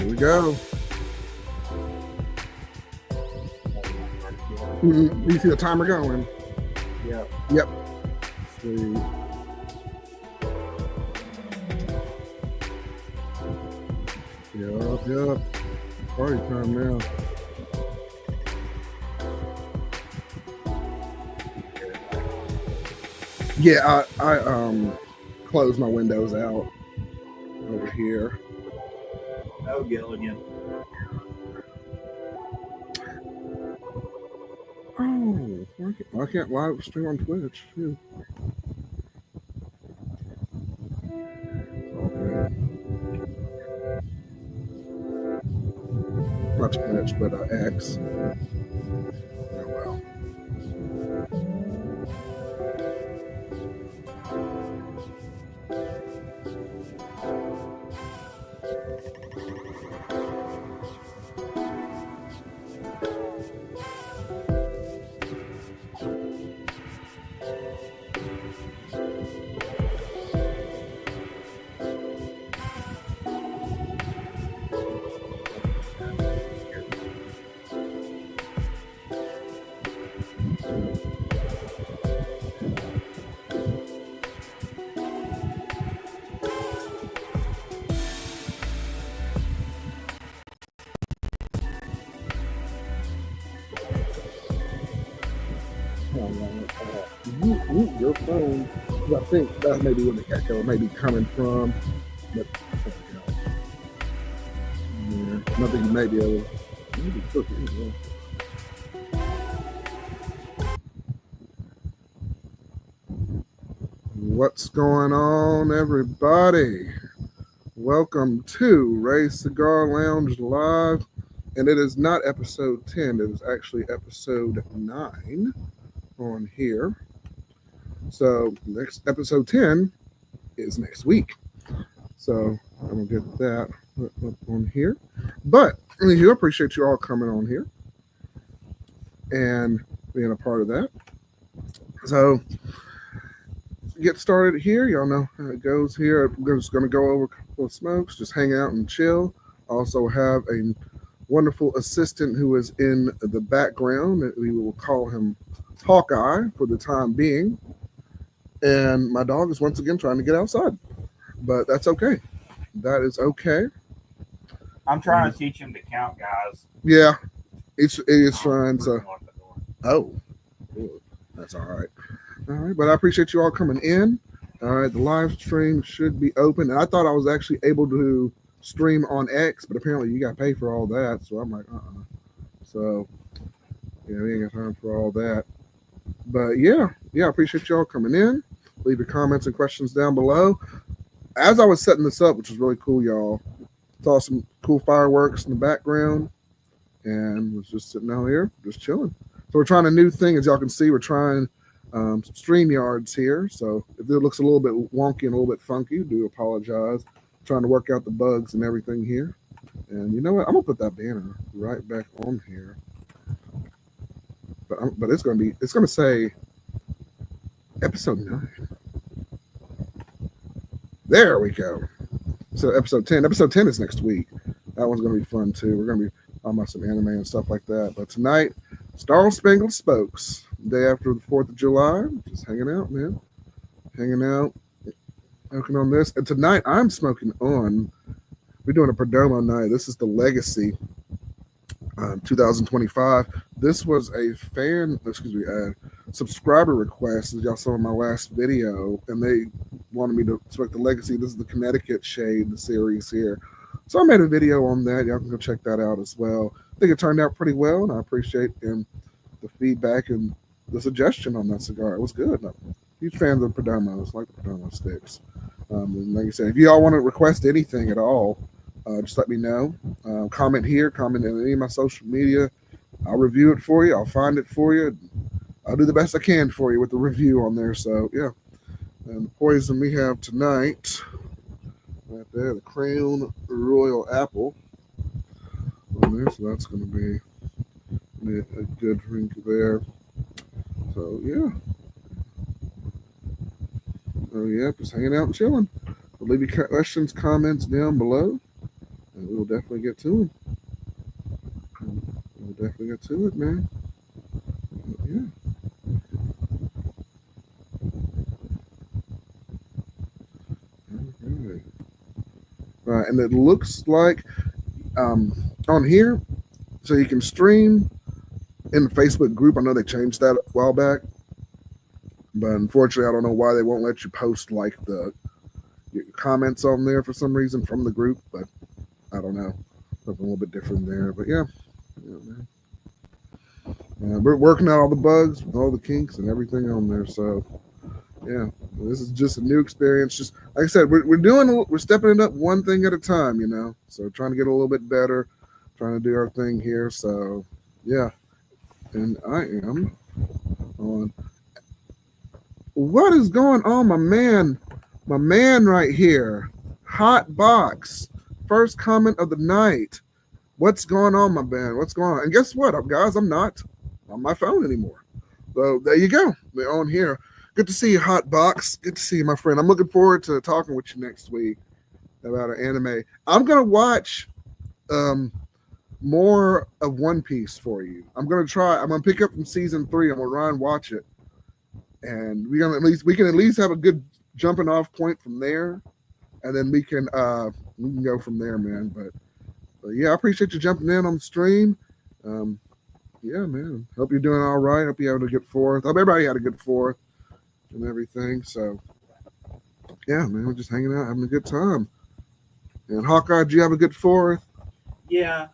Here we go. You see the timer going? Yep. Yep. Sweet. Yep. Party time now. Yeah, I closed my windows out over here. Oh, Gilligan. Oh, I can't live stream on Twitch. Shoot. Okay. Not Twitch, but X. Oh well. Mute your phone. I think that's maybe where the echo may be coming from. But yeah, nothing you may be able to. What's going on, everybody? Welcome to Ray's Cigar Lounge Live. And it is not episode 10, it is actually episode 9 on here. So next episode 10 is next week. So I'm gonna get that up on here. But I do appreciate you all coming on here and being a part of that. So get started here. Y'all know how it goes here. I'm just gonna go over a couple of smokes, just hang out and chill. Also have a wonderful assistant who is in the background. We will call him Hawkeye for the time being. And my dog is once again trying to get outside, but that's okay. That is okay. I'm trying to teach him to count, guys. Yeah, it's trying to. Oh, that's all right. All right, but I appreciate you all coming in. All right, the live stream should be open. And I thought I was actually able to stream on X, but apparently you got to pay for all that. So I'm like, So, yeah, we ain't got time for all that. But yeah, I appreciate y'all coming in. Leave your comments and questions down below. As I was setting this up, which was really cool, y'all, saw some cool fireworks in the background and was just sitting out here, just chilling. So we're trying a new thing. As y'all can see, we're trying some StreamYards here. So if it looks a little bit wonky and a little bit funky, do apologize. Trying to work out the bugs and everything here. And you know what? I'm gonna put that banner right back on here. But it's gonna say episode 9. There we go. So episode 10. Episode 10 is next week. That one's gonna be fun too. We're gonna be talking about some anime and stuff like that. But tonight, Star Spangled Spokes. Day after the 4th of July. Just hanging out, man. Hanging out. Smoking on this. And tonight I'm smoking on. We're doing a Perdomo night. This is the Legacy 2025. This was a subscriber request, as y'all saw in my last video, and they wanted me to smoke the Legacy. This is the Connecticut shade, the series here. So I made a video on that. Y'all can go check that out as well. I think it turned out pretty well, and I appreciate the feedback and the suggestion on that cigar. It was good. I'm huge fan of the Perdomos, like the Perdomo sticks. And like I said, if you all want to request anything at all, just let me know. Comment here, comment in any of my social media. I'll review it for you. I'll find it for you. I'll do the best I can for you with the review on there. So, yeah. And the poison we have tonight, right there, the Crown Royal Apple on there. So that's going to be a good drink there. So, yeah. Oh, yeah, just hanging out and chilling. I'll leave your questions, comments down below. And we we'll definitely get to him. We'll definitely get to it, man. Yeah. Okay. Right, and it looks like on here, so you can stream in the Facebook group. I know they changed that a while back, but unfortunately, I don't know why they won't let you post like your comments on there for some reason from the group. But I don't know, something a little bit different there. But yeah, man. We're working out all the bugs, all the kinks, and everything on there. So yeah, this is just a new experience. Just like I said, we're stepping it up one thing at a time, you know. So trying to get a little bit better, trying to do our thing here. So yeah, and I am on. What is going on, my man? My man right here, Hot Box. First comment of the night. What's going on, my man? What's going on? And guess what, guys? I'm not on my phone anymore. So there you go. They're on here. Good to see you, Hot Box. Good to see you, my friend. I'm looking forward to talking with you next week about an anime. I'm gonna watch more of One Piece for you. I'm gonna pick up from season 3. I'm gonna try and watch it, and we can at least have a good jumping off point from there, and then we can go from there, man. But yeah, I appreciate you jumping in on the stream. Yeah, man. Hope you're doing all right. Hope you had a good 4th. Hope everybody had a good 4th and everything. So, yeah, man, we're just hanging out, having a good time. And Hawkeye, did you have a good 4th? Yeah.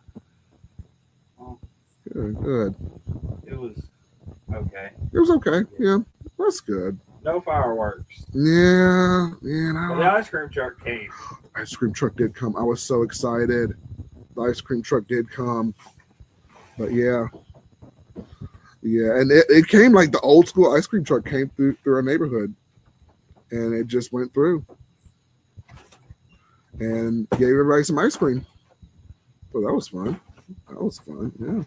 Good. It was okay. It was okay. Yeah, that's good. No fireworks. Yeah. Well, the ice cream truck came. Ice cream truck did come. I was so excited. The ice cream truck did come. But yeah, and it came like the old school ice cream truck came through our neighborhood, and it just went through and gave everybody some ice cream. So that was fun. Yeah.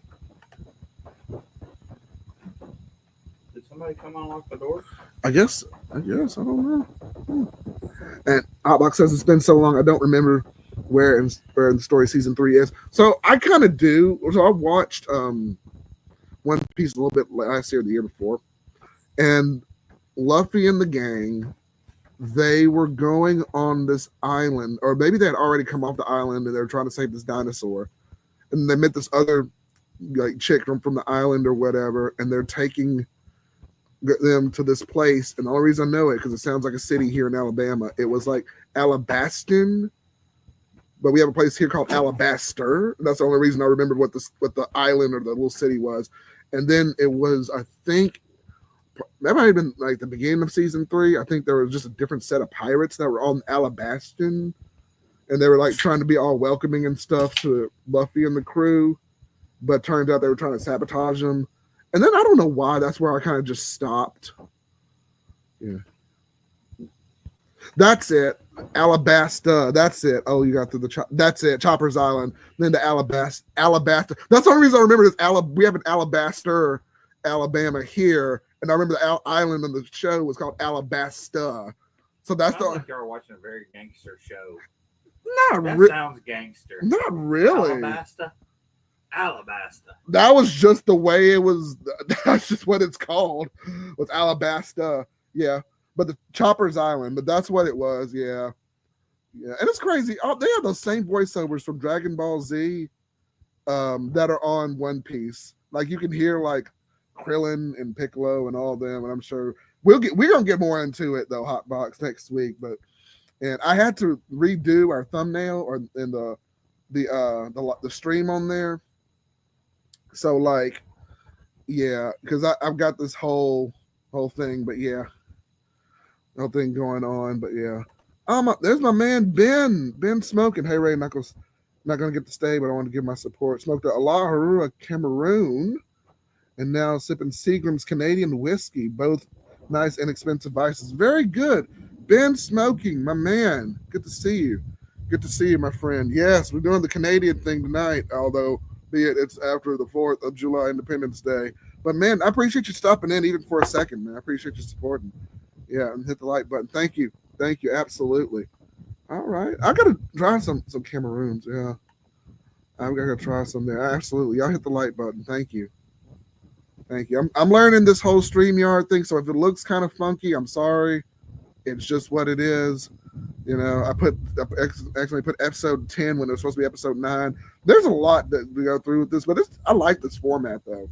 Did somebody come unlock the door? I guess. I don't know. And Outbox says it's been so long, I don't remember where in the story season 3 is. So I kind of do. So I watched One Piece a little bit last year, the year before, and Luffy and the gang, they were going on this island, or maybe they had already come off the island and they were trying to save this dinosaur, and they met this other like chick from the island or whatever, and they're taking them to this place. And the only reason I know it because it sounds like a city here in Alabama. It was like Alabaston, but we have a place here called Alabaster. That's the only reason I remembered what the island or the little city was. And then it was, I think, that might have been like the beginning of season 3. I think there was just a different set of pirates that were on Alabaston, and they were like trying to be all welcoming and stuff to Luffy and the crew, but turned out they were trying to sabotage them. And then I don't know why. That's where I kind of just stopped. Yeah. That's it. Alabasta. That's it. Oh, you got through the that's it. Chopper's Island. Then the Alabasta. That's the only reason I remember is we have an Alabaster, Alabama here, and I remember the island on the show was called Alabasta. So that's Sounds like y'all watching a very gangster show. That sounds gangster. Not really. Alabasta. That was just the way it was. That's just what it's called. Was Alabasta. Yeah. But the Chopper's Island, but that's what it was, yeah. And it's crazy. Oh, they have those same voiceovers from Dragon Ball Z that are on One Piece. Like you can hear like Krillin and Piccolo and all them, and I'm sure we're gonna get more into it though, Hotbox, next week. And I had to redo our thumbnail or in the stream on there. So like, yeah, because I've got this whole thing, but yeah. No thing going on, but yeah. There's my man Ben smoking. Hey Ray Knuckles, not gonna get to stay, but I want to give my support. Smoked a Alaharua Cameroon, and now sipping Seagram's Canadian whiskey. Both nice, inexpensive vices. Very good. Ben smoking, my man. Good to see you. Good to see you, my friend. Yes, we're doing the Canadian thing tonight, although be it it's after the 4th of July, Independence Day. But man, I appreciate you stopping in even for a second, man. I appreciate you supporting. Yeah, and hit the like button. Thank you, absolutely. All right, I gotta try some Cameroons. Yeah, I'm gonna try some there. Absolutely, y'all hit the like button. Thank you. Thank you. I'm learning this whole StreamYard thing, so if it looks kind of funky, I'm sorry. It's just what it is. You know, I actually put episode 10 when it was supposed to be episode 9. There's a lot that we go through with this, but I like this format though.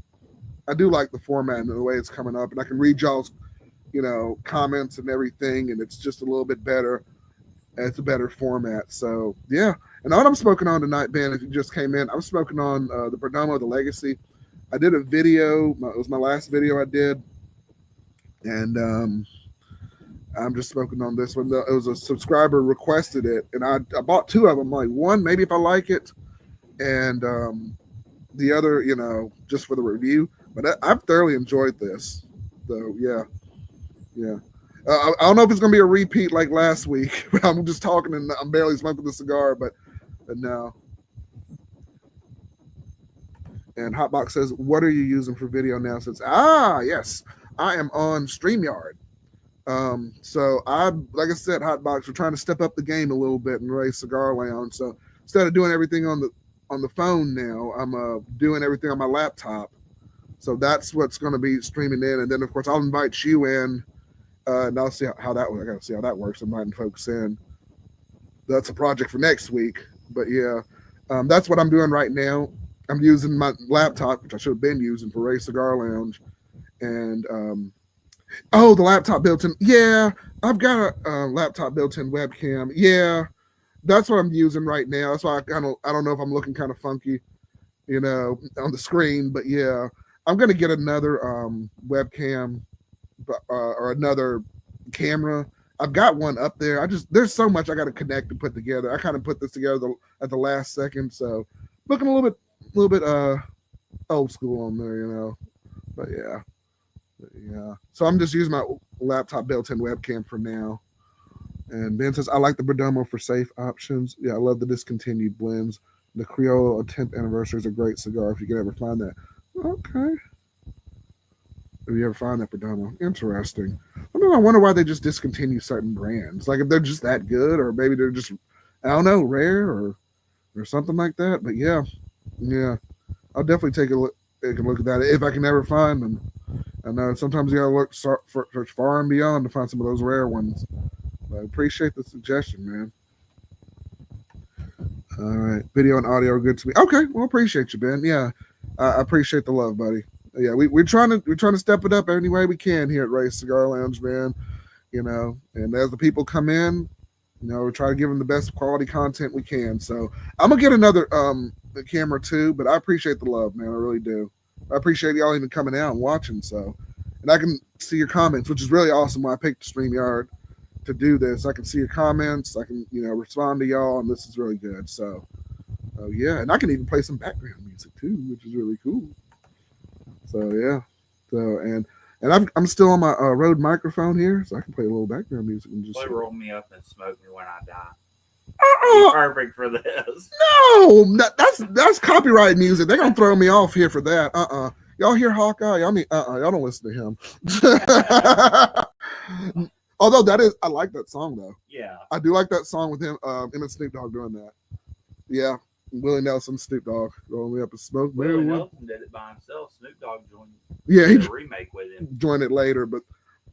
I do like the format and the way it's coming up, and I can read y'all's, comments and everything, and it's just a little bit better. It's a better format. So yeah. And what I'm smoking on tonight, Ben, if you just came in, I'm smoking on the Perdomo, the Legacy. I did a video. It was my last video I did, and I'm just smoking on this one. It was a subscriber requested it, and I bought 2 of them. Like one, maybe if I like it, and the other, just for the review. But I've thoroughly enjoyed this. So yeah. I don't know if it's gonna be a repeat like last week, but I'm just talking and I'm barely smoking the cigar, but no. And Hotbox says, "What are you using for video now?" Since yes, I am on StreamYard. So like I said, Hotbox, we're trying to step up the game a little bit and raise Cigar Lounge. So instead of doing everything on the phone now, I'm doing everything on my laptop. So that's what's going to be streaming in, and then of course I'll invite you in, and I'll see how that works. I got to see how that works. Inviting folks in. That's a project for next week. But yeah, that's what I'm doing right now. I'm using my laptop, which I should have been using for Raise Cigar Lounge, and the laptop built-in. Yeah, I've got a laptop built-in webcam. Yeah, that's what I'm using right now. That's why I don't know if I'm looking kind of funky, on the screen. But yeah, I'm gonna get another webcam, or another camera. I've got one up there. There's so much I got to connect and put together. I kind of put this together at the last second, so looking a little bit old school on there, But yeah. So I'm just using my laptop built-in webcam for now. And Ben says, I like the Perdomo for safe options. Yeah, I love the discontinued blends. The Criollo 10th anniversary is a great cigar if you can ever find that. Okay. If you ever find that Perdomo. Interesting. I wonder why they just discontinue certain brands. Like if they're just that good, or maybe they're just, I don't know, rare or something like that. But yeah. I'll definitely take a look at that if I can ever find them. I know sometimes you gotta look search far and beyond to find some of those rare ones. But I appreciate the suggestion, man. All right, video and audio are good to me. Okay, well, appreciate you, Ben. Yeah, I appreciate the love, buddy. Yeah, we're trying to step it up any way we can here at Race Cigar Lounge, man. And as the people come in, we try to give them the best quality content we can. So I'm gonna get another camera too, but I appreciate the love, man. I really do. I appreciate y'all even coming out and watching. So, and I can see your comments, which is really awesome. When I picked StreamYard to do this, I can see your comments. I can, respond to y'all, and this is really good. So, yeah, and I can even play some background music too, which is really cool. So yeah, and I'm still on my Rode microphone here, so I can play a little background music and just roll me up and smoke me when I die. Uh-uh. Perfect for this. No, that's copyright music. They're gonna throw me off here for that. Y'all hear Hawkeye? Y'all don't listen to him. Although I like that song though. Yeah, I do like that song with him and Snoop Dogg doing that. Yeah, Willie Nelson, Snoop Dogg, roll me up and smoke. Willie Nelson did it by himself. Snoop Dogg joined. Yeah, he remake with him. Joined it later, but.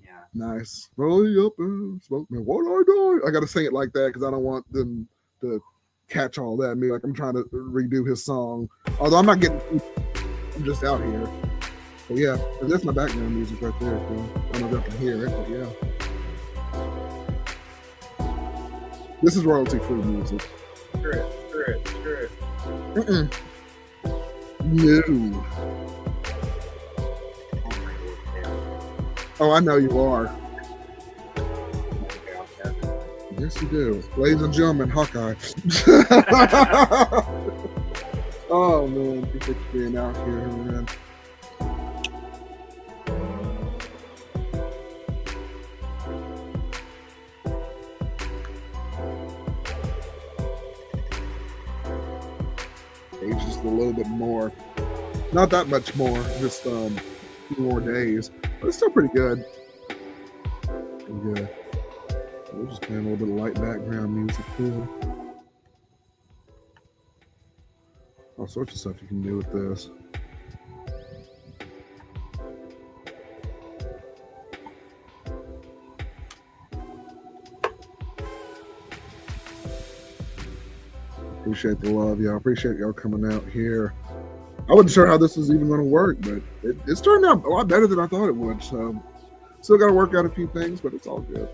Yeah. Nice. Roll you up and smoke me. What I do? I got to sing it like that because I don't want them to catch all that. I mean, like I'm trying to redo his song. Although I'm not getting, I'm just out here. But yeah, that's my background music right there. So I don't know if I can hear it, but yeah. This is royalty free music. Screw it. No. Oh, I know you are. Yes, you do. Ladies and gentlemen, Hawkeye. Oh, man. Appreciate you being out here, man. Age just a little bit more. Not that much more. Just a few more days. But it's still pretty good. Yeah. We're just playing a little bit of light background music too. all sorts of stuff you can do with this. Appreciate the love, y'all. Appreciate y'all coming out here. I wasn't sure how this was even going to work, but it's turned out a lot better than I thought it would. So, still got to work out a few things, but it's all good.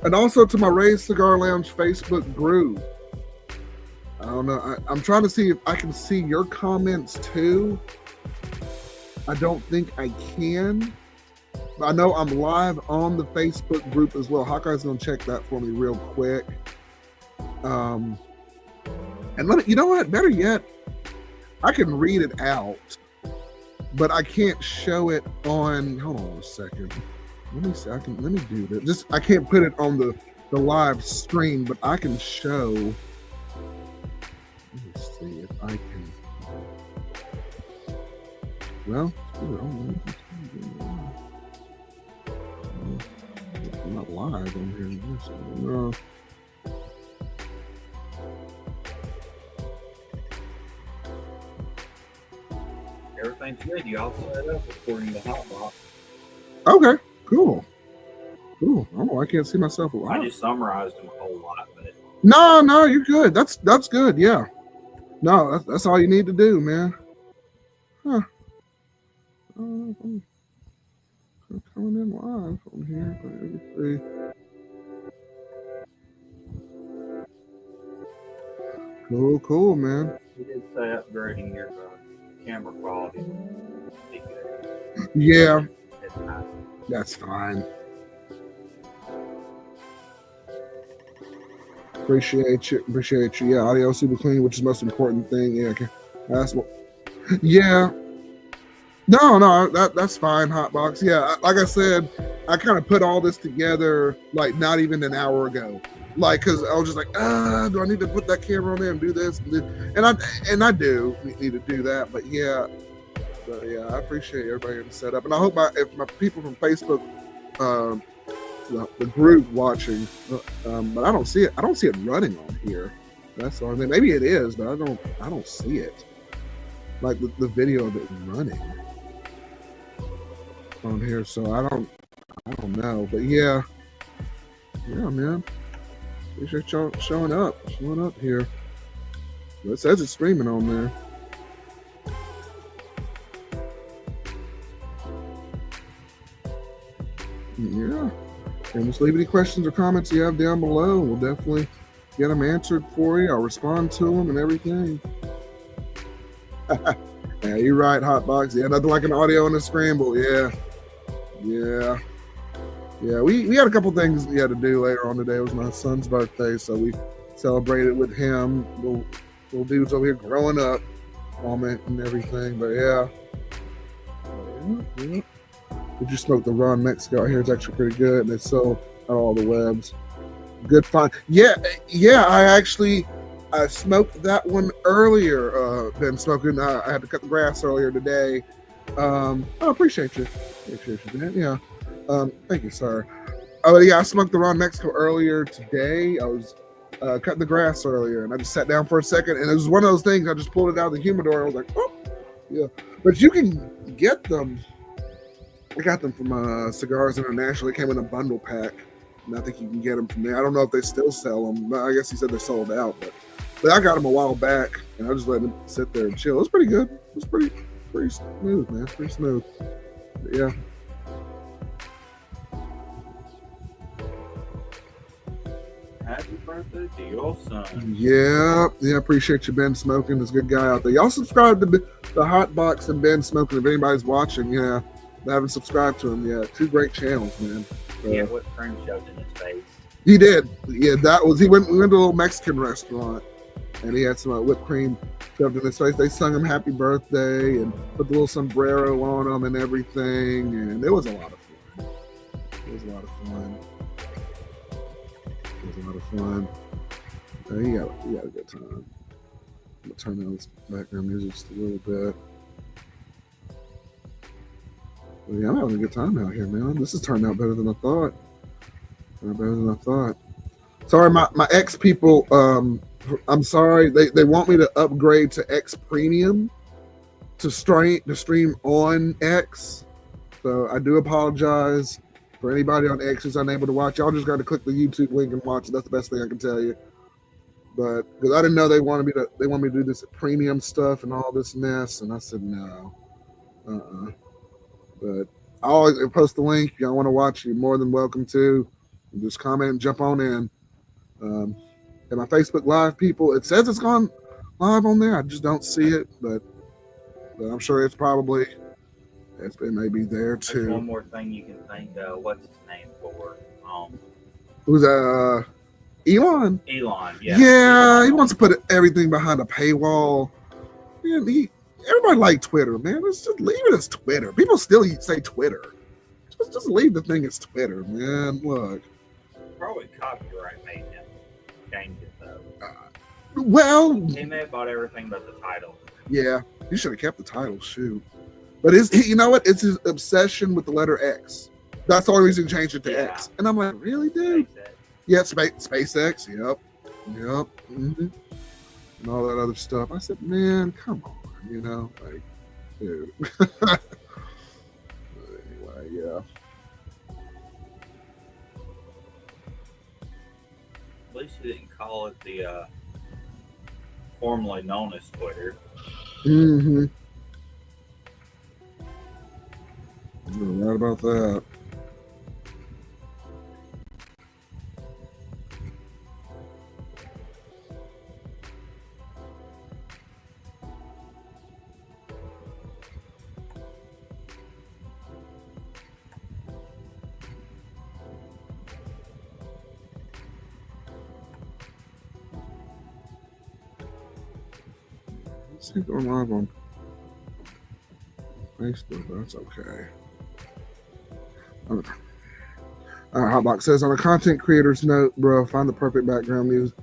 And also to my Raised Cigar Lounge Facebook group. I don't know. I'm trying to see if I can see your comments too. I don't think I can. But I know I'm live on the Facebook group as well. Hawkeye's going to check that for me real quick. And let me, you know what? Better yet, I can read it out, but I can't show it on. Hold on a second. Let me see. Let me do this. I can't put it on the live stream, but I can show. Let me see if I can. Well, I'm not live on here. No. Everything's good. You all set up according to Hotbox. Okay, cool. Oh, I can't see myself a lot. I just summarized them a whole lot, but no, you're good. That's good. Yeah. No, that's all you need to do, man. Huh. I'm coming in live on here. Let me see. Cool, man. you did say upgrading your camera quality. Yeah, It's nice. that's fine. Appreciate you. Yeah, audio super clean, which is the most important thing. Yeah, okay. That's what. Yeah. No, that's fine. Hotbox. Yeah, like I said, I kind of put all this together like not even an hour ago. Like, cause I was just like, do I need to put that camera on there and do this? And I do need to do that. But yeah, I appreciate everybody getting set up, and I hope if my people from Facebook, the group watching, but I don't see it. I don't see it running on here. That's all. I mean, maybe it is, but I don't see it. Like the video of it running on here, so I don't know. But yeah, man. Appreciate y'all showing up here. It says it's streaming on there. Yeah. And just leave any questions or comments you have down below. We'll definitely get them answered for you. I'll respond to them and everything. Yeah, you're right, Hotbox. Yeah, nothing like an audio and a scramble. Yeah. We had a couple things we had to do later on today. It was my son's birthday, so we celebrated with him. Little dudes over here growing up, and everything. But yeah. Did you smoke the Ron Mexico out here? It's actually pretty good, and it's sold on all the webs. Good find. Yeah. I smoked that one earlier. Been smoking. I had to cut the grass earlier today. I appreciate you. Man. Yeah. Thank you, sir. Oh yeah, I smoked the Ron Mexico earlier today. I was cutting the grass earlier, and I just sat down for a second, and it was one of those things. I just pulled it out of the humidor. I was like, oh, yeah. But you can get them. I got them from Cigars International. They came in a bundle pack, and I think you can get them from there. I don't know if they still sell them. I guess he said they're sold out, but I got them a while back, and I just let them sit there and chill. It was pretty good. It was pretty smooth, man. Pretty smooth. But yeah. Happy birthday to your son. Yeah. Appreciate you, Ben Smoking. There's a good guy out there. Y'all subscribe to the Hotbox and Ben Smoking if anybody's watching. Yeah, I haven't subscribed to him yet. Two great channels, man. Yeah, whipped cream shoved in his face. He did. Yeah, we went to a little Mexican restaurant, and he had some whipped cream shoved in his face. They sung him happy birthday and put the little sombrero on him and everything, and it was a lot of fun. He had a good time. I'm gonna turn down this background music just a little bit. But yeah, I'm having a good time out here, man. This has turned out better than I thought. Sorry, my ex people I'm sorry. They want me to upgrade to X Premium to stream on X. So I do apologize for anybody on X who's unable to watch. Y'all just got to click the YouTube link and watch it. That's the best thing I can tell you. But because I didn't know they want me to do this premium stuff and all this mess, and I said no. But I always post the link. If y'all want to watch, you're more than welcome to. Just comment and jump on in. And my Facebook Live people, it says it's gone live on there. I just don't see it, but I'm sure it's probably it may be there too. There's one more thing you can think. What's his name for? Who's Elon? Elon. Yeah. Yeah, he wants to put everything behind a paywall. Man, everybody like Twitter, man. Let's just leave it as Twitter. People still say Twitter. Just leave the thing as Twitter, man. Look. Probably copyright made him change it though. Well, he may have bought everything but the title. Yeah, he should have kept the title. Shoot. But you know what? It's his obsession with the letter X. That's the only reason he changed it to X. And I'm like, really, dude? Yeah, SpaceX. Yep. Mm-hmm. And all that other stuff. I said, man, come on. You know, like, dude. Anyway, yeah. At least you didn't call it the formerly known as Twitter. Mm-hmm. You're right about that. Let's see, going live on Facebook. That's okay. Hotbox says, on a content creator's note, bro, find the perfect background music.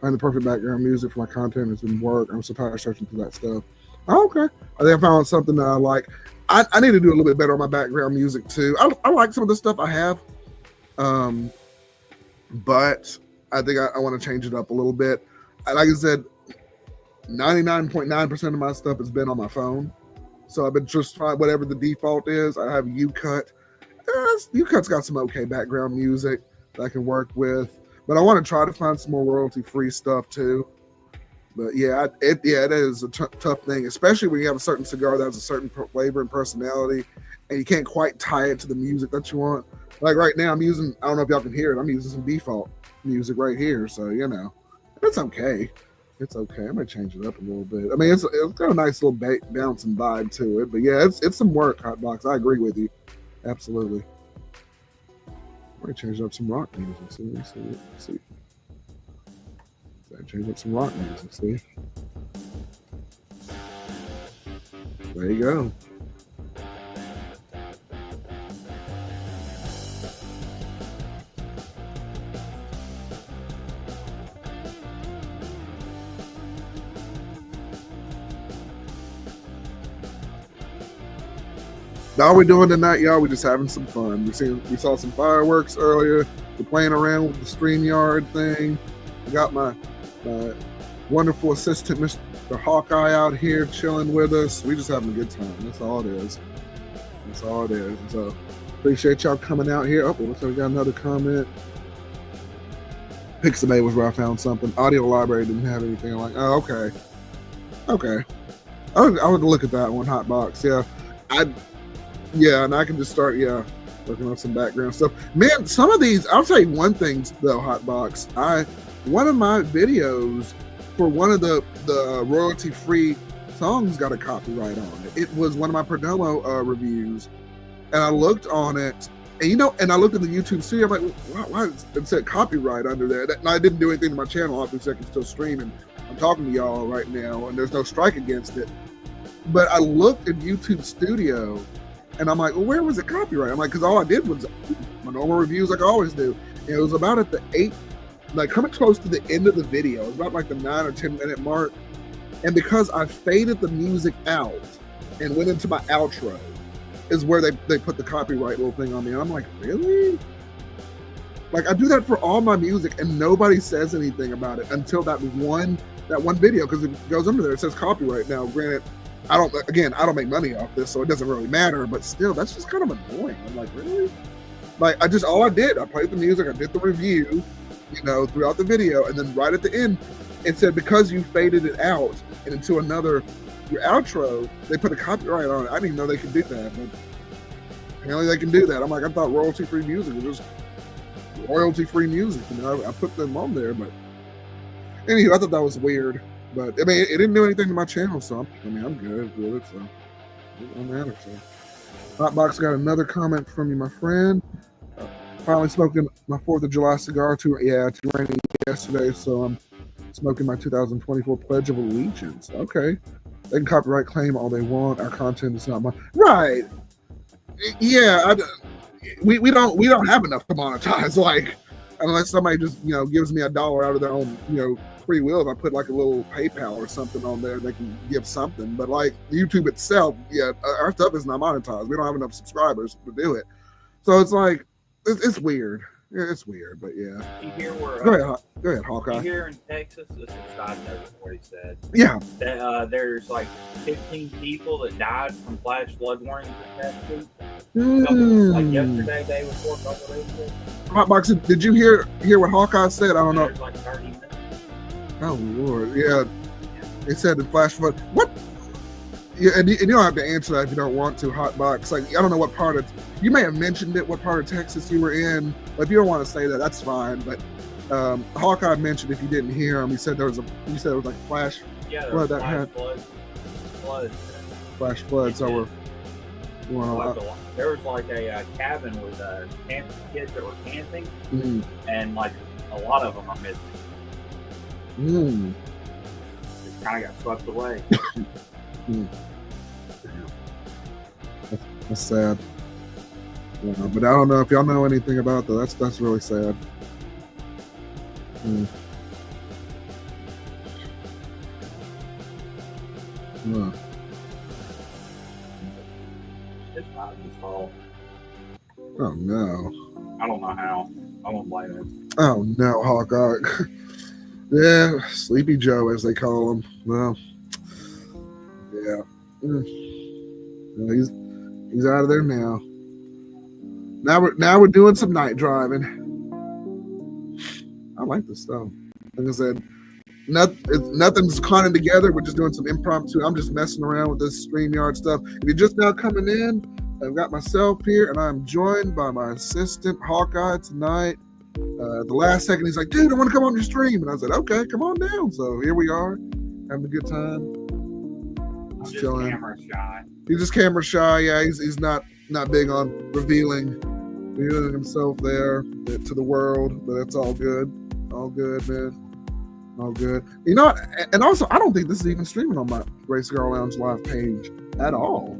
Find the perfect background music for my content. It's been work. I'm so tired of searching through that stuff. Oh, okay. I think I found something that I like. I need to do a little bit better on my background music too. I like some of the stuff I have, but I think I want to change it up a little bit. Like I said, 99.9% of my stuff has been on my phone. So I've been just trying whatever the default is. I have UCut. UCut's got some okay background music that I can work with. But I want to try to find some more royalty-free stuff too. But yeah, it is a tough thing, especially when you have a certain cigar that has a certain flavor and personality, and you can't quite tie it to the music that you want. Like right now, I'm using, I don't know if y'all can hear it, I'm using some default music right here. So, you know, it's okay. It's okay. I might change it up a little bit. I mean, it's got a nice little bouncing vibe to it. But yeah, it's some work, Hotbox. I agree with you. Absolutely. I might change up some rock music. See. I change up some rock music. See. There you go. All we're doing tonight, y'all, we're just having some fun. We saw some fireworks earlier. We're playing around with the StreamYard thing. I got my wonderful assistant, Mr. Hawkeye, out here chilling with us. We just having a good time. That's all it is. That's all it is. So appreciate y'all coming out here. Oh, looks like we got another comment. Pixabay was where I found something. Audio Library didn't have anything. I'm like, oh, okay. Okay. I would look at that one, Hotbox. Yeah, and I can just start, working on some background stuff. Man, some of these, I'll tell you one thing though, Hotbox. One of my videos for one of the royalty-free songs got a copyright on it. It was one of my Perdomo reviews, and I looked on it, and I looked at the YouTube studio. I'm like, why it said copyright under there? And I didn't do anything to my channel. Obviously, I can still stream, and I'm talking to y'all right now, and there's no strike against it. But I looked at YouTube Studio, and I'm like, well, where was the copyright? I'm like, because all I did was my normal reviews like I always do. And it was about at the 8, like coming close to the end of the video. It was about like the 9 or 10 minute mark. And because I faded the music out and went into my outro is where they put the copyright little thing on me. And I'm like, really? Like I do that for all my music, and nobody says anything about it until that one video, because it goes under there. It says copyright. Now, granted, I don't make money off this, so it doesn't really matter. But still, that's just kind of annoying. I'm like, really? Like I played the music, I did the review, throughout the video, and then right at the end, it said because you faded it out and into your outro, they put a copyright on it. I didn't even know they could do that, but apparently they can do that. I'm like, I thought royalty-free music was just royalty-free music. I put them on there, but anyway, I thought that was weird. But I mean, it didn't do anything to my channel, so I'm good with it. So it don't matter. So Hotbox got another comment from you, my friend. Finally smoking my 4th of July cigar too rainy yesterday, so I'm smoking my 2024 Pledge of Allegiance. Okay. They can copyright claim all they want. Our content is not mine. Right. Yeah. We don't have enough to monetize. Like, unless somebody just, gives me $1 out of their own, free will. If I put like a little PayPal or something on there, they can give something. But like YouTube itself, our stuff is not monetized. We don't have enough subscribers to do it. So it's like, it's weird. Yeah, it's weird, but yeah. You hear where? Go ahead, Hawkeye. You hear in Texas, this is a side note of what he said. Yeah. That there's like 15 people that died from flash flood warnings this past week. Like yesterday, day before, couple days ago. Hotbox, did you hear what Hawkeye said? I don't know. There's like 30 minutes. Oh Lord, yeah. It said the flash flood. What? Yeah, and you don't have to answer that if you don't want to, Hotbox. Like, I don't know what part of, you may have mentioned it, what part of Texas you were in. But if you don't want to say that, that's fine. But Hawkeye mentioned, if you didn't hear him, he said it was like flash flood that had. Flash flood. So there was like a cabin with kids that were camping, and like a lot of them are missing. It kind of got swept away. That's sad. Yeah, but I don't know if y'all know anything about that. That's really sad. It's not his fault. Oh no. I don't know how. I won't blame him. Oh no, Hawkeye. Yeah, Sleepy Joe, as they call him. Well, yeah. He's out of there now. Now we're doing some night driving. I like this stuff. Like I said, nothing's conning together. We're just doing some impromptu. I'm just messing around with this StreamYard stuff. If you're just now coming in, I've got myself here, and I'm joined by my assistant, Hawkeye, tonight. The last second, he's like, dude, I want to come on your stream. And I said, okay, come on down. So here we are, having a good time. Just chilling. Camera shy. He's just camera shy. Yeah, he's not big on revealing himself there to the world, but it's all good. All good, man. All good. You know what? And also, I don't think this is even streaming on my Ray Cigar Lounge live page at all.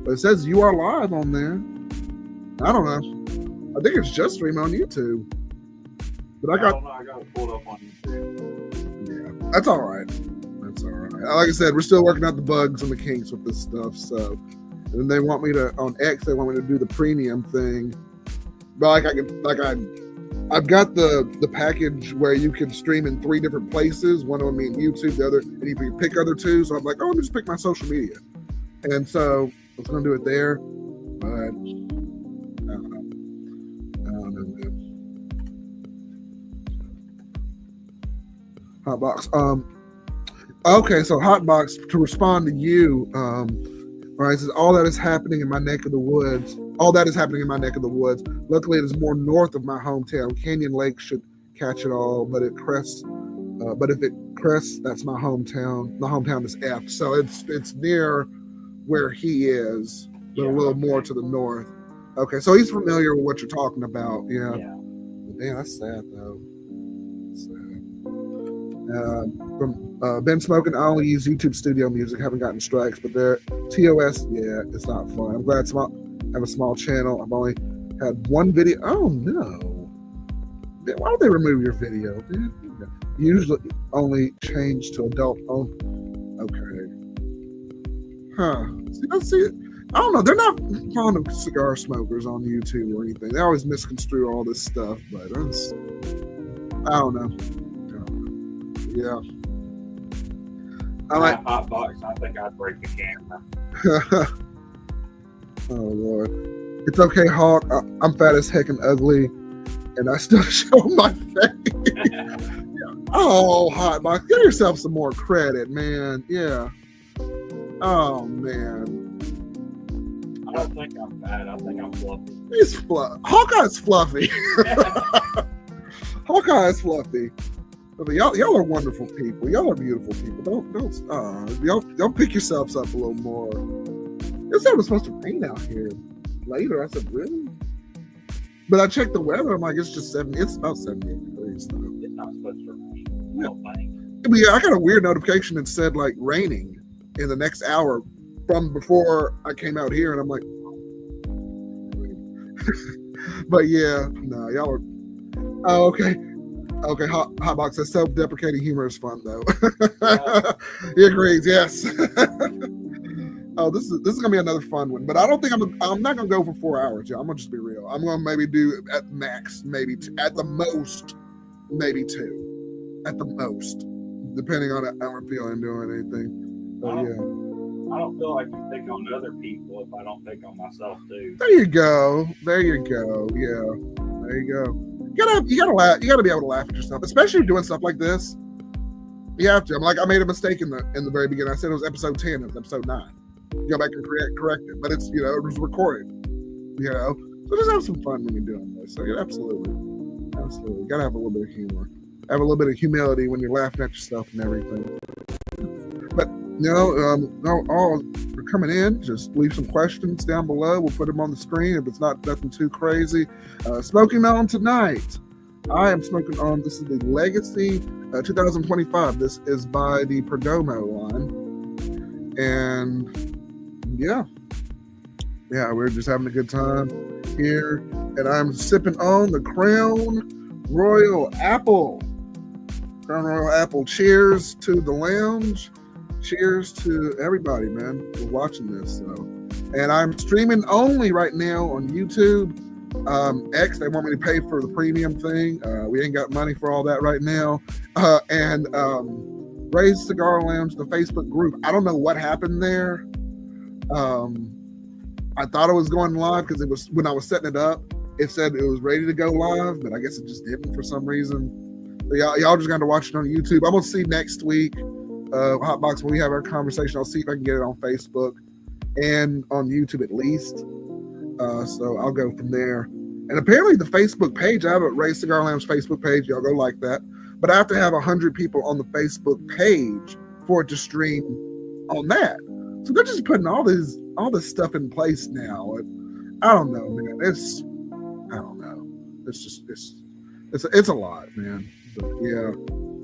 But it says you are live on there. I don't know. I think it's just streaming on YouTube. But I don't know. I got it pulled up on YouTube. Yeah, that's all right. That's all right. Like I said, we're still working out the bugs and the kinks with this stuff. So, and they want me to on X. They want me to do the premium thing. But I've got the package where you can stream in 3 different places. One of them being YouTube, the other, and you can pick other 2. So I'm like, let me just pick my social media. And so I was going to do it there, but I don't know, man. Hotbox. Okay, so Hotbox, to respond to you, right, says all that is happening in my neck of the woods. All that is happening in my neck of the woods. Luckily, it is more north of my hometown. Canyon Lake should catch it all, but it crests. But if it crests, that's my hometown. My hometown is F, so it's near where he is, but a little more to the north. Okay, so he's familiar with what you're talking about. Yeah. Man, that's sad though. Sad. From been smoking. I only use YouTube Studio Music. Haven't gotten strikes, but they're TOS. Yeah, it's not fun. I'm glad I have a small channel. I've only had 1 video. Oh no! Why would they remove your video? Usually only change to adult only. Okay. Huh. See, I don't know. They're not fond of cigar smokers on YouTube or anything. They always misconstrue all this stuff, but I don't know. Yeah. I like hot box. I think I'd break the camera. Oh Lord. It's okay, Hawk. I'm fat as heck and ugly, and I still show my face. Oh, hot box. Give yourself some more credit, man. Yeah. Oh man. I don't think I'm fat. I think I'm fluffy. He's Hawkeye's fluffy. Hawkeye's fluffy. But y'all are wonderful people. Y'all are beautiful people. Don't pick yourselves up a little more. It said it was supposed to rain out here later. I said, really? But I checked the weather. I'm like, it's just 70. It's about 78 degrees. So. It's not supposed to rain. I don't think. Yeah, I got a weird notification that said like raining in the next hour from before I came out here, and I'm like, but yeah, no, y'all are. Oh, okay. Okay, Hotbox says self-deprecating humor is fun though. He agrees. Yes. Oh, this is gonna be another fun one, but I don't think I'm not gonna go for 4 hours. Yeah, I'm gonna just be real. I'm gonna maybe do at max, maybe at the most, maybe 2, at the most, depending on how I'm feeling doing anything. But yeah. I don't feel like I pick on other people if I don't pick on myself too. There you go. There you go. Yeah. There you go. You gotta laugh. You gotta be able to laugh at yourself, especially doing stuff like this. You have to. I'm like, I made a mistake in the very beginning. I said it was episode 10. It was episode 9. Go back and correct it, but it's it was recorded. So just have some fun when you're doing this. So yeah, absolutely. You gotta have a little bit of humor. Have a little bit of humility when you're laughing at yourself and everything. But all for coming in, just leave some questions down below. We'll put them on the screen if it's not nothing too crazy. Smoking on tonight. I am smoking on, this is the Legacy 2025. This is by the Perdomo line. And yeah, we're just having a good time here. And I'm sipping on the Crown Royal Apple. Crown Royal Apple. Cheers to the lounge. Cheers to everybody, man, for watching this. So, and I'm streaming only right now on YouTube. X, they want me to pay for the premium thing. We ain't got money for all that right now. And Ray's Cigar Lounge, the Facebook group. I don't know what happened there. I thought it was going live because it was when I was setting it up. It said it was ready to go live, but I guess it just didn't for some reason. So y'all just got to watch it on YouTube. I'm gonna see next week. Hotbox, when we have our conversation, I'll see if I can get it on Facebook and on YouTube at least. So I'll go from there. And apparently the Facebook page, I have a Ray Cigar Lounge Facebook page. Y'all go like that. But I have to have 100 people on the Facebook page for it to stream on that. So they're just putting all this stuff in place now. I don't know, man. I don't know. It's a lot, man. But yeah.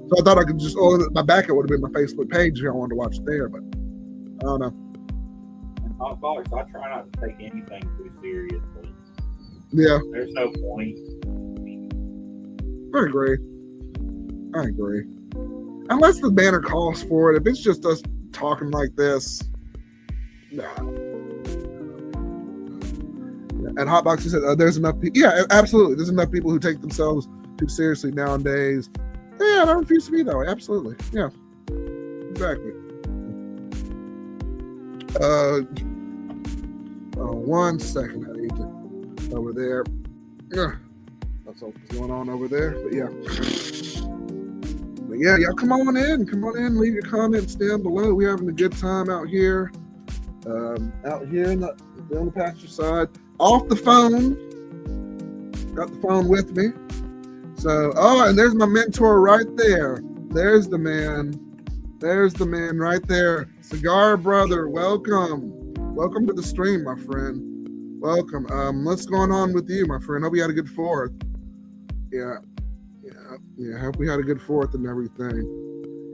So I thought I could just, my backup would have been my Facebook page if I wanted to watch it there, but I don't know. And Hotbox, I try not to take anything too seriously. Yeah. There's no point. I agree. Unless the banner calls for it. If it's just us talking like this, nah. And Hotbox, you said there's enough people. Yeah, absolutely. There's enough people who take themselves too seriously nowadays. Yeah, I refuse to be that way. Absolutely. Yeah. Exactly. 1 second. I need to over there. Yeah. That's what's going on over there. But yeah. But yeah, y'all come on in. Leave your comments down below. We're having a good time out here. Out here on the pasture side. Off the phone. Got the phone with me. So, and there's my mentor right there. There's the man. There's the man right there. Cigar brother, welcome. Welcome to the stream, my friend. Welcome. What's going on with you, my friend? Hope you had a good 4th. Yeah. Hope we had a good 4th and everything.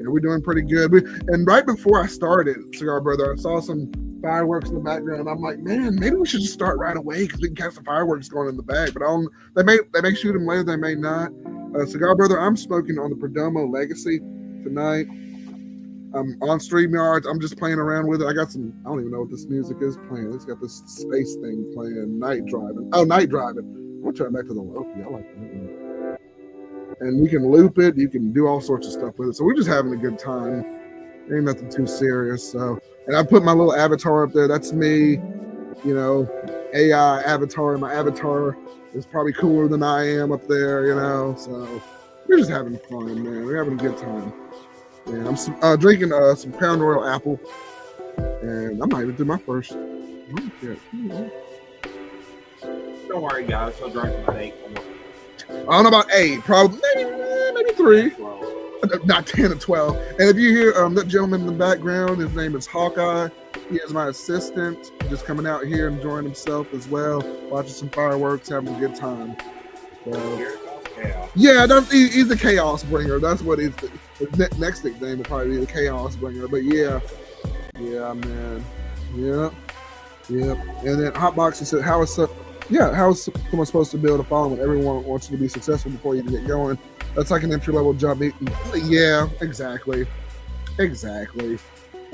Yeah, we're doing pretty good. And right before I started, Cigar brother, I saw some fireworks in the background. I'm like, man, maybe we should just start right away because we can catch the fireworks going in the back. But they may shoot them later, they may not. Cigar brother, I'm smoking on the Perdomo Legacy tonight. I'm on StreamYard. I'm just playing around with it. I got some, I don't even know what this music is playing. It's got this space thing playing, Night Driving. Oh, Night Driving. I'm going to turn back to the Lofi. I like that one. And you can loop it. You can do all sorts of stuff with it. So we're just having a good time. Ain't nothing too serious. So, and I put my little avatar up there. That's me, you know, AI avatar. My avatar is probably cooler than I am up there, you know. So we're just having fun, man. We're having a good time. And I'm drinking some Crown Royal Apple, and I'm not even through my first drink yet. Don't worry, guys. I'll drink about 8 more. I don't know about 8, probably maybe 3, not 10 or 12. And if you hear that gentleman in the background, his name is Hawkeye. He is my assistant, just coming out here enjoying himself as well, watching some fireworks, having a good time. So, yeah, he's the Chaos Bringer. That's what he's. The next nickname will probably be the Chaos Bringer. But yeah, man, yeah. And then Hotboxing said, "How is someone supposed to build a following when everyone wants you to be successful before you get going? That's like an entry level job." Yeah, exactly.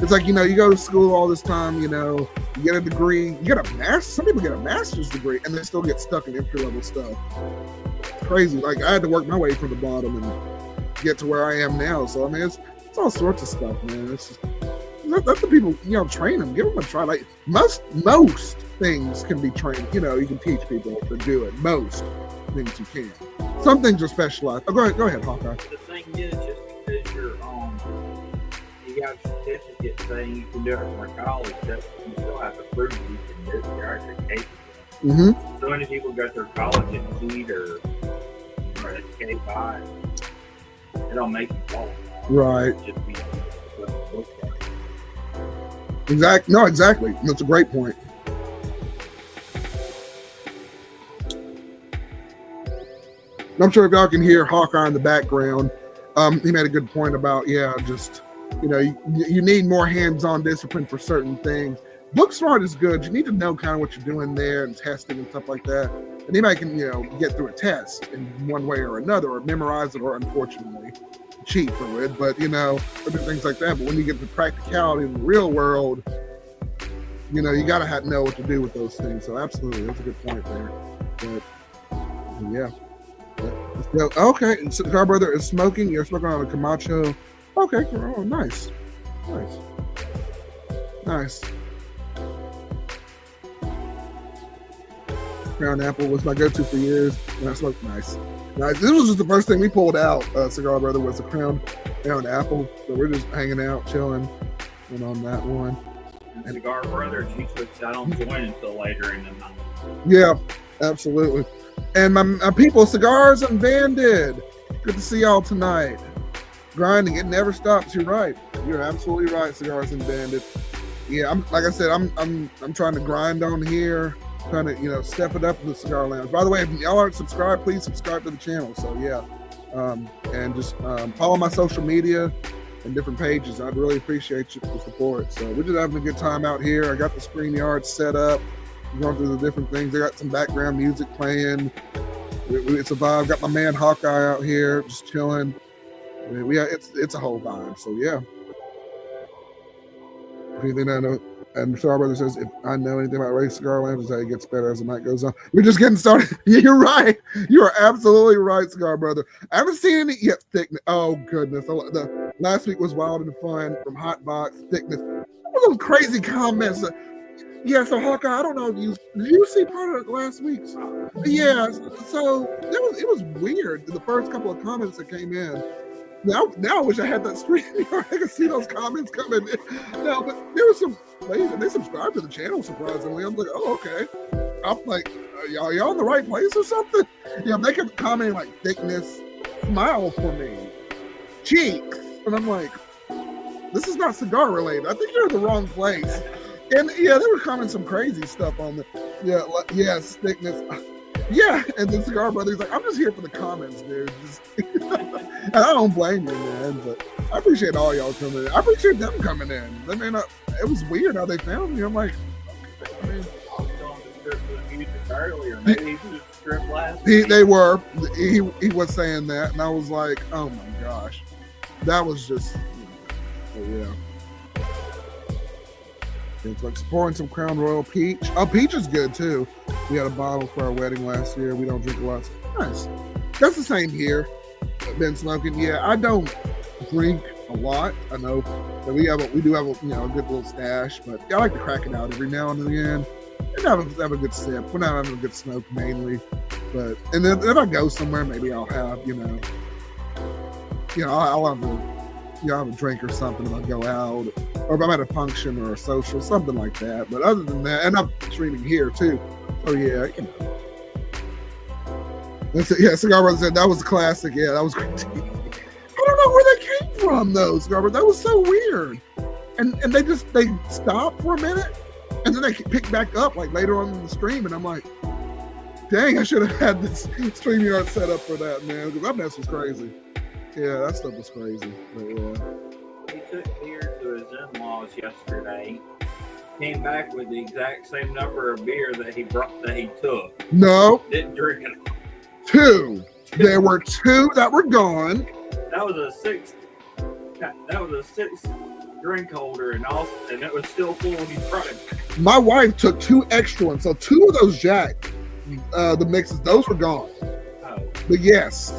It's like, you know, you go to school all this time, you know, you get a degree, you get a master's. Some people get a master's degree and they still get stuck in entry level stuff. Crazy. Like, I had to work my way from the bottom and get to where I am now. So I mean, it's all sorts of stuff, man. It's just, let the people, you know, train them, give them a try. Like most things can be trained. You know, you can teach people to do it. Most things you can. Some things are specialized. Oh, go ahead, Hawkeye. The thing is, just because you got a certificate saying you can do it from college, that you still have to prove you can do it. You're actually capable. Mm-hmm. So many people go through college and cheat or escape by. It don't make you fall. Right. Just be what it looks like. Exactly. No, exactly. That's a great point. I'm sure if y'all can hear Hawkeye in the background, he made a good point about, just, you know, you need more hands-on discipline for certain things. Book smart is good. You need to know kind of what you're doing there and testing and stuff like that. And anybody can, you know, get through a test in one way or another, or memorize it, or unfortunately cheat for it. But, you know, other things like that. But when you get to practicality in the real world, you know, you got to know what to do with those things. So absolutely, that's a good point there. But yeah. Okay, Cigar Brother is smoking. You're smoking on a Camacho. Okay, oh, nice. Crown Apple was my go-to for years, and I smoked nice. This was just the first thing we pulled out, Cigar Brother, was the Crown Apple. So we're just hanging out, chilling, and on that one. And Cigar Brother, she switched out on joint until later in the night. Yeah, absolutely. And my people, Cigars Unbanded. Good to see y'all tonight. Grinding, it never stops. You're right. You're absolutely right, Cigars Unbanded. Yeah, I'm trying to grind on here, trying to, you know, step it up in the Cigar Lounge. By the way, if y'all aren't subscribed, please subscribe to the channel. So yeah, and just follow my social media and different pages. I'd really appreciate the support. So we're just having a good time out here. I got the StreamYard set up. Going through the different things. I got some background music playing. It's a vibe. Got my man Hawkeye out here just chilling. It's a whole vibe. So yeah. Anything I know, and Cigar Brother says, if I know anything about Race Cigar Lounge, is how it gets better as the night goes on. We're just getting started. Yeah, you're right. You are absolutely right, Cigar Brother. I haven't seen any yet. Thickness. Oh goodness. The last week was wild and fun from Hotbox. Thickness. Those crazy comments. Yeah, so Hawkeye, I don't know if did you see part of last week's? Yeah, so it was weird. The first couple of comments that came in. Now I wish I had that screen. I could see those comments coming in. No, but there was some ladies and they subscribed to the channel surprisingly. I'm like, oh, okay. I'm like, y'all in the right place or something? Yeah, they kept commenting like thickness, smile for me, cheeks, and I'm like, this is not cigar related. I think you're in the wrong place. And yeah, they were commenting some crazy stuff on the thickness. Yeah, and then Cigar Brother's like, I'm just here for the comments, dude. And I don't blame you, man. But I appreciate all y'all coming in. I appreciate them coming in. They may not. It was weird how they found me. I'm like, I mean, I was going to strip the music earlier. Maybe he was stripped last. They were. He was saying that, and I was like, oh my gosh, that was just. But yeah. It's like pouring some Crown Royal Peach. Oh, peach is good too. We had a bottle for our wedding last year. We don't drink a lot. Nice. That's the same here. I've been smoking. Yeah, I don't drink a lot. I know that we do have a a good little stash, but I like to crack it out every now and again and have a good sip. We're not having a good smoke mainly, but and then if I go somewhere, maybe I'll have I'll have a drink or something if I go out, or if I'm at a function or a social, something like that. But other than that, and I'm streaming here too, so yeah, That's it. Yeah, Cigar Brother said that was a classic. Yeah, that was great. I don't know where they came from though, Cigar Brother. That was so weird. And they stopped for a minute, and then they picked back up like later on in the stream, and I'm like, dang, I should have had this StreamYard set up for that, man, because that mess was crazy. Yeah, that stuff was crazy. But yeah. He took beer to his in-laws yesterday. Came back with the exact same number of beer that he took. No. Didn't drink it. 2. There were 2 that were gone. That was a 6 drink holder, and it was still full when he tried. My wife took 2 extra ones, so 2 of those Jack, the mixes, those were gone. Oh. But yes,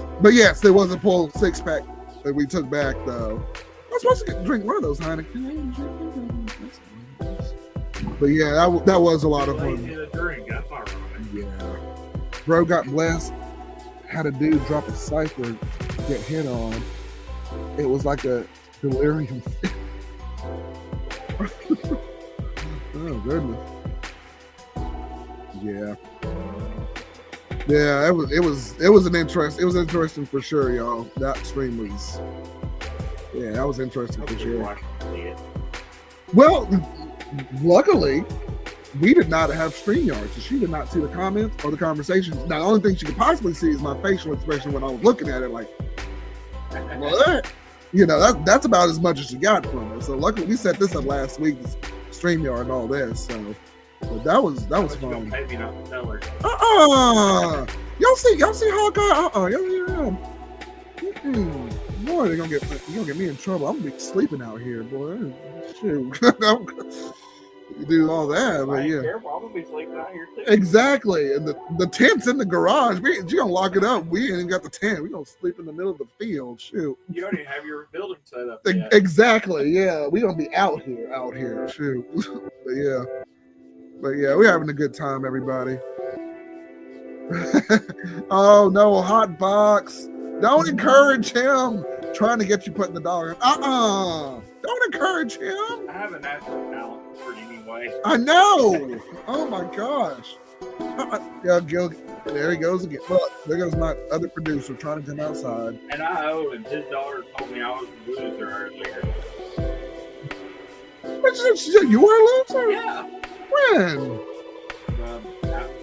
there was a full 6-pack that we took back though. I was supposed to drink one of those Heineken. But yeah, that was a lot of fun. Drink. That's not right. Yeah, bro got blessed. Had a dude drop a cipher, get hit on. It was like a delirium. Oh goodness. Yeah. Yeah, it was interesting for sure, y'all. That stream was, yeah, that was interesting for sure. Well, luckily, we did not have StreamYard, so she did not see the comments or the conversations. Now, the only thing she could possibly see is my facial expression when I was looking at it, like, what? That's about as much as she got from it. So luckily, we set this up last week, StreamYard and all this. So, but that was fun. Maybe not tell her. Y'all see Hawkeye? Boy, you're gonna get me in trouble. I'm gonna be sleeping out here, boy. Shoot. You do all that, but yeah. Careful, I'm gonna be sleeping out here too. Exactly, and the tent's in the garage. You gonna lock it up? We ain't got the tent. We gonna sleep in the middle of the field. Shoot. You don't even have your building set up yet. Exactly. Yeah, we gonna be out here. Shoot. But yeah, we're having a good time, everybody. Oh no, hot box! Don't encourage him trying to get you put in the dog. Don't encourage him. I have a natural talent for it anyway. I know. Oh my gosh. Yeah, Gil. There he goes again. Look, there goes my other producer trying to come outside. And I owed him. His daughter told me I was a loser earlier. What, she said you were a loser? Yeah. When?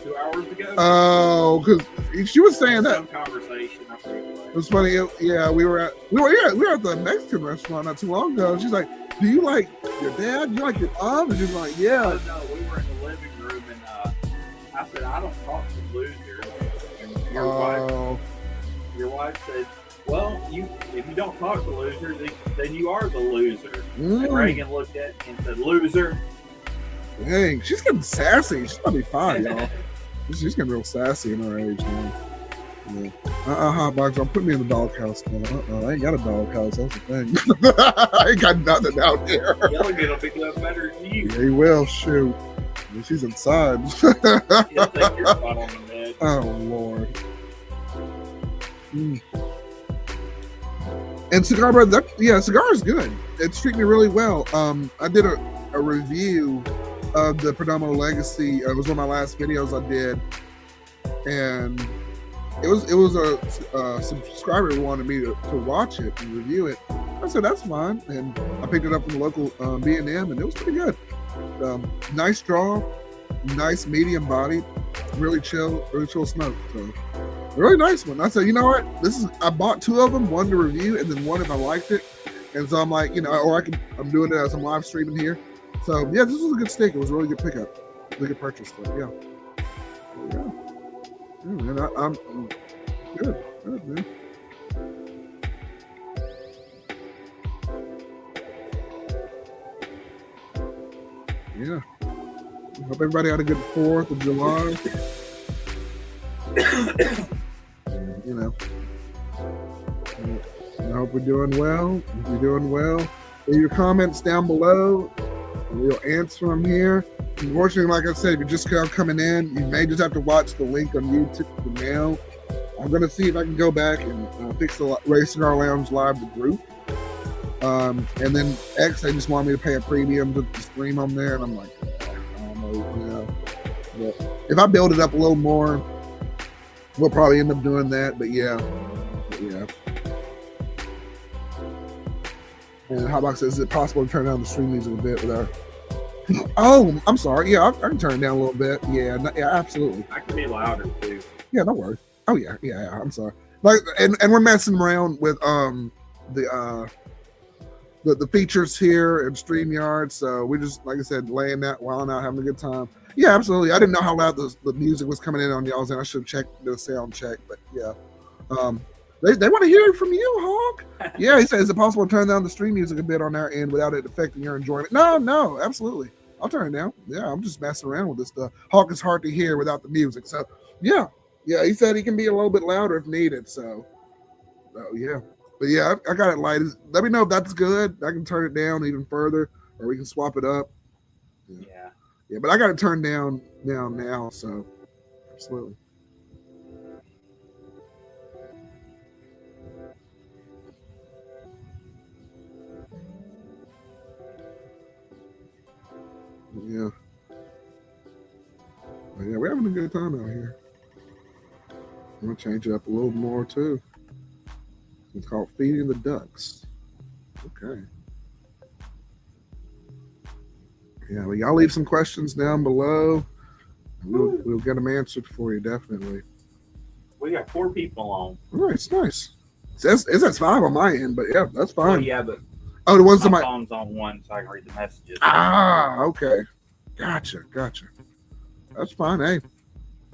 2 hours ago. Oh, because she was saying that. Some conversation. I think it was funny. We were at the Mexican restaurant not too long ago. She's like, "Do you like your dad? Do you like your mom?" And she's like, "Yeah." Oh, no, we were in the living room, and I said, "I don't talk to losers." And your wife said, "Well, if you don't talk to losers, then you are the loser." And Reagan looked at me and said, "Loser." Dang, she's getting sassy. She's gonna be fine, y'all. She's getting real sassy in her age, man. Yeah. Hot box. I'm putting me in the doghouse now. I ain't got a doghouse. That's the thing. I ain't got nothing out here. Youngin will be doing better than you. Yeah, he will. Shoot. Well, she's inside. He'll take your spot on the bed. Oh Lord. And Cigar Brother, Cigar is good. It's treating me really well. I did a review of the Perdomo Legacy. It was one of my last videos I did, and it was a subscriber who wanted me to watch it and review it. I said that's fine, and I picked it up from the local B&M, and it was pretty good. Nice draw, nice medium body, really chill smoke. So really nice one. I said, you know what? I bought 2 of them, one to review, and then one if I liked it. And so I'm like, I'm doing it as I'm live streaming here. So yeah, this was a good stick. It was a really good pickup, really good purchase. So yeah. And I'm good, man. yeah. Hope everybody had a good 4th of July. You know, I hope we're doing well. If you're doing well, leave your comments down below, and we'll answer them here. Unfortunately, like I said, if you're just coming in, you may just have to watch the link on YouTube for now. I'm going to see if I can go back and fix the Cigar Lounge Live, the group. And then X, they just want me to pay a premium to stream on there, and I'm like, I don't know, you know. But if I build it up a little more, we'll probably end up doing that. But yeah. And Hotbox says, is it possible to turn down the stream music a bit without? Oh, I'm sorry. Yeah, I can turn it down a little bit. Yeah, absolutely. I can be louder too. Yeah, no worries. Oh yeah. I'm sorry. Like, and we're messing around with the features here in StreamYard. So we just, like I said, laying that, wilding out, having a good time. Yeah, absolutely. I didn't know how loud the music was coming in on y'all's, and I should have checked the sound check. But yeah, they want to hear it from you, Hawk. Yeah, he says, is it possible to turn down the stream music a bit on our end without it affecting your enjoyment? No, absolutely. I'll turn it down. Yeah, I'm just messing around with this stuff. Hawk is hard to hear without the music. So yeah, he said he can be a little bit louder if needed. So yeah. But yeah, I got it light. Let me know if that's good. I can turn it down even further, or we can swap it up. Yeah, but I got it turned down now. So absolutely. Yeah. But yeah, we're having a good time out here. I'm gonna change it up a little more too. It's called Feeding the Ducks. Okay. Yeah, well, y'all leave some questions down below. We'll get them answered for you, definitely. We got 4 people on. All right, it's nice. It says 5 on my end, but yeah, that's fine. Well, yeah, but the ones my phone's on 1, so I can read the messages. Okay. Gotcha. That's fine. Hey,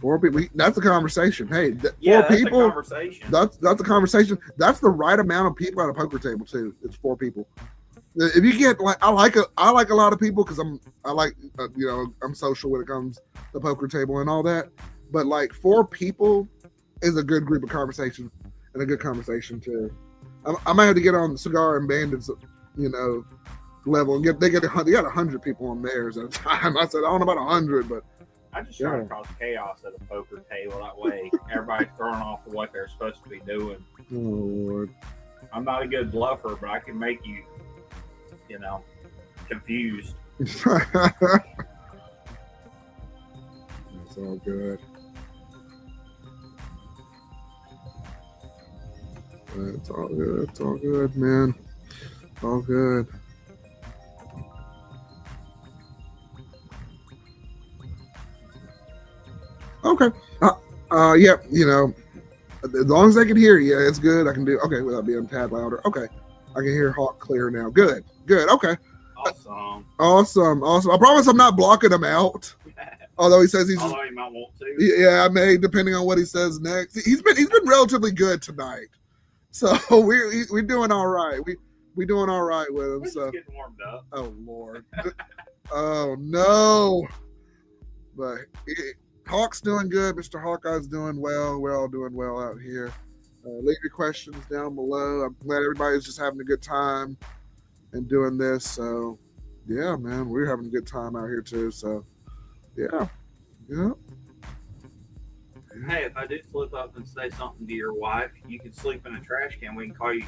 4 people. That's a conversation. Hey, 4 people. A conversation. That's a conversation. That's the right amount of people at a poker table too. It's 4 people. If you get I like a lot of people because I'm social when it comes to the poker table and all that. But like 4 people is a good group of conversation and a good conversation too. I might have to get on Cigar and Bandits, level and they got 100 people on theirs at a time. I said I don't know about 100, but I just try to cause chaos at a poker table. That way, everybody's thrown off of what they're supposed to be doing. Oh Lord! I'm not a good bluffer, but I can make you, confused. It's all good. It's all good. It's all good, man. All good. Okay. Yeah, as long as I can hear you, it's good. I can do without being a tad louder. Okay. I can hear Hawk clear now. Good. Okay. Awesome. I promise I'm not blocking him out. Although he says although he might want to. Yeah, I may, depending on what he says next. He's been relatively good tonight. So we're doing all right. We doing all right with him. We're so just getting warmed up. Oh Lord. Oh no. But Hawk's doing good. Mr. Hawkeye's doing well. We're all doing well out here. Leave your questions down below. I'm glad everybody's just having a good time and doing this. So, yeah, man, we're having a good time out here too. So, yeah. Hey, if I do slip up and say something to your wife, you can sleep in a trash can. We can call you,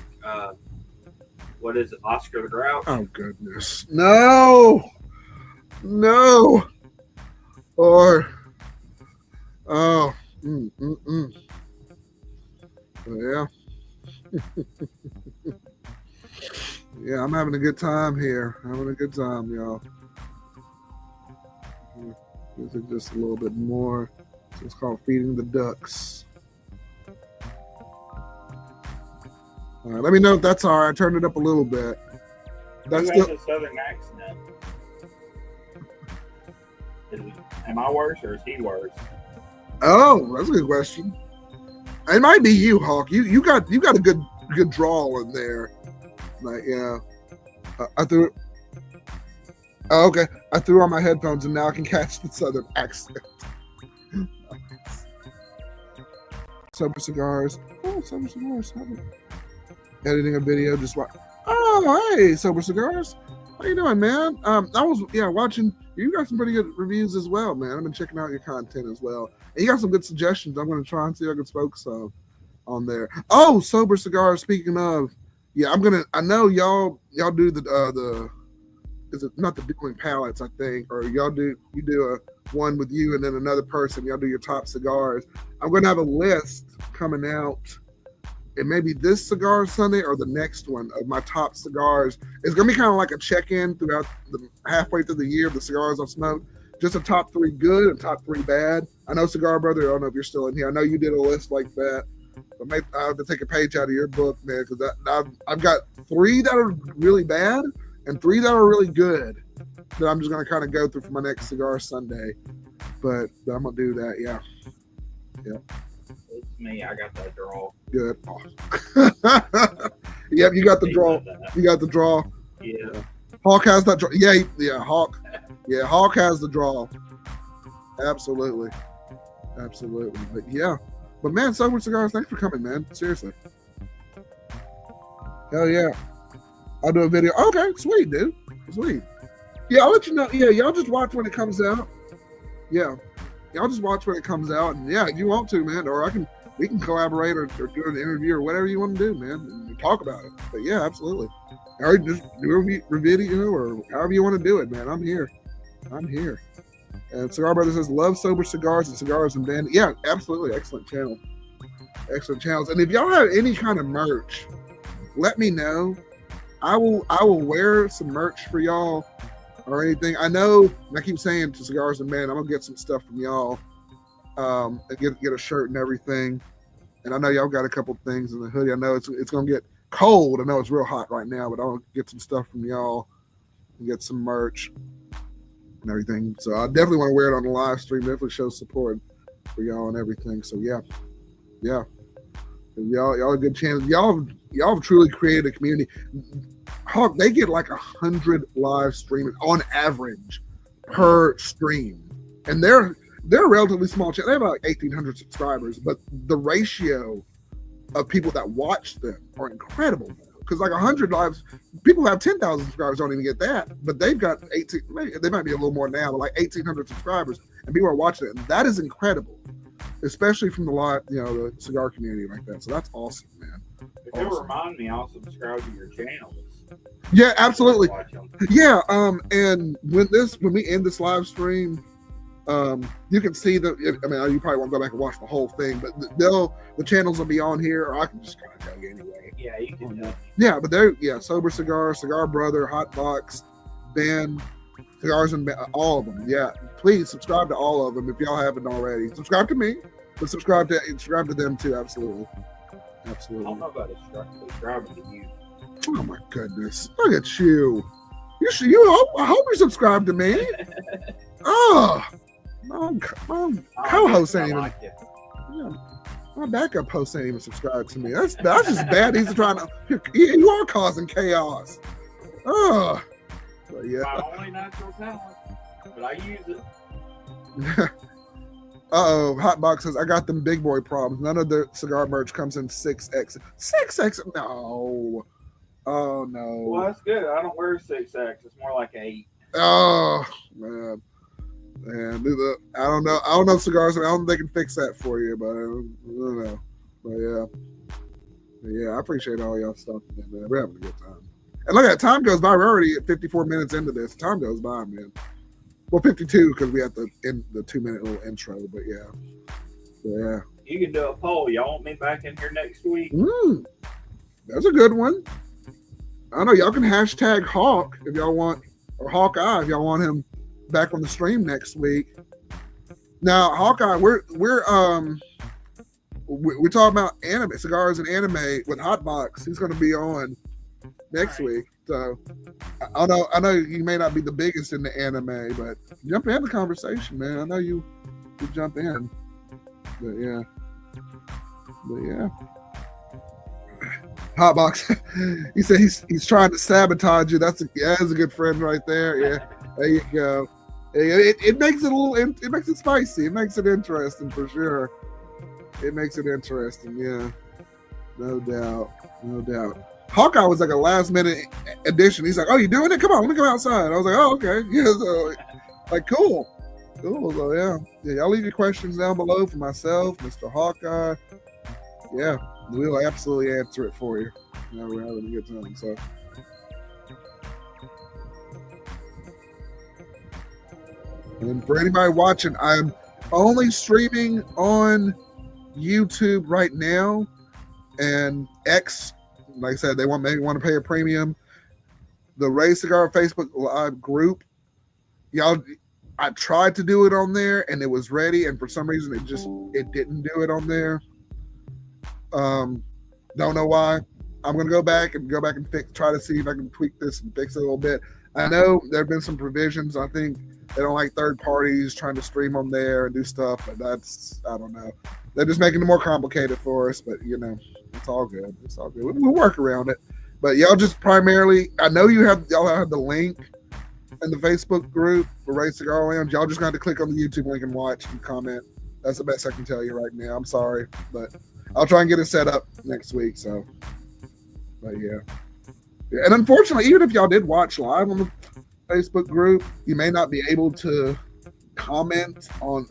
what is it, Oscar the Grouch? Oh, goodness. No. Or... Oh, yeah. Yeah, I'm having a good time here. Having a good time, y'all. Music just a little bit more. It's called Feeding the Ducks. All right, let me know if that's all right. I turned it up a little bit. That's still a southern accent. Am I worse or is he worse? Oh, that's a good question. It might be you, Hawk. You got a good drawl in there. Like, yeah. I threw it. Oh, okay. I threw on my headphones and now I can catch the southern accent. Sober cigars. Oh, sober cigars. Editing a video, just watch. Oh, hey, sober cigars. How you doing, man? I was watching. You got some pretty good reviews as well, man. I've been checking out your content as well, and you got some good suggestions. I'm going to try and see if I can focus on there. Oh, sober cigars. Speaking of, yeah, I know y'all do the. Is it not the dueling pallets? I think, or you do a one with you and then another person. Y'all do your top cigars. I'm going to have a list coming out. It may be this cigar Sunday or the next one of my top cigars. It's going to be kind of like a check-in throughout the halfway through the year of the cigars I've smoked. Just a top 3 good and top 3 bad. I know, Cigar Brother, I don't know if you're still in here. I know you did a list like that. But maybe I have to take a page out of your book, man, because I've got 3 that are really bad and 3 that are really good that I'm just going to kind of go through for my next Cigar Sunday. But I'm going to do that, yeah. It's me. I got that draw. Good. Yep, you got the draw. You got the draw. Yeah. Hawk has that draw. Yeah, Hawk. Yeah, Hawk has the draw. Absolutely. But yeah. But man, Sober Cigars, thanks for coming, man. Seriously. Hell yeah. I'll do a video. Okay, sweet, dude. Sweet. Yeah, I'll let you know. Yeah, y'all just watch when it comes out. Yeah. Y'all just watch when it comes out. And yeah, if you want to, man, or we can collaborate or do an interview or whatever you want to do, man, and talk about it. But yeah, absolutely. Or just do a video or however you want to do it, man. I'm here. And Cigar Brother says, love sober cigars and cigars and band. Yeah, absolutely. Excellent channel. Excellent channels. And if y'all have any kind of merch, let me know. I will wear some merch for y'all or anything. I know, and I keep saying to Cigars and Band, I'm gonna get some stuff from y'all. And get a shirt and everything. And I know y'all got a couple things in the hoodie. I know it's gonna get cold. I know it's real hot right now, but I'll get some stuff from y'all and get some merch and everything. So I definitely want to wear it on the live stream. Definitely show support for y'all and everything. So yeah. Y'all a good chance. Y'all have truly created a community. Hawk, they get like 100 live streamers on average per stream, and they're a relatively small channel. They have like 1,800 subscribers, but the ratio of people that watch them are incredible. Because like 100 lives, people who have 10,000 subscribers don't even get that, but they've got 18. They might be a little more now, but like 1,800 subscribers, and people are watching it. And that is incredible, especially from the live, the cigar community like that. So that's awesome, man. If you remind me, I'll subscribe to your channels. Yeah, absolutely. Yeah, and when we end this live stream, you can see you probably won't go back and watch the whole thing, but the channels will be on here, or I can just kind of tell you anyway. Yeah, you can. Yeah, but Sober Cigar, Cigar Brother, Hotbox, Ben, Cigars and Ben, all of them. Yeah, please subscribe to all of them if y'all haven't already. Subscribe to me, but subscribe to them too. Absolutely. I don't know about subscribing to you. Oh my goodness! Look at you. I hope you subscribe to me. My co-host ain't even. Yeah, my backup host ain't even subscribed to me. That's just bad. He's trying to. You are causing chaos. But yeah. My only natural talent, but I use it. Hotbox says, I got them big boy problems. None of the cigar merch comes in 6X. 6X? No. Oh, no. Well, that's good. I don't wear 6X. It's more like 8. Oh, man. I don't know. I don't know cigars. I don't think they can fix that for you, but I don't know. But yeah, I appreciate all y'all stuff. Man. We're having a good time. And look at that, time goes by. We're already at 54 minutes into this. Time goes by, man. Well, 52 because we had the 2-minute little intro, but yeah. You can do a poll. Y'all want me back in here next week? That's a good one. I don't know. Y'all can hashtag Hawk if y'all want, or Hawkeye if y'all want him back on the stream next week. Now, Hawkeye, we're talking about anime, cigars and anime with Hotbox. He's going to be on next week. So I know you may not be the biggest in the anime, but jump in the conversation, man. I know you jump in. But yeah. Hotbox, he said he's trying to sabotage you. That's a good friend right there. Yeah. There you go. It makes it a little. It makes it spicy. It makes it interesting for sure. It makes it interesting. Yeah, no doubt. No doubt. Hawkeye was like a last minute addition. He's like, "Oh, you doing it? Come on, let me go outside." I was like, "Oh, okay." Yeah, so, like cool. So yeah. Y'all leave your questions down below for myself, Mr. Hawkeye. Yeah, we'll absolutely answer it for you. We're having a good time. So. And for anybody watching, I'm only streaming on YouTube right now, and X, like I said, they maybe want to pay a premium. The Ray Cigar Facebook Live group, y'all, I tried to do it on there, and it was ready, and for some reason it didn't do it on there. Don't know why. I'm gonna go back and try to see if I can tweak this and fix it a little bit. I know there have been some provisions. I think they don't like third parties trying to stream on there and do stuff, but I don't know. They're just making it more complicated for us, but it's all good. It's all good. We'll work around it. But y'all just primarily, I know y'all have the link in the Facebook group for Ray Cigar Lounge. Y'all just got to click on the YouTube link and watch and comment. That's the best I can tell you right now. I'm sorry, but I'll try and get it set up next week. So, but yeah. And unfortunately, even if y'all did watch live on the Facebook group, you may not be able to comment on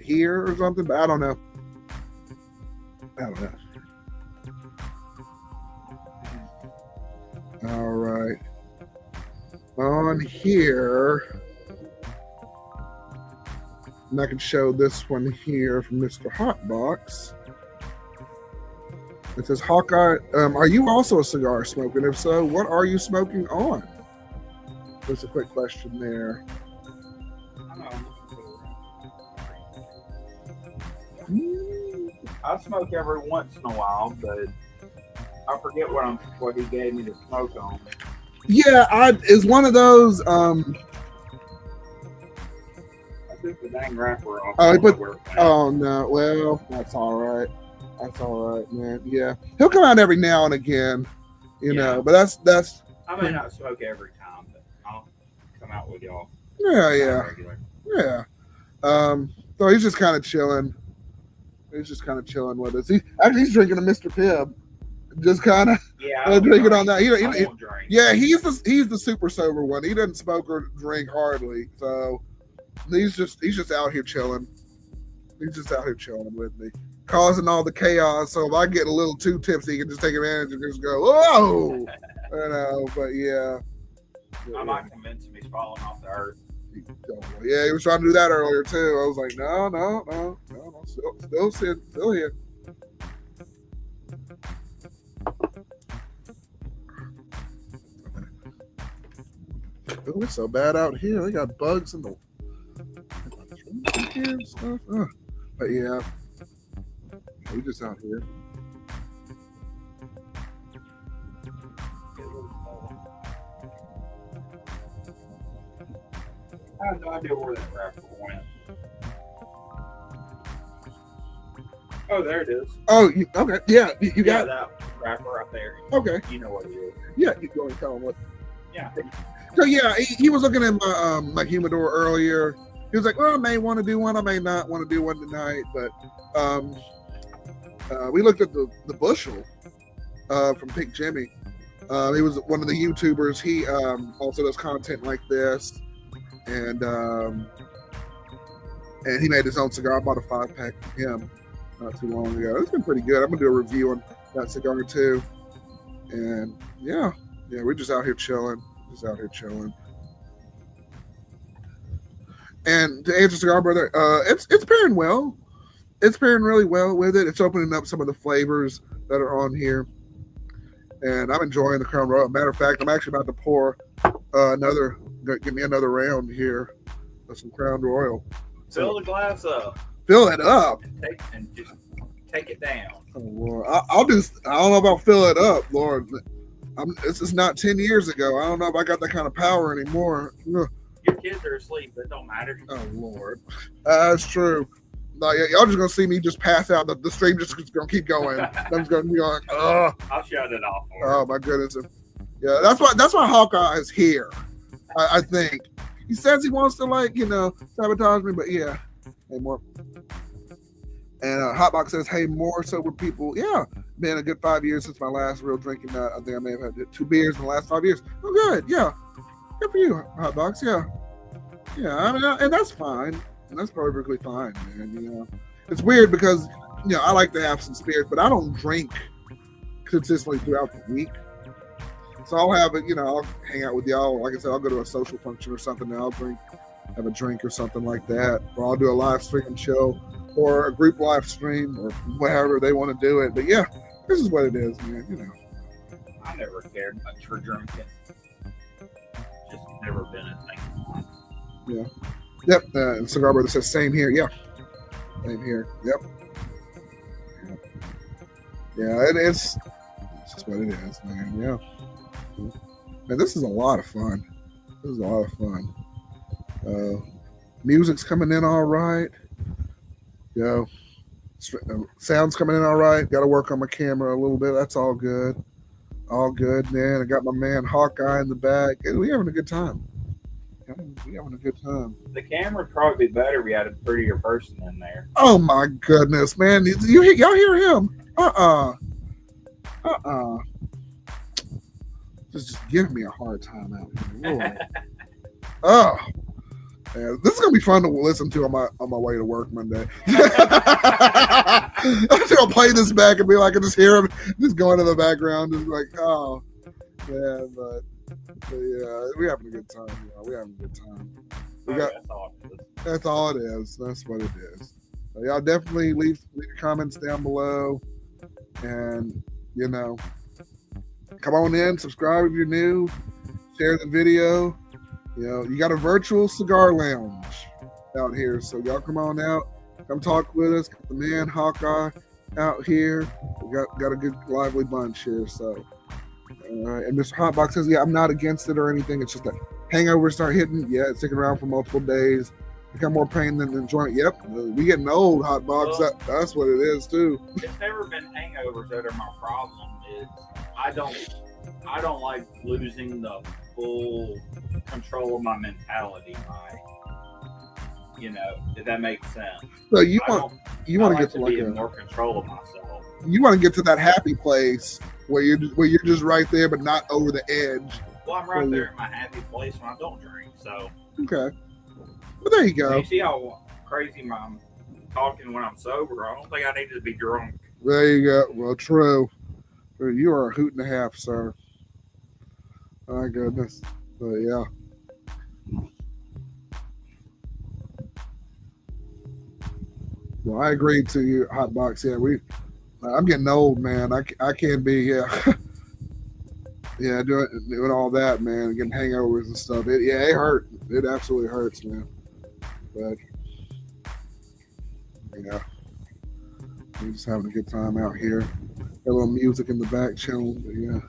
here or something, but I don't know. All right. On here, and I can show this one here from Mr. Hotbox. It says, Hawkeye, are you also a cigar smoker? And if so, what are you smoking on? There's a quick question there. I smoke every once in a while, but I forget what he gave me to smoke on. Yeah, it's one of those. I took the dang wrapper off. Oh no, well, that's all right. That's all right, man. Yeah, he'll come out every now and again, you know. But that's. I may not smoke every time, but I'll come out with y'all. Yeah. So he's just kind of chilling. He's just kind of chilling with us. He's drinking a Mr. Pibb. Just kind of drinking on that. He's the super sober one. He doesn't smoke or drink hardly, so he's just out here chilling. He's just out here chilling with me, causing all the chaos. So if I get a little too tipsy, he can just take advantage and just go, whoa, But yeah, I might convince him he's falling off the earth. Yeah, he was trying to do that earlier too. I was like, no, still here. Oh, it's so bad out here. They got bugs in the stuff. But yeah, we just out here. I have no idea where that wrapper went. Oh, there it is. Oh, okay. Yeah, you got that wrapper right there. Okay. You know what it is. Yeah, keep going. Tell him what. Yeah. So yeah, he was looking at my humidor earlier. He was like, "Well, I may want to do one. I may not want to do one tonight." But we looked at the bushel from Pink Jimmy. He was one of the YouTubers. He also does content like this, and he made his own cigar. I bought a 5-pack from him not too long ago. It's been pretty good. I'm gonna do a review on that cigar too. And yeah, we're just out here chilling. And to answer Cigar Brother, it's pairing well. It's pairing really well with it. It's opening up some of the flavors that are on here. And I'm enjoying the Crown Royal. Matter of fact, I'm actually about to pour give me another round here of some Crown Royal. Fill the glass up. Fill it up. And just take it down. Oh, Lord. I don't know about fill it up, Lord. This is not 10 years ago. I don't know if I got that kind of power anymore. Your kids are asleep. That don't matter. Oh, Lord. That's true. Like, y'all just going to see me just pass out. The stream just going to keep going. I'm just going to be like, ugh. I'll shut it off for you. Oh, my goodness. Yeah, that's why Hawkeye is here, I think. He says he wants to like, sabotage me, but yeah. Hey, more. And Hotbox says, hey, more sober people. Yeah, been a good 5 years since my last real drinking night. I think I may have had 2 beers in the last 5 years. Oh, good. Yeah. Good for you, Hotbox. Yeah. Yeah, I mean, and that's fine. That's perfectly fine, man. It's weird because, I like to have some spirits, but I don't drink consistently throughout the week. So I'll have it, I'll hang out with y'all. Like I said, I'll go to a social function or something and I'll have a drink or something like that. Or I'll do a live stream show or a group live stream or whatever they want to do it. But yeah, this is what it is, man, I never cared much for drinking. Just never been a thing. Yeah. Yep. Cigar Brother says, same here. Yeah. Same here. Yep. Yeah, it's just what it is, man. Yeah. Man, this is a lot of fun. Music's coming in all right. Sound's coming in all right. Got to work on my camera a little bit. That's all good. All good, man. I got my man Hawkeye in the back. Hey, we having a good time. The camera would probably be better if we had a prettier person in there. Oh my goodness, man! Y'all hear him? Just give me a hard time out here. Oh, man, this is gonna be fun to listen to on my way to work Monday. I'm gonna play this back and be like, I just hear him just going in the background, just like, oh, man, but yeah, we're having a good time. We're having a good time. That's all it is. That's what it is. So y'all definitely leave your comments down below, and come on in, subscribe if you're new, share the video. You got a virtual cigar lounge out here, so y'all come on out, come talk with us. Got the man Hawkeye out here. We got a good lively bunch here. So, and Mr. Hotbox says, yeah, I'm not against it or anything. It's just that hangovers start hitting. Yeah, it's sticking around for multiple days. Become more pain than enjoyment. Yep, we getting old, Hotbox. Well, that's what it is too. It's never been hangovers that are my problem. I don't like losing the full control of my mentality. If that makes sense. So you want to get to be in more control of myself. You want to get to that happy place where you're just right there, but not over the edge. Well, I'm right there in my happy place when I don't drink. So okay, well there you go. You see how crazy I'm talking when I'm sober? I don't think I need to be drunk. There you go. Well, true. You are a hoot and a half, sir. My goodness. But yeah. Well, I agree to you, Hotbox. Yeah, I'm getting old, man. I can't be doing all that, man. Getting hangovers and stuff. It hurt. It absolutely hurts, man. But yeah, we're just having a good time out here. Got a little music in the back channel, but yeah.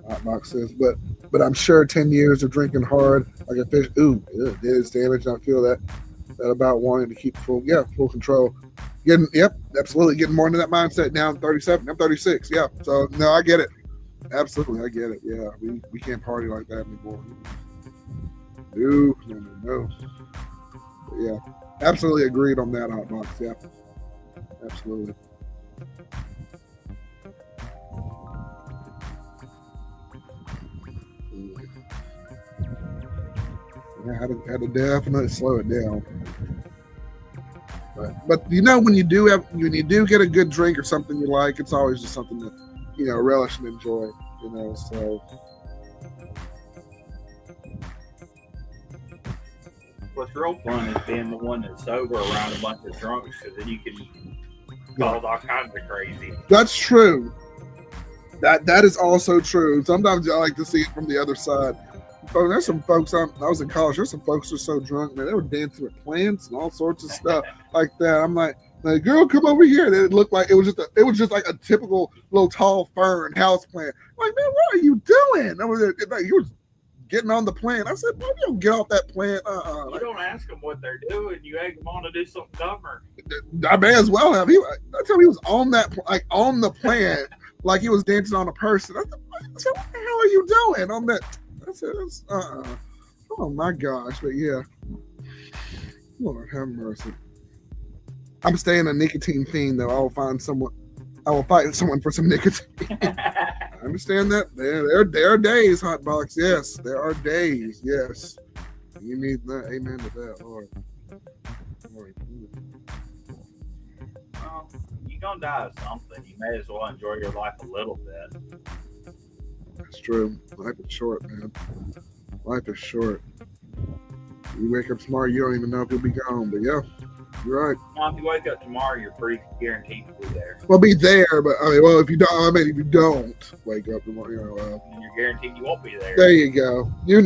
Hotbox says, but I'm sure 10 years of drinking hard like a fish. Ooh, it is damage. I feel that about wanting to keep full control. Absolutely getting more into that mindset. Now I'm 37. I'm 36. Yeah. So no, I get it. Absolutely, I get it. Yeah, we can't party like that anymore. No. But yeah, absolutely agreed on that, Hotbox. Yeah, absolutely. I had to definitely slow it down. But when you do get a good drink or something you like, it's always just something that relish and enjoy. So. What's real fun is being the one that's sober around a bunch of drunks, because then you can cause all kinds of crazy. That's true. That is also true. Sometimes I like to see it from the other side. Oh, there's some folks. I was in college. There's some folks who are so drunk, man. They were dancing with plants and all sorts of stuff like that. I'm like, girl, come over here. And it looked like it was just like a typical little tall fern house plant. I'm like, man, what are you doing? You were getting on the plant. I said, you don't get off that plant. You don't ask them what they're doing. You egg them on to do something dumber. I may as well have. I tell him he was on that, like on the plant, like he was dancing on a person. I said, what the hell are you doing on that? I said, Oh my gosh, but yeah. Lord have mercy. I'm staying a nicotine fiend though. I will find someone. I will fight someone for some nicotine. I understand that. There are days, Hotbox. Yes, there are days. Yes, you need that. Amen to that, Lord. Well, you're gonna die of something. You may as well enjoy your life a little bit. That's true. Life is short, man. Life is short. You wake up tomorrow, you don't even know if you'll be gone. But yeah, you're right. Well, if you wake up tomorrow, you're pretty guaranteed to be there. Well, be there, but I mean, well, if you don't, if you don't wake up tomorrow, and you're guaranteed you won't be there. There you go. Yeah.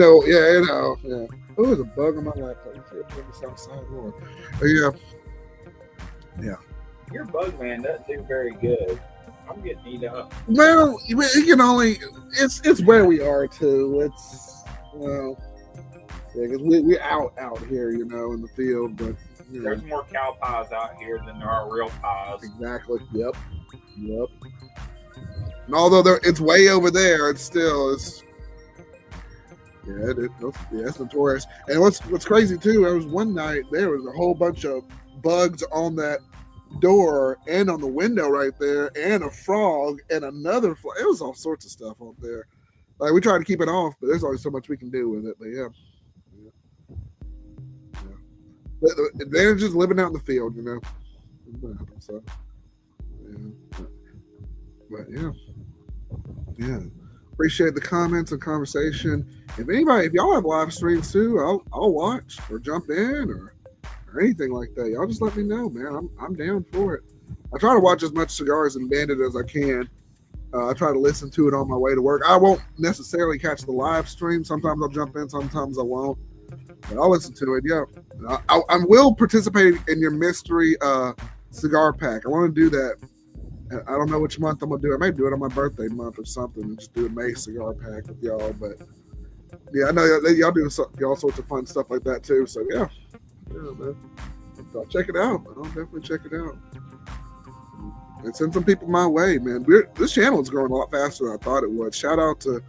Oh, there's a bug on my laptop. Yeah. Your bug man doesn't do very good. I'm getting eat up. Well, it can only. It's where we are too. It's because we're out here, in the field, but. There's more cow pies out here than there are real pies. Exactly. Yep. And although it's way over there, it's it's notorious. And what's crazy too? There was one night there was a whole bunch of bugs on that door and on the window right there, and a frog and another frog. It was all sorts of stuff out there. Like we try to keep it off, but there's only so much we can do with it. But yeah. But the advantage is living out in the field, So, yeah. But yeah. Appreciate the comments and conversation. If y'all have live streams too, I'll watch or jump in or anything like that. Y'all just let me know, man. I'm down for it. I try to watch as much Cigars and Bandit as I can. I try to listen to it on my way to work. I won't necessarily catch the live stream. Sometimes I'll jump in, sometimes I won't. But I'll listen to it, yeah. I will participate in your mystery cigar pack. I want to do that. I don't know which month I'm going to do it. I may do it on my birthday month or something and just do a May cigar pack with y'all. But, yeah, I know y'all do all sorts of fun stuff like that, too. So, yeah man. I'll check it out. I'll definitely check it out. And send some people my way, man. This channel is growing a lot faster than I thought it would. Shout out to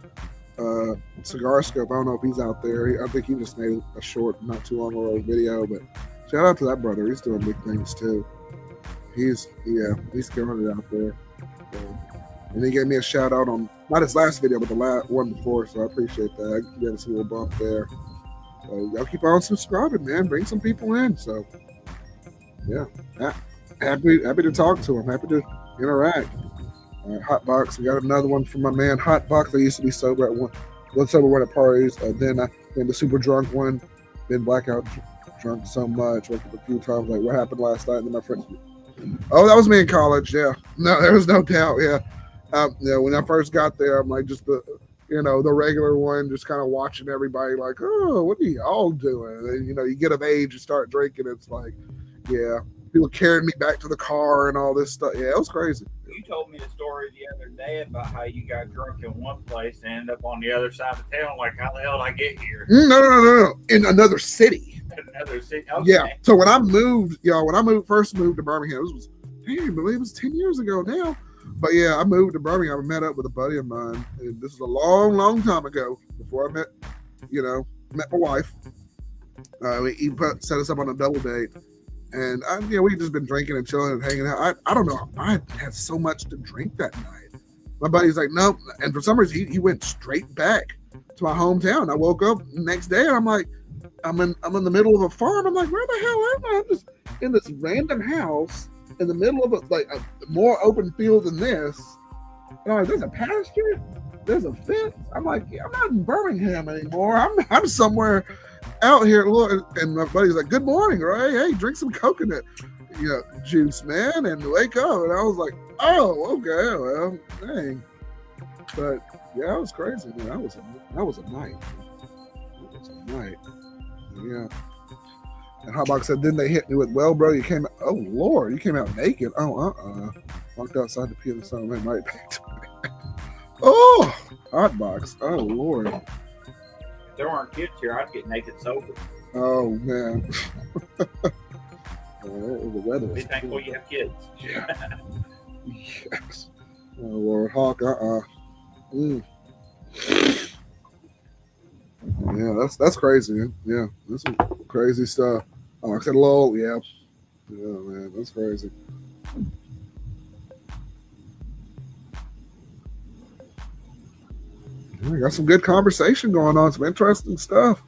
Cigar Scope. I don't know if he's out there. I think he just made a short, not too long ago video, but shout out to that brother. He's doing big things too. He's killing it out there. And he gave me a shout out on not his last video, but the last one before. So I appreciate that. I gave us a little bump there. So y'all keep on subscribing, man. Bring some people in. So yeah, happy to talk to him. Happy to interact. Hotbox. We got another one from my man Hotbox. I used to be sober at one sober one at parties. Then the super drunk one. Been blackout drunk so much. Woke up a few times. Like what happened last night? And then my friends. Oh, that was me in college. Yeah. No, there was no doubt. Yeah. When I first got there, I'm like just the regular one, just kind of watching everybody. Like, oh, what are y'all doing? And you get of age, you start drinking. It's like, yeah. People carried me back to the car and all this stuff. Yeah, it was crazy. You told me a story the other day about how you got drunk in one place and ended up on the other side of town. Like, how the hell did I get here? No. In another city. Another city? Okay. Yeah. So when I first moved to Birmingham, I believe it was 10 years ago now. But yeah, I moved to Birmingham. I met up with a buddy of mine. And this is a long, long time ago before I met my wife. He set us up on a double date. And we just been drinking and chilling and hanging out. I don't know. I had so much to drink that night. My buddy's like, nope. And for some reason, he went straight back to my hometown. I woke up the next day and I'm like, I'm in the middle of a farm. I'm like, where the hell am I? I'm just in this random house in the middle of a more open field than this. And I'm like, there's a pasture. There's a fence. I'm like, I'm not in Birmingham anymore. I'm somewhere out here. And my buddy's like, good morning, Ray. Hey, drink some coconut juice, man, and wake up. And I was like, oh, okay, well, dang. But yeah, it was crazy, man. That was a night. It was a night. Yeah. And Hotbox said, then they hit me with, well, bro, you came out, oh Lord, you came out naked. Oh, walked outside to pee the sun, went right back to me. Oh, Hotbox. Oh Lord. If there weren't kids here, I'd get naked sober. Oh man. The weather. Be thankful you have kids. Yeah. Yes. Oh Lord, Hawk. Yeah, that's crazy, man. Yeah, that's some crazy stuff. Oh, I said lol. Yeah, man, that's crazy. Yeah, we got some good conversation going on. Some interesting stuff.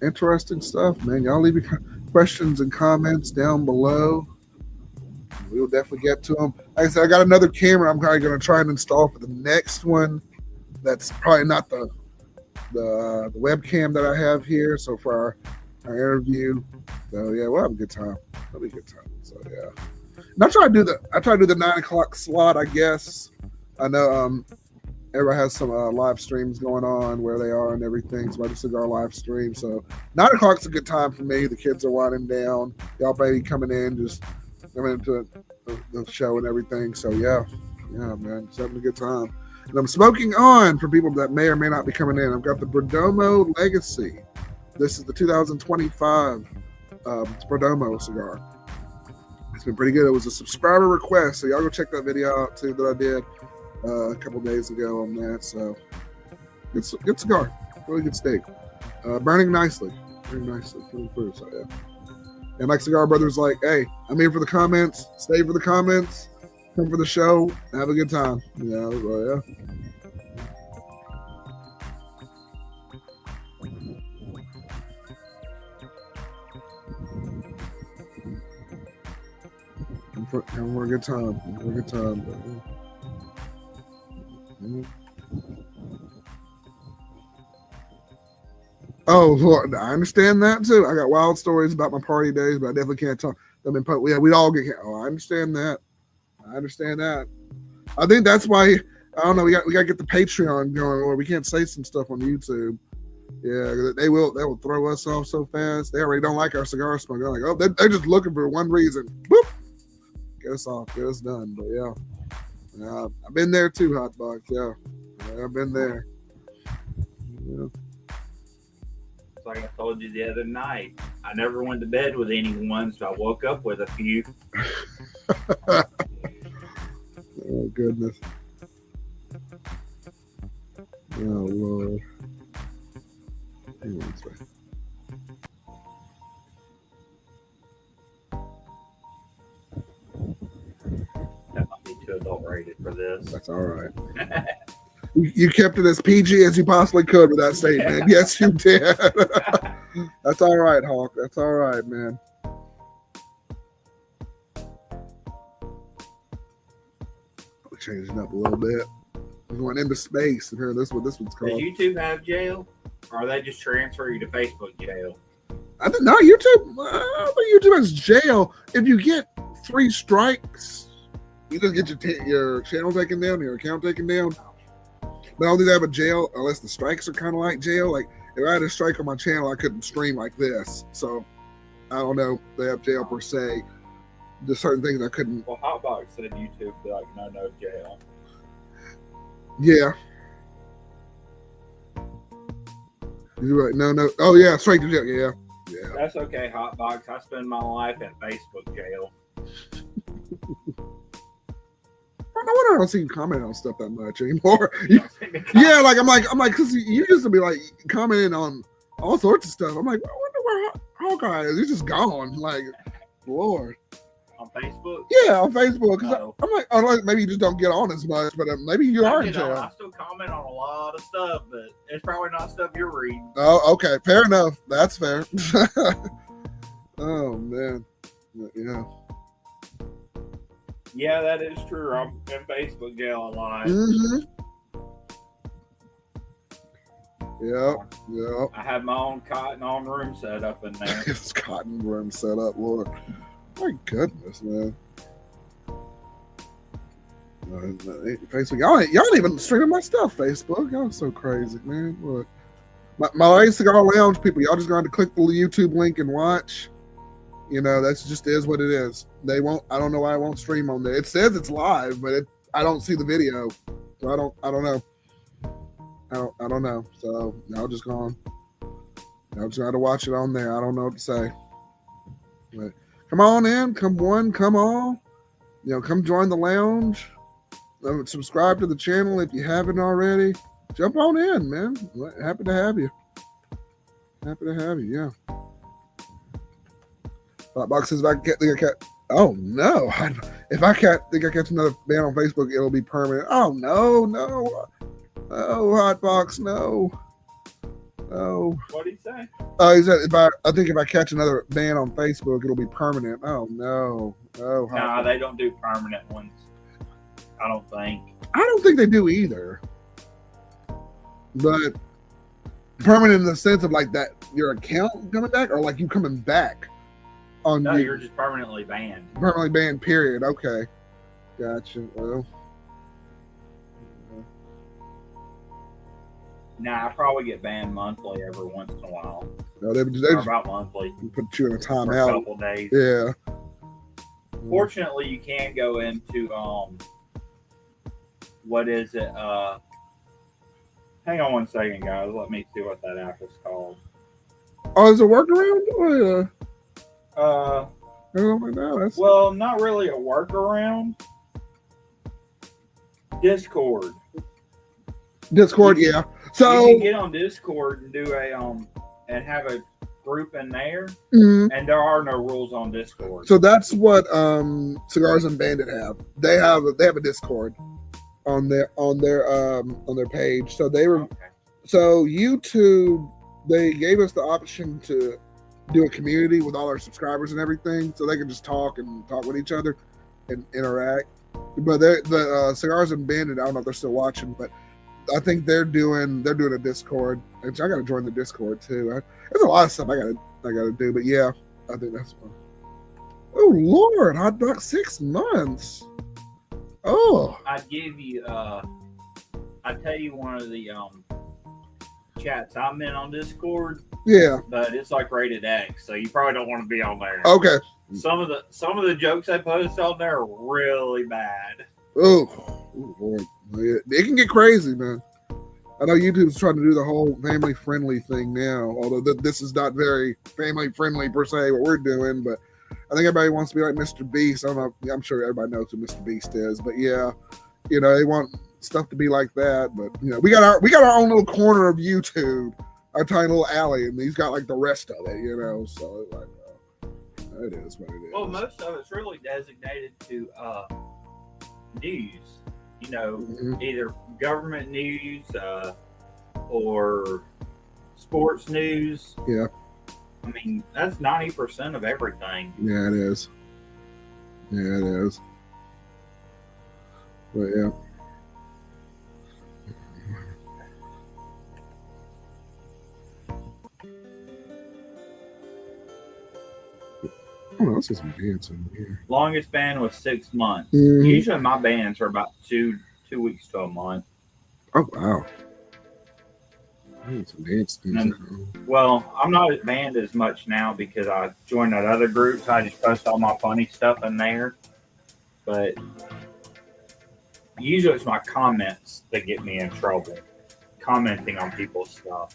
Interesting stuff, man. Y'all leave your questions and comments down below. We'll definitely get to them. Like I said, I got another camera I'm probably going to try and install for the next one. That's probably not the webcam that I have here. So for our interview, so yeah, we'll have a good time. It'll be a good time. So yeah, and I try to do the 9 o'clock slot. I guess I know everybody has some live streams going on where they are and everything. So I do Cigar live stream. So 9 o'clock's a good time for me. The kids are winding down. Y'all maybe coming in, just coming into the show and everything. So yeah, man, just having a good time. And I'm smoking on for people that may or may not be coming in. I've got the Perdomo Legacy. This is the 2025 Perdomo cigar. It's been pretty good. It was a subscriber request, so y'all go check that video out too that I did a couple days ago on that. So good cigar, really good steak, burning nicely, really through. So yeah. And like Cigar Brothers, like, hey, I'm here for the comments. Stay for the comments. Come for the show. Have a good time. Yeah, well, yeah. Have a good time. Have a good time. Oh, Lord, I understand that too. I got wild stories about my party days, but I definitely can't talk. We'd all get. Oh, I understand that. I think that's why. I don't know. We got to get the Patreon going, or we can't say some stuff on YouTube. Yeah, they will throw us off so fast. They already don't like our cigar smoke. They're like, oh, they're just looking for one reason. Boop, get us off, get us done. But yeah, I've been there too, Hotbox. Yeah, I've been there. Yeah. Like I told you the other night, I never went to bed with anyone, so I woke up with a few. Oh, goodness. Oh, Lord. Hang on a second. That might be too adult rated for this. That's all right. You kept it as PG as you possibly could with that statement. Yes, you did. That's all right, Hawk. That's all right, man. We're changing up a little bit. We're going into space, and here, this is what this one's called. Does YouTube have jail, or are they just transfer you to Facebook jail? I think no, YouTube. I think YouTube has jail. If you get 3 strikes, you just get your channel taken down, your account taken down. But I don't think they have a jail unless the strikes are kind of like jail. Like if I had a strike on my channel, I couldn't stream like this. So I don't know if they have jail per se. There's certain things I couldn't. Well, Hotbox said YouTube be like no jail. Yeah. You're right. No. Oh yeah, straight to jail. Yeah. That's okay, Hotbox. I spend my life in Facebook jail. No wonder I don't see you comment on stuff that much anymore. Yeah, like I'm like, because you used to be like commenting on all sorts of stuff. I'm like, I wonder where Hawkeye is. He's just gone. Like, Lord. On Facebook? Yeah, on Facebook. No. I'm like, oh, maybe you just don't get on as much, but maybe you are in jail. I still comment on a lot of stuff, but it's probably not stuff you're reading. Oh, okay, fair enough. That's fair. Oh man, yeah. Yeah, that is true. I'm in Facebook jail a lot. Mm-hmm. Yep. I have my own cotton on room set up in there. It's cotton room set up, Lord. My goodness, man. Facebook, y'all ain't even streaming my stuff. Facebook, y'all are so crazy, man. Look, my Cigar Lounge people, y'all just going to click the YouTube link and watch. You know, that's just is what it is. They won't. I don't know why I won't stream on there. It says it's live, but I don't see the video, so I don't know. I don't know. So y'all just gone. Y'all try to watch it on there. I don't know what to say. But come on in. Come one. Come all. You know, come join the lounge. Subscribe to the channel if you haven't already. Jump on in, man. Happy to have you. Happy to have you. Yeah. Hotbox says if I can't think I catch. Oh no! If I can't think I catch another ban on Facebook, it'll be permanent. Oh no! No! Hotbox, no! No! What did he say? He said I think if I catch another ban on Facebook, it'll be permanent. Oh no! No! Nah, they don't do permanent ones. I don't think. I don't think they do either. But permanent in the sense of like that your account coming back, or like you coming back on. No, you're just permanently banned. Permanently banned. Period. Okay. Gotcha. Well. Nah, I probably get banned monthly every once in a while. No, they Or just about monthly. put you in a For a timeout. couple days. Yeah. Fortunately, you can go into what is it? Hang on one second, guys. Let me see what that app is called. Oh, is it a workaround? Oh, Uh, oh my God, that's well, not really a workaround. Discord. Discord. Yeah. You So can get on Discord and do and have a group in there, mhm. and there are no rules on Discord. So that's what Cigars and Bandit have. They have a Discord on their page. So they were Okay. so YouTube, they gave us the option to do a community with all our subscribers and everything, so they can just talk with each other and interact. But the Cigars and Bandit, I don't know if they're still watching, but I think they're doing a Discord. And I got to join the Discord too. There's a lot of stuff I gotta do, but yeah, I think that's fun. Oh Lord, hot dog 6 months. Oh, I'd give you I'd tell you one of the chats I'm in on Discord, yeah. but it's like rated X, so you probably don't want to be on there. Okay. Some of the jokes I post on there are really bad. Oh Lord, it can get crazy, man. I know YouTube's trying to do the whole family friendly thing now, although this is not very family friendly per se what we're doing, but I think everybody wants to be like Mr. Beast. I don't know. I'm sure everybody knows who Mr. Beast is, but yeah, they want stuff to be like that. But we got our own little corner of YouTube, our tiny little alley, and he's got like the rest of it, So it's like, it is what it is. Well, most of it's really designated to news. Mhm. Either government news or sports news. Yeah. I mean, that's 90% of everything. Yeah, it is. Yeah, it is. But yeah. Oh, I see some bands in here. Longest ban was 6 months. Mhm. Usually my bans are about two weeks to a month. Oh wow. I need some dance music. Well, I'm not banned as much now because I joined that other group, so I just post all my funny stuff in there. But usually it's my comments that get me in trouble. Commenting on people's stuff.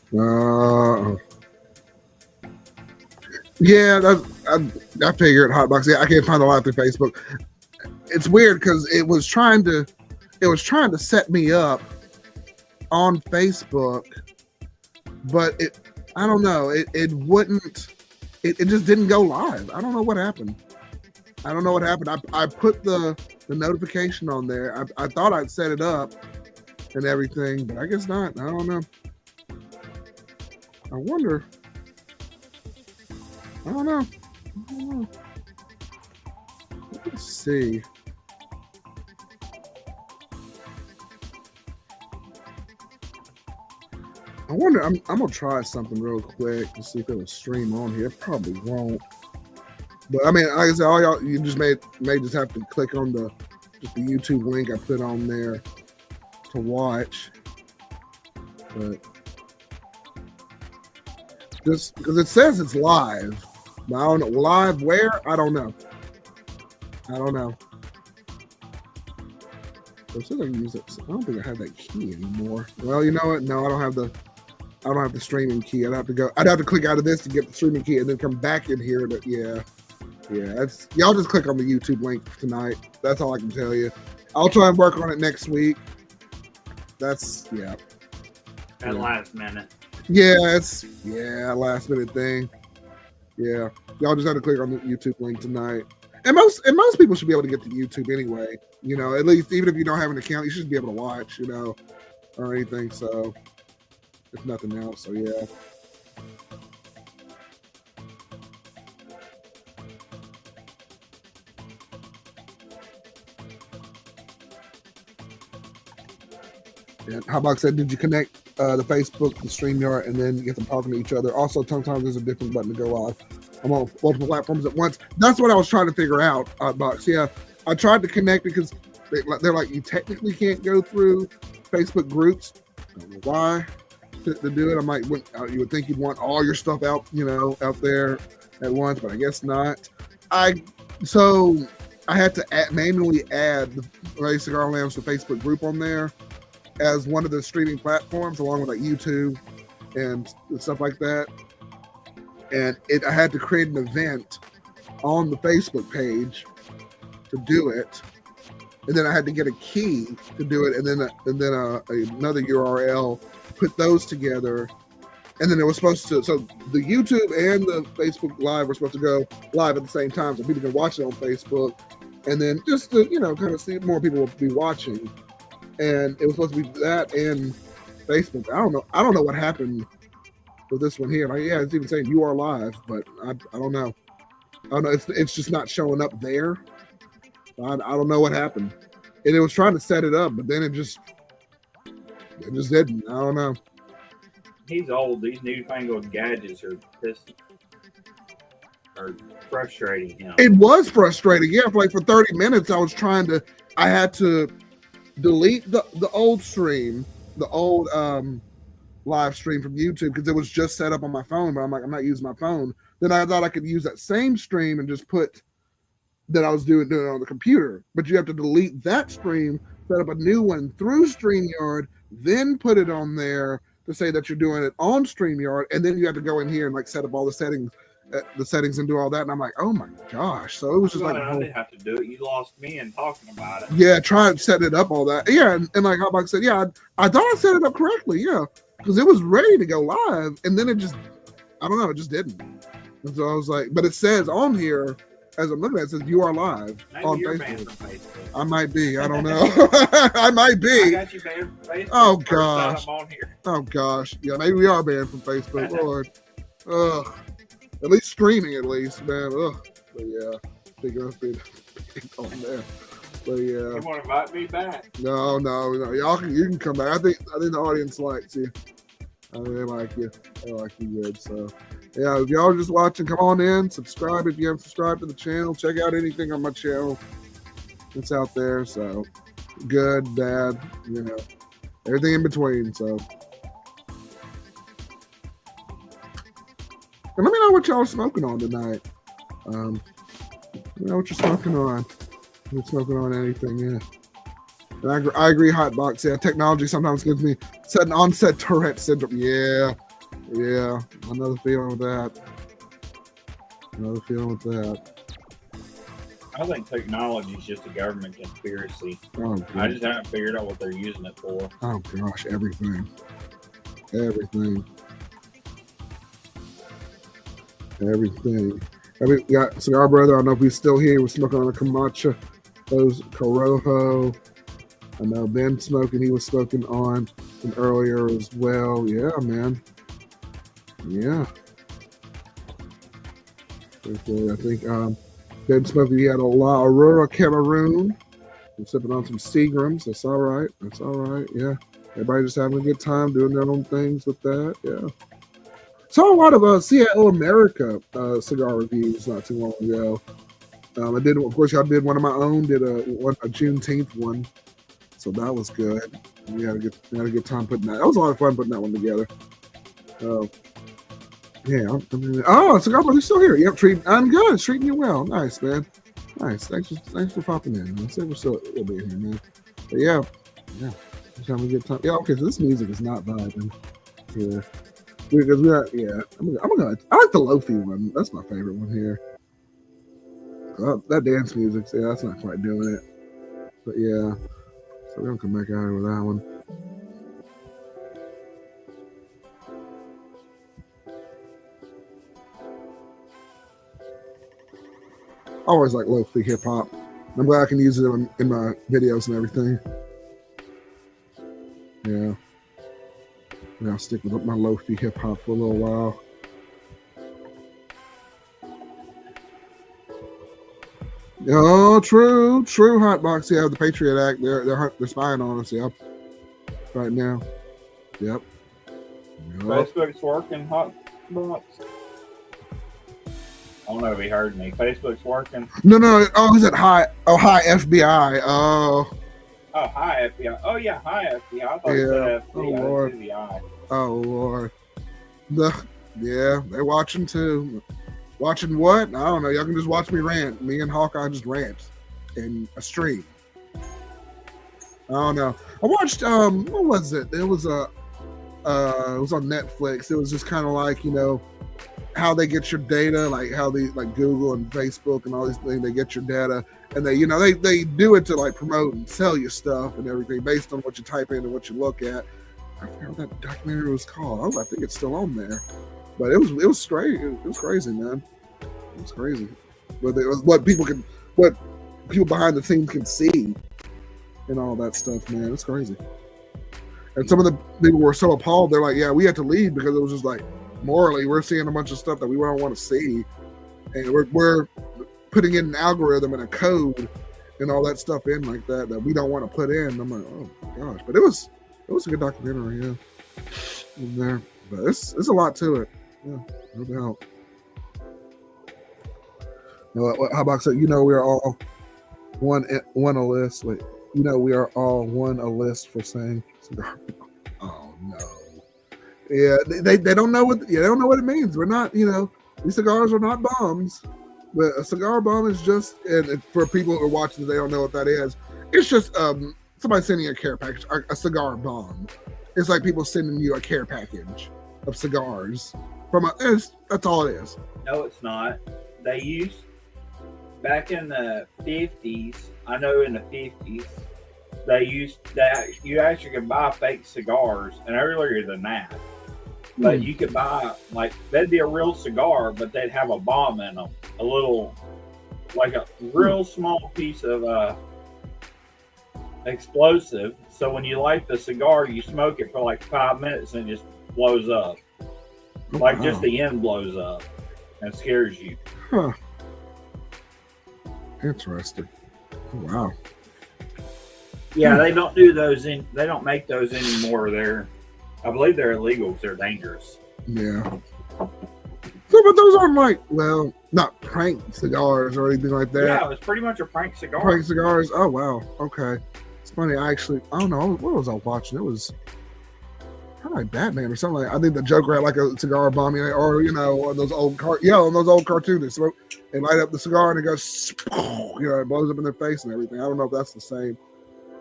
Yeah, I figured Hotbox. Yeah, I can't find a lot through Facebook. It's weird because it was trying to set me up on Facebook, but I don't know. It wouldn't. It just didn't go live. I don't know what happened. I put the notification on there. I thought I'd set it up and everything, but I guess not. I don't know. I wonder. I don't know. Let's see. I wonder. I'm gonna try something real quick to see if it'll stream on here. It probably won't. But I mean, like I said, all y'all, you just may just have to click on the YouTube link I put on there to watch. But just because it says it's live, but I don't know live where. I don't know. So it says I can use it. I don't think I have that key anymore. Well, you know what? No, I don't have the streaming key. I'd have to click out of this to get the streaming key and then come back in here. But yeah. That's y'all just click on the YouTube link tonight. That's all I can tell you. I'll try and work on it next week. That's At last minute. Yeah, last minute thing. Yeah, y'all just have to click on the YouTube link tonight. And most people should be able to get to YouTube anyway. You know, at least even if you don't have an account, you should be able to watch. You know, or anything. So if nothing else, so yeah. And Hotbox said, did you connect the Facebook, the StreamYard, and then get them talking to each other? Also, sometimes there's a different button to go live. I'm on multiple platforms at once. That's what I was trying to figure out, Hotbox. Yeah, I tried to connect because they're like, you technically can't go through Facebook groups. I don't know why to do it. I'm like, you would think you'd want all your stuff out, you know, out there at once, but I guess not. So I had to manually add the Cigar Lounge to Facebook group on there as one of the streaming platforms, along with like YouTube and stuff like that. And I had to create an event on the Facebook page to do it, and then I had to get a key to do it, and then another URL, put those together, and then it was supposed to. So the YouTube and the Facebook Live were supposed to go live at the same time, so people can watch it on Facebook, and then just to kind of see more people will be watching. And it was supposed to be that and Facebook. I don't know what happened with this one here. Like, yeah, it's even saying you are live, but I don't know. I don't know. It's just not showing up there. I don't know what happened. And it was trying to set it up, but then it just didn't. I don't know. He's old. These newfangled gadgets are frustrating him. It was frustrating. Yeah, for 30 minutes, I had to delete the old stream, the old live stream from YouTube because it was just set up on my phone, but I'm like, I'm not using my phone. Then I thought I could use that same stream and just put that I was doing it on the computer. But you have to delete that stream, set up a new one through StreamYard, then put it on there to say that you're doing it on StreamYard, and then you have to go in here and like set up all the settings and do all that. And I'm like, oh my gosh. So it was just like, I didn't have to do it. You lost me in talking about it. Yeah, try and set it up, all that. Yeah, and like Hotbox said, yeah, I thought I set it up correctly. Yeah, because it was ready to go live, and then it just, I don't know, it just didn't. And so I was like, but it says on here, as I'm looking at it, says you are live. Maybe on you're Facebook. banned from Facebook. I might be. I don't know. I might be. I got you banned from Facebook. Oh First time gosh. I'm on here. Oh gosh. Yeah, maybe we are banned from Facebook. Lord. Ugh. At least streaming, at least, man. Ugh. But yeah, thinking of being on there. But yeah. You want to invite me back? No. You can come back. I think the audience likes you. I mean, they like you. They like you good. So yeah, if y'all are just watching, come on in, subscribe if you haven't subscribed to the channel. Check out anything on my channel that's out there. So good, bad, everything in between. So and let me know what y'all are smoking on tonight. Let me know what you're smoking on. If you're smoking on anything, yeah. And I agree, Hotbox. Yeah, technology sometimes gives me sudden onset Tourette syndrome. Yeah. Another feeling with that. I think technology is just a government conspiracy. Oh, I just haven't figured out what they're using it for. Oh gosh, everything. We got Cigar Brother. I don't know if he's still here. We're smoking on a Camacho. Those Corojo. I know Ben smoking. He was smoking on an earlier as well. Yeah, man. Yeah. I think Ben smoking. He had a La Aurora Cameroon. I'm sipping on some Seagrams. That's all right. Yeah. Everybody just having a good time doing their own things with that. Yeah. Saw a lot of Seattle America cigar reviews not too long ago. I did, of course, I did one of my own. Did a Juneteenth one, so that was good. We had a good time putting that. That was a lot of fun putting that one together. Yeah. Cigar Brother's still here. Yep, I'm good. Treating you well. Nice, man. Nice. Thanks for popping in. I said we're still being here, man. But yeah. Just having a good time. Yeah. Okay. So this music is not vibing. Yeah. Because I like the Lofi one. That's my favorite one here. That dance music, yeah, that's not quite doing it. But yeah, so we're gonna come back out here with that one. always like lo-fi hip hop. I'm glad I can use it in my videos and everything. Yeah. Yeah, I'll stick with my lo-fi hip hop for a little while. Oh, true, Hotbox. Yeah, the Patriot Act. They're spying on us. Yep. Right now. Yep. Facebook's working, Hotbox. I don't know if he heard me. Facebook's working. No. Oh, is it hi? Oh, hi FBI. Oh. Oh, hi FBI. Oh yeah, hi FBI. I thought you said FBI. Oh Lord. FBI. Oh Lord. Yeah, they're watching too. Watching what? I don't know. Y'all can just watch me rant. Me and Hawkeye just rant in a stream. I don't know. I watched what was it? It was it was on Netflix. It was just kind of like, you know, how they get your data, like how they like Google and Facebook and all these things, they get your data and they, you know, they do it to like promote and sell you stuff and everything based on what you type in and what you look at. I forgot what that documentary was called. I think it's still on there. But it was straight. It was crazy, man. It was crazy. But it was what people behind the scenes can see and all that stuff, man. It's crazy. And some of the people were so appalled. They're like, yeah, we had to leave because it was just like, morally, we're seeing a bunch of stuff that we don't want to see. And we're putting in an algorithm and a code and all that stuff in like that we don't want to put in. I'm like, oh my gosh. But it was a good documentary, yeah. In there. But it's a lot to it. Yeah, no doubt. How about so? You know, we are all one a list. Wait, you know, we are all one a list for saying cigar. Oh no. Yeah, they don't know what they don't know what it means. We're not, you know, these cigars are not bombs. But a cigar bomb is just, and for people who are watching, they don't know what that is. It's just somebody sending you a care package, a cigar bomb. It's like people sending you a care package of cigars. That's all it is. No, it's not. They used back in the 50s. I know in the 50s they used that you actually could buy fake cigars, and earlier than that, but you could buy like that'd be a real cigar, but they'd have a bomb in them, a little, like a real small piece of explosive. So when you light the cigar, you smoke it for like 5 minutes and it just blows up. Like just the end blows up and scares you. Huh. Interesting. Oh, wow. Yeah, they don't do those they don't make those anymore. I believe they're illegal because they're dangerous. Yeah. So, but those aren't like, well, not prank cigars or anything like that. Yeah, it was pretty much a prank cigar. Prank cigars. Oh wow. Okay. It's funny. I don't know. What was I watching? It was probably Batman or something like. I think the Joker had like a cigar bomb, or you know, on those old on those old cartoons. So they light up the cigar and it goes, you know, it blows up in their face and everything. I don't know if that's the same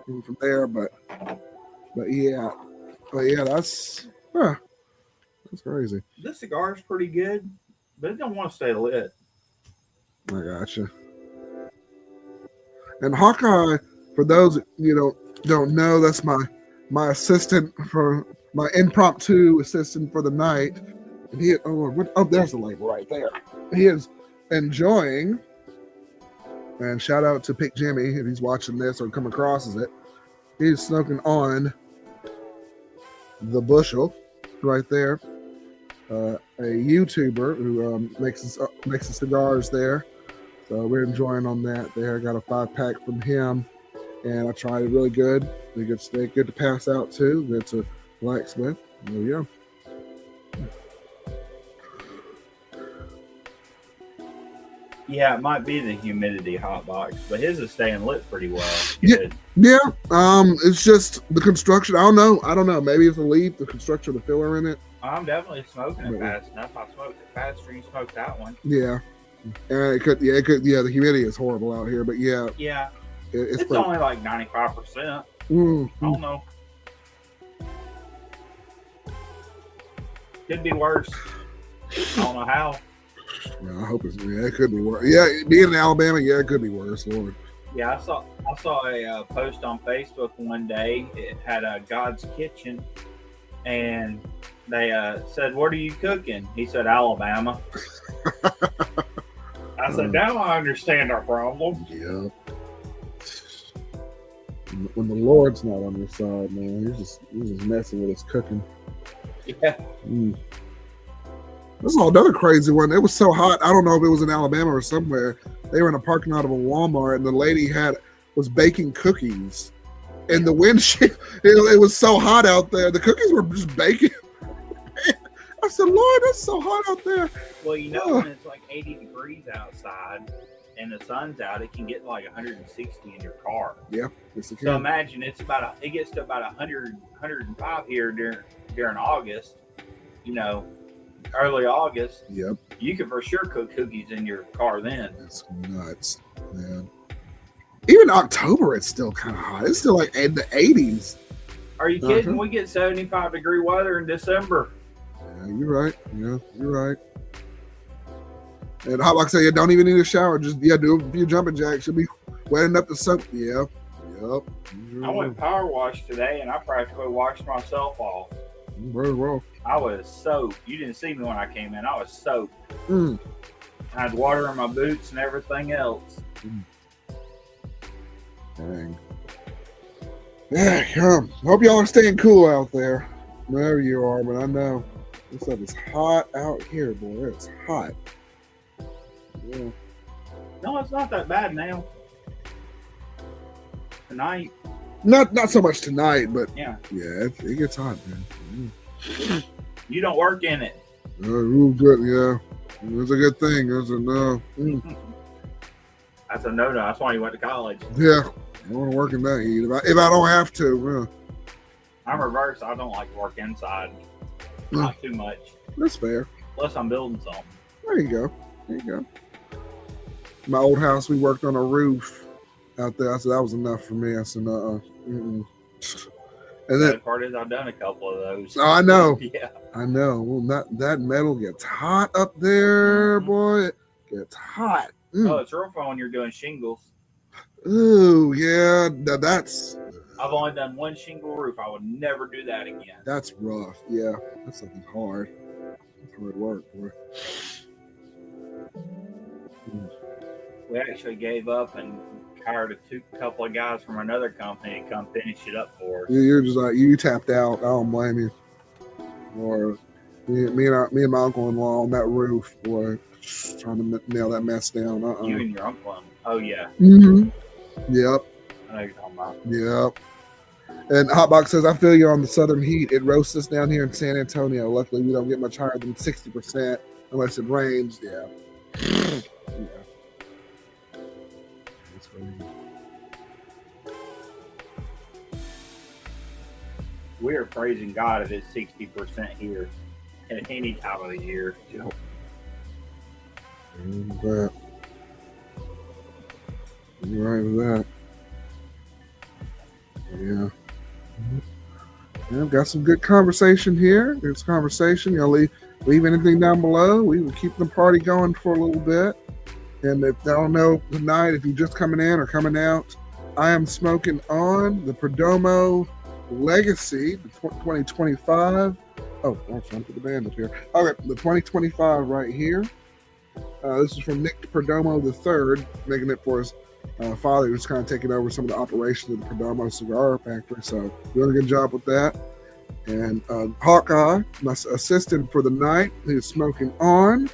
from there, but yeah, that's crazy. This cigar is pretty good, but it don't want to stay lit. I gotcha. And Hawkeye, for those don't know, that's my assistant for my impromptu assistant for the night. And there's the label right there. He is enjoying, and shout out to Pick Jimmy if he's watching this or come across it. He's smoking on the Bushel right there. A YouTuber who makes the cigars there. So we're enjoying on that there. Got a 5-pack from him, and I tried it. Really good. Really good steak. Good to pass out too. Good to relax with. There we go. Yeah, it might be the humidity hotbox, but his is staying lit pretty well. Yeah. It's just the construction. I don't know. Maybe it's the leaf, the construction, the filler in it. I'm definitely smoking it fast enough. I smoked it faster. You smoked that one. Yeah. It could. Yeah, the humidity is horrible out here, but yeah. Yeah. It's only like 95%. Mm-hmm. I don't know. Could be worse. I don't know how. Yeah, I hope it could be worse. Yeah, being in Alabama, it could be worse, Lord. Yeah, I saw a post on Facebook one day. It had a God's Kitchen, and they said, "What are you cooking?" He said, "Alabama." I said, now I understand our problem. Yeah. When the Lord's not on your side, man, he's just messing with his cooking. Yeah. This is another crazy one. It was so hot. I don't know if it was in Alabama or somewhere. They were in a parking lot of a Walmart, and the lady was baking cookies. And the windshield, it was so hot out there. The cookies were just baking. I said, Lord, it's so hot out there. Well, you know, when it's like 80 degrees outside and the sun's out, it can get like 160 in your car. Yeah. Yes, it can. So imagine it gets to about 100, 105 here during August, you know, early August. Yep. You can for sure cook cookies in your car then. That's nuts, man. Even October, it's still kind of hot. It's still like in the 80s. Are you kidding? We get 75-degree weather in December. Yeah, you're right. Yeah, you're right. And how like I say, you don't even need a shower. Just do a few jumping jacks. You'll be wetting up the soap. Yep. I went power wash today, and I practically washed myself off. Very well. I was soaked. You didn't see me when I came in. I was soaked. I had water in my boots and everything else. Dang. Yeah, hope y'all are staying cool out there, wherever you are. But I know this stuff is hot out here, boy. It's hot. Yeah. No, it's not that bad now. Tonight. Not so much tonight, but yeah, it gets hot, man. You don't work in it. Real good, yeah. It's a good thing. It's a no. That's a no-no. That's why you went to college. Yeah, I want to work in that heat if I don't have to. Yeah. I'm reversed. I don't like to work inside. Not too much. That's fair. Unless I'm building something. There you go. My old house, we worked on a roof out there. I said that was enough for me. I said, And then the part is I've done a couple of those. Oh, I know. Yeah. I know. Well, that metal gets hot up there, boy. It gets hot. Oh, it's real fun when you're doing shingles. Ooh, yeah. That's. I've only done one shingle roof. I would never do that again. That's rough. Yeah, that's something hard. That's hard work, boy. We actually gave up and hired a couple of guys from another company to come finish it up for us. You're just like, you tapped out. I don't blame you. Or me and my uncle-in-law on that roof, boy, trying to nail that mess down. You and your uncle. Oh yeah. Mm-hmm. Yep. I know you're talking about. Yep. And Hotbox says, I feel you on the southern heat. It roasts us down here in San Antonio. Luckily, we don't get much higher than 60% unless it rains. Yeah. That's crazy. We are praising God if it's 60% here at any time of the year. Yep. You're right with that. Yeah. Yeah, I've got some good conversation here. There's conversation. Y'all leave anything down below. We will keep the party going for a little bit. And if they don't know tonight, if you're just coming in or coming out, I am smoking on the Perdomo Legacy, the 2025. Oh, I'm trying to put the band up here. All right, the 2025 right here. This is from Nick Perdomo III, making it for his father, who's kind of taking over some of the operations of the Perdomo cigar factory. So, doing a good job with that. And Hawkeye, my assistant for the night, who's smoking on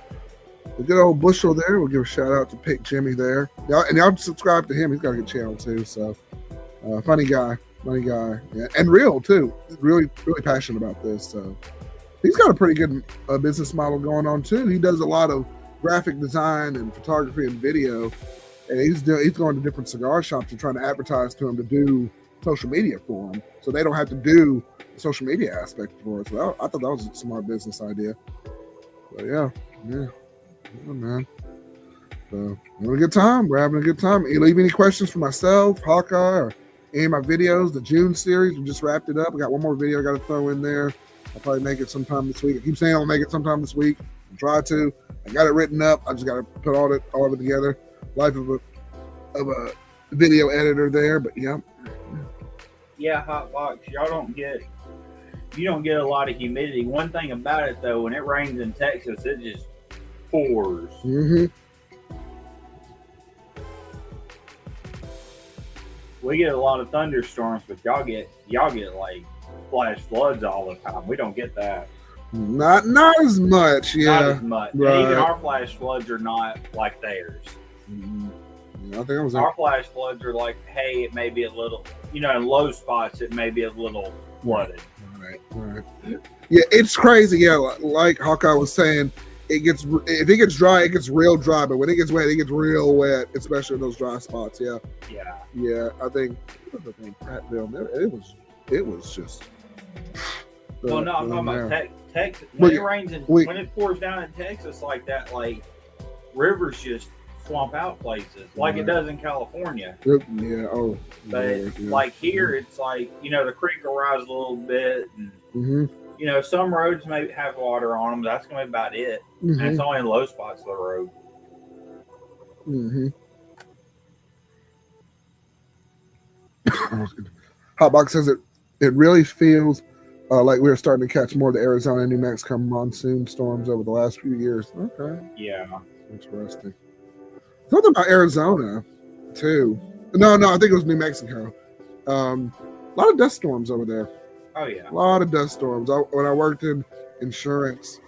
the good old bushel there. We'll give a shout out to Pick Jimmy there. Y'all subscribe to him. He's got a good channel too. So, funny guy. Yeah, and real too. Really passionate about this. So, he's got a pretty good business model going on too. He does a lot of graphic design and photography and video, and he's going to different cigar shops and trying to advertise to them to do social media for them, so they don't have to do the social media aspect for it. So I thought that was a smart business idea. So yeah, man. So having a good time. We're having a good time. You leave any questions for myself, Hawkeye, or any of my videos? The June series, we just wrapped it up. We got one more video I got to throw in there. I'll probably make it sometime this week. I keep saying I'll make it sometime this week. I'll try to. I got it written up. I just got to put all of it together. Life of a video editor there, but yeah. Yeah, Hotbox, you don't get a lot of humidity. One thing about it though, when it rains in Texas, it just pours. Mm-hmm. we get a lot of thunderstorms, but y'all get like flash floods all the time. We don't get that. Not as much, yeah. Not as much. Right. And even our flash floods are not like theirs. Mm-hmm. Yeah, I think I was our flash floods are like, hey, it may be a little, in low spots, it may be a little flooded. Right. Yeah, it's crazy. Yeah, like Hawkeye was saying, if it gets dry, it gets real dry. But when it gets wet, it gets real wet, especially in those dry spots. Yeah. I think it was just. Well, no, I'm talking about Texas. When it rains and when it pours down in Texas like that, like rivers just swamp out places like it does in California. Yeah. Oh. But like here, it's like the creek will rise a little bit, and some roads may have water on them. But that's gonna be about it, and it's only in low spots of the road. Hotbox says it really feels like we're starting to catch more of the Arizona and New Mexico monsoon storms over the last few years. Okay. Yeah. Interesting. Something about Arizona, too. No, I think it was New Mexico. A lot of dust storms over there. Oh, yeah. A lot of dust storms. When I worked in insurance,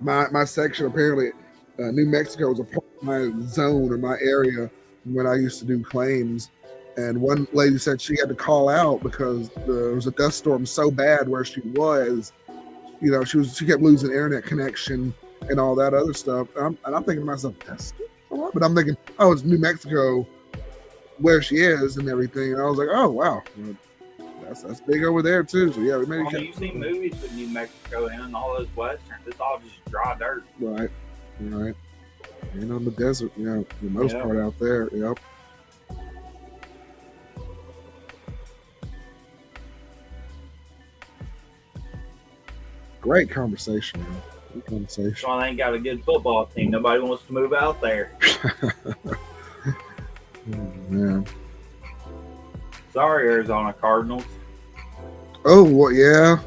my section, apparently, New Mexico was a part of my zone or my area when I used to do claims. And one lady said she had to call out because there was a dust storm so bad where she was. She kept losing internet connection and all that other stuff. And I'm thinking to myself, dust storm? But I'm thinking, oh, it's New Mexico where she is and everything. And I was like, oh, wow. That's big over there, too. So, yeah, we made it. You've seen movies with New Mexico and all those westerns. It's all just dry dirt. Right. And on the desert, the most part out there. Yep. Great conversation, man. Good conversation. So they ain't got a good football team. Nobody wants to move out there. Oh, man. Sorry, Arizona Cardinals. Oh, well, yeah.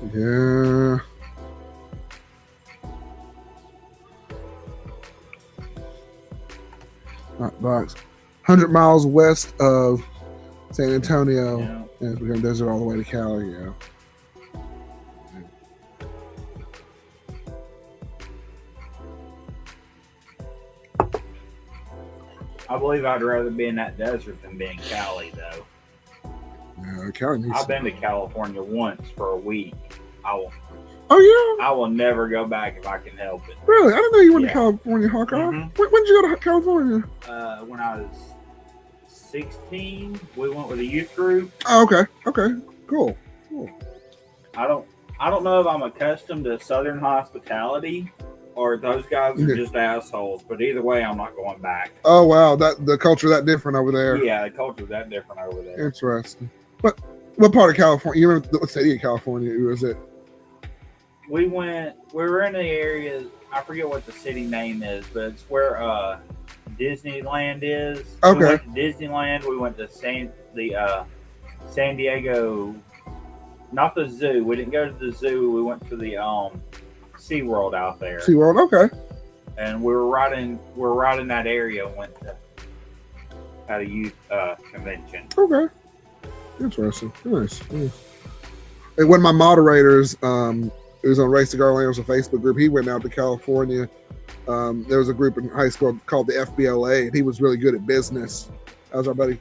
Box. 100 miles west of San Antonio. Yeah. And we're going to desert all the way to Cali, yeah. I believe I'd rather be in that desert than be in Cali, though. Yeah, Cali I've been to California once for a week. Oh, yeah? I will never go back if I can help it. Really? I didn't know you went to California, Hawkeye. When did you go to California? When I was 16. We went with a youth group. Oh, okay. Cool. I don't know if I'm accustomed to Southern hospitality or those guys are just assholes. But either way, I'm not going back. Oh, wow. The culture that different over there. Yeah, the culture that different over there. Interesting. But what part of California? You remember what city of California was it? We were in the area, I forget what the city name is, but it's where Disneyland is. Okay. We went to Disneyland. We went to San Diego, not the zoo. We didn't go to the zoo. We went to the SeaWorld out there. SeaWorld, okay. And we were right in that area. Went to at a youth convention. Okay. Interesting. Nice. And one of my moderators, it was on Race Cigar Landers, a Facebook group. He went out to California. There was a group in high school called the FBLA, and he was really good at business. That was our buddy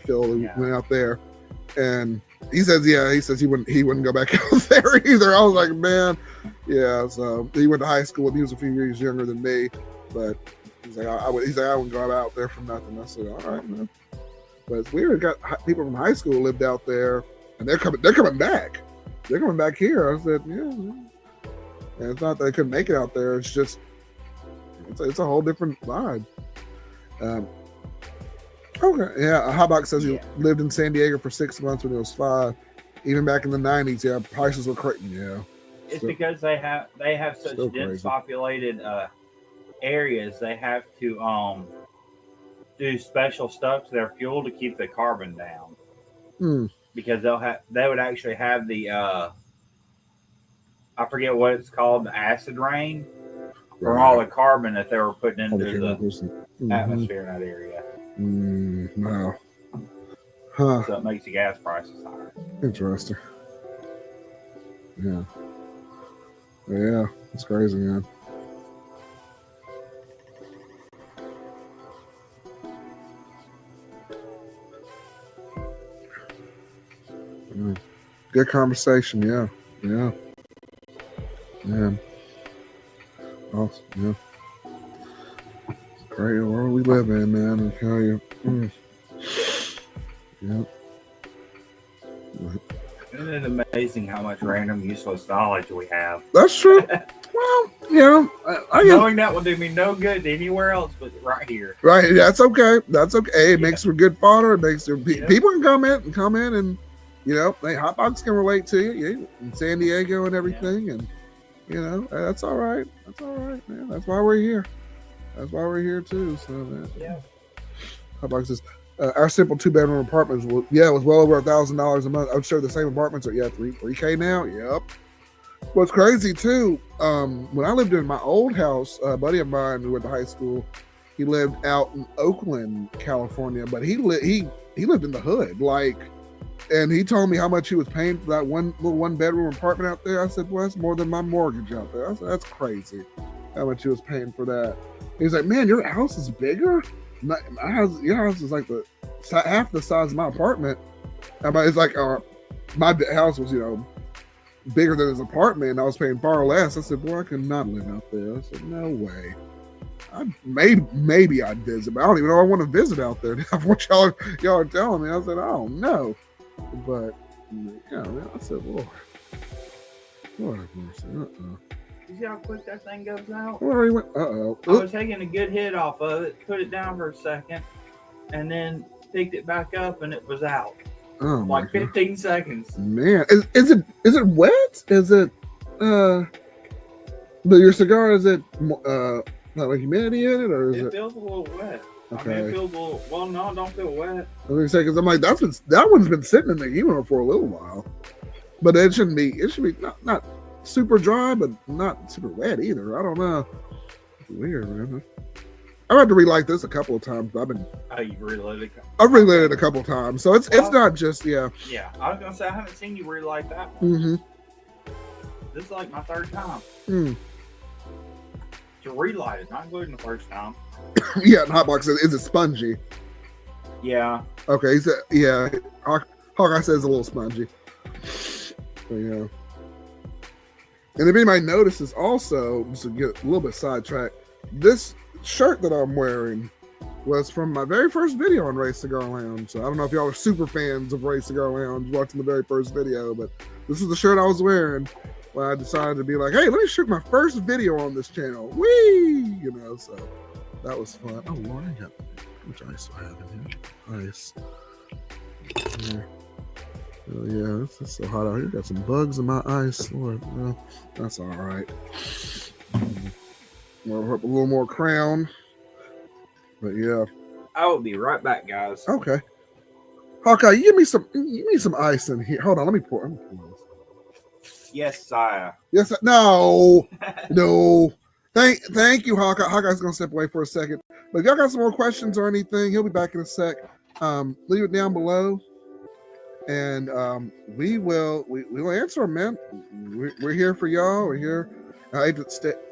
Phil who went out there. And he says he wouldn't go back out there either. I was like, man, yeah. So he went to high school and he was a few years younger than me, but he's like, I wouldn't go out there for nothing. I said, all right, man. But it's weird. Got people from high school lived out there, and they're coming back. They're coming back here. I said, yeah. And it's not that they couldn't make it out there. It's just it's a whole different vibe. Okay, yeah. Hotbox says he lived in San Diego for 6 months when he was 5. Even back in the 90s, yeah, prices were crazy. Yeah, it's because they have such dense populated areas. They have to do special stuff to their fuel to keep the carbon down. Because they would actually have the I forget what it's called, the acid rain from all the carbon that they were putting into the atmosphere in that area. Wow. Huh. So it makes the gas prices higher. Interesting. Yeah. Yeah. It's crazy, man. Yeah. Good conversation. Yeah. Yeah. Yeah. Awesome. Yeah. Great world we live in, man. I tell you. Yeah. Isn't it amazing how much random useless knowledge we have? That's true. Well, yeah. Knowing that will do me no good anywhere else but right here. Right. That's okay. That's okay. Hey, it makes for good fodder. It makes people can come in and you know, hey, Hotbox can relate to you in San Diego and everything, and you know, that's all right. That's all right, man. That's why we're here. That's why we're here too. So yeah. Hotbox says our simple 2-bedroom apartments was well over $1,000 a month. I'm sure the same apartments are $3K now. Yep. What's crazy too, when I lived in my old house, a buddy of mine who went to high school, he lived out in Oakland, California, but he lived in the hood, like, and he told me how much he was paying for that one little 1-bedroom apartment out there. I said, well, that's more than my mortgage out there. I said, that's crazy how much he was paying for that. He's like, man, your house is bigger. Your house is like half the size of my apartment. It's like my house was, you know, bigger than his apartment, and I was paying far less. I said, boy, I could not live out there. I said, no way. Maybe I'd visit, but I don't even know I want to visit out there. What y'all are telling me, I said, I don't know. But yeah, man, I said, Lord have mercy. You see how quick that thing goes out? Where he went? I was taking a good hit off of it, put it down for a second, and then picked it back up, and it was out. Oh, like 15 seconds. Man, is it wet? Is it but your cigar, is it not like humidity in it, or is it feels a little wet? Okay. I mean, it feels a little, well, no, don't feel wet. I was gonna say, because I'm like, that one's been sitting in the humidor for a little while, but it should be not super dry, but not super wet either. I don't know. It's weird, man. I've had to relight this a couple of times. You've relit it? I've relit it a couple of times, so it's not just Yeah, I was gonna say I haven't seen you relight that one. Mm-hmm. This is like my third time. To relight it, not including the first time. Yeah, and Hotbox says, is it spongy? Yeah. Okay, he said, yeah. Hawkeye says a little spongy. But yeah. And if anybody notices also, just to get a little bit sidetracked, this shirt that I'm wearing was from my very first video on Ray Cigar Lounge. So I don't know if y'all are super fans of Ray Cigar Lounge watching the very first video, but this is the shirt I was wearing when I decided to be like, hey, let me shoot my first video on this channel. Whee! You know, so that was fun. Oh, Lord, I got how much ice do I have in here? Ice. Yeah. Oh, yeah, this is so hot out here. Got some bugs in my ice. Lord, well, that's all right. We'll put a little more crown. But yeah. I will be right back, guys. Okay. Hawkeye, you give me some ice in here. Hold on, let me pour this. Yes, sire. Yes, no. No. Thank you, Hawkeye. Hawkeye's gonna step away for a second. But if y'all got some more questions or anything, he'll be back in a sec. Leave it down below. And we will answer them, man. We're here for y'all. We're here.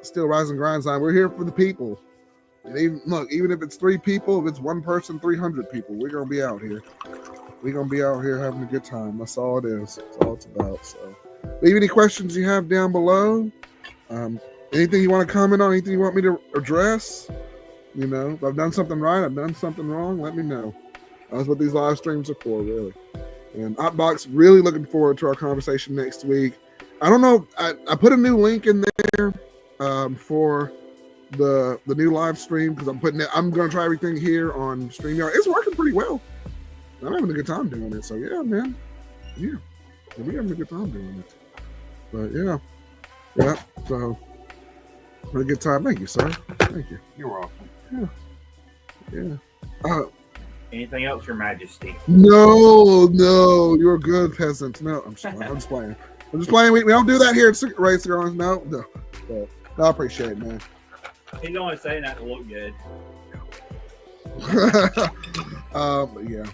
Still Rise and Grind sign. We're here for the people. And even if it's 3 people, if it's 1 person, 300 people, we're gonna be out here. We're gonna be out here having a good time. That's all it is. That's all it's about. So, leave any questions you have down below. Anything you want to comment on? Anything you want me to address? You know, if I've done something right, I've done something wrong. Let me know. That's what these live streams are for, really. And Hotbox, really looking forward to our conversation next week. I don't know. I put a new link in there for the new live stream because I'm going to try everything here on StreamYard. It's working pretty well. I'm having a good time doing it. So yeah, man. Yeah, we're having a good time doing it. But yeah. So had a good time. Thank you, sir. Thank you. You're welcome. Yeah. Anything else, Your Majesty? No, you're a good peasant. No, I'm just playing. We don't do that here at Ray Cigar. No. But I appreciate it, man. He's only saying that to look good. But yeah.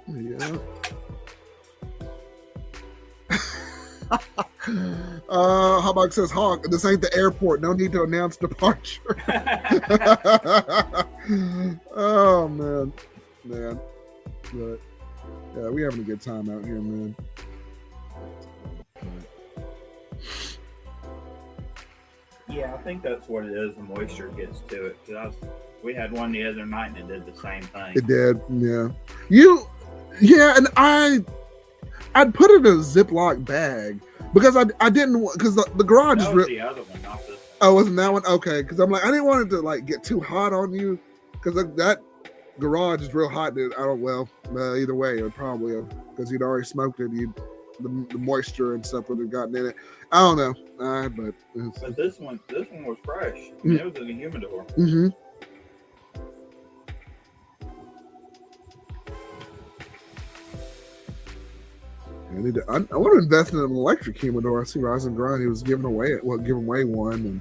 Yeah. Hawkeye says, Hawk, this ain't the airport. No need to announce departure. Oh, man. But, yeah, we having a good time out here, man. Yeah, I think that's what it is. The moisture gets to it. Cause we had one the other night and it did the same thing. It did, yeah. And I'd put it in a Ziploc bag because I didn't, because the garage that is was the other one, not this one. Oh, wasn't that one? Okay, because I'm like, I didn't want it to like get too hot on you, because that garage is real hot, dude. Either way, it probably have, because you'd already smoked it. The moisture and stuff would have gotten in it. I don't know, but this one was fresh. I mean, it was in the humidor. Mm-hmm. I want to invest in an electric humidor. I see Rise and Grind. He was giving away one,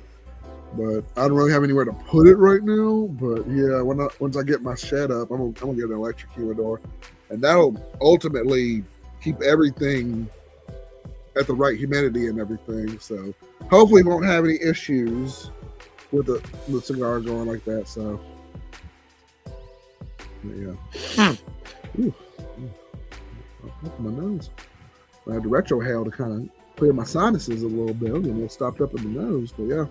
but I don't really have anywhere to put it right now. But yeah, once I get my shed up, I'm gonna get an electric humidor, and that'll ultimately keep everything at the right humidity and everything. So hopefully, we won't have any issues with the cigar going like that. So yeah. Ooh. Up my nose. I had the retrohale to kind of clear my sinuses a little bit, and it stopped up in the nose. But yeah.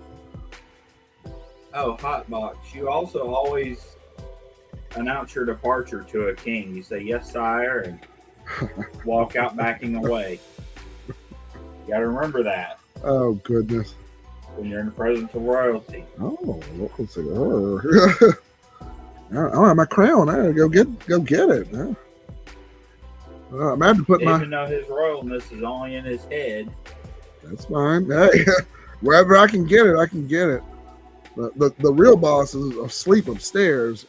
Oh, Hotbox! You also always announce your departure to a king. You say "Yes, sire," and walk out backing away. You got to remember that. Oh goodness! When you're in the presence of royalty. Oh, local cigar. I don't have my crown. I gotta go get it. Huh? I'm had to put Even though his royalness is only in his head. That's fine. Hey, wherever I can get it, I can get it. But the real boss is asleep upstairs.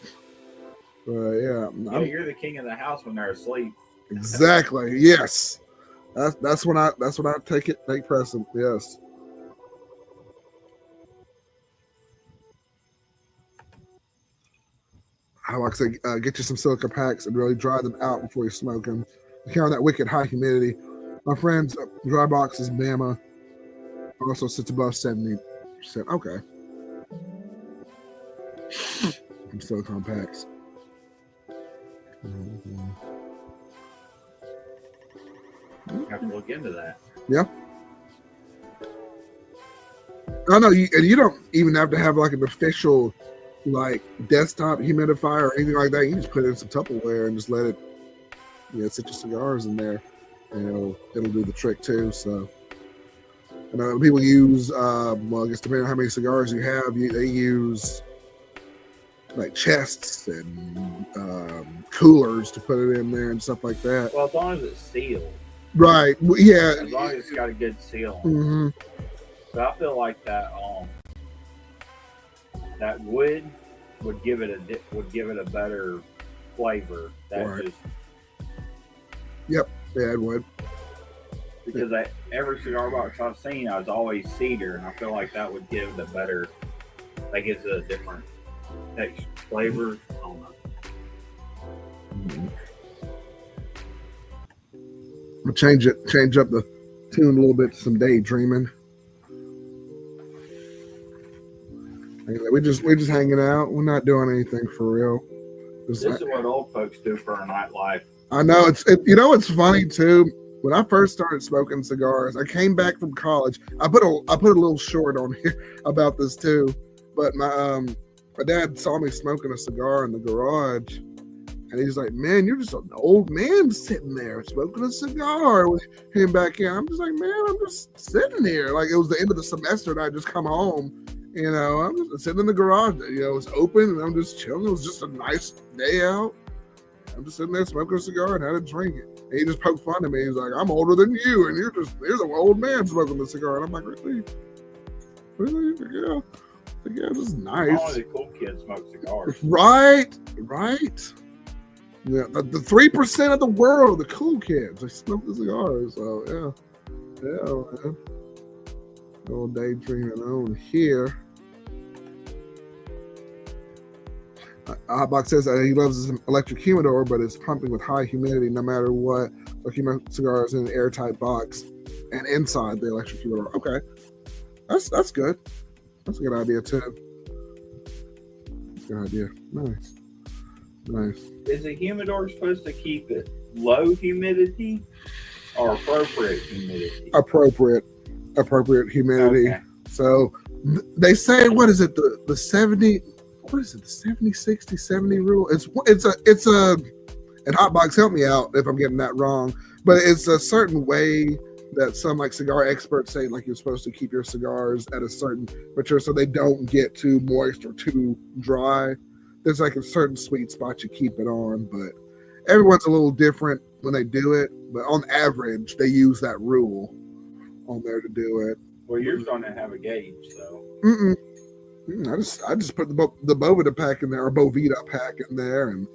Yeah, you're the king of the house when they're asleep. Exactly. Yes. That's when I take precedent. Yes. I like to say, get you some silica packs and really dry them out before you smoke them. Count that wicked high humidity. My friend's dry box is Bama. Also sits above 70%. Okay. Some silicone packs. Mm-hmm. Have to look into that. Yeah. I know, you don't even have to have like an official like desktop humidifier or anything like that. You just put it in some Tupperware and just let it, sit your cigars in there, and it'll do the trick too. So, people use, I guess depending on how many cigars you have, they use like chests and coolers to put it in there and stuff like that. Well, as long as it's sealed. Right. Yeah. As long as it's got a good seal. Mm-hmm. So I feel like that that wood would give it a better flavor. Right. Yep. Yeah, it would. Because every cigar box I've seen, I was always cedar, and I feel like that would give it a better. That gives it a different texture, flavor. I don't know. Mm-hmm. I'll change up the tune a little bit to some daydreaming. We're just hanging out. We're not doing anything for real. This is what old folks do for a nightlife. I know it's funny too. When I first started smoking cigars, I came back from college. I put a little short on here about this too. But my dad saw me smoking a cigar in the garage, and he's like, "Man, you're just an old man sitting there smoking a cigar." When he came back in, I'm just like, "Man, I'm just sitting there." Like it was the end of the semester, and I just come home. I'm just sitting in the garage. It's open, and I'm just chilling. It was just a nice day out. I'm just sitting there smoking a cigar and had a drink. And he just poked fun at me. He's like, "I'm older than you, and here's an old man smoking the cigar." And I'm like, "Really? Really? Yeah. Yeah, this is nice." All the cool kids smoke cigars. Right. Yeah, the 3% of the world, the cool kids, they smoke the cigars. So yeah, man. A little daydreaming on here. Hotbox says that he loves his electric humidor, but it's pumping with high humidity no matter what. So he makes cigars in an airtight box and inside the electric humidor. Okay, that's good. That's a good idea too. Good idea. Nice. Is a humidor supposed to keep it low humidity or appropriate humidity? Appropriate humidity. Okay. So they say, what is it? The 70. What is it? The 70, 60, 70 rule. It's a. And Hotbox, help me out if I'm getting that wrong. But it's a certain way that some like cigar experts say, like you're supposed to keep your cigars at a certain temperature so they don't get too moist or too dry. There's like a certain sweet spot you keep it on, but everyone's a little different when they do it. But on average, they use that rule on there to do it. Well, you're going to have a gauge, so. I just put the Bovida pack in there, or Bovida pack in there, and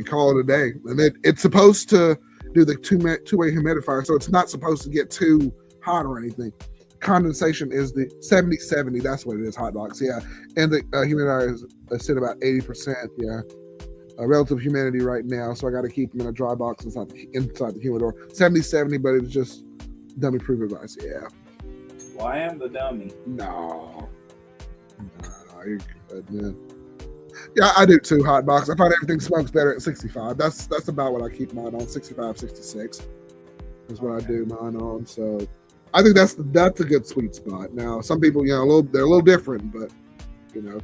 call it a day. And it's supposed to do the two-way humidifier, so it's not supposed to get too hot or anything. Condensation is the 70-70. That's what it is, Hotbox. Yeah, and the humidifier is sit about 80%. Yeah, relative humidity right now. So I got to keep them in a dry box inside the humidor. 70-70, but it's just dummy-proof advice. Yeah. Well, I am the dummy. No, you're good, man. Yeah, I do too, Hotbox. I find everything smokes better at 65. That's about what I keep mine on. 65, 66 is what I do mine on. So I think that's a good sweet spot. Now, some people, they're a little different, but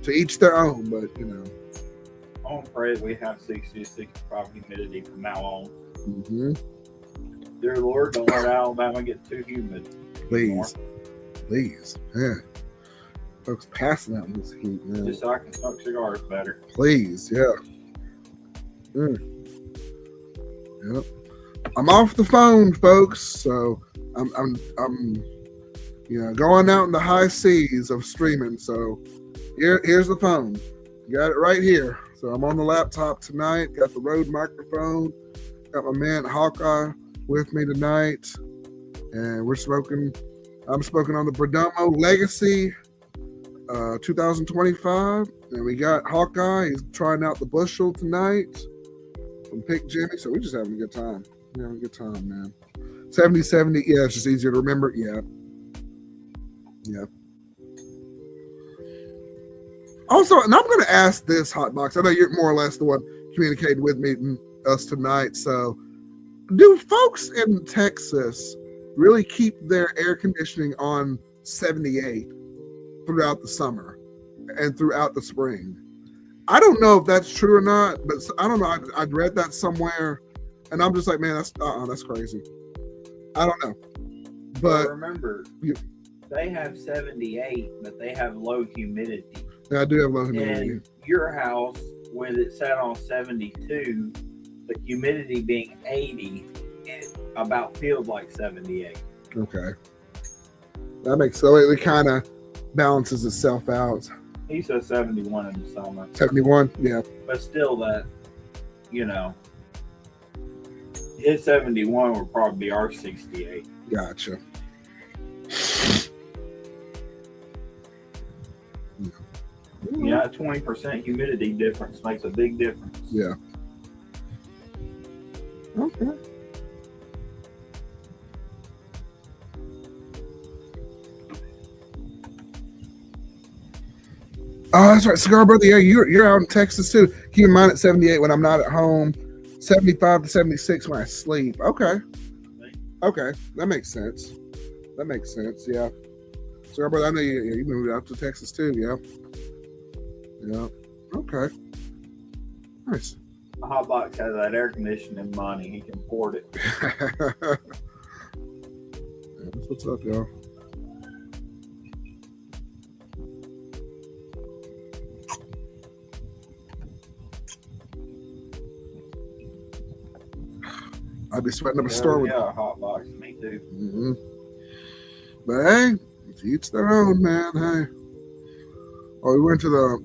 to each their own. But I'm afraid we have 60 to 65 humidity from now on. Mm-hmm. Dear Lord, don't let Alabama get too humid. Please, yeah. Folks passing out in this heat, man. Just so I can smoke cigars better. Please, yeah. Yep. I'm off the phone, folks. So I'm going out in the high seas of streaming. So here's the phone. Got it right here. So I'm on the laptop tonight. Got the Rode microphone. Got my man Hawkeye with me tonight, and we're smoking. I'm smoking on the Perdomo Legacy 2025, and we got Hawkeye. He's trying out the Bushel tonight from Pick Jimmy. So we're just having a good time. We're having a good time, man. 70-70, yeah, it's just easier to remember. Yeah. Also, and I'm going to ask this, Hotbox. I know you're more or less the one communicating with me and us tonight. So, do folks in Texas really keep their air conditioning on 78 throughout the summer and throughout the spring? I don't know if that's true or not, but I don't know. I'd read that somewhere, and I'm just like, man, that's crazy. I don't know. But remember, they have 78, but they have low humidity. Yeah, I do have low humidity. And your house, with it set on 72, the humidity being 80, it about feels like 78. Okay. That makes so it kind of balances itself out. He says 71 in the summer. 71, yeah. But still, that, his 71 would probably be our 68. Gotcha. Yeah, 20% humidity difference makes a big difference. Yeah. Okay. Oh, that's right, Cigar Brother. Yeah, you're out in Texas too. Keep in mind at 78 when I'm not at home, 75 to 76 when I sleep. Okay, that makes sense. Yeah, Cigar Brother. I know you moved out to Texas too. Yeah. Okay. Nice. The Hotbox has that air conditioning money. He can afford it. That's what's up, y'all. I'd be sweating up a storm. Yeah, Hotbox. Me too. Mm-hmm. But hey, to each their own, man. Hey. Oh, we went to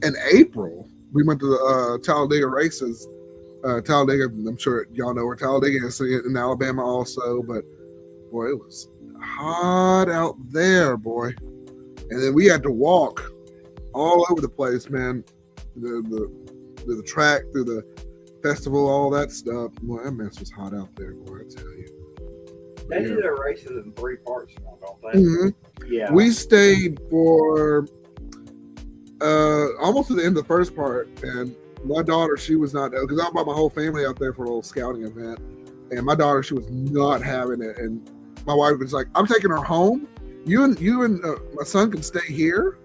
in April. We went to the Talladega races. Talladega, I'm sure y'all know where Talladega is in Alabama also. But boy, it was hot out there, boy. And then we had to walk all over the place, man. The the track, through the festival, all that stuff. Boy, that mess was hot out there, boy, I tell you. They do their races in 3 parts now, don't they? Mm-hmm. Yeah. We stayed for almost to the end of the first part, and my daughter, she was not, because I brought my whole family out there for a little scouting event, and my daughter, she was not having it, and my wife was like, I'm taking her home. You and my son can stay here,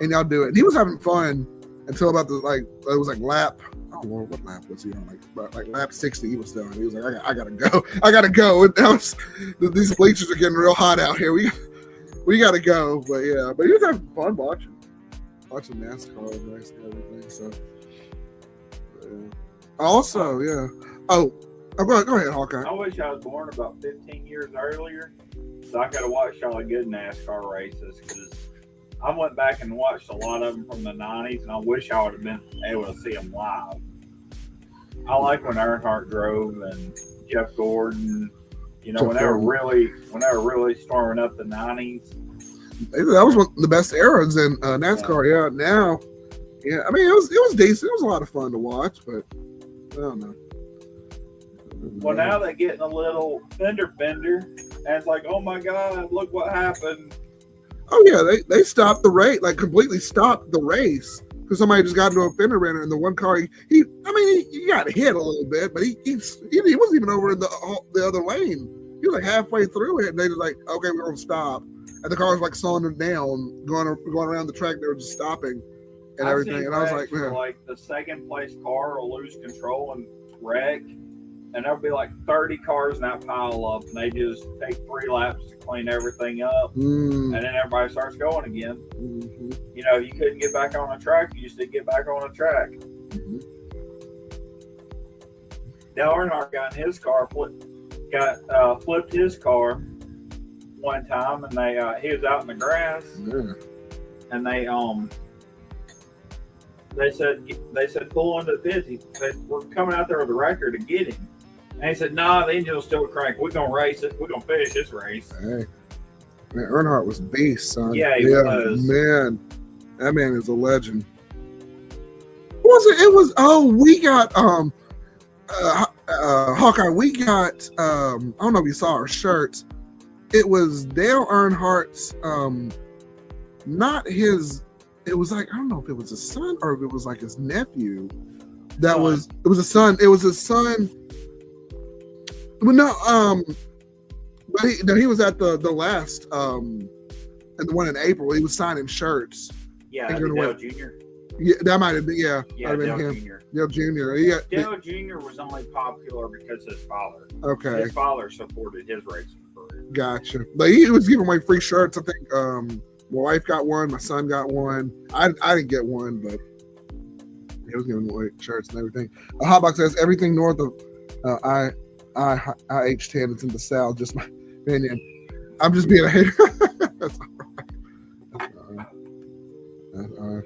and y'all do it. And he was having fun until about it was like lap, I don't know what lap was he on, like lap 60 he was done. He was like, I gotta go. And now these bleachers are getting real hot out here. We gotta go. But yeah, but he was having fun watching NASCAR and race and everything. So yeah. Also, yeah. Oh, go ahead, Hawkeye. I wish I was born about 15 years earlier, so I could have watched all the good NASCAR races, because I went back and watched a lot of them from the 90s, and I wish I would have been able to see them live. I like when Earnhardt drove and Jeff Gordon, when they were really storming up the 90s. That was one of the best eras in NASCAR. Yeah. Now, yeah, I mean, it was decent. It was a lot of fun to watch, but I don't know. Well, now they're getting a little fender bender, and it's like, oh my God, look what happened. Oh yeah, they stopped the race, like completely stopped the race, because somebody just got into a fender bender, and the one car he got hit a little bit, but he wasn't even over in the other lane. He was like halfway through it, and they were like, okay, we're gonna stop, and the car was like slowing them down, going around the track. They were just stopping and everything, and I was like, man, like the second place car will lose control and wreck, and there'll be like 30 cars in that pile up, and they just take 3 laps to clean everything up, and then everybody starts going again. Mm-hmm. You couldn't get back on the track. You used to get back on the track. Mm-hmm. Dale Earnhardt got in his car, flipped his car one time, and he was out in the grass, and they said pull into the pits. He said, we're coming out there with a record to get him. And he said, nah, the engine will still crank. We're going to race it. We're going to finish this race. Hey, man, Earnhardt was a beast, son. Yeah, he was. Man, that man is a legend. What was it? We got, Hawkeye, we got, I don't know if you saw our shirts. It was Dale Earnhardt's, not his, it was like, I don't know if it was his son or if it was like his nephew. It was a son. It was his son. Well, no, but he was at the last, and the one in April. He was signing shirts. Yeah, Dale Jr. Yeah, that might have been, Yeah, Dale Jr. Dale Jr. Yeah, Dale Jr. was only popular because his father. Okay. His father supported his racing career. Gotcha. But he was giving away free shirts. I think my wife got one, my son got one. I didn't get one, but he was giving away shirts and everything. Hotbox says everything north of IH10 is in the south. Just my opinion. I'm just being a hater. That's all right. That's all right.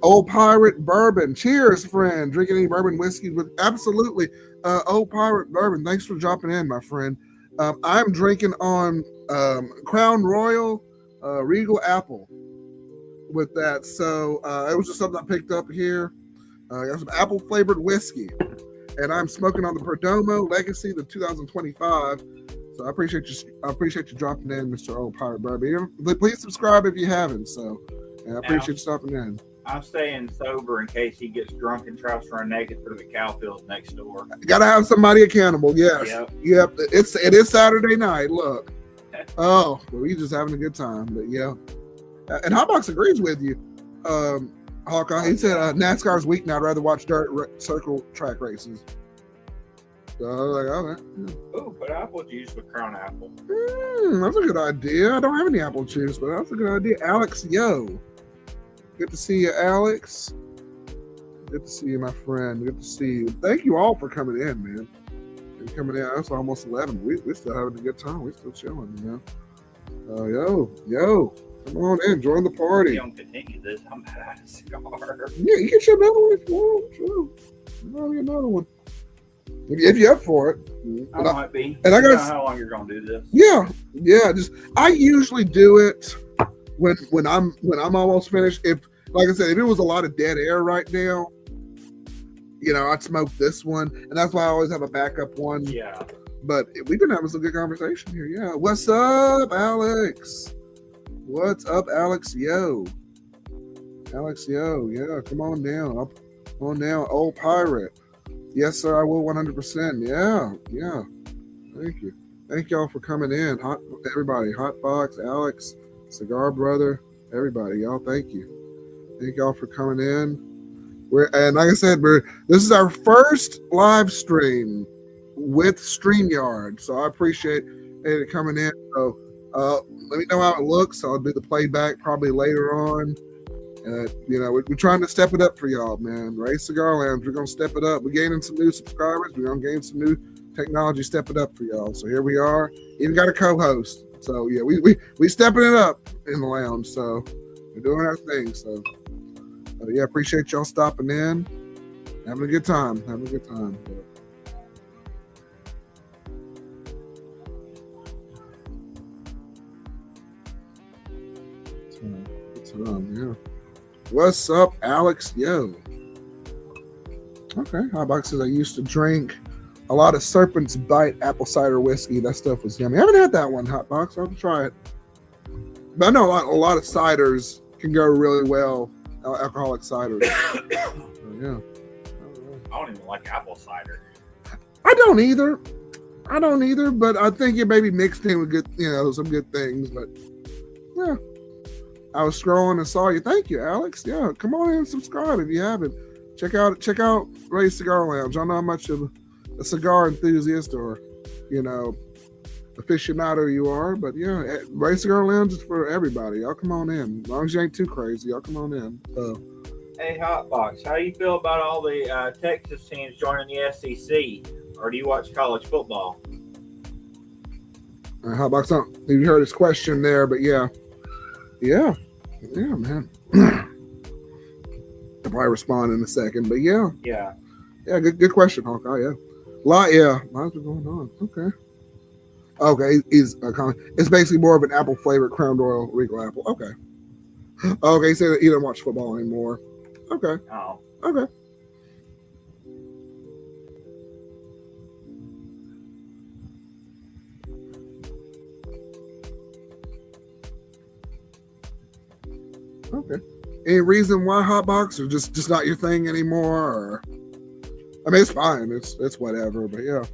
Old Pirate Bourbon. Cheers, friend. Drinking any bourbon whiskey with absolutely. Old Pirate Bourbon. Thanks for dropping in, my friend. I'm drinking on Crown Royal Regal Apple with that. So it was just something I picked up here. Got some apple flavored whiskey, and I'm smoking on the Perdomo Legacy, the 2025. So I appreciate you dropping in, Mr. Old Pirate Bourbon. Please subscribe if you haven't. So I appreciate you stopping in. I'm staying sober in case he gets drunk and tries to run naked through the cow fields next door. Gotta have somebody accountable. Yes. Yep. It is Saturday night. Look. Oh, well, we just having a good time. But yeah. And Hotbox agrees with you, Hawkeye. He said NASCAR's weak now. I'd rather watch dirt circle track races. So I was like, okay. Yeah. Ooh, put apple juice with Crown Apple. That's a good idea. I don't have any apple juice, but that's a good idea. Alex, yo. Good to see you, Alex. Good to see you, my friend. Good to see you. Thank you all for coming in, man. And coming in. It's almost 11. We're still having a good time. We're still chilling, you know. Yo. Come on in. Join the party. We don't continue this. I'm out of cigar. Yeah, you can share another one if you want. Sure. I'll get another one. If you're up for it. I might be. And I don't know how long you're going to do this. Yeah. I usually do it when I'm almost finished. If, like I said, if it was a lot of dead air right now, I'd smoke this one, and that's why I always have a backup one. Yeah. But we've been having some good conversation here. Yeah. What's up, Alex? What's up, Alex? Yo. Alex, yo. Yeah, come on down. Come on down, old pirate. Yes, sir, I will 100%. Yeah. Thank you. Thank y'all for coming in. Everybody, Hotbox, Alex, Cigar Brother, everybody, y'all, thank you. Thank y'all for coming in. And like I said, this is our first live stream with StreamYard, so I appreciate it coming in. So let me know how it looks. I'll do the playback probably later on. We're trying to step it up for y'all, man. Ray Cigar Lounge, we're gonna step it up. We're gaining some new subscribers. We're gonna gain some new technology, step it up for y'all. So here we are. Even got a co-host. So yeah, we stepping it up in the lounge. So we're doing our thing. So yeah, appreciate y'all stopping in, having a good time. Yeah. What's up, Alex? Yo. Okay. Hotbox says I used to drink a lot of Serpent's Bite apple cider whiskey. That stuff was yummy. I haven't had that one, Hotbox. I'll have to try it. But I know a lot of ciders can go really well, alcoholic ciders. Yeah. I don't even like apple cider. I don't either, but I think it may be mixed in with good, some good things. But yeah. I was scrolling and saw you. Thank you, Alex. Yeah, come on in and subscribe if you haven't. Check out Ray's Cigar Lounge. I don't know how much of a cigar enthusiast or, aficionado you are, but yeah, Ray's Cigar Lounge is for everybody. Y'all come on in. As long as you ain't too crazy, y'all come on in. Hey, Hotbox, how do you feel about all the Texas teams joining the SEC? Or do you watch college football? Hotbox, I don't know if you heard his question there, but yeah. Yeah, man. I'll probably respond in a second, but yeah. Yeah. Yeah, good question, Hawkeye. Yeah. Lots going on. Okay, it's basically more of an apple flavored Crown Royal Regal apple. Okay. Okay, he said that he doesn't watch football anymore. Okay. Oh. Okay. Okay. Any reason why Hotbox, or just not your thing anymore? Or I mean, it's fine. It's whatever. But yeah.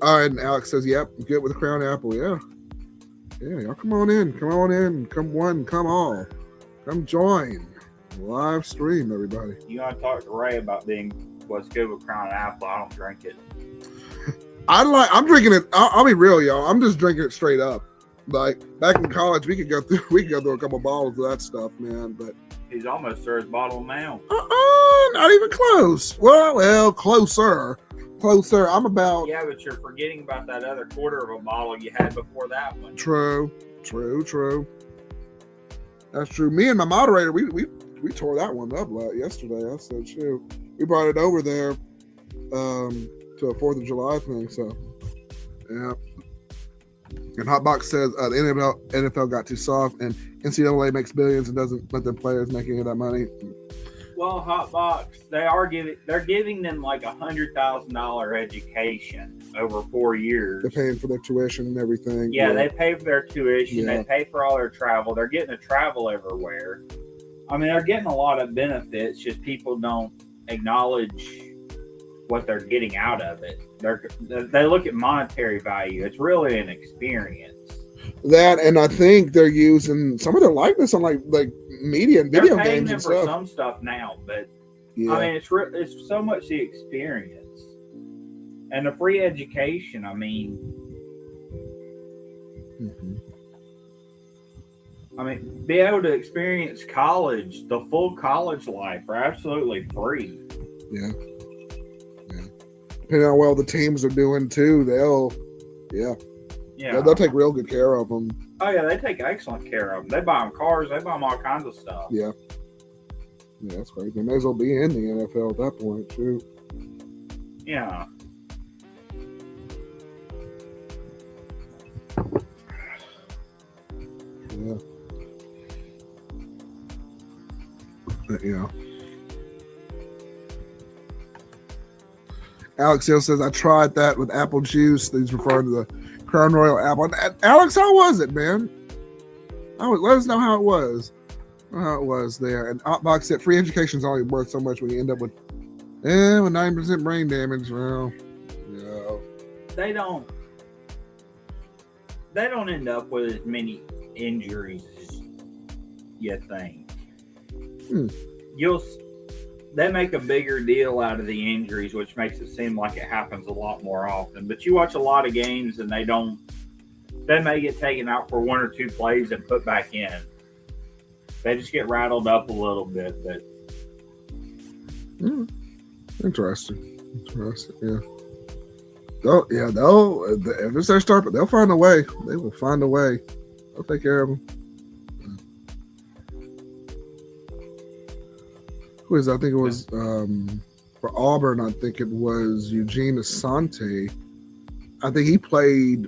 All right. And Alex says, "Yep, good with the Crown Apple." Yeah. Y'all come on in. Come one, come all, come join live stream, everybody. You want to talk to Ray about what's good with Crown Apple? I don't drink it. I'm drinking it. I'll be real, y'all. I'm just drinking it straight up. Like back in college, we could go through a couple bottles of that stuff, man. But he's almost through his bottle now. Not even close. Well, closer. I'm about. Yeah, but you're forgetting about that other quarter of a bottle you had before that one. True. That's true. Me and my moderator, we tore that one up yesterday. I said, shoot, we brought it over there to a 4th of July thing. So, yeah. And Hotbox says the NFL got too soft, and NCAA makes billions and doesn't let their players make any of that money. Well, Hotbox, they're giving them like $100,000 education over 4 years. They're paying for their tuition and everything. Yeah, they pay for their tuition. Yeah. They pay for all their travel. They're getting to travel everywhere. I mean, they're getting a lot of benefits. Just people don't acknowledge what they're getting out of it. They look at monetary value. It's really an experience. That, and I think they're using some of their likeness on like media and video games and stuff. They're paying them for some stuff now, but yeah. I mean, it's so much the experience and the free education. I mean, be able to experience college, the full college life, for absolutely free. Yeah. Depending on how well the teams are doing too, they'll take real good care of them. Oh yeah, they take excellent care of them. They buy them cars, they buy them all kinds of stuff. Yeah, that's great. They may as well be in the NFL at that point too. Yeah. Yeah. Alex Hill says, I tried that with apple juice. He's referring to the Crown Royal apple. And Alex, how was it, man? Let us know how it was. How it was there. And Hotbox said, free education is only worth so much when you end up with 9% brain damage. Well, yeah. They don't end up with as many injuries as you think. They make a bigger deal out of the injuries, which makes it seem like it happens a lot more often. But you watch a lot of games and they may get taken out for one or two plays and put back in. They just get rattled up a little bit. But Interesting. Yeah. If it's their start, but they'll find a way. They will find a way. They'll take care of them. Who is? I think it was for Auburn. I think it was Eugene Asante. I think he played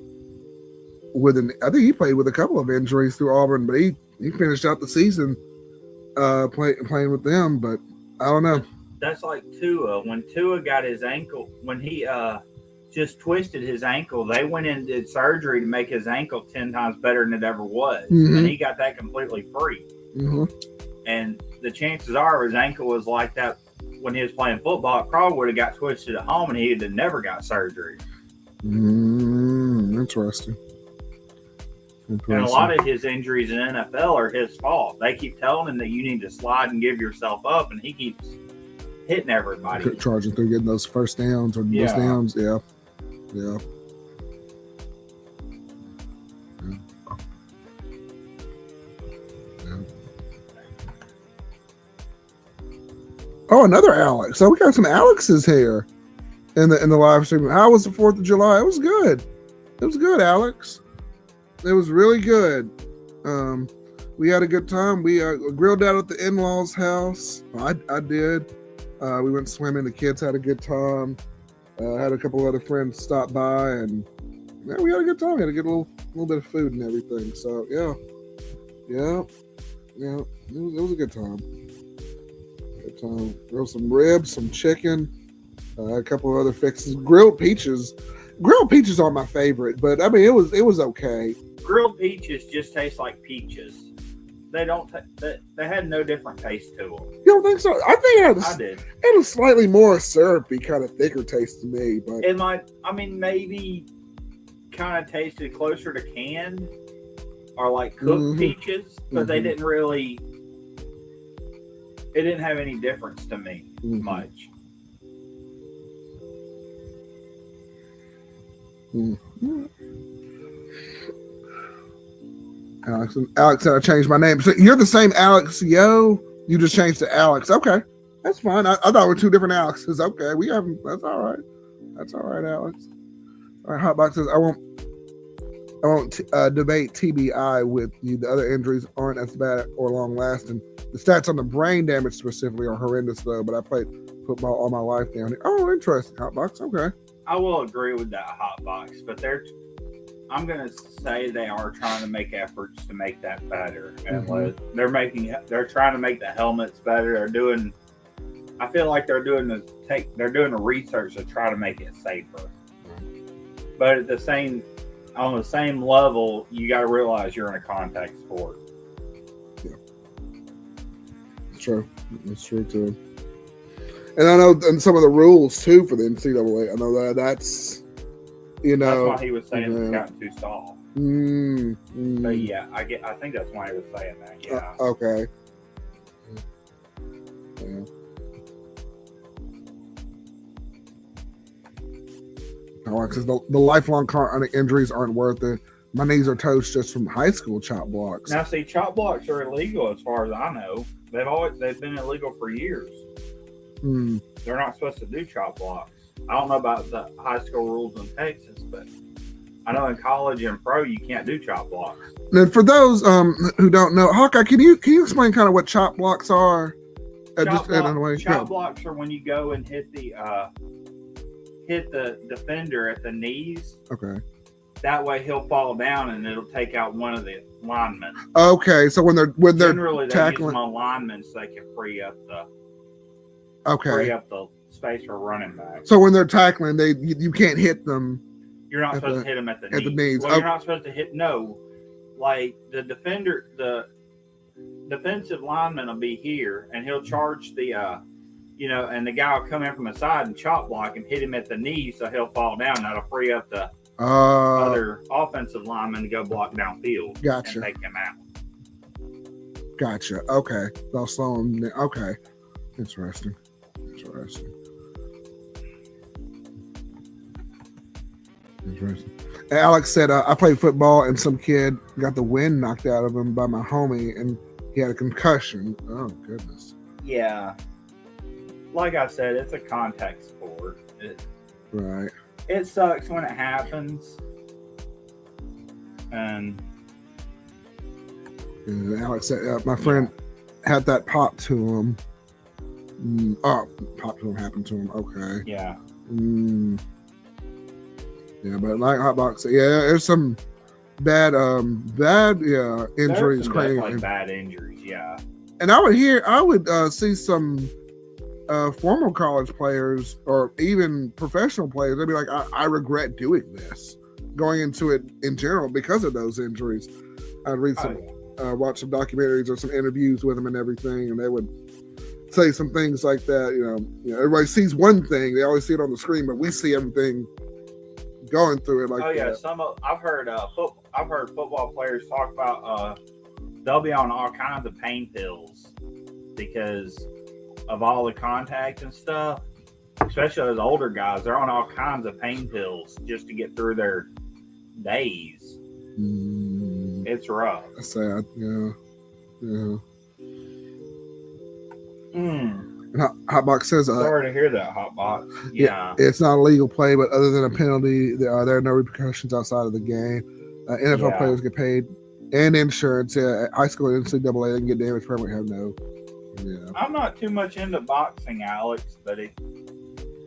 with a couple of injuries through Auburn, but he finished out the season playing with them. But I don't know. That's like Tua. When Tua got his ankle, when he just twisted his ankle, they went in and did surgery to make his ankle 10 times better than it ever was. Mm-hmm. And he got that completely free. Mm-hmm. And the chances are his ankle was like that when he was playing football. It probably would have got twisted at home and he'd have never got surgery. Interesting. And a lot of his injuries in NFL are his fault. They keep telling him that you need to slide and give yourself up, and he keeps hitting everybody. Charging through, getting those first downs or those downs. Yeah. Oh, another Alex. So we got some Alexes here in the live stream. How was the 4th of July? It was good. It was good, Alex. It was really good. We had a good time. We grilled out at the in-laws' house. I did. We went swimming. The kids had a good time. Had a couple other friends stop by, and we had a good time. We had to get a little bit of food and everything. So yeah. It was a good time. Grilled some ribs, some chicken, a couple of other fixes. Grilled peaches. Grilled peaches are my favorite, but I mean it was okay. Grilled peaches just taste like peaches. They don't. They had no different taste to them. You don't think so? I think I did. It had a slightly more syrupy, kind of thicker taste to me, but it might. I mean, maybe kind of tasted closer to canned or like cooked peaches, but they didn't really. It didn't have any difference to me much. Alex said I changed my name. So you're the same Alex Yo. You just changed to Alex. Okay, that's fine. I thought we were two different Alexes. Okay, we haven't. That's all right. That's all right, Alex. All right, Hotbox says I won't debate TBI with you. The other injuries aren't as bad or long lasting. The stats on the brain damage specifically are horrendous though. But I played football all my life down here. Oh, interesting, Hotbox. Okay. I will agree with that, Hotbox, but I'm going to say they are trying to make efforts to make that better. And they're trying to make the helmets better. I feel like they're doing the research to try to make it safer. But on the same level, you got to realize you're in a contact sport. Yeah. It's true. It's true too. And I know and some of the rules too for the NCAA. I know that's that's why he was saying it's gotten too soft. But yeah, I think that's why he was saying that. Yeah. Okay. Yeah. Because the lifelong injuries aren't worth it. My knees are toast just from high school chop blocks. Now, see, chop blocks are illegal as far as I know. They've been illegal for years. They're not supposed to do chop blocks. I don't know about the high school rules in Texas, but I know in college and pro you can't do chop blocks. And for those who don't know, Hawkeye, can you explain kind of what chop blocks are? Chop blocks are when you go and hit the defender at the knees. Okay. That way he'll fall down and it'll take out one of the linemen. Okay, so when they're generally tackling, they use my linemen so they can free up the space for running back. So when they're tackling, you can't hit them. You're not supposed to hit them at the knees. Well, you're not supposed to hit. No, like the defender, the defensive lineman will be here, and he'll charge the, and the guy will come in from the side and chop block and hit him at the knee, so he'll fall down. That'll free up the other offensive lineman to go block downfield. Gotcha. And take him out. Gotcha. Okay. They'll slow him down. Okay. Interesting. Alex said, I played football and some kid got the wind knocked out of him by my homie and he had a concussion. Oh, goodness. Yeah. Like I said, it's a contact sport. Right. It sucks when it happens. And Alex said, my friend had that pop to him. Pop to him happened to him. Okay. Yeah. Yeah, but like Hotbox said, there's some bad injuries. Definitely bad injuries, yeah. And I would see some former college players or even professional players. They'd be like, I regret doing this, going into it in general because of those injuries. I'd read some, watch some documentaries or some interviews with them and everything, and they would say some things like that. You know, everybody sees one thing; they always see it on the screen, but we see everything going through it. Like, I've heard football players talk about they'll be on all kinds of pain pills because of all the contact and stuff. Especially those older guys, they're on all kinds of pain pills just to get through their days. It's rough. That's sad. Yeah. And Hotbox says, sorry to hear that, Hotbox. Yeah. It's not a legal play, but other than a penalty, there are no repercussions outside of the game. NFL players get paid and insurance. Yeah, high school and NCAA, they can get damage permanently. Have no. Yeah. I'm not too much into boxing, Alex, but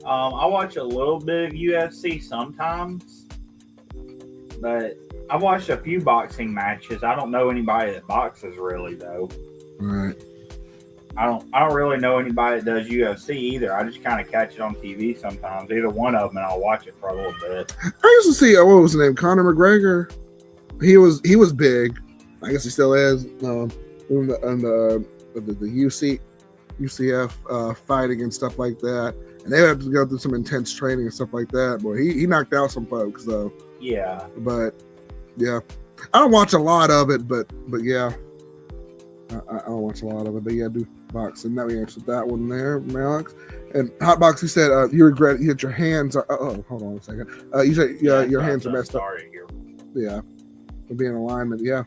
I watch a little bit of UFC sometimes. But I watched a few boxing matches. I don't know anybody that boxes really, though. Right. I don't really know anybody that does UFC either. I just kind of catch it on TV sometimes. Either one of them, and I'll watch it for a little bit. I used to see what was his name, Conor McGregor. He was big. I guess he still is. On the UCF fighting and stuff like that, and they have to go through some intense training and stuff like that. Boy, he knocked out some folks though. Yeah. But yeah, I don't watch a lot of it, but yeah, I don't watch a lot of it. But yeah, I do boxing. Now we answered that one there, Alex. And Hotbox, you said you regret you hit your hands. Hold on a second. You said your hands are messed up. Yeah, for being in alignment. Yeah.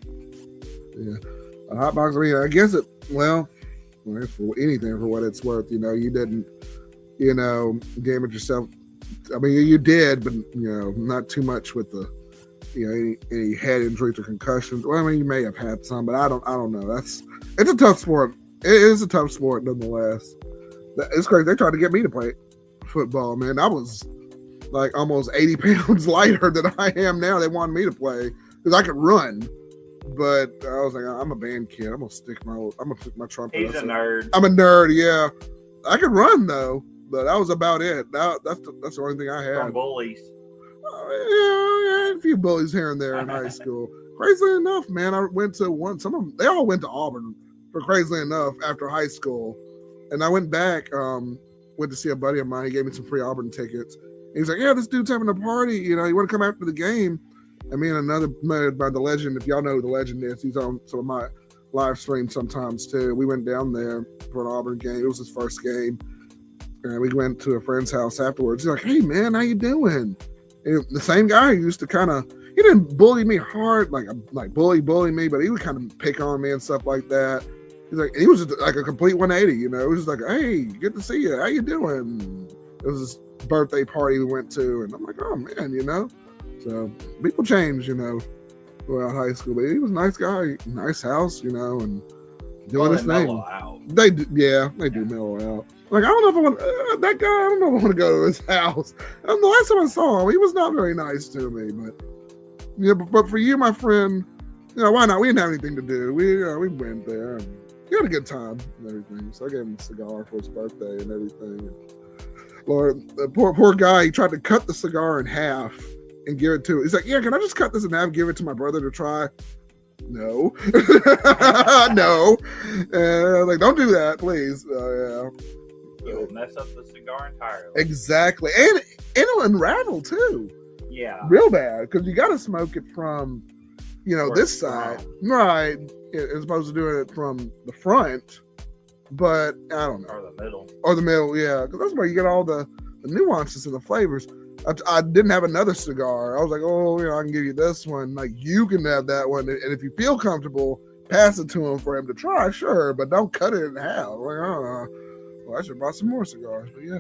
Hotbox. I mean, I guess it. Well, for anything for what it's worth, you didn't, damage yourself. I mean, you did, but not too much with the, any head injuries or concussions. Well, I mean, you may have had some, but I don't know. It's a tough sport. It is a tough sport, nonetheless. It's crazy. They tried to get me to play football, man. I was like almost 80 pounds lighter than I am now. They wanted me to play because I could run. But I was like, I'm a band kid. I'm gonna stick my trumpet. He's a nerd. I'm a nerd, yeah. I could run though, but that was about it. That's the only thing I had. From bullies. Yeah, a few bullies here and there in high school. Crazily enough, man, I went to one. Some of them, they all went to Auburn. For crazily enough, after high school, and I went back. Went to see a buddy of mine. He gave me some free Auburn tickets. He was like, "Yeah, this dude's having a party. You want to come after the game?" And me and another man by the legend, if y'all know who the legend is, he's on some of my live streams sometimes too. We went down there for an Auburn game. It was his first game. And we went to a friend's house afterwards. He's like, "Hey man, how you doing?" And the same guy who used to he didn't bully me hard, like bully me, but he would kind of pick on me and stuff like that. He's like, he was just like a complete 180, It was just like, "Hey, good to see you. How you doing?" It was his birthday party we went to, and I'm like, "Oh man, So people change, throughout high school. But he was a nice guy, nice house, and doing his thing. They do mellow out. Like, I don't know if I want that guy. I don't know if I want to go to his house. And the last time I saw him, he was not very nice to me. But but for you, my friend, why not? We didn't have anything to do. We went there. And he had a good time and everything. So I gave him a cigar for his birthday and everything. Lord, the poor guy, he tried to cut the cigar in half and give it to him. He's like, yeah, can I just cut this in half and give it to my brother to try? No. No. And I was like, don't do that, please. Yeah. You'll mess up the cigar entirely. Exactly. And it'll unravel too. Yeah. Real bad. Because you got to smoke it from, this side. Right. As opposed to doing it from the front. But I don't know. Or the middle, yeah. Because that's where you get all the nuances and the flavors. I didn't have another cigar. I was like, I can give you this one. Like, you can have that one. And if you feel comfortable, pass it to him for him to try, sure. But don't cut it in half. Like, I don't know. Well, I should buy some more cigars. But yeah.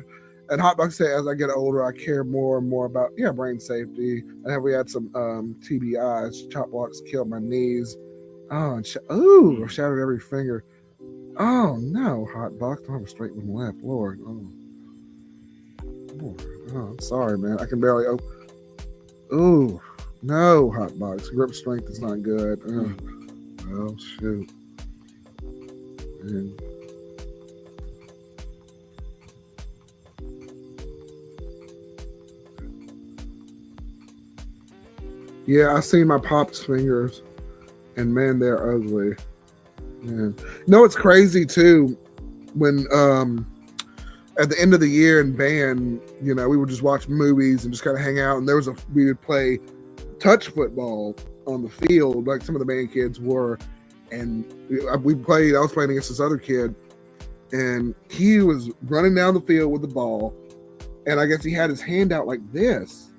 And Hotbox said, as I get older, I care more and more about, brain safety. And we had some TBIs. Chop blocks killed my knees. Oh, and shattered every finger. Oh, no, Hotbox. Don't have a straight one left. Lord. Oh, I'm sorry, man. I can barely open. Oh, no, Hotbox. Grip strength is not good. Oh, shoot. Man. Yeah, I seen my pop's fingers, and man, they're ugly. Man. It's crazy too when at the end of the year in band, we would just watch movies and just kind of hang out, and we would play touch football on the field like some of the band kids were, and I was playing against this other kid, and he was running down the field with the ball, and I guess he had his hand out like this.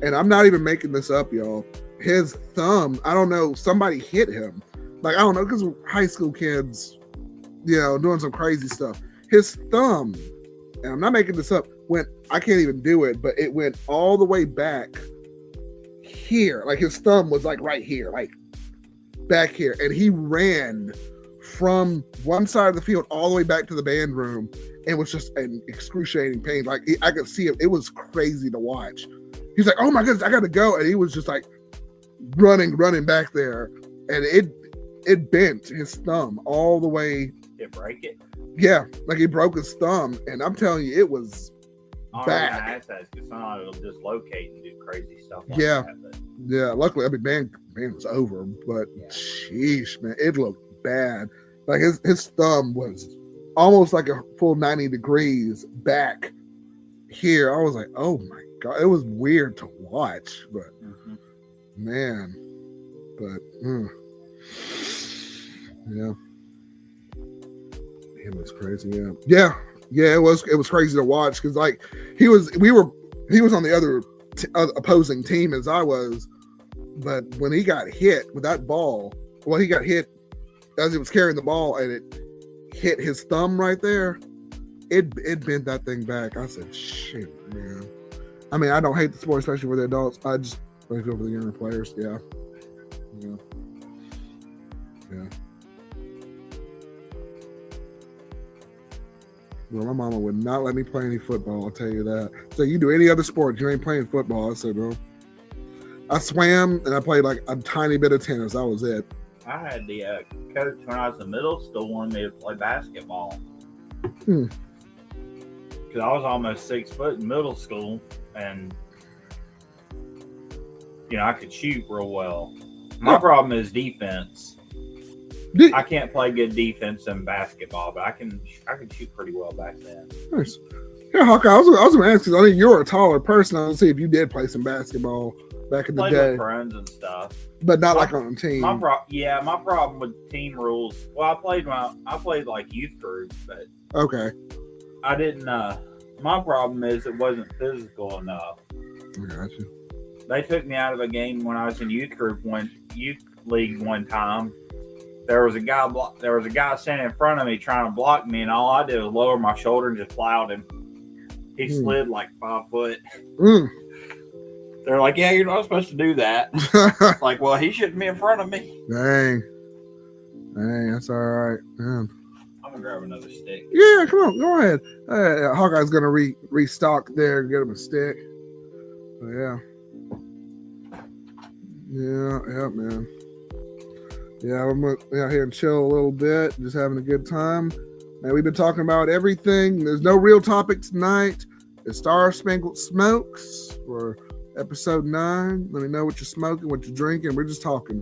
And I'm not even making this up, y'all. His thumb, I don't know, somebody hit him. Like, I don't know, because high school kids, doing some crazy stuff. His thumb, and I'm not making this up, I can't even do it, but it went all the way back here. Like, his thumb was like right here, like back here. And he ran from one side of the field all the way back to the band room. And it was just an excruciating pain. Like, I could see it. It was crazy to watch. He's like, oh my goodness, I got to go. And he was just like running back there. And it bent his thumb all the way. Did it break it? Yeah, like he broke his thumb. And I'm telling you, it was bad. Because sometimes it'll dislocate and do crazy stuff like that. But... Yeah, luckily, man was over. But sheesh, man, it looked bad. Like his thumb was almost like a full 90 degrees back here. I was like, oh my God, it was weird to watch, but man, but yeah, it was crazy. Yeah, it was crazy to watch because like he was on the other opposing team as I was, but when he got hit with that ball, he got hit as he was carrying the ball and it hit his thumb right there. It bent that thing back. I said, shit, man. I mean, I don't hate the sport, especially for the adults. I just like over the younger players. Yeah. Well, my mama would not let me play any football. I'll tell you that. So you do any other sport, you ain't playing football. I said, bro. I swam and I played like a tiny bit of tennis. That was it. I had the coach when I was in middle school wanted me to play basketball. Because I was almost 6 foot in middle school, and I could shoot real well. My problem is defense. I can't play good defense in basketball, but I can shoot pretty well back then. Nice. Yeah, Hawkeye, I was going to ask because I think you're a taller person. I want to see if you did play some basketball back in the day. With friends and stuff. But not like on a team. My problem with team rules. Well, I played like youth group, but okay. I didn't. My problem is it wasn't physical enough. I got you. They took me out of a game when I was in youth league one time. There was a guy standing in front of me trying to block me, and all I did was lower my shoulder and just plowed him. He slid like 5 foot. They're like, yeah, you're not supposed to do that. Like, well, he shouldn't be in front of me. Dang, that's all right, man. I'm gonna grab another stick. Yeah, come on, go ahead. Hawkeye's gonna restock there and get him a stick. But yeah, man. Yeah, I'm gonna be out here and chill a little bit, just having a good time. Man, we've been talking about everything. There's no real topic tonight. It's Star Spangled Smokes for episode 9. Let me know what you're smoking, what you're drinking. We're just talking.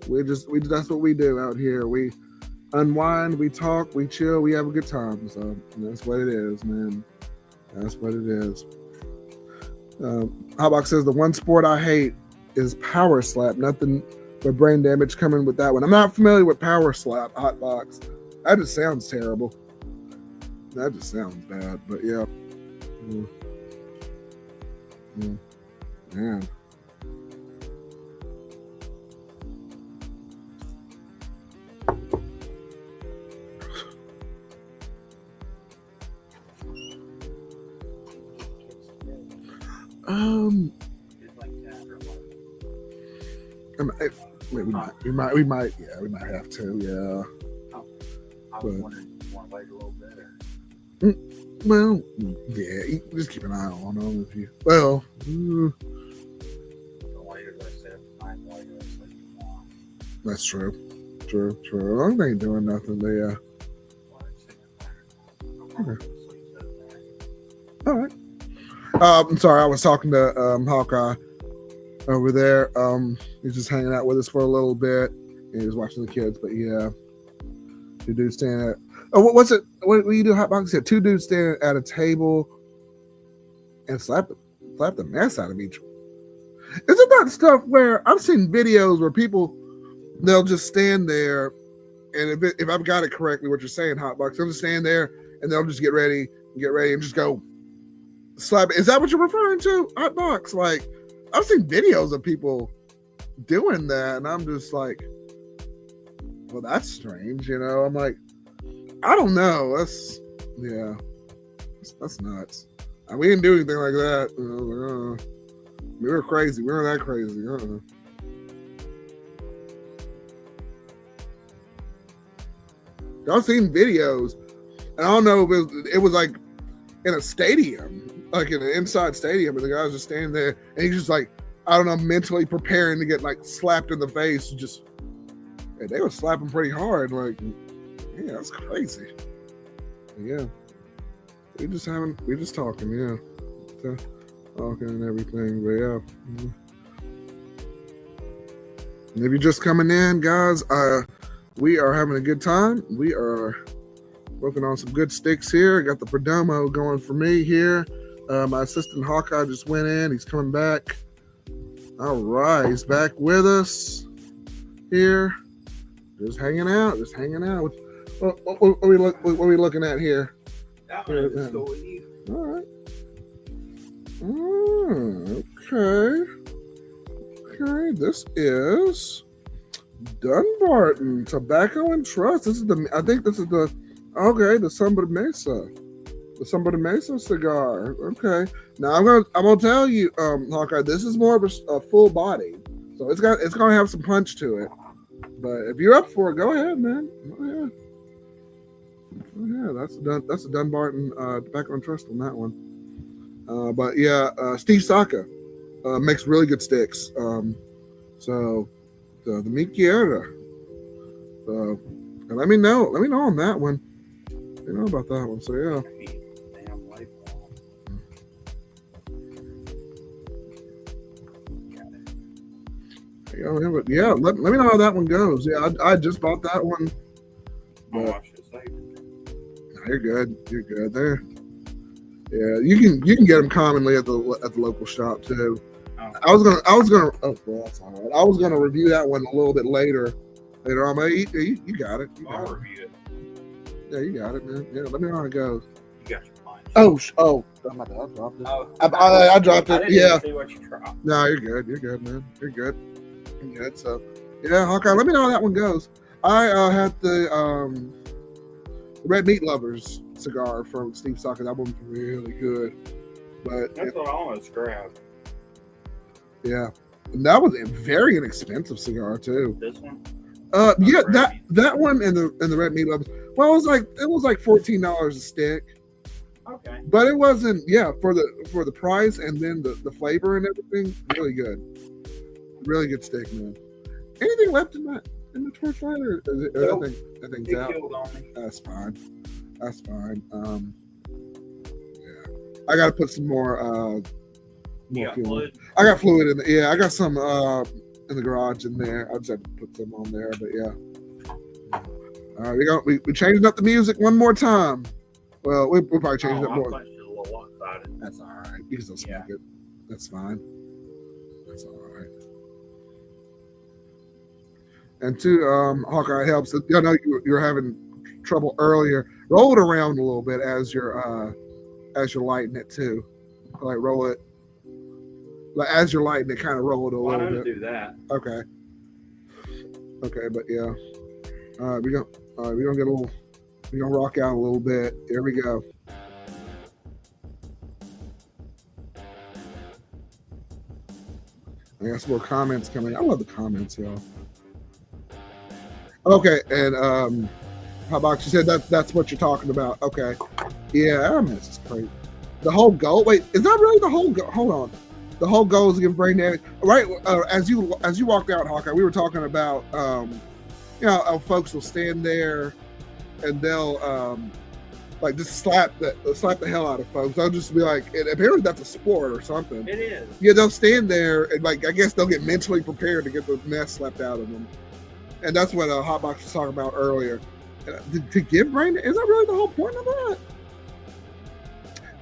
That's what we do out here. We unwind, we talk, we chill, we have a good time. So that's what it is, man. That's what it is. Hotbox says the one sport I hate is power slap. Nothing but brain damage coming with that one. I'm not familiar with power slap, Hotbox. That just sounds terrible. That just sounds bad, but yeah. Man. We might have to, yeah. I was wondering if you want to wait a little bit. Well, yeah, just keep an eye on them if you. Well, that's true. True. They ain't doing nothing. They Okay. All right. I'm sorry. I was talking to Hawkeye over there. He's just hanging out with us for a little bit. And he was watching the kids, but yeah, two dudes standing at. Oh, what's it? What do you do? Hotbox said 2 dudes standing at a table and slap the mess out of each. Isn't that stuff where I've seen videos where people they'll just stand there, and if I've got it correctly, what you're saying, Hotbox, they'll just stand there and they'll just get ready and just go slap. Is that what you're referring to, Hotbox? Like I've seen videos of people doing that, and I'm just like, well, that's strange, you know. I'm like, I don't know. That's nuts. We didn't do anything like that. We were crazy. We weren't that crazy. I've seen videos, and I don't know if it was like in a stadium, like in an inside stadium, and the guy's just standing there, and he's just like, I don't know, mentally preparing to get like slapped in the face. Just they were slapping pretty hard. Like, yeah, that's crazy. Yeah, we just talking. Yeah, talking and everything. But yeah. And if you're just coming in, guys, we are having a good time. We are working on some good sticks here. I got the Perdomo going for me here. My assistant Hawkeye just went in. He's coming back. All right, he's back with us here. Just hanging out. What are we looking at here? That one is still with you. All right. Okay. This is Dunbarton Tobacco and Trust. The Somber Mesa. The Somber Mesa cigar. Okay. Now I'm gonna tell you, Hawkeye, this is more of a full body, so it's gonna have some punch to it. But if you're up for it, go ahead, man. Oh yeah, that's a Dunbarton Tobacco and Trust on that one. But yeah, Steve Saka makes really good sticks. So the Michiera. And let me know on that one. You know about that one. So yeah. Yeah, let me know how that one goes. Yeah, I just bought that one. But you're good. There. Yeah, you can get them commonly at the local shop too. Oh. I was gonna. Oh, well, that's all right. I was gonna review that one a little bit later on. But you got it. I'll review it. Yeah, you got it, man. Yeah, let me know how it goes. You got your punch. Oh, I dropped it. Oh, I dropped it. I didn't see what you dropped. No, you're good. You're good, man. You're good. So, yeah, Hawkeye, let me know how that one goes. I had the Red Meat Lovers cigar from Steve Saka. That one's really good. But that's what I almost grabbed. Yeah, and that was a very inexpensive cigar too. This one. Yeah, that one and the Red Meat Lovers. Well, it was like $14 a stick. Okay. But it wasn't. Yeah, for the price and then the flavor and everything, really good. Really good steak, man. Anything left in the torchlight, or nope. I think it killed on me. That's fine. Yeah. I got to put some more. You got fuel. fluid? I got fluid in. Yeah, I got some in the garage in there. I just had to put some on there, but yeah. All right, we changing up the music one more time. Well, we'll probably change it more. I punched it a little one-sided. That's all right. You can still smoke it. That's fine. That's all right. And two, Hawkeye helps. I know you're having trouble earlier. Roll it around a little bit as you're lighting it too. Like roll it. Like as you're lighting it, kind of roll it a little bit. Do that. Okay. Okay, but yeah. All right, we're gonna get a little. We're gonna rock out a little bit. Here we go. I got some more comments coming. I love the comments, y'all. Okay, and Hotbox, you said that's what you're talking about. Okay, yeah, I mean, this is crazy. The whole goal. Wait, is that really the whole goal? Hold on. The whole goal is to give brain damage. Right, as you walked out, Hawkeye, we were talking about folks will stand there and they'll like just slap the hell out of folks. They'll just be like, and apparently that's a sport or something. It is. Yeah, they'll stand there and like I guess they'll get mentally prepared to get the mess slapped out of them. And that's what Hotbox was talking about earlier. To give brain, is that really the whole point of that?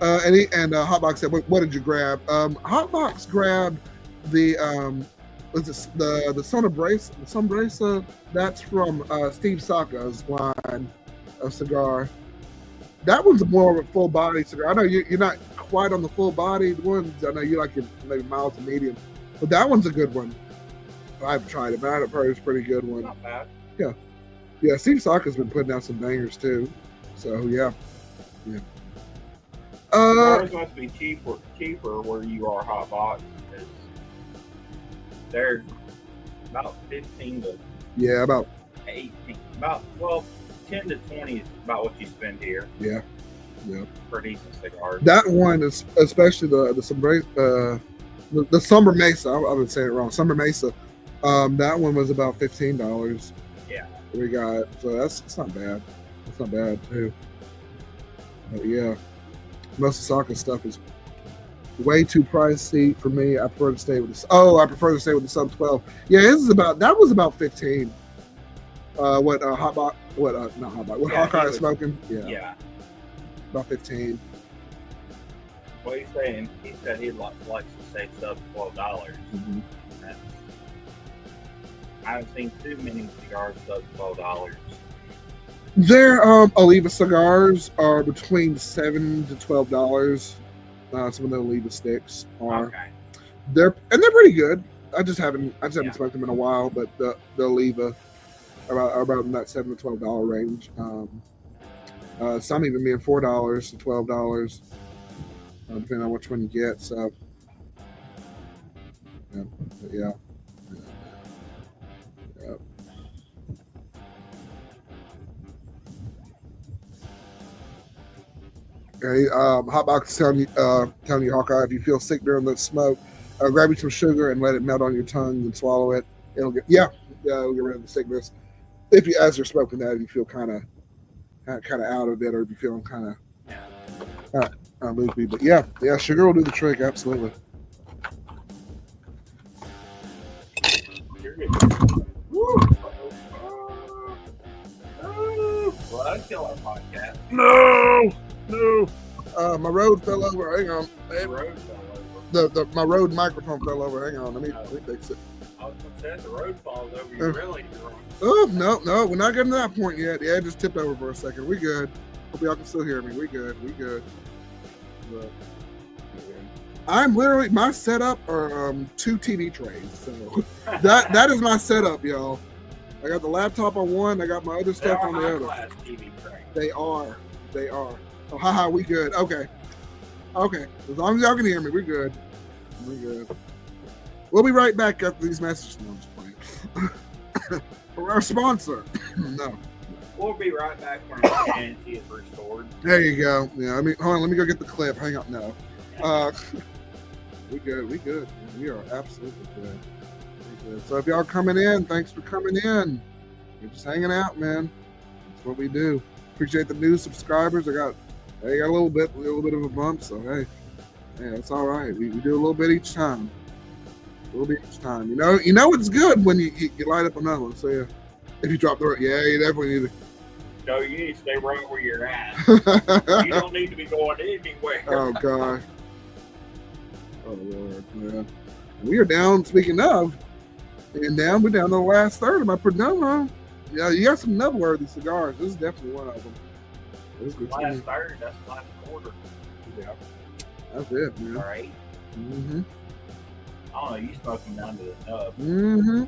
And Hotbox said, "What did you grab?" Hotbox grabbed the the Sombresa. That's from Steve Saka's line of cigar. That one's more of a full body cigar. I know you're not quite on the full bodied ones. I know you like your maybe mild to medium, but that one's a good one. I haven't tried it, but I heard it's a pretty good one. Not bad. Yeah. Steve Saka's been putting out some bangers too. So yeah. Cigars must be cheaper where you are, Hotbox. They're about 15 to about 18. 10 to 20 is about what you spend here. Yeah. For decent cigars. That one is especially the Summer Mesa. I've been saying it wrong. Summer Mesa. That one was about $15. Yeah. We got, so that's not bad. That's not bad too. But yeah, most of Saka stuff is way too pricey for me. I prefer to stay with the sub 12. Yeah, that was about 15. What Hawkeye is smoking? Yeah. About 15. What he's saying, he said he likes to say sub $12. Mm-hmm. I haven't seen too many cigars sub $12. Their Oliva cigars are between $7 to $12. Some of the Oliva sticks are. Okay. They're pretty good. I just haven't smoked them in a while, but the Oliva are about in that $7 to $12 range. Some even being $4 to $12, depending on which one you get. So, yeah. Okay, Hotbox is telling you, Hawkeye, if you feel sick during the smoke, grab you some sugar and let it melt on your tongue and swallow it. It'll get rid of the sickness. If you, as you're smoking that, if you feel kind of out of it, or if you feel kind of loopy, but yeah, sugar will do the trick, absolutely. Woo. Well, that'd kill our podcast. No. My Rode fell over. Hang on. My Rode microphone fell over. Hang on. Let me fix it. I was going to say, the Rode falls over. You're really wrong. Oh, no. We're not getting to that point yet. Yeah, it just tipped over for a second. We good. Hope y'all can still hear me. We good. But, I'm literally, my setup are 2 TV trays. So that is my setup, y'all. I got the laptop on one. I got my other stuff on the other. TV trays. They are. Oh, haha, we good. Okay. As long as y'all can hear me, we're good. We'll be right back after these messages. No, I'm just playing. For our sponsor. No. We'll be right back when our sanity is restored. There you go. Yeah, hold on, let me go get the clip. Hang on. No. We good. We are absolutely good. So if y'all coming in, thanks for coming in. We're just hanging out, man. That's what we do. Appreciate the new subscribers. I got They got a little bit of a bump, so hey, it's all right. We do a little bit each time. A little bit each time. You know it's good when you light up another one. So yeah, if you drop the you definitely need to. No, you need to stay right where you're at. You don't need to be going anywhere. Oh gosh. Oh Lord, man. We are down. Speaking of, we're down to the last third of my production. Yeah, you got some noteworthy cigars. This is definitely one of them. Last third, that's the last quarter. Yeah, that's it, man. All right. Mm-hmm. I don't know. You smoke him down to the nub. Mm-hmm.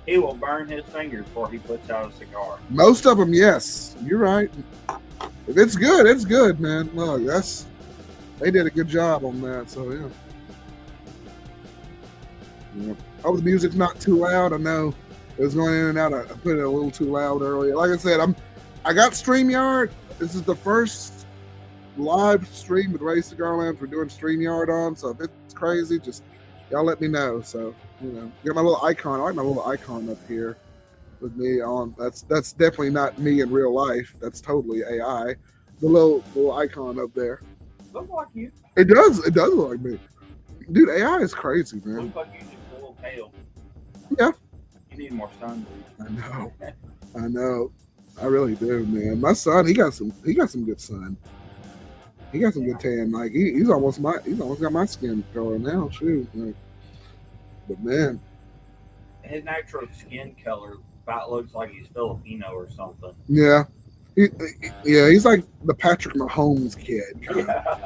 He will burn his fingers before he puts out a cigar. Most of them, yes. You're right. If it's good, it's good, man. Look, they did a good job on that. So yeah. Oh, the music's not too loud. I know it was going in and out. I put it a little too loud earlier. Like I said, I got StreamYard. This is the first live stream with Ray Cigar Lounge we're doing StreamYard on. So if it's crazy, just y'all let me know. So get my little icon. I like my little icon up here with me on. That's definitely not me in real life. That's totally AI. The little icon up there. Looks like you. It does look like me. Dude, AI is crazy, man. Looks like you just a little pale. Yeah. You need more sun, dude. I know. I really do, man. My son, he got some good sun. He got some good tan. Like he's almost got my skin color now, too. Like, but man, his natural skin color about looks like he's Filipino or something. Yeah. He's like the Patrick Mahomes kid. Yeah.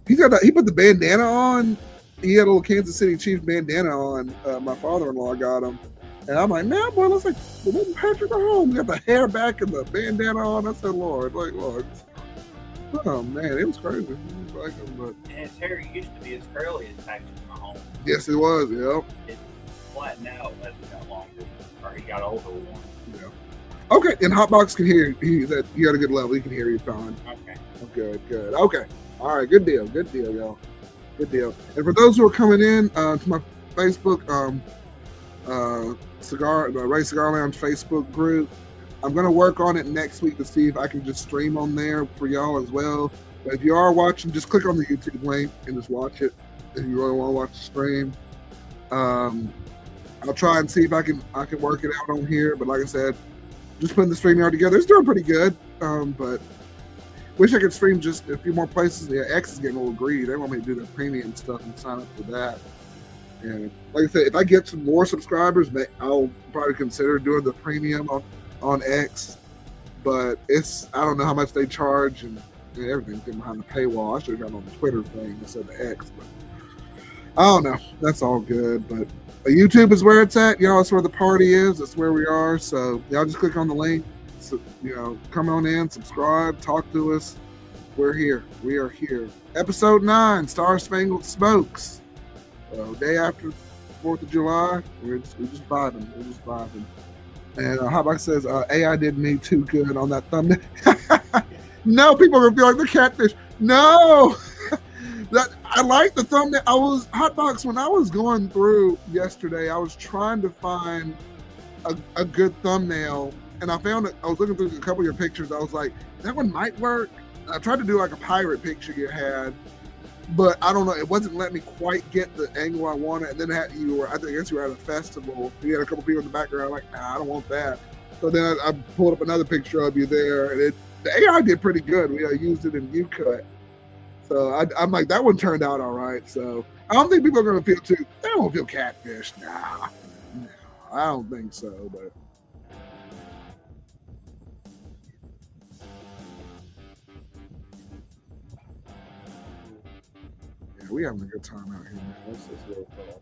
He put the bandana on. He had a little Kansas City Chiefs bandana on. My father-in-law got him, and I'm like, man, boy, looks like the little Patrick Mahomes. Got the hair back and the bandana on. I said, Lord. Oh man, it was crazy. Like him, but and his hair used to be as curly as Patrick Mahomes. Yes, it was. Yep. It's flattened out as he got longer, or he got older. Yeah. Okay, and Hotbox can hear you. You got a good level. He can hear you fine. Okay. Good. Okay. All right. Good deal, y'all. Good deal. And for those who are coming in to my Facebook, Ray Cigar Lounge Facebook group, I'm gonna work on it next week to see if I can just stream on there for y'all as well. But if you are watching, just click on the YouTube link and just watch it if you really want to watch the stream. I'll try and see if I can work it out on here. But like I said, just putting the StreamYard together, it's doing pretty good. But wish I could stream just a few more places. Yeah, X is getting a little greedy. They want me to do the premium stuff and sign up for that. And like I said, if I get some more subscribers, I'll probably consider doing the premium on X. But I don't know how much they charge and everything's getting behind the paywall. I should have gotten on the Twitter thing instead of X. But I don't know. That's all good. But YouTube is where it's at. That's where the party is. That's where we are. So y'all just click on the link. So, come on in, subscribe, talk to us. We're here. We are here. Episode 9, Star Spangled Smokes. Day after 4th of July. We're just vibing. And Hotbox says, AI did me too good on that thumbnail. No, people are going to feel like the catfish. No! I like the thumbnail. Hotbox, when I was going through yesterday, I was trying to find a good thumbnail. And I found it. I was looking through a couple of your pictures. I was like, that one might work. I tried to do like a pirate picture you had, but I don't know. It wasn't letting me quite get the angle I wanted. And then I guess you were at a festival. You had a couple people in the background. I'm like, nah, I don't want that. So then I pulled up another picture of you there, and the AI did pretty good. We used it in UCut. So I'm like, that one turned out all right. So I don't think people are going to feel they don't feel catfish. Nah, I don't think so, but. We having a good time out here, man. That's what it's all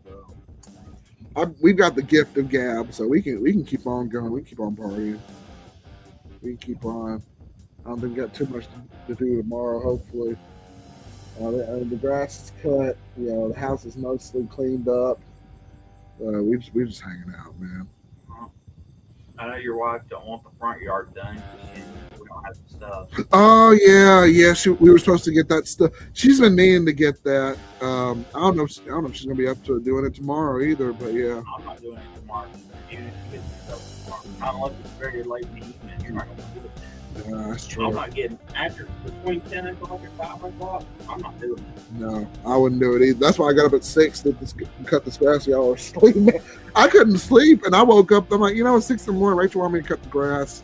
about. We've got the gift of gab, so we can keep on going. We can keep on partying. We can keep on. I don't think we got too much to do tomorrow. Hopefully, the grass is cut. The house is mostly cleaned up. We just hanging out, man. I know your wife don't want the front yard done. We don't have the stuff. Oh yeah. We were supposed to get that stuff. She's been meaning to get that. I don't know if she's gonna be up to doing it tomorrow either. But yeah. I'm not doing it tomorrow. Even if you get the stuff tomorrow, unless it's very late in the evening, you're not gonna do it then. That's I'm true. not getting after between 10 o'clock and 5 o'clock. I'm not doing it. No, I wouldn't do it either. That's why I got up at 6 to cut this grass. Y'all were sleeping. I couldn't sleep, and I woke up. I'm like, it's 6 in the morning. Rachel wanted me to cut the grass.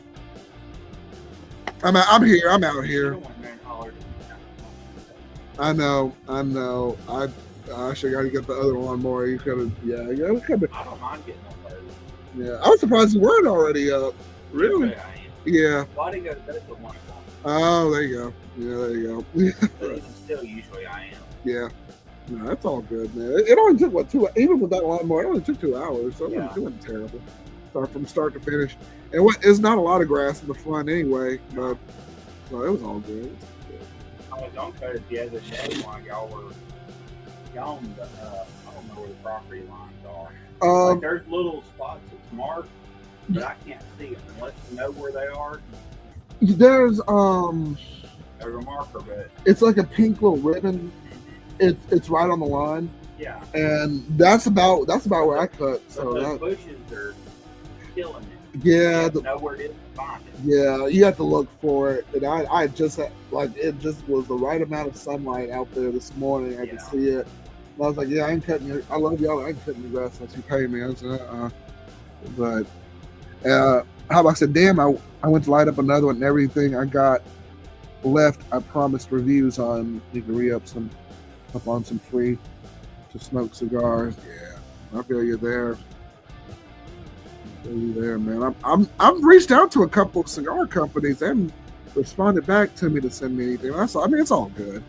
I'm here. I'm out here. I know. I actually got to get the other one more. You could have. Yeah. We could have. I don't mind getting up early. Yeah. I was surprised you weren't already up. Really? Yeah. Why do you go to bed at 1 o'clock? Oh, there you go. Yeah, there you go. But even still, usually I am. Yeah. No, that's all good, man. It only took, 2, even with that lawnmower, it only took 2 hours, so it wasn't terrible. From start to finish. And it's not a lot of grass in the front anyway, but it was all good. I was on cut it the other day while y'all on the, I don't know where the property lines are. Like there's little spots that's marked, but I can't see them unless you know where they are. There's a marker, but it's like a pink little ribbon. It's right on the line. Yeah. And that's about where I cut. So those bushes are killing it. Yeah. You know where it is to find it. Yeah, you have to look for it. And I just had, it just was the right amount of sunlight out there this morning. I could see it. And I was like, I ain't cutting your, I love y'all. I ain't cutting your grass unless you pay me. I said, But how about I said, damn, I went to light up another one and everything I got left, I promised reviews on. You can re-up on some free to smoke cigars. Yeah, I feel you there. Man. I've reached out to a couple of cigar companies. They haven't responded back to me to send me anything. It's all good. It's all good.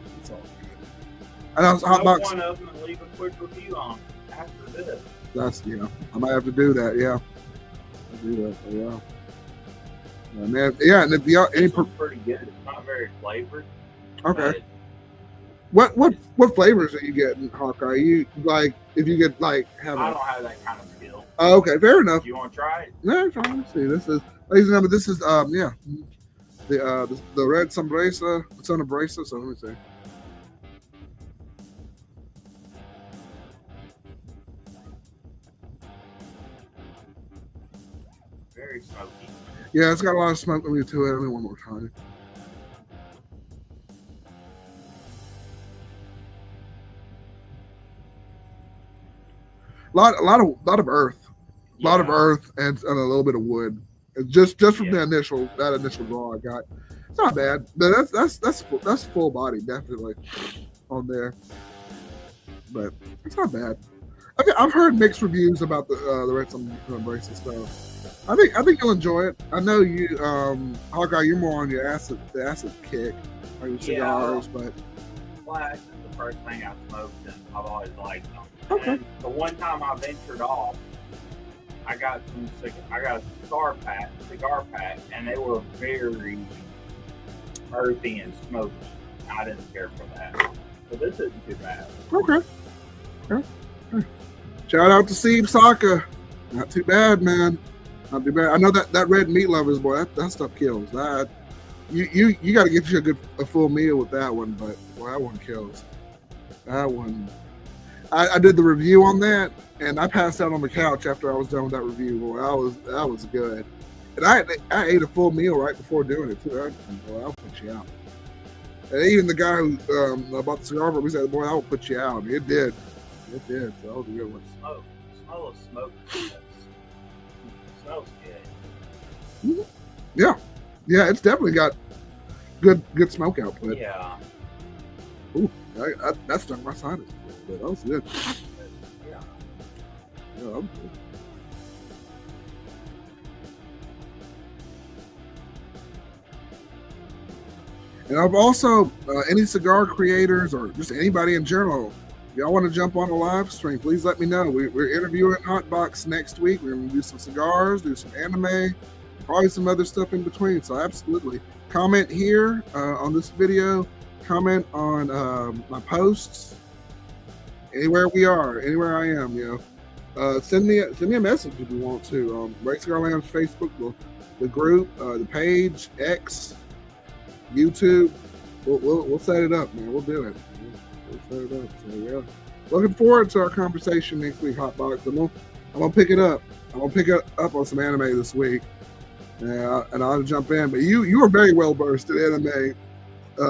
And I was one of them and leave a quick review on after this. I might have to do that. Yeah, I'll do that. Yeah. Man, yeah, and if y'all it's pretty good. It's not very flavored. Okay. What flavors are you getting, Hawkeye? You like if you get like have I don't have that kind of skill. Oh, okay, fair enough. You want to try it? Yeah, try. Let's see. This is, ladies and gentlemen, this is the red sombresa. It's on a bracelet, so let me see. Very smoky. Yeah, it's got a lot of smoke to it. Let me one more time. A lot of earth, of earth, and a little bit of wood. Just from that initial draw I got. It's not bad, but that's full body definitely on there. But it's not bad. I've heard mixed reviews about the red sombresa stuff. I think you'll enjoy it. I know you, Hawkeye. You're more on the acid kick, or your cigars, but Flash is the first thing I smoked, and I've always liked them. Okay. And the one time I ventured off, I got a cigar pack, and they were very earthy and smoky. I didn't care for that. So this isn't too bad. Okay. Shout out to Steve Saka. Not too bad, man. Not too bad. I know that red meat lovers, boy, that stuff kills. That you got to get you a full meal with that one, but boy, that one kills. That one. I did the review on that, and I passed out on the couch after I was done with that review. Boy, that was good. And I ate a full meal right before doing it too. Boy, I'll put you out. And even the guy who bought the cigar from me said, "Boy, I will put you out." It did. So that was a good one. The smell of smoke. It smells good. Mm-hmm. Yeah, it's definitely got good smoke output. Yeah. Ooh, that stung my sinus. But that was good. Yeah, that was good. And I've also, any cigar creators or just anybody in general, if y'all want to jump on a live stream, please let me know. We're interviewing Hotbox next week. We're going to do some cigars, do some anime, probably some other stuff in between. So absolutely. Comment here on this video. Comment on my posts. Anywhere we are, anywhere I am, send me a message if you want to. Right Cigar Lounge Facebook, the group, the page, X, YouTube. We'll set it up, man. We'll do it. We'll set it up. So yeah, looking forward to our conversation next week, Hotbox. I'm gonna pick it up. I'm gonna pick it up on some anime this week. Yeah, and I'll jump in. But you were very well versed in anime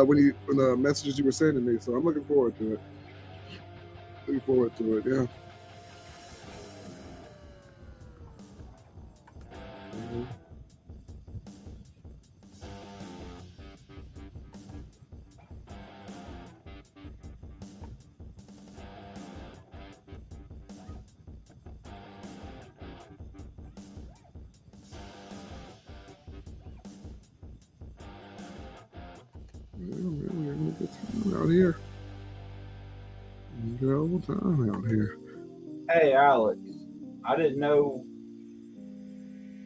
when the messages you were sending me. So I'm looking forward to it. Looking forward to it. Yeah. Mm-hmm. We're having a good time out here. Good old time out here. Hey, Alex, I didn't know.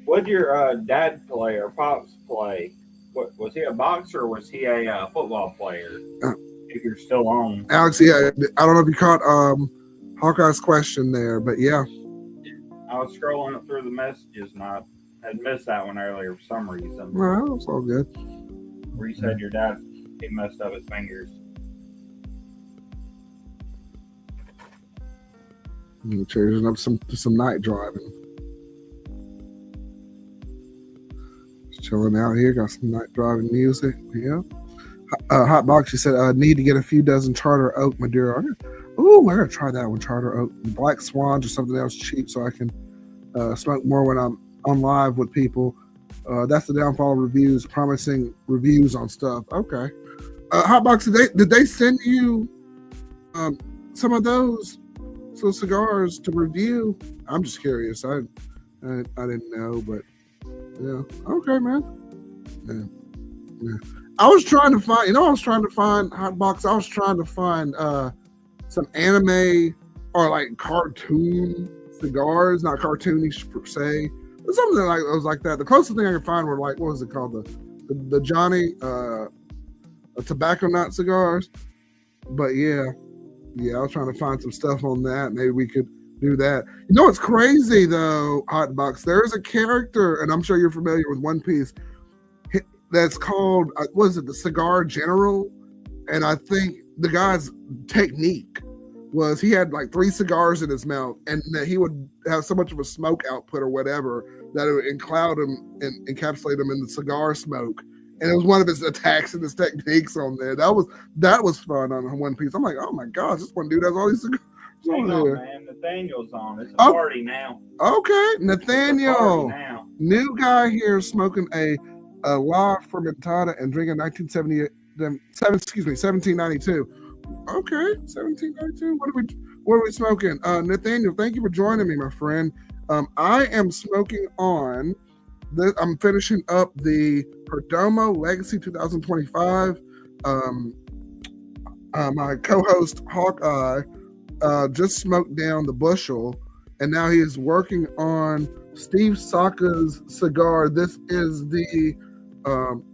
What did your dad play or pops play? What was he, a boxer or was he a football player? If you're still on, Alex, yeah, I don't know if you caught Hawkeye's question there, but yeah. I was scrolling up through the messages and I had missed that one earlier for some reason. Well, it's all good. Where you said your dad he messed up his fingers. Changing up some night driving. Just chilling out here, got some night driving music. Yeah. Hot Box, you said need to get a few dozen Charter Oak Madeira. Ooh, we're gonna try that one, Charter Oak. Black Swans or something else cheap so I can smoke more when I'm on live with people. That's the downfall of reviews, promising reviews on stuff. Okay. Hot Box, did they send you some of those cigars to review? I'm just curious. I didn't know, but yeah. Okay, man. Yeah. I was trying to find, Hot Box. I was trying to find some anime or like cartoon cigars, not cartoonish per se, but something like it was like that. The closest thing I could find were like, what was it called, the Johnny tobacco nut cigars. But yeah, I was trying to find some stuff on that. Maybe we could do that. You know what's crazy though, Hot Box? There's a character, and I'm sure you're familiar with One Piece, that's called, what is it, the Cigar General? And I think the guy's technique was he had like 3 cigars in his mouth, and that he would have so much of a smoke output or whatever that it would encloud him and encapsulate him in the cigar smoke. And it was one of his attacks and his techniques on there. That was fun on One Piece. I'm like, oh my gosh, this one dude has all these cigars. Hang on, man. Nathaniel's on. It's a party now. Okay, Nathaniel. Now. New guy here smoking a La Fermentada and drinking 1792. Okay, 1792. What are we smoking? Nathaniel, thank you for joining me, my friend. I am smoking on this. I'm finishing up the Perdomo Legacy 2025. My co-host Hawkeye just smoked down the bushel, and now he is working on Steve Saka's cigar. This is the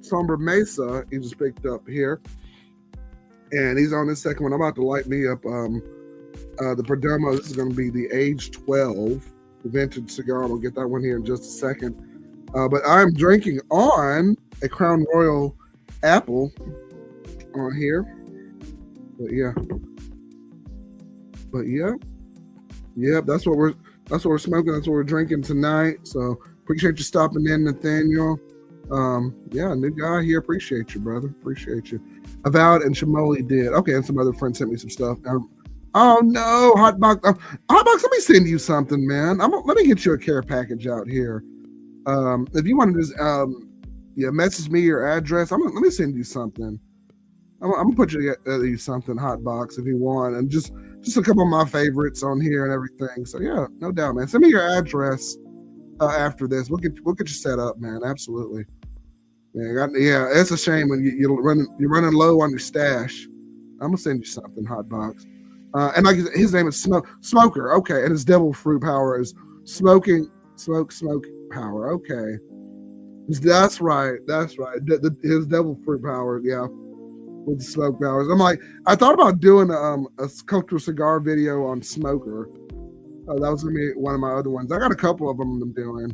Somber Mesa he just picked up here, and he's on his second one. I'm about to light me up the Perdomo. This is going to be the Age 12, the vintage cigar. I'll get that one here in just a second. But I'm drinking on a Crown Royal Apple on here. But yeah, that's what we're smoking. That's what we're drinking tonight. So appreciate you stopping in, Nathaniel. New guy here. Appreciate you, brother. Appreciate you. Avowed and Shamoli did. Okay, and some other friends sent me some stuff. Oh no, Hotbox. Hotbox, let me send you something, man. Let me get you a care package out here. If you want to just message me your address, let me send you something. I'm gonna put you something, Hotbox, if you want, and just a couple of my favorites on here and everything. So yeah, no doubt, man. Send me your address after this. We'll get you set up, man. Absolutely. Yeah, it's a shame when you're running low on your stash. I'm gonna send you something, Hotbox. And like his name is Smoker. Okay, and his devil fruit power is smoke power. Okay, that's right. His devil fruit power. Yeah. With the smoke powers. I'm like, I thought about doing a cultural cigar video on Smoker. That was gonna be one of my other ones. I got a couple of them I'm doing.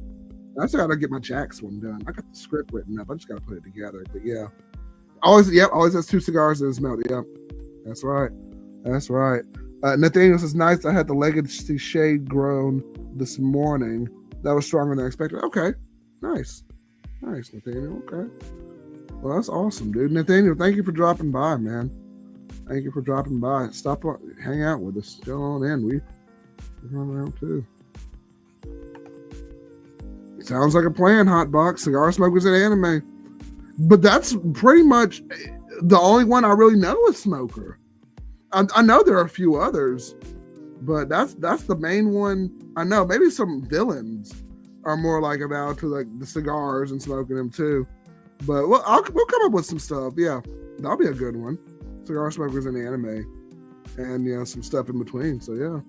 I still gotta get my Jax one done. I got the script written up. I just gotta put it together. But yeah, always has 2 cigars in his mouth. Yep, that's right. Nathaniel says, nice. I had the Legacy Shade grown this morning. That was stronger than I expected. Okay, nice. Nice, Nathaniel. Okay. Well, that's awesome, dude. Nathaniel, thank you for dropping by, man. Thank you for dropping by. Stop, hang out with us. Chill on in. We run around too. Sounds like a plan, Hotbox. Cigar smokers and anime. But that's pretty much the only one I really know is Smoker. I know there are a few others, but that's the main one I know. Maybe some villains are more like about to like the cigars and smoking them too. But we'll come up with some stuff. Yeah, that'll be a good one. Cigar smokers and anime, and some stuff in between. So yeah.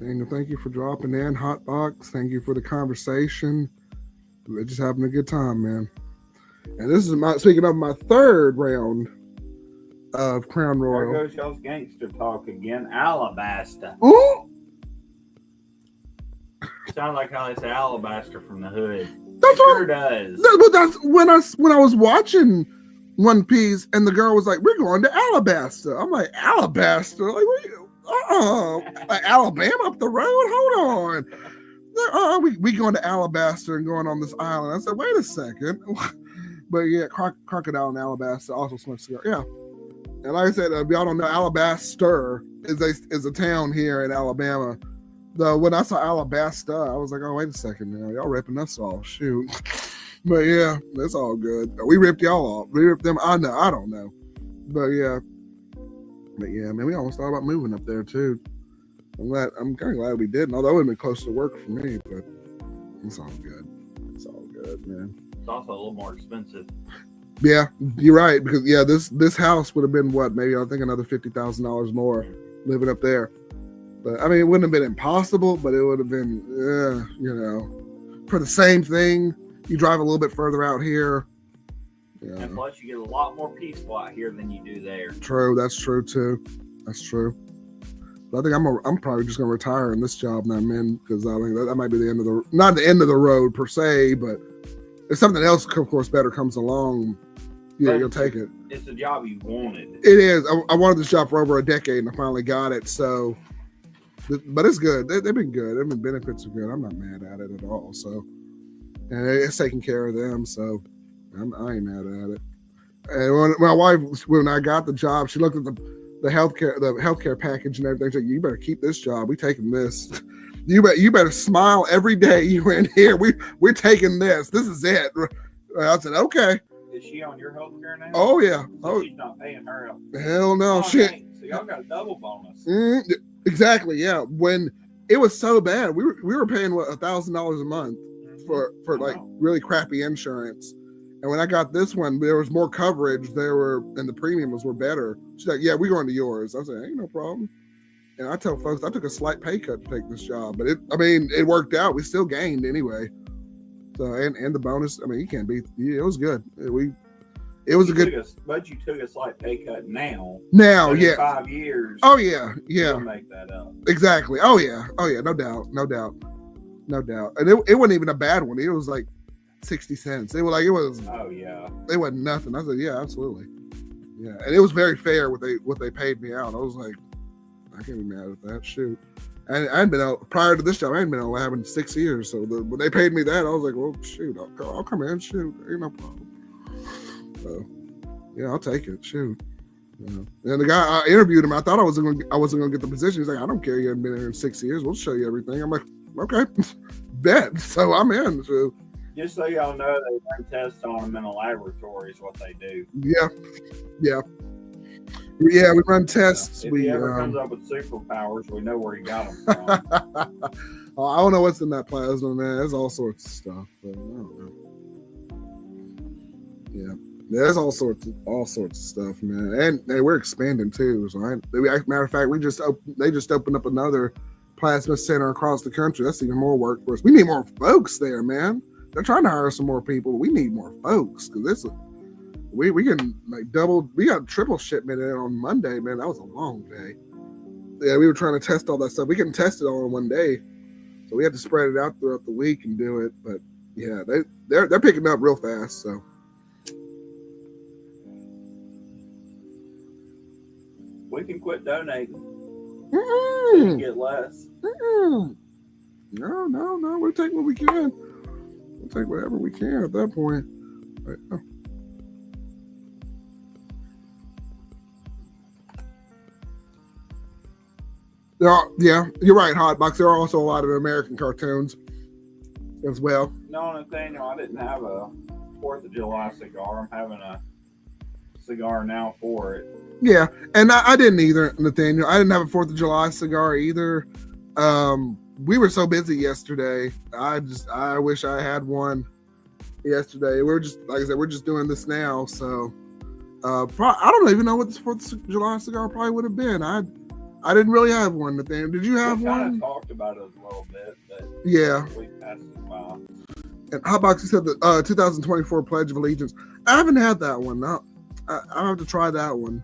Daniel, thank you for dropping in. Hotbox, thank you for the conversation. We're just having a good time, man. And this is speaking of my third round of Crown Royal. There goes y'all's gangster talk again. Alabaster. Ooh! Sound like how they say alabaster from the hood. That's sure does. But that's when I was watching One Piece and the girl was like, "We're going to Alabasta." I'm like, "Alabasta? Like, where you? Like Alabama up the road? Hold on. We going to Alabasta and going on this island." I said, "Wait a second." But yeah, Crocodile and Alabasta also smoke cigar. Yeah. And like I said, if y'all don't know, Alabaster is a town here in Alabama. Though when I saw Alabasta, I was like, "Oh, wait a second now. Y'all ripping us off. Shoot." But yeah, that's all good. We ripped y'all off. We ripped them. I know. I don't know. But yeah, man, we almost thought about moving up there too. I'm kind of glad we didn't. Although it would have been close to work for me, but it's all good. It's all good, man. It's also a little more expensive. Yeah, you're right. Because yeah, this house would have been what? Maybe I think another $50,000 more living up there. But I mean, it wouldn't have been impossible, but it would have been, for the same thing. You drive a little bit further out here. Yeah. And plus, you get a lot more peaceful out here than you do there. True, that's true too. That's true. But I think I'm probably just gonna retire in this job now, man, because I think that might be the end of not the end of the road per se, but if something else, of course, better comes along, yeah, you'll take it. It's the job you wanted. It is. I wanted this job for over a decade, and I finally got it. So, but it's good. They've been good. I mean, benefits are good. I'm not mad at it at all. So, and it's taking care of them. So, I ain't mad at it. And when my wife, when I got the job, she looked at the healthcare package and everything. She's like, "You better keep this job. We taking this. You better smile every day you in here. We're taking this. This is it." I said, "Okay." Is she on your health care now? Oh yeah. So she's not paying her health care. Hell no. Shit. So y'all got a double bonus. Exactly. Yeah. When it was so bad, we were paying what $1,000 a month for like really crappy insurance. And when I got this one, there was more coverage. And the premiums were better. She's like, "Yeah, we're going to yours." I said, "Ain't no problem." And I tell folks, I took a slight pay cut to take this job, but it worked out. We still gained anyway. So and the bonus, I mean, you can't beat. Yeah, it was good. It was a good. But you took a slight pay cut now. Now, yeah. 5 years. Oh yeah, yeah. You'll make that up. Exactly. Oh yeah. No doubt. And it wasn't even a bad one. It was like 60 cents. It was. Oh yeah. It wasn't nothing. I said, yeah, absolutely. Yeah, and it was very fair what they paid me out. I was like, I can't be mad at that. Shoot. And I hadn't been out prior to this job. I hadn't been out lab in 6 years. So when they paid me that, I was like, well, shoot, I'll come in. Shoot, ain't no problem. So yeah, I'll take it. Shoot. Yeah. And the guy, I interviewed him. I thought I wasn't gonna get the position. He's like, "I don't care. You haven't been here in 6 years. We'll show you everything." I'm like, "Okay, bet." So I'm in. So just so y'all know, they run tests on them in a laboratory is what they do. Yeah. We run tests. If he ever comes up with superpowers, we know where he got them from. I don't know what's in that plasma, man. There's all sorts of stuff. But I don't know. Yeah. There's all sorts of stuff, man. And we're expanding too. So matter of fact, they just opened up another plasma center across the country. That's even more work for us. We need more folks there, man. They're trying to hire some more people. We need more folks because we can like double. We got triple shipment in on Monday, man. That was a long day. Yeah, we were trying to test all that stuff. We couldn't test it all in one day, so we had to spread it out throughout the week and do it. But yeah, they're picking up real fast. So We can quit donating. Mm-mm. And get less. Mm-mm. No. We'll take what we can. We'll take whatever we can at that point. But, yeah, you're right, Hotbox. There are also a lot of American cartoons as well. No, Nathaniel, I didn't have a 4th of July cigar. I'm having a cigar now for it. Yeah, and I didn't either, Nathaniel. I didn't have a 4th of July cigar either. We were so busy yesterday. I wish I had one yesterday. We're just, like I said, we're just doing this now. So I don't even know what this 4th of July cigar probably would have been. I didn't really have one, Nathaniel. Did you have one? We kind of talked about it a little bit, but yeah. We passed it by. And Hotbox, you said the 2024 Pledge of Allegiance. I haven't had that one. No, I'll have to try that one.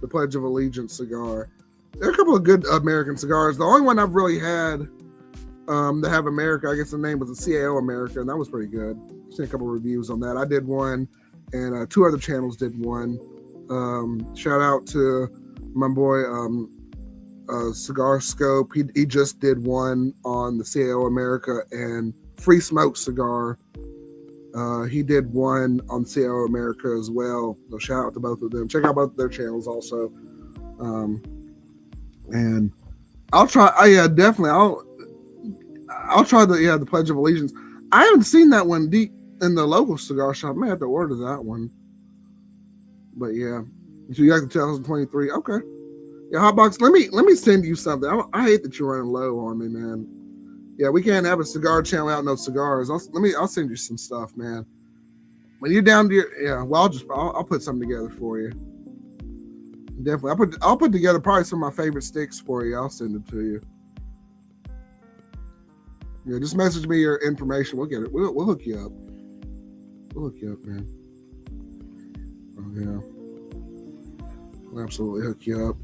The Pledge of Allegiance cigar. There are a couple of good American cigars. The only one I've really had that have America, I guess the name was the CAO America, and that was pretty good. I've seen a couple of reviews on that. I did one, and 2 other channels did one. Shout out to my boy Cigar Scope. He just did one on the CAO America, and Free Smoke Cigar. He did one on CAO America as well. So shout out to both of them. Check out both their channels also. And I'll try. Definitely. I'll try the Pledge of Allegiance. I haven't seen that one deep in the local cigar shop. I may have to order that one. But yeah, so you got the 2023. Okay. Yeah, Hotbox. Let me send you something. I hate that you're running low on me, man. Yeah, we can't have a cigar channel without no cigars. I'll send you some stuff, man. When you're down to I'll put something together for you. Definitely. I'll put together probably some of my favorite sticks for you. I'll send it to you. Yeah, just message me your information. We'll get it. We'll hook you up. We'll hook you up, man. Oh yeah. We'll absolutely hook you up.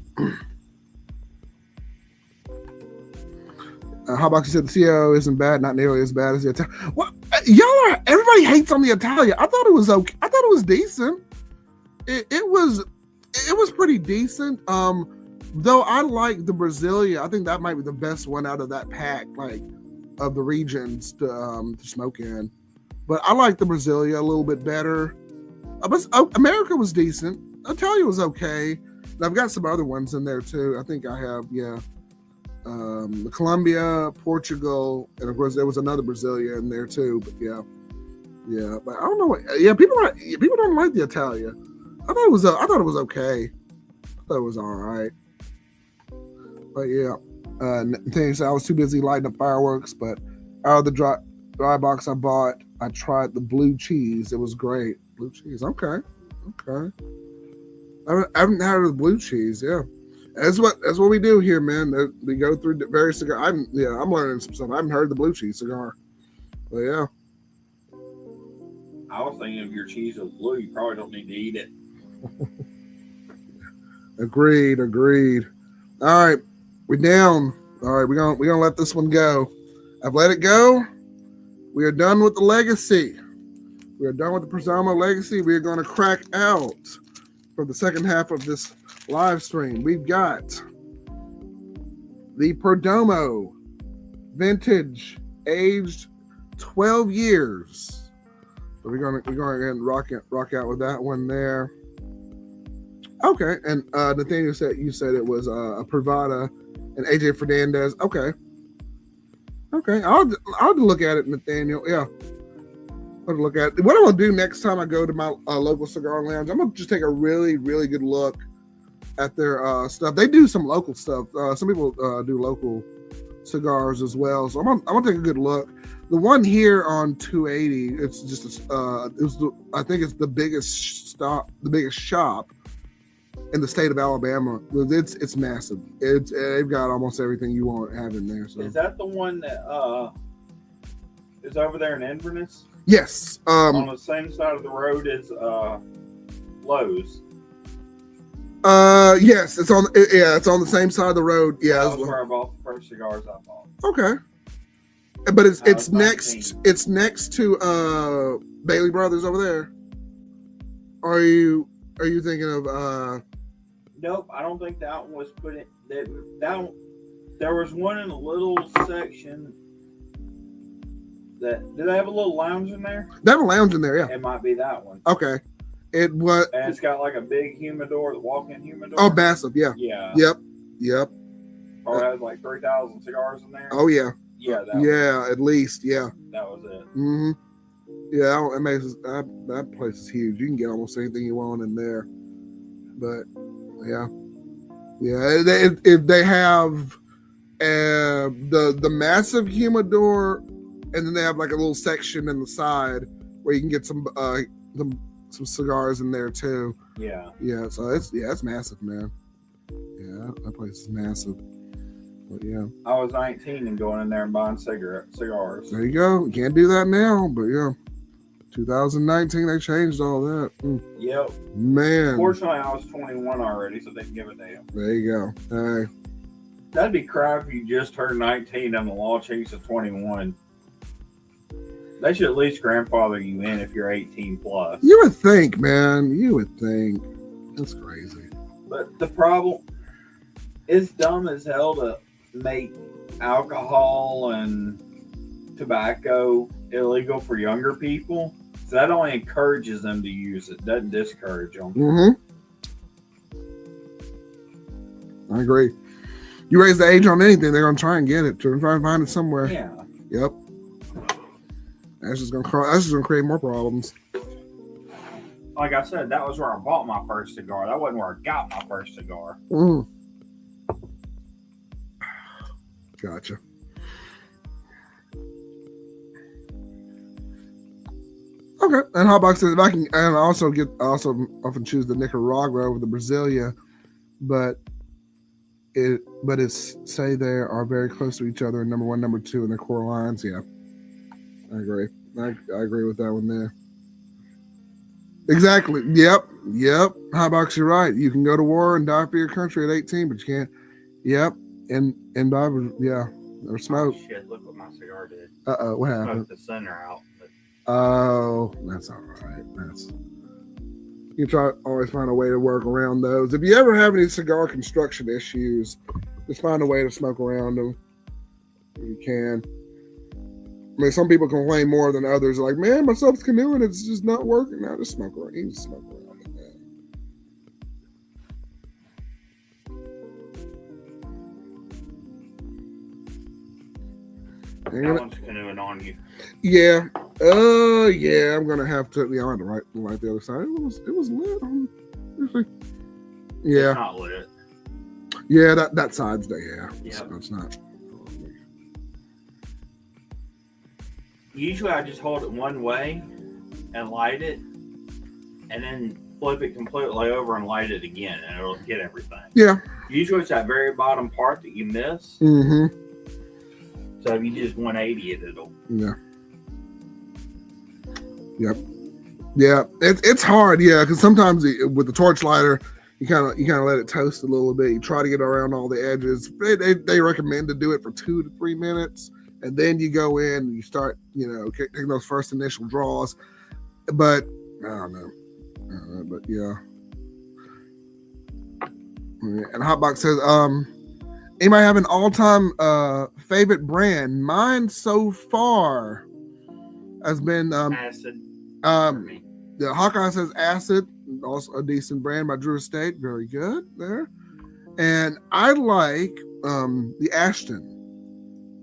How about you said the CAO isn't bad, not nearly as bad as the Italia. What everybody hates on the Italia. I thought it was okay. I thought it was decent. It was pretty decent. Though I like the Brasilia. I think that might be the best one out of that pack, like of the regions to smoke in. But I like the Brasilia a little bit better. But America was decent. Italia was okay. And I've got some other ones in there too. I think I have, Colombia, Portugal, and of course there was another Brasilia in there too. But yeah. But I don't know. People don't like the Italia. I thought it was okay. I thought it was all right. But yeah, things I was too busy lighting up fireworks. But out of the dry box I bought, I tried the blue cheese. It was great. Blue cheese. Okay. I haven't had the blue cheese. Yeah. That's what we do here, man. We go through the various cigars. I'm learning some stuff. I haven't heard the blue cheese cigar. But yeah. I was thinking if your cheese was blue, you probably don't need to eat it. Agreed. All right. We're down. All right, we're gonna let this one go. I've let it go. We are done with the legacy. We are done with the Perdomo legacy. We are going to crack out for the second half of this live stream. We've got the Perdomo vintage, aged 12 years. So we're going to go ahead and rock out with that one there. Okay, and Nathaniel said it was a Privada and AJ Fernandez. Okay, I'll look at it, Nathaniel. Yeah, I'll look at it. What I'm gonna do next time I go to my local cigar lounge, I'm gonna just take a really, really good look at their stuff. They do some local stuff. Some people do local cigars as well. So I'm gonna take a good look. The one here on 280, it's just I think it's the biggest shop in the state of Alabama. It's massive. They've got almost everything you want to have in there. So is that the one that is over there in Inverness? Yes. On the same side of the road as Lowe's. Yes, it's on the same side of the road. Yeah, that's where I bought the first cigars I bought. Okay. But it's next to Bailey Brothers over there. Are you thinking of Nope, I don't think that one was put in. There was one in a little section. Did they have a little lounge in there? They have a lounge in there, yeah. It might be that one. Okay. It was. And it's got like a big humidor, the walk-in humidor. Oh, massive, yeah. Yeah. Yep. Probably has like 3,000 cigars in there. Oh, yeah. Yeah. At least, yeah. That was it. Mm-hmm. Yeah, that place is huge. You can get almost anything you want in there. But yeah. They have the massive humidor, and then they have like a little section in the side where you can get some cigars in there too. Yeah. Yeah. So it's massive, man. Yeah, that place is massive. But yeah. I was 19 and going in there and buying cigars. There you go. You can't do that now, but yeah. 2019, they changed all that. Yep. Man. Fortunately, I was 21 already, so they can give a damn. There you go. Hey. That'd be crap if you just turned 19 and the law changed to 21. They should at least grandfather you in if you're 18 plus. You would think, man. You would think. That's crazy. But the problem, it's dumb as hell to make alcohol and tobacco illegal for younger people. So that only encourages them to use it, doesn't discourage them. Mm-hmm. I agree. You raise the age on anything, they're gonna try and get it. They're gonna try and find it somewhere. Yeah. Yep. That's just gonna create more problems. Like I said, that was where I bought my first cigar. That wasn't where I got my first cigar. Gotcha. Okay, and Hotbox says if I can, and I also often choose the Nicaragua over the Brasilia, but it's say they are very close to each other, number one, number two in their core lines. Yeah, I agree. I agree with that one there. Exactly. Yep. Hotbox, you're right. You can go to war and die for your country at 18, but you can't. Yep. And die, yeah, or smoke. Oh, shit, look what my cigar did. What happened? Smoked the center out. Oh, that's all right. You try always find a way to work around those. If you ever have any cigar construction issues, just find a way to smoke around them. You can. I mean, some people complain more than others. Like, man, my stuff's canoeing, it's just not working. Now just smoke around. You just smoke around it, man. That one's canoeing on you. Yeah. Yeah, I'm gonna have to. Yeah, I had to write the other side. It was lit on. Yeah. It's not lit. Yeah, that side's there. Yeah. Yep. It's not. Usually, I just hold it one way and light it, and then flip it completely over and light it again, and it'll get everything. Yeah. Usually, it's that very bottom part that you miss. Mm-hmm. So if you just 180 it, it'll. Yeah. Yep. Yeah, it's hard. Yeah, because sometimes with the torch lighter, you kind of let it toast a little bit. You try to get around all the edges. They recommend to do it for 2 to 3 minutes, and then you go in and you start, taking those first initial draws. But I don't know. But yeah. And Hotbox says, anybody have an all-time favorite brand? Mine so far has been Acid. The Hawkeye says Acid, also a decent brand by Drew Estate, very good there. And I like the Ashton.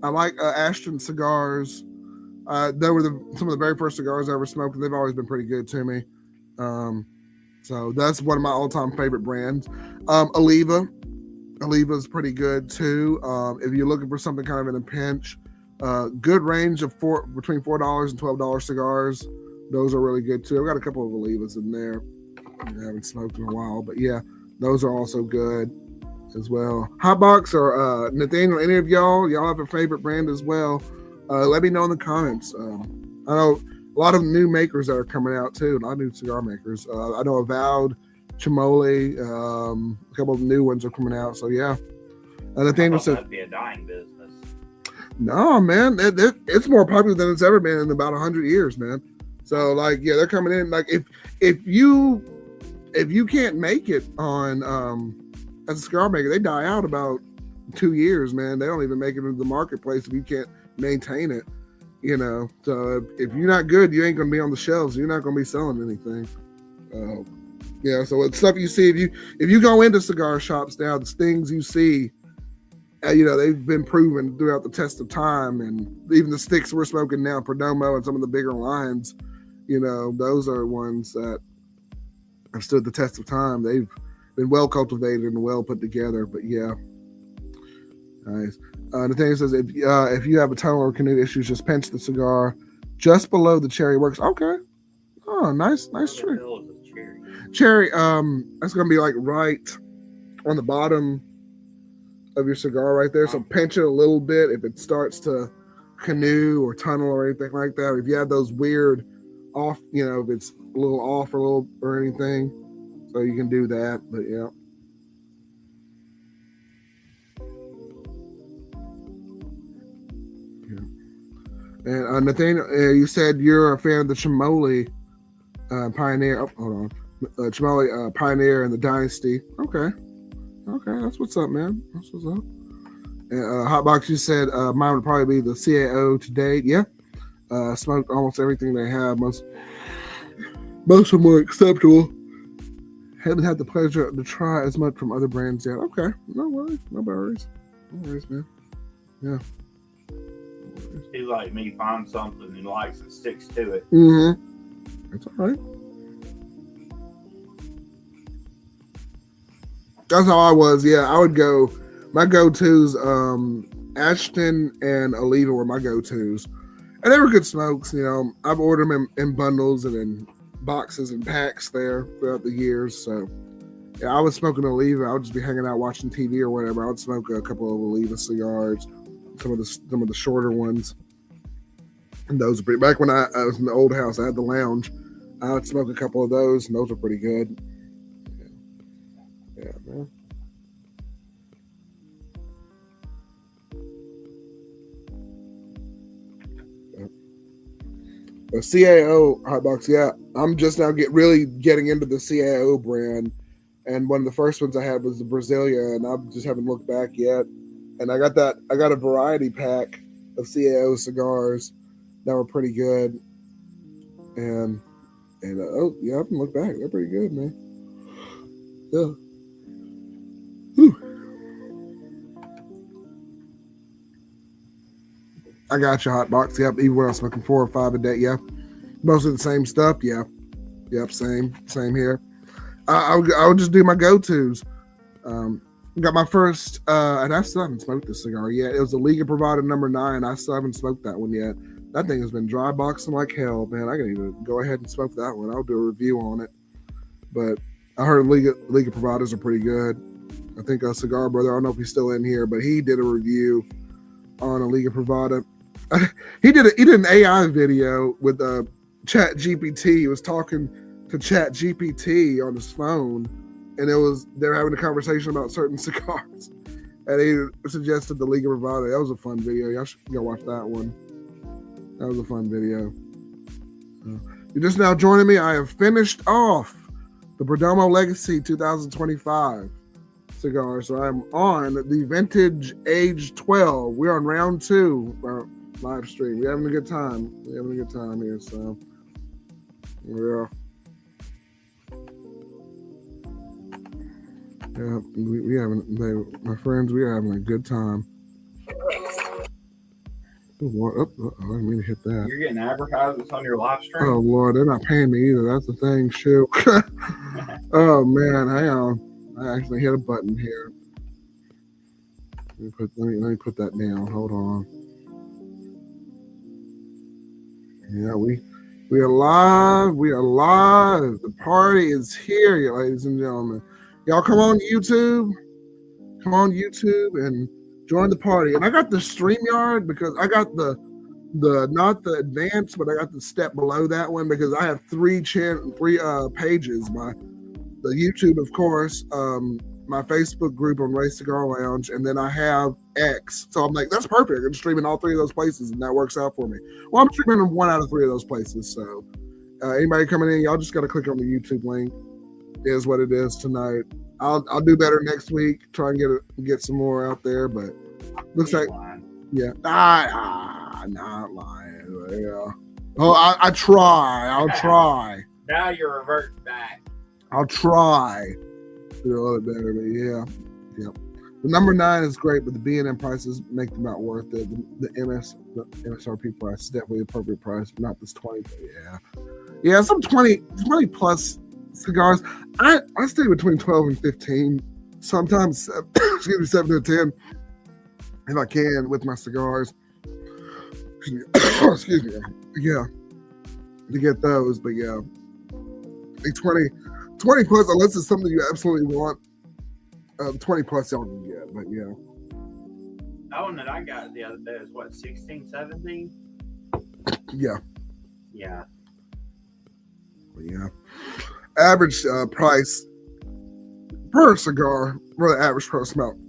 I like Ashton cigars. They were some of the very first cigars I ever smoked, and they've always been pretty good to me. So that's one of my all-time favorite brands. Oliva is pretty good too. If you're looking for something kind of in a pinch, good range of between $4 and $12 cigars. Those are really good too. I've got a couple of Olivas in there. I haven't smoked in a while, but yeah, those are also good as well. Hotbox or Nathaniel, any of y'all have a favorite brand as well? Let me know in the comments. I know a lot of new makers that are coming out too. A lot of new cigar makers. I know Avowed, Chimoli, a couple of new ones are coming out. So yeah. Nathaniel said that'd be a dying business. No, man, it's more popular than it's ever been in about 100 years, man. So like, yeah, they're coming in. Like if you can't make it on as a cigar maker, they die out about 2 years, man. They don't even make it into the marketplace if you can't maintain it. You know, so if you're not good, you ain't gonna be on the shelves. You're not gonna be selling anything. Yeah, so it's stuff you see if you go into cigar shops now, the things you see, you know, they've been proven throughout the test of time, and even the sticks we're smoking now, Perdomo and some of the bigger lines, you know, those are ones that have stood the test of time. They've been well cultivated and well put together. But yeah, nice. The thing says if you have a tunnel or canoe issues, just pinch the cigar just below the cherry works. Okay. Oh, nice tree. Cherry. That's gonna be like right on the bottom of your cigar right there. So pinch it a little bit if it starts to canoe or tunnel or anything like that. If you have those weird off, you know, if it's a little off or anything, so you can do that. But yeah. And Nathaniel, you said you're a fan of the Chamoli Pioneer. Oh, hold on, Chamoli Pioneer and the Dynasty. Okay, that's what's up, man. That's what's up. And Hotbox, you said mine would probably be the CAO to date. Yeah, smoked almost everything they have. Most of them were acceptable. Haven't had the pleasure to try as much from other brands yet. Okay, no worries, man. Yeah. He's like me, find something he likes and sticks to it. That's all right. That's how I was. Yeah, I would go. My go-tos, Ashton and Alita were my go-tos, and they were good smokes. You know, I've ordered them in bundles and in boxes and packs there throughout the years. So, yeah, I was smoking Alita. I would just be hanging out watching TV or whatever. I would smoke a couple of Alita cigars. Some of the shorter ones, and those are pretty. Back when I was in the old house, I had the lounge. I would smoke a couple of those, and those are pretty good. Yeah, man. The CAO Hotbox, yeah. I'm just now really getting into the CAO brand, and one of the first ones I had was the Brasilia, and I just haven't looked back yet. And I got a variety pack of CAO cigars that were pretty good. And oh yeah, I haven't looked back. They're pretty good, man. Yeah. Whew. I got you, Hotbox. Yep, even when I was smoking 4 or 5 a day, yeah. Most of the same stuff, yeah. Yep, same here. I would just do my go-tos. Got my first, and I still haven't smoked this cigar yet. It was the Liga Privada number 9. I still haven't smoked that one yet. That thing has been dry boxing like hell, man. I can even go ahead and smoke that one. I'll do a review on it. But I heard Liga Privadas are pretty good. I think a Cigar Brother, I don't know if he's still in here, but he did a review on a Liga Privada. He did an AI video with Chat GPT. He was talking to Chat GPT on his phone. And they're having a conversation about certain cigars. And he suggested the Liga Privada. That was a fun video. Y'all should go watch that one. That was a fun video. You're just now joining me. I have finished off the Perdomo Legacy 2025 cigar. So I'm on the Vintage Age 12. We're on round 2 of our live stream. We're having a good time. Here. So, yeah. Yeah, we having my friends. We are having a good time. I didn't mean to hit that. You're getting advertisements on your live stream. Oh Lord, they're not paying me either. That's the thing. Shoot. Oh man, hang on. I actually hit a button here. Let me put that down. Hold on. Yeah, we are live. We are live. The party is here, ladies and gentlemen. Y'all come on YouTube and join the party. And I got the StreamYard because I got the not the advanced, but I got the step below that one because I have 3 pages. The YouTube, of course, my Facebook group on Ray Cigar Lounge, and then I have X. So I'm like, that's perfect. I can stream in all 3 of those places, and that works out for me. Well, I'm streaming in 1 out of 3 of those places. So anybody coming in, y'all just got to click on the YouTube link. Is what it is tonight. I'll do better next week. Try and get some more out there, but looks like yeah. Not lying. Yeah. Oh, I try. I'll try. Now you're reverting back. I'll try to do a little bit better, but yeah. Yep. The number 9 is great, but the B&M prices make them not worth it. The MSRP price is definitely the appropriate price, not this 20. But yeah, some 20 plus cigars. I stay between 12 and 15. Sometimes, excuse me, 7 to 10 if I can with my cigars. Excuse me. Yeah, to get those, but yeah, like 20 plus, unless it's something you absolutely want. 20 plus y'all can get, but yeah. That one that I got the other day is what, 16, 17? Yeah. Yeah. Yeah. Average price per cigar, for the average price amount,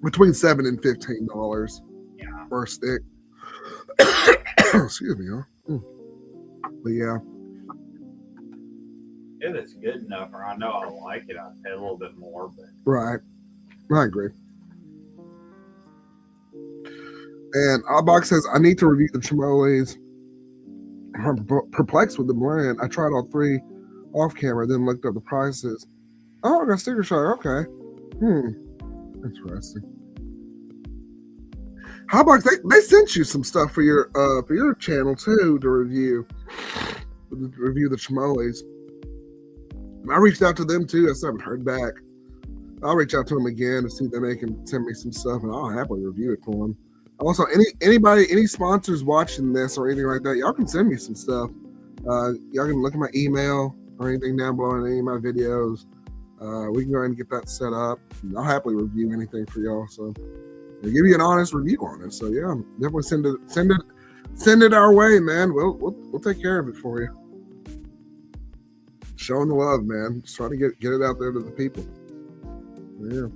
between $7 and $15 per stick. Excuse me, huh? But yeah. If it's good enough, or I know I like it, I'd pay a little bit more. But right, I agree. And Outbox says, I need to review the Chimoles. I'm perplexed with the blend. I tried all 3 off camera, then looked up the prices. Oh, I got sticker shock. Okay. Interesting. Hotbox, they sent you some stuff for your channel too to review the Chimoles. I reached out to them too. I still haven't heard back. I'll reach out to them again to see if they can send me some stuff, and I'll happily review it for them. Also, any sponsors watching this or anything like that, y'all can send me some stuff. Y'all can look at my email or anything down below in any of my videos. We can go ahead and get that set up. I'll happily review anything for y'all. So I'll give you an honest review on it. So yeah, definitely send it our way, man. We'll take care of it for you. Showing the love, man. Just trying to get it out there to the people. Yeah.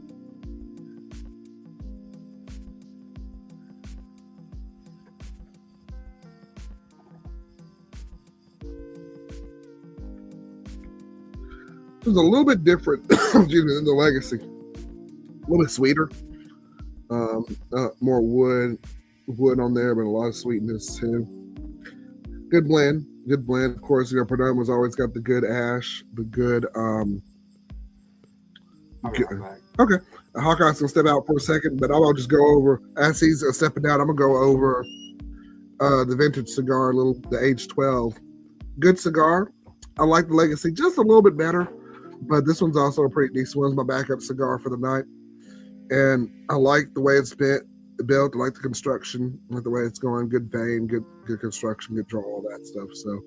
It was a little bit different than the Legacy. A little bit sweeter. More wood on there, but a lot of sweetness too. Good blend. Of course, Perdomo's always got the good ash, the good. Okay. Hawkeye's gonna step out for a second, but I'll just go over as he's stepping out. I'm gonna go over the vintage cigar, the age 12. Good cigar. I like the Legacy just a little bit better, but this one's also a pretty decent one. It's my backup cigar for the night, and I like the way it's built. I like the construction, I like the way it's going. Good vein, good construction, good draw, all that stuff. So,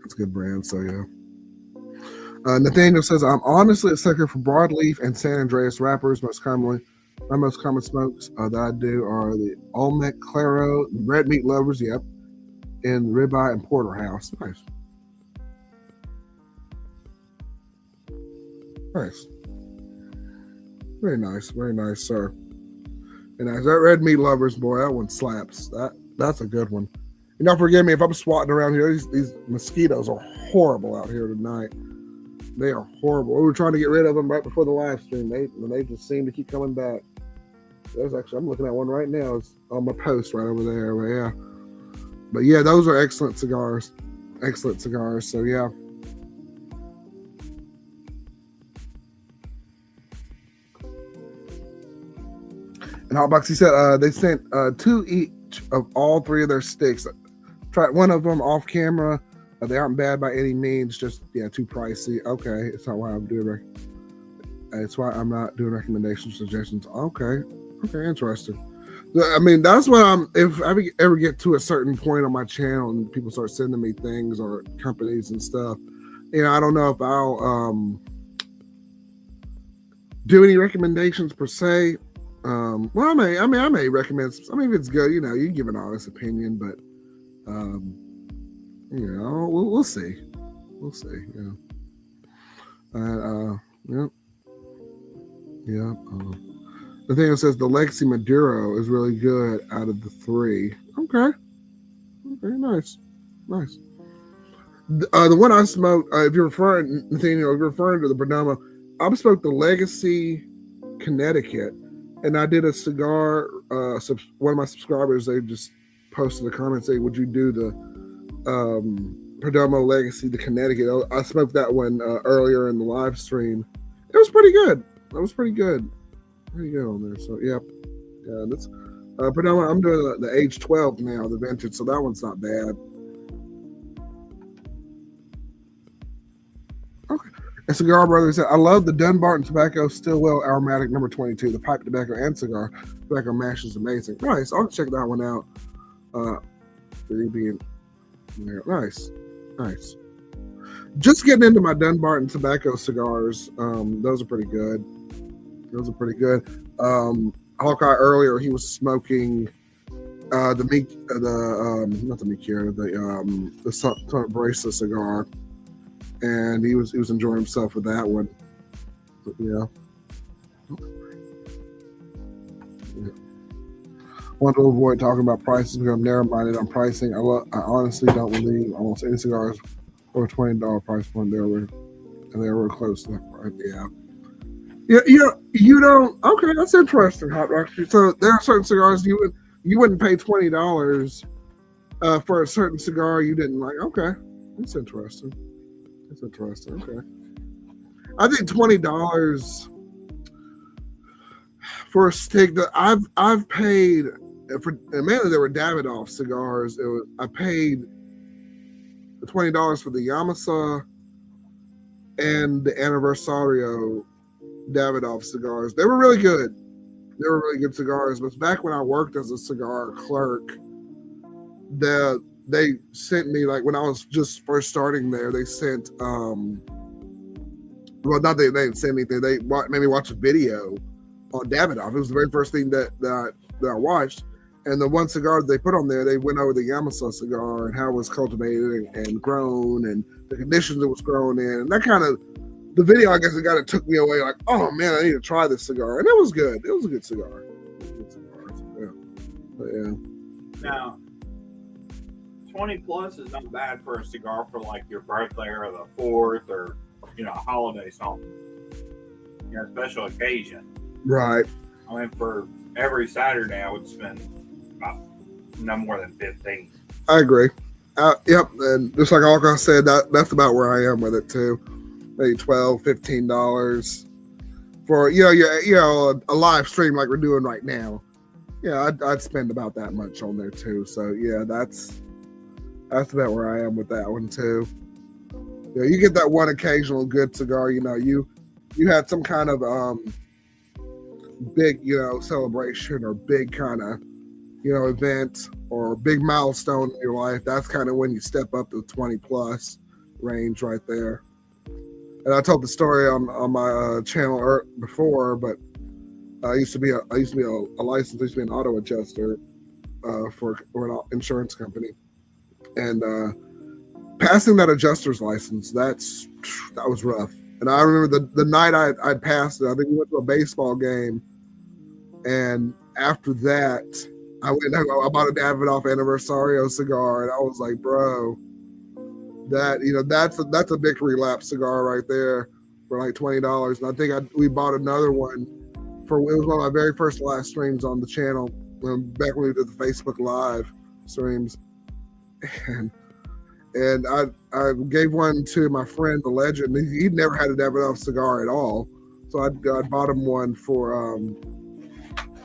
it's a good brand. So yeah. Nathaniel says, I'm honestly a sucker for broadleaf and San Andreas wrappers. My most common smokes that I do are the Olmec Claro, red meat lovers, yep, and ribeye and porterhouse. Nice. Very nice, sir. And as that red meat lovers, boy, that one slaps. That's a good one. Forgive me if I'm swatting around here. These mosquitoes are horrible out here tonight. They are horrible. We were trying to get rid of them right before the live stream. They just seem to keep coming back. I'm looking at one right now. It's on my post right over there. But yeah, those are excellent cigars. So yeah. And Hotbox, said they sent 2 each of all 3 of their sticks. Tried one of them off camera. They aren't bad by any means. Just too pricey. Okay, it's not why I'm doing. It's why I'm not doing recommendations, suggestions. Okay, interesting. I mean, that's what if I ever get to a certain point on my channel and people start sending me things or companies and stuff, I don't know if I'll do any recommendations per se. Well, I may recommend. If it's good, you can give an honest opinion, but we'll see. We'll see. The thing that says the Legacy Maduro is really good out of the 3. Okay, nice. The one I smoked, if you're referring, Nathaniel, if you're referring to the Perdomo, I smoked the Legacy Connecticut, and I did a cigar. One of my subscribers, they just posted a comment saying, "Would you do the Perdomo Legacy, the Connecticut?" I smoked that one earlier in the live stream. It was pretty good. That was pretty good on there. So yeah, that's Perdomo. I'm doing the age 12 now, the vintage, so that one's not bad. Okay. And Cigar Brother said, I love the Dunbarton Tobacco Stillwell Aromatic number 22. The pipe tobacco and cigar tobacco mash is amazing. Nice. I'll check that one out. Nice. Just getting into my Dunbarton Tobacco cigars. Those are pretty good. Hawkeye earlier, he was smoking not the Summit Bracelet cigar. And he was enjoying himself with that one. But, yeah. Want to avoid talking about prices because I'm narrow-minded on pricing. I honestly don't believe almost any cigars over $20 price point. They were close to that price. Yeah. You don't. Okay, that's interesting, Hot Rock. So there are certain cigars you wouldn't pay $20 for a certain cigar you didn't like. Okay, that's interesting. Okay. I think $20 for a stick that I've paid for, and mainly they were Davidoff cigars. I paid $20 for the Yamasa and the Anniversario Davidoff cigars. They were really good. They were really good cigars. But back when I worked as a cigar clerk, they sent me, like when I was just first starting there, they sent well, not they didn't send anything. They made me watch a video on Davidoff. It was the very first thing that I watched. And the one cigar they put on there, they went over the Yamasa cigar and how it was cultivated and grown and the conditions it was grown in. And that kind of, the video, I guess, it took me away like, oh man, I need to try this cigar. And it was good. It was a good cigar. Yeah. But yeah. Now, 20 plus is not bad for a cigar for like your birthday or the 4th or, a holiday something. Special occasion. Right. I mean, for every Saturday, I would spend about no more than 15. I agree. Yep. And just like Hawkeye said, that's about where I am with it too. Maybe $12, $15 for, a live stream like we're doing right now. Yeah, I'd spend about that much on there too. So yeah, that's about where I am with that one too. Yeah, you get that one occasional good cigar, you had some kind of big, celebration or big kind of, event or big milestone in your life. That's kind of when you step up to the 20 plus range right there. And I told the story on my channel before, but I used to be a licensed, I used to be an auto adjuster for an insurance company, and passing that adjuster's license, that was rough. And I remember the night I'd passed it. I think we went to a baseball game, and after that, I bought a Davidoff Anniversario cigar, and I was like, bro, that's a victory lap cigar right there for like $20. And I think we bought another one it was one of my very first live streams on the channel back when we did the Facebook Live streams, and I gave one to my friend, the legend. He'd never had a Davidoff cigar at all, so I bought him one for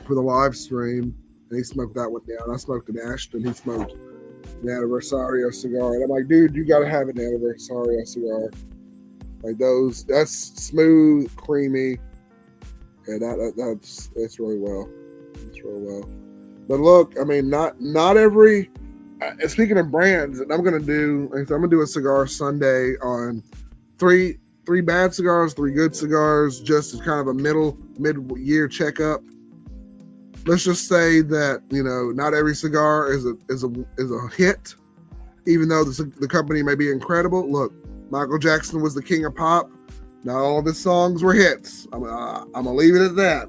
the live stream, and he smoked that one down. I smoked an Ashton. He smoked an Anniversario cigar, and I'm like, dude, you got to have an Anniversario cigar. Like those, that's smooth, creamy, and that's really well. It's really well. But look, I mean, not every. Speaking of brands, and I'm gonna do a cigar Sunday on three bad cigars, 3 good cigars, just as kind of a mid-year checkup. Let's just say that not every cigar is a hit, even though the company may be incredible. Look, Michael Jackson was the king of pop. Not all of his songs were hits. I'm gonna leave it at that.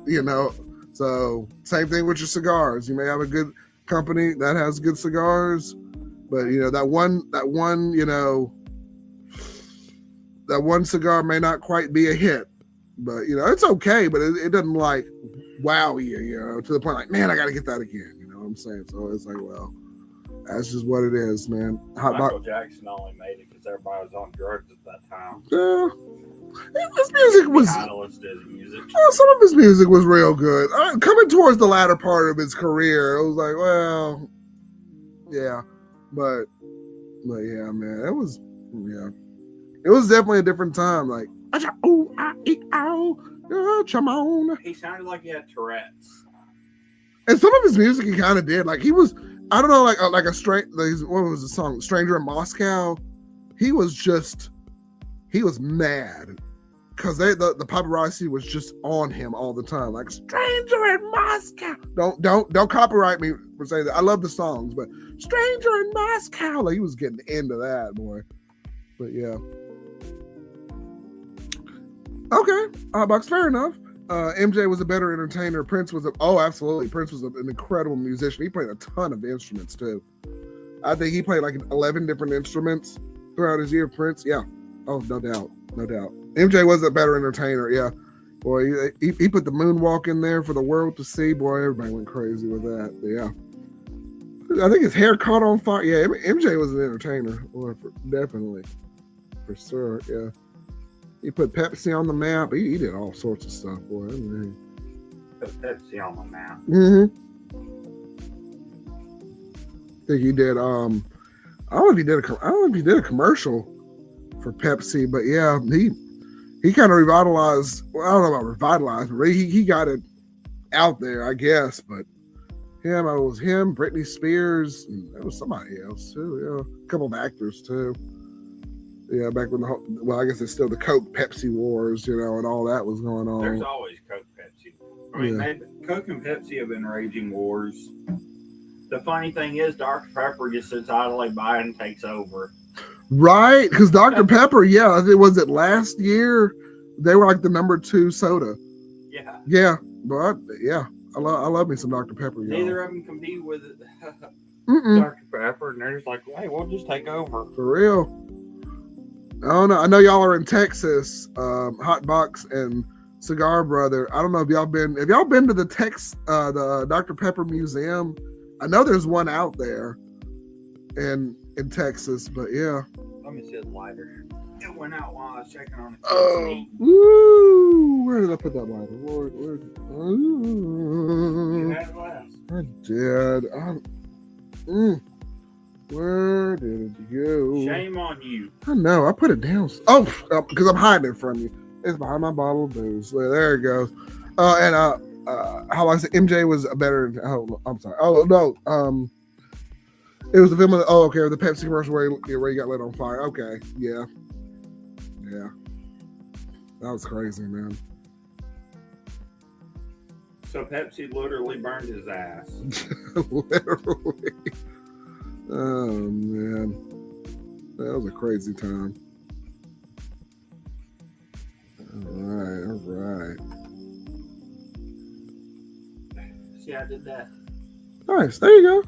So same thing with your cigars. You may have a good company that has good cigars, but that one that one cigar may not quite be a hit, but it's okay. But it doesn't like wow you, to the point like, man, I got to get that again. You know what I'm saying? So it's like, well, that's just what it is, man. Michael Jackson only made it because everybody was on drugs at that time. His music was. Some of his music was real good. Coming towards the latter part of his career, it was like, well, yeah, but yeah, man, it was definitely a different time. Like, come on. He sounded like he had Tourette's. And some of his music he kind of did. Like he was, I don't know, like a what was the song? Stranger in Moscow. He was mad because the paparazzi was just on him all the time. Like, Stranger in Moscow. Don't copyright me for saying that. I love the songs, but Stranger in Moscow. Like, he was getting into that, boy. But yeah. Okay, Box, fair enough. MJ was a better entertainer. Prince was absolutely. Prince was an incredible musician. He played a ton of instruments too. I think he played like 11 different instruments throughout his year. Prince, yeah. Oh, no doubt. MJ was a better entertainer, yeah. Boy, he put the moonwalk in there for the world to see. Boy, everybody went crazy with that. But yeah. I think his hair caught on fire. Yeah, MJ was an entertainer. Boy, definitely. For sure, yeah. He put Pepsi on the map. He did all sorts of stuff, boy. Put Pepsi on the map. Mm-hmm. I think he did. I don't know if he did a commercial for Pepsi, but yeah, he kind of revitalized. Well, I don't know about revitalized, but he got it out there, I guess. But it was him, Britney Spears, and there was somebody else too. Yeah, a couple of actors too. Yeah, back when I guess it's still the Coke Pepsi wars, and all that was going on. There's always Coke Pepsi. I mean, Coke and Pepsi have been raging wars. The funny thing is, Dr. Pepper just sits idly by and takes over. Right, because Dr. Pepper, was it last year? They were like the number 2 soda. Yeah. Yeah, but I love me some Dr. Pepper. Neither of them compete with Dr. Pepper, and they're just like, hey, we'll just take over. For real. I know y'all are in Texas, Hot Box and Cigar Brother. I don't know if y'all been to the Dr. Pepper Museum. I know there's one out there in Texas, but yeah. Let me see the lighter. It went out while I was checking on it. Oh, woo! Where did I put that lighter? Lord, you had it last. I did. Where did it go? Shame on you. I know. I put it down. Oh, because I'm hiding it from you. It's behind my bottle of booze. There it goes. And how I said, MJ was a better. Oh, I'm sorry. Oh no. It was the film of the Pepsi commercial where he got lit on fire. Okay, yeah. That was crazy, man. So Pepsi literally burned his ass. Literally. Oh man, that was a crazy time. All right. See, I did that. Nice. There you go.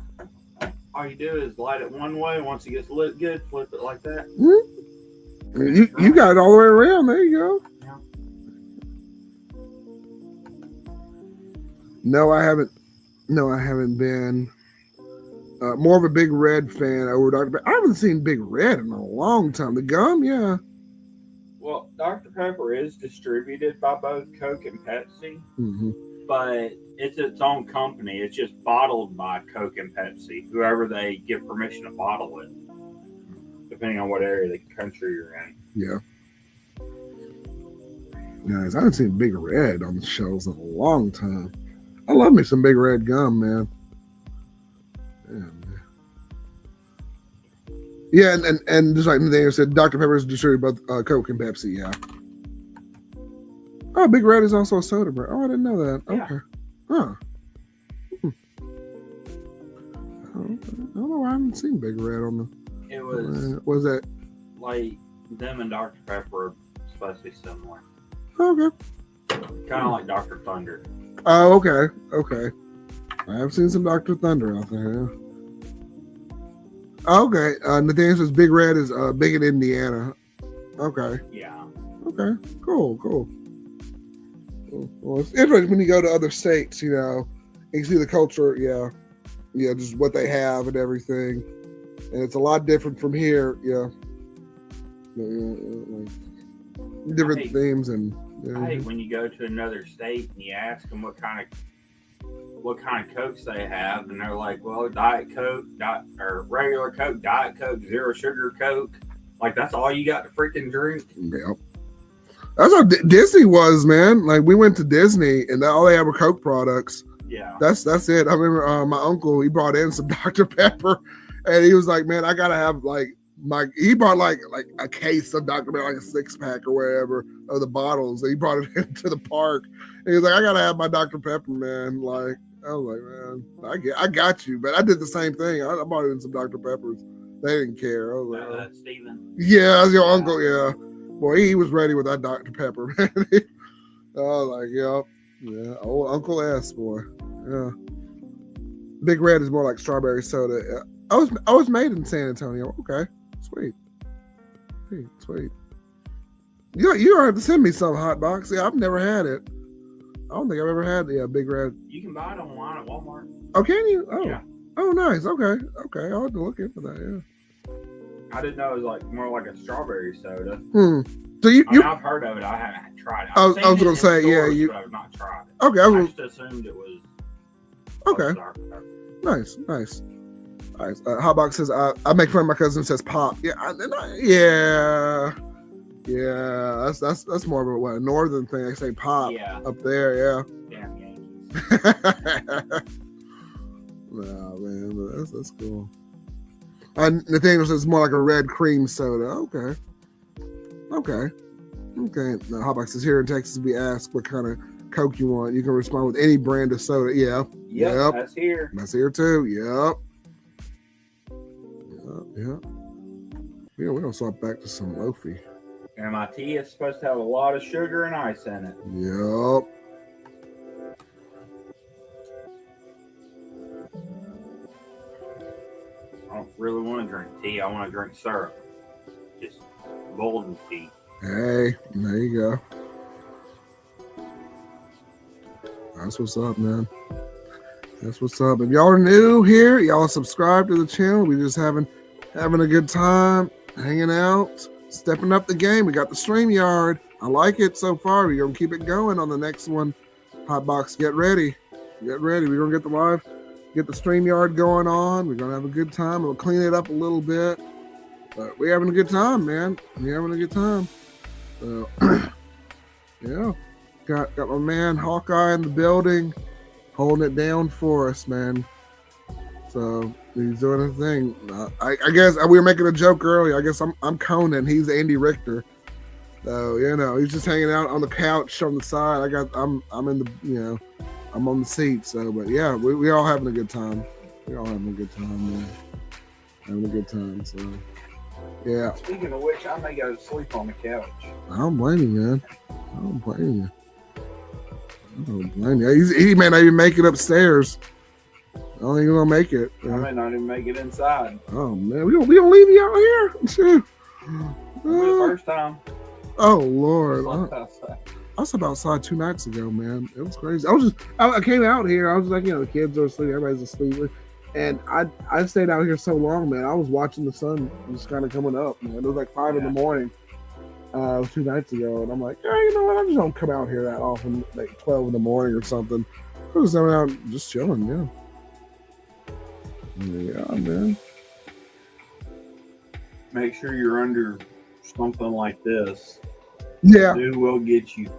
All you do is light it one way. Once it gets lit good, flip it like that. Mm-hmm. You got it all the way around. There you go. Yeah. No, I haven't been. More of a Big Red fan over Dr. Pepper. I haven't seen Big Red in a long time. The gum, yeah. Well, Dr. Pepper is distributed by both Coke and Pepsi, but it's its own company. It's just bottled by Coke and Pepsi, whoever they give permission to bottle it, depending on what area of the country you're in. Yeah. Nice. I haven't seen Big Red on the shelves in a long time. I love me some Big Red gum, man. Yeah, and just like Nathaniel said, Dr. Pepper is distributed both Coke and Pepsi. Yeah. Oh, Big Red is also a soda brand. Oh, I didn't know that. Yeah. Okay. Huh. I don't know why I haven't seen Big Red on the. It was. Was that like them and Dr. Pepper are supposed to be similar. Okay. Kind of like Dr. Thunder. Oh, okay. I have seen some Dr. Thunder out there. Yeah. Okay. Nathaniel says Big Red is big in Indiana. Okay. Yeah. Okay. Cool. Well, it's interesting when you go to other states, you know, you see the culture, just what they have and everything. And it's a lot different from here, different themes and. I hate when you go to another state and you ask them what kind of Cokes they have, and they're like, "Well, Diet Coke, or regular Coke, Diet Coke, zero sugar Coke." Like that's all you got to freaking drink. Yep. That's how Disney was, man. Like we went to Disney and all they had were Coke products. Yeah. That's it. I remember my uncle, he brought in some Dr. Pepper, and he was like, "Man, I gotta have he brought like a case of Dr. Pepper, like a 6-pack or whatever of the bottles. And he brought it into the park. And he was like, I gotta have my Dr. Pepper, man. Like I was like, man, I got you, but I did the same thing. I bought it in some Dr. Peppers. They didn't care. I was like, Steven. Yeah, that's your uncle. Yeah, boy, he was ready with that Dr. Pepper, man. I was like, yeah, old Uncle S, boy. Yeah, Big Red is more like strawberry soda. I was made in San Antonio. Okay. Sweet. You have to send me some hot box. Yeah, I've never had it. I don't think I've ever had Big Red. You can buy it online at Walmart. Oh, can you? Oh, yeah. Oh, nice. Okay. I'll have to look into that. Yeah. I didn't know it was like more like a strawberry soda. So I've heard of it. I haven't tried it. I was gonna say, stores, but I've not tried it. Okay. I just assumed it was. Okay. Nice. Hotbox says, I make fun of my cousin who says pop. Yeah. That's more of a northern thing. They say pop up there. Yeah. Damn Yankees. Nah, man, that's cool. Nathaniel says it's more like a red cream soda. Okay. Now, Hotbox says here in Texas, we ask what kind of Coke you want. You can respond with any brand of soda. Yep. That's here. That's here too. Yep. Yeah, we're gonna swap back to some loafy. And my tea is supposed to have a lot of sugar and ice in it. Yep. I don't really want to drink tea. I want to drink syrup. Just golden tea. Hey, there you go. That's what's up, man. That's what's up. If y'all are new here, y'all subscribe to the channel. We just having a good time, hanging out, stepping up the game. We got the StreamYard. I like it so far. We're gonna keep it going on the next one. Hotbox, get ready. We're gonna get the StreamYard going on. We're gonna have a good time. We'll clean it up a little bit, but we're having a good time, man. We're having a good time. So, yeah, got my man Hawkeye in the building, holding it down for us, man. So he's doing his thing. I guess we were making a joke earlier. I guess I'm Conan. He's Andy Richter. So he's just hanging out on the couch on the side. I'm in the I'm on the seat. So, but yeah, we all having a good time. We all having a good time, man. Having a good time. So, yeah. Speaking of which, I may go to sleep on the couch. I don't blame you, man. I don't blame you. He may not even make it upstairs. I don't think he's gonna make it. I may not even make it inside. Oh man, we don't leave you out here. The first time. Oh Lord. I was outside 2 nights ago, man. It was crazy. I came out here. I was like, the kids are asleep, everybody's asleep, and I stayed out here so long, man. I was watching the sun just kind of coming up, man. It was like 5 in the morning. It was 2 nights ago, and I'm like, you know what? I just don't come out here that often, like 12 in the morning or something. I was out just chilling, yeah. Yeah, man. Make sure you're under something like this. Yeah. It will get you.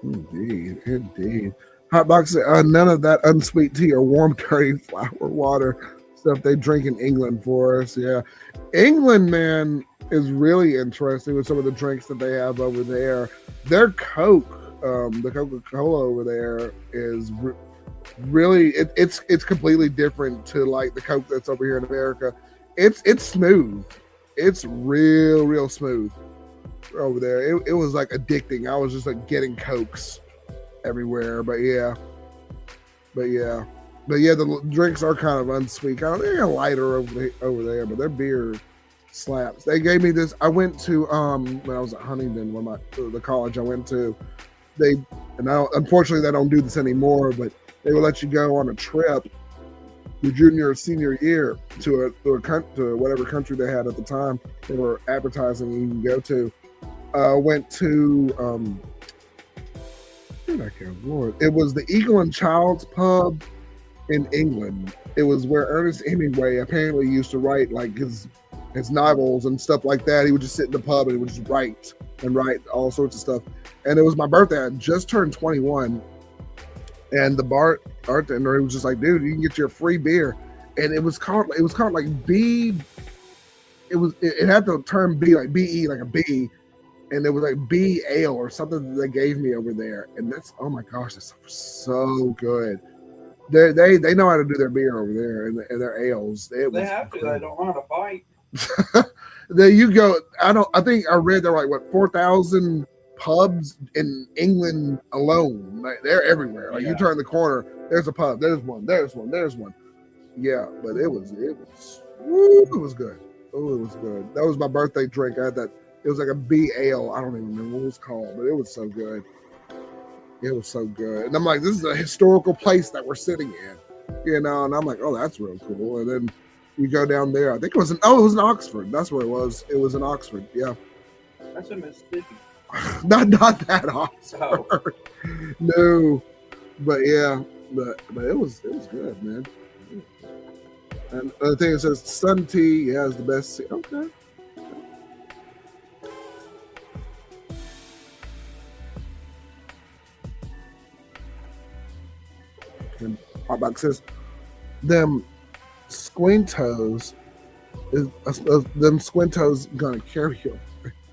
Indeed. Hotbox, none of that unsweet tea or warm curry flower water stuff they drink in England for us. Yeah. England, man, is really interesting with some of the drinks that they have over there. Their Coke, the Coca-Cola over there is really it's completely different to like the Coke that's over here in America. It's smooth. It's real smooth over there. It was like addicting. I was just like getting Cokes everywhere. But yeah, the drinks are kind of unsweet. They're lighter over there, but their beer Slaps. They gave me this. I went to when I was at Huntington, the college I went to. Unfortunately they don't do this anymore, but they will let you go on a trip your junior or senior year to whatever country they had at the time. They were advertising you can go to. Went to Lord. It was the Eagle and Child's pub in England. It was where Ernest Hemingway apparently used to write like his novels and stuff like that. He would just sit in the pub and he would just write all sorts of stuff. And it was my birthday. I just turned 21. And the bartender, he was just like, dude, you can get your free beer. And it was called like B. It had the term B, like BE, like a B. And it was like B ale or something that they gave me over there. And that's, oh my gosh, that's so good. They know how to do their beer over there and their ales. They have to. They don't know how to fight. There you go. I think I read there were like what 4,000 pubs in England alone. Like, they're everywhere. Like you turn the corner, there's a pub. There's one. Yeah, but it was good. Oh, it was good. That was my birthday drink. I had that. It was like a B ale. I don't even remember what it was called, but it was so good. It was so good. And I'm like, this is a historical place that we're sitting in, and I'm like, oh, that's real cool. And then you go down there. I think it was in Oxford. That's where it was. It was in Oxford. Yeah. That's in Mississippi. not that Oxford. Oh. No, but yeah, but it was good, man. And the thing that says Sun Tea has the best tea. Okay. And Hotbox says them squintos gonna carry you.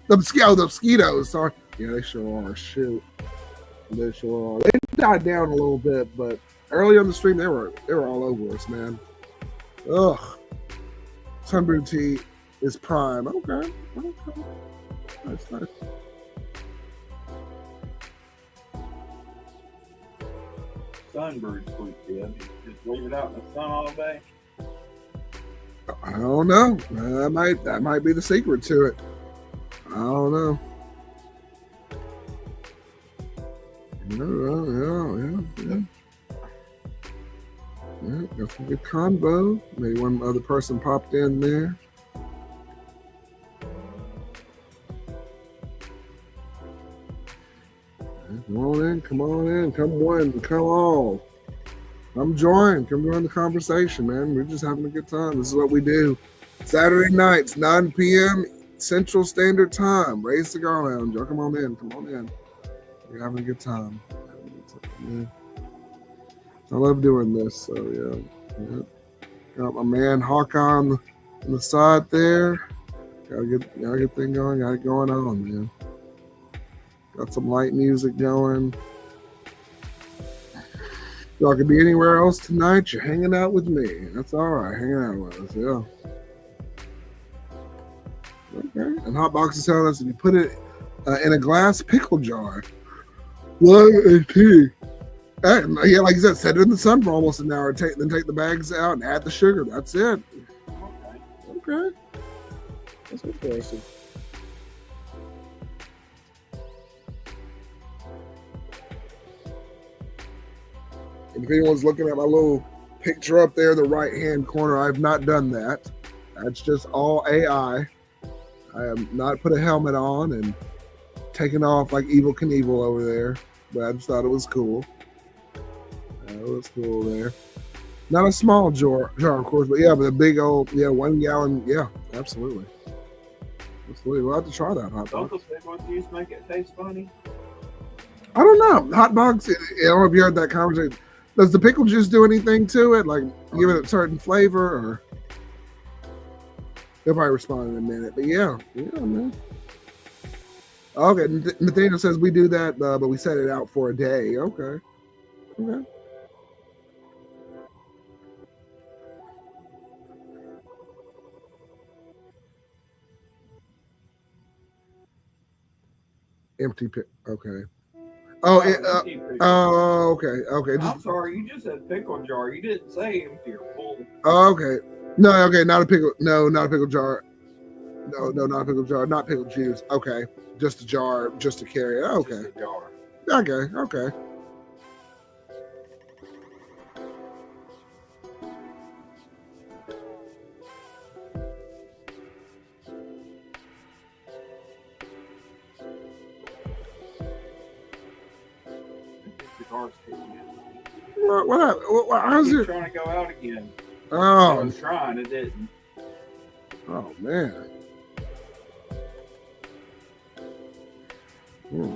The mosquitoes, sorry. Yeah, they sure are. Shoot. They sure are. They died down a little bit, but early on the stream they were all over us, man. Ugh. Sunbrew tea is prime. Okay. That's nice. Sunbrewed sweet tea. Just leave it out in the sun all day. I don't know. That might be the secret to it. I don't know. Yeah. Yeah, got some good convo. Maybe one other person popped in there. Come on in, come all. Come join the conversation, man. We're just having a good time. This is what we do. Saturday nights, 9 p.m. Central Standard Time. Raise Cigar Lounge. Y'all come on in. We're having a good time. I love doing this, so yeah. Got my man Hawkeye on the side there. Got a good thing going. Got it going on, man. Got some light music going. Y'all could be anywhere else tonight. You're hanging out with me. That's all right. Hanging out with us, yeah. Okay. And Hotbox is telling us if you put it in a glass pickle jar, yeah, like you said, set it in the sun for almost an hour. Then take the bags out and add the sugar. That's it. Okay. That's interesting. And if anyone's looking at my little picture up there, the right-hand corner, I've not done that. That's just all AI. I have not put a helmet on and taken off like Evel Knievel over there, but I just thought it was cool. It was cool there. Not a small jar, of course, but a big old, 1 gallon. Yeah, absolutely. We'll have to try that hot box. Don't those big ones used to make it taste funny? I don't know. Hot box, I don't know if you heard that conversation. Does the pickle juice do anything to it? Like give it a certain flavor or? They'll probably respond in a minute, but yeah, man. Okay, Nathaniel says we do that, but we set it out for a day. Okay. Empty pick. Okay. Okay. I'm sorry, you just said pickle jar. You didn't say empty or full. Oh, okay. No, okay, not a pickle. No, not a pickle jar. No, not pickle jar, not pickle juice. Okay, just a jar, just to carry it. Okay, Just a jar. okay. Cigar's kicking in. What how's Keep it? trying to go out again. I Oh, was trying, it didn't. oh man. Hmm.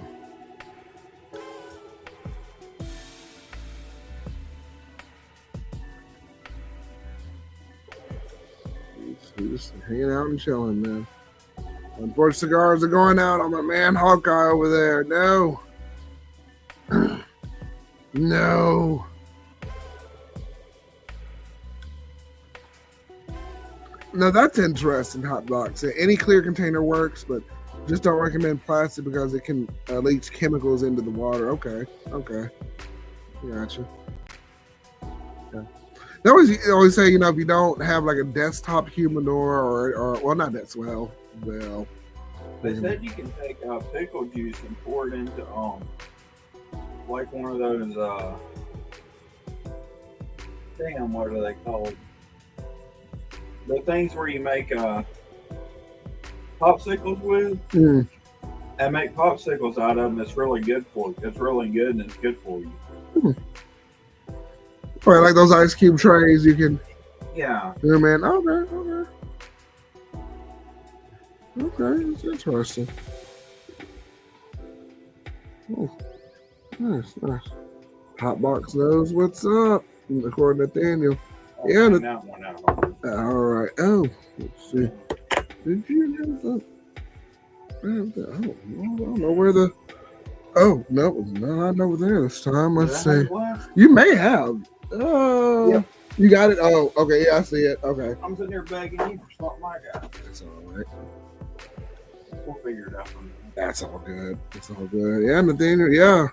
He's just hanging out and chilling, man. Unfortunately, cigars are going out on my man Hawkeye over there. No. No. Now that's interesting, Hotbox. Any clear container works, but just don't recommend plastic because it can leach chemicals into the water. Okay. Gotcha. Yeah. They always say, if you don't have like a desktop humidor or well, not that well. They said you can take pickle juice and pour it into like one of those damn, what are they called? The things where you make popsicles with, and make popsicles out of them. It's really good for you. It's really good and it's good for you. All right, like those ice cube trays, you can. Yeah. Yeah, man. Okay, that's interesting. Oh, nice. Hotbox knows what's up, according to Daniel. Yeah. That one out. All right. Oh, let's see. Did you have the? I don't know where the. Oh no, not over there this time. Let's see. You may have. Oh, Yep. You got it. Oh, okay. Yeah, I see it. Okay. I'm sitting there begging you for something I got. That's all right. We'll figure it out. That's all good. Yeah, Nathaniel.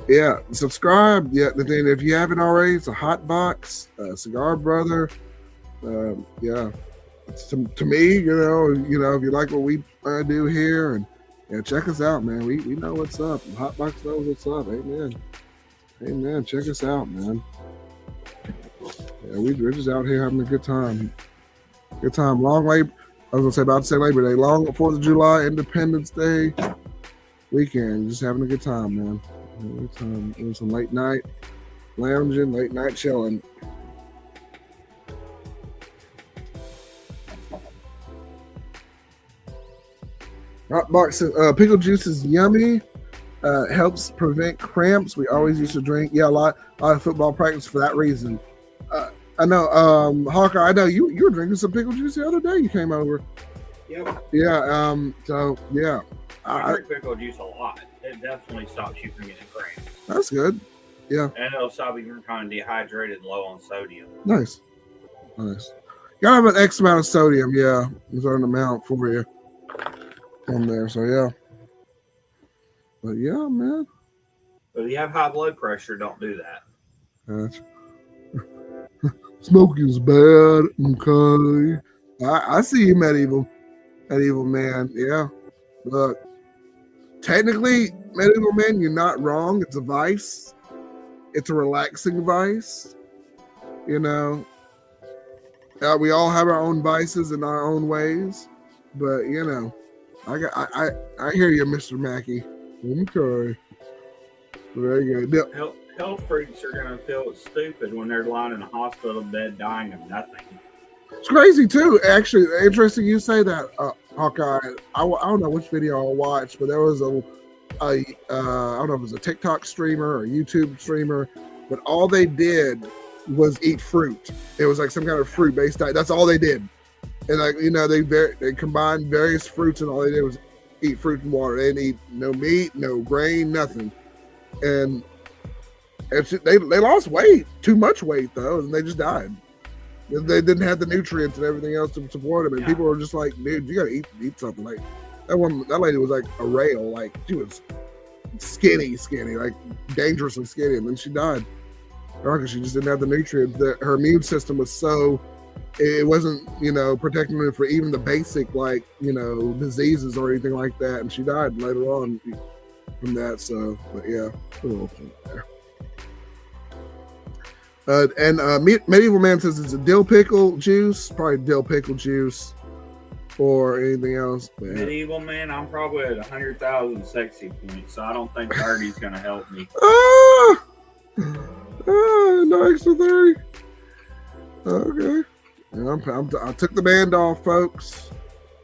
Yeah. Subscribe. Yeah, Nathaniel. If you haven't already, it's a Hotbox, Cigar Brother. Yeah. It's to me, if you like what we do here, and check us out, man. We know what's up. Hotbox knows what's up. Amen. Check us out, man. Yeah, we're just out here having a good time. Long way. I was gonna say about to say Labor Day, long 4th of July, Independence Day weekend. Just having a good time, man. Having a good time. Doing some late night lounging, late night chilling. Hotbox pickle juice is yummy. Helps prevent cramps. We always used to drink. Yeah, a lot of football practice for that reason. I know, Hawkeye. I know you were drinking some pickle juice the other day. You came over. Yep. Yeah. So yeah. I drink pickle juice a lot. It definitely stops you from getting cramps. That's good. Yeah. And it'll stop you from kind of dehydrated, low on sodium. Nice. Gotta have an X amount of sodium. Yeah, a certain amount for you on there. So yeah. But yeah, man. But if you have high blood pressure, don't do that. Gotcha. Smoking's bad. Okay. I see you, Medieval Man. Yeah. Look, technically, Medieval Man, you're not wrong. It's a vice. It's a relaxing vice. We all have our own vices in our own ways. But I hear you, Mr. Mackey. Okay. Very good. Health freaks are going to feel stupid when they're lying in a hospital bed dying of nothing. It's crazy too. Actually, interesting you say that, Hawkeye. I don't know which video I watched, but there was I don't know if it was a TikTok streamer or a YouTube streamer, but all they did was eat fruit. It was like some kind of fruit based diet. That's all they did. And they combined various fruits, and all they did was eat fruit and water. They didn't eat no meat, no grain, nothing. And they lost weight, too much weight though, and they just died. They didn't have the nutrients and everything else to support them, and people were just like, "Dude, you gotta eat something." Like that lady was like a rail, like she was skinny, like dangerously skinny, and then she died. Because she just didn't have the nutrients. Her immune system was so it wasn't, protecting her for even the basic, like, diseases or anything like that. And she died later on from that. So, but yeah, a little point there. Medieval Man says it's a dill pickle juice, probably dill pickle juice or anything else. But Medieval Man, I'm probably at 100,000 sexy points, so I don't think 30's going to help me. No extra 30. Okay. I took the band off, folks.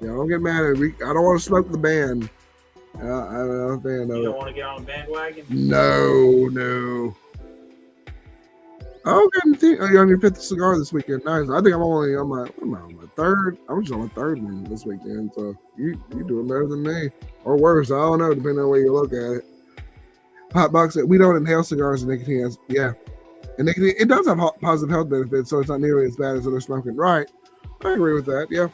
Yeah, don't get mad at me. I don't want to smoke the band. I don't think I know. You don't want to get on the bandwagon? No. Oh, you're on your 5th cigar this weekend. Nice. I think I'm on my third. I'm just on my third one this weekend. So you doing better than me, or worse. I don't know, depending on the way you look at it. Hotbox said we don't inhale cigars and nicotine has, yeah, and nicotine, it does have positive health benefits, so it's not nearly as bad as other smoking. Right, I agree with that. Yeah,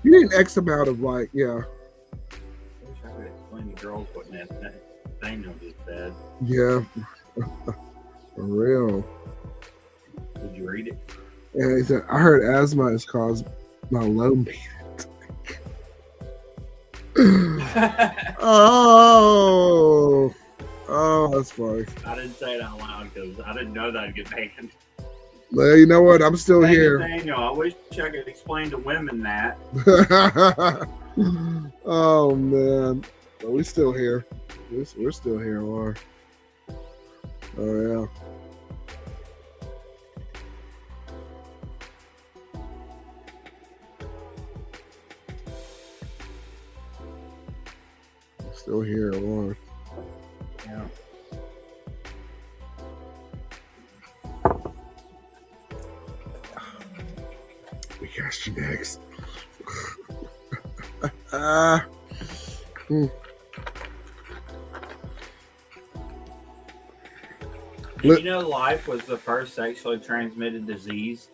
you need an X amount of like, yeah. I wish I could explain to girls what Nathaniel did bad. Yeah. For real. Did you read it? Yeah, he said, I heard asthma is caused by low maintenance. Oh, that's funny. I didn't say it out loud because I didn't know that I'd get banned. Well, you know what? I'm still here. Nathaniel, I wish I could explain to women that. Oh, man. Well, we're still here. We're still here, Laura. Oh, yeah. Still here, Lord. Yeah. We got you next. Did you know life was the first sexually transmitted disease?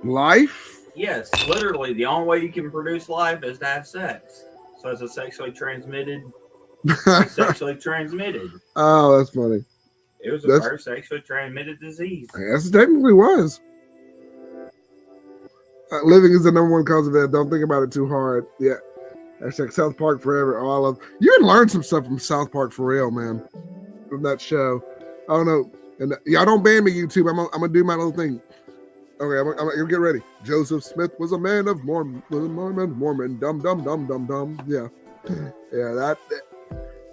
Life? Yes, literally. The only way you can produce life is to have sex. So it's a sexually transmitted. Oh, that's funny. It was the first sexually transmitted disease. Yes, it technically was. Living is the number one cause of that. Don't think about it too hard. Yeah. Hashtag South Park forever. Oh, I love. You can learn some stuff from South Park for real, man. From that show. I don't know. And y'all don't ban me, YouTube. I'm gonna do my little thing. Okay, I'm gonna get ready. Joseph Smith was a man of Mormon. Dumb. Yeah. That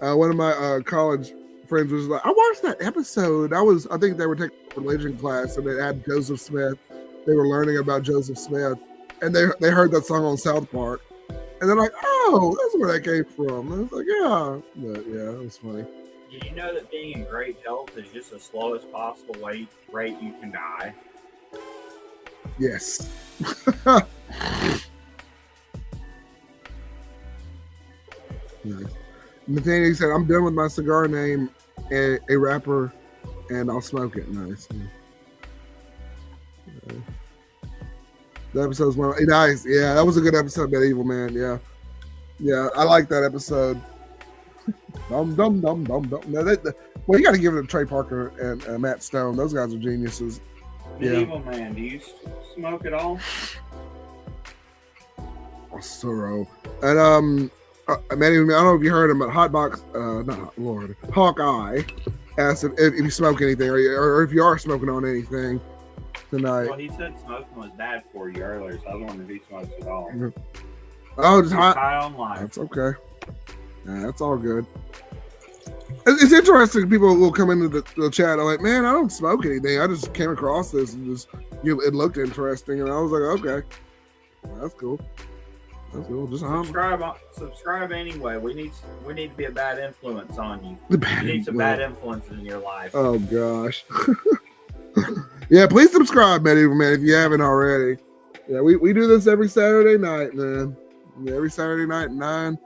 one of my college friends was like, I watched that episode. I think they were taking a religion class and they had Joseph Smith. They were learning about Joseph Smith, and they heard that song on South Park, and they're like, oh, that's where that came from. And I was like, yeah, but yeah, it was funny. Did you know that being in great health is just the slowest possible rate you can die? Yes. Nathaniel said, I'm done with my cigar name, a rapper, and I'll smoke it. Nice. The episode's nice. Yeah, that was a good episode, Medieval Man. Yeah. I like that episode. Dum. Well, you got to give it to Trey Parker and Matt Stone. Those guys are geniuses. Medieval Man, do you smoke at all? Sorrow. And Medieval Man, I don't know if you heard him, but Hawkeye asked if you smoke anything or if you are smoking on anything tonight. Well, he said smoking was bad for you earlier, so I was wondering if he smokes at all. Oh, just high on life. That's okay. Yeah, that's all good. It's interesting. People will come into the chat. I'm like, man, I don't smoke anything. I just came across this and it looked interesting, and I was like, okay, that's cool. That's cool. Just subscribe anyway. We need to be a bad influence on you. You need some bad influences in your life. Oh gosh. Yeah, please subscribe, Medieval Man, if you haven't already. Yeah, we do this every Saturday night, man. Yeah, every Saturday night at 9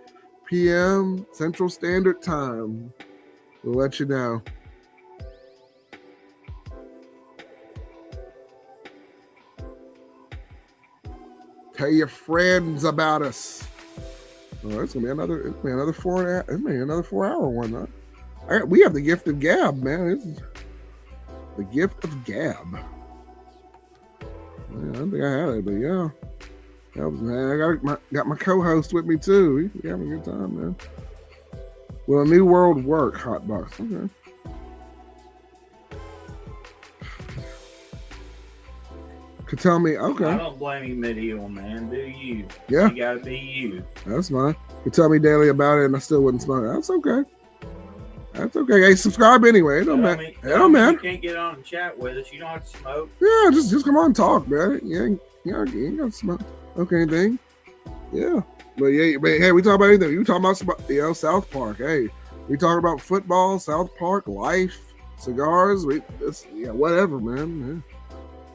p.m. Central Standard Time. We'll let you know. Tell your friends about us. Oh, it's gonna be another 4-hour one, huh? All right, we have the gift of gab, man. This is the gift of gab. Yeah, I don't think I had it, but yeah. That was, man, I got my co-host with me too. We having a good time, man. Will a new world work? Hotbox. Okay. Could tell me. Okay. I don't blame you, Medieval Man. Do you? Yeah. You gotta be you. That's fine. Could tell me daily about it, and I still wouldn't smoke. That's okay. That's okay. Hey, subscribe anyway. It don't matter. You can't get on and chat with us. You don't have to smoke. Yeah, just come on and talk, man. You ain't got to smoke. Okay, thing. Yeah. But yeah, but hey, we talk about anything. You talking about South Park. Hey, we talk about football, South Park, life, cigars. Whatever, man.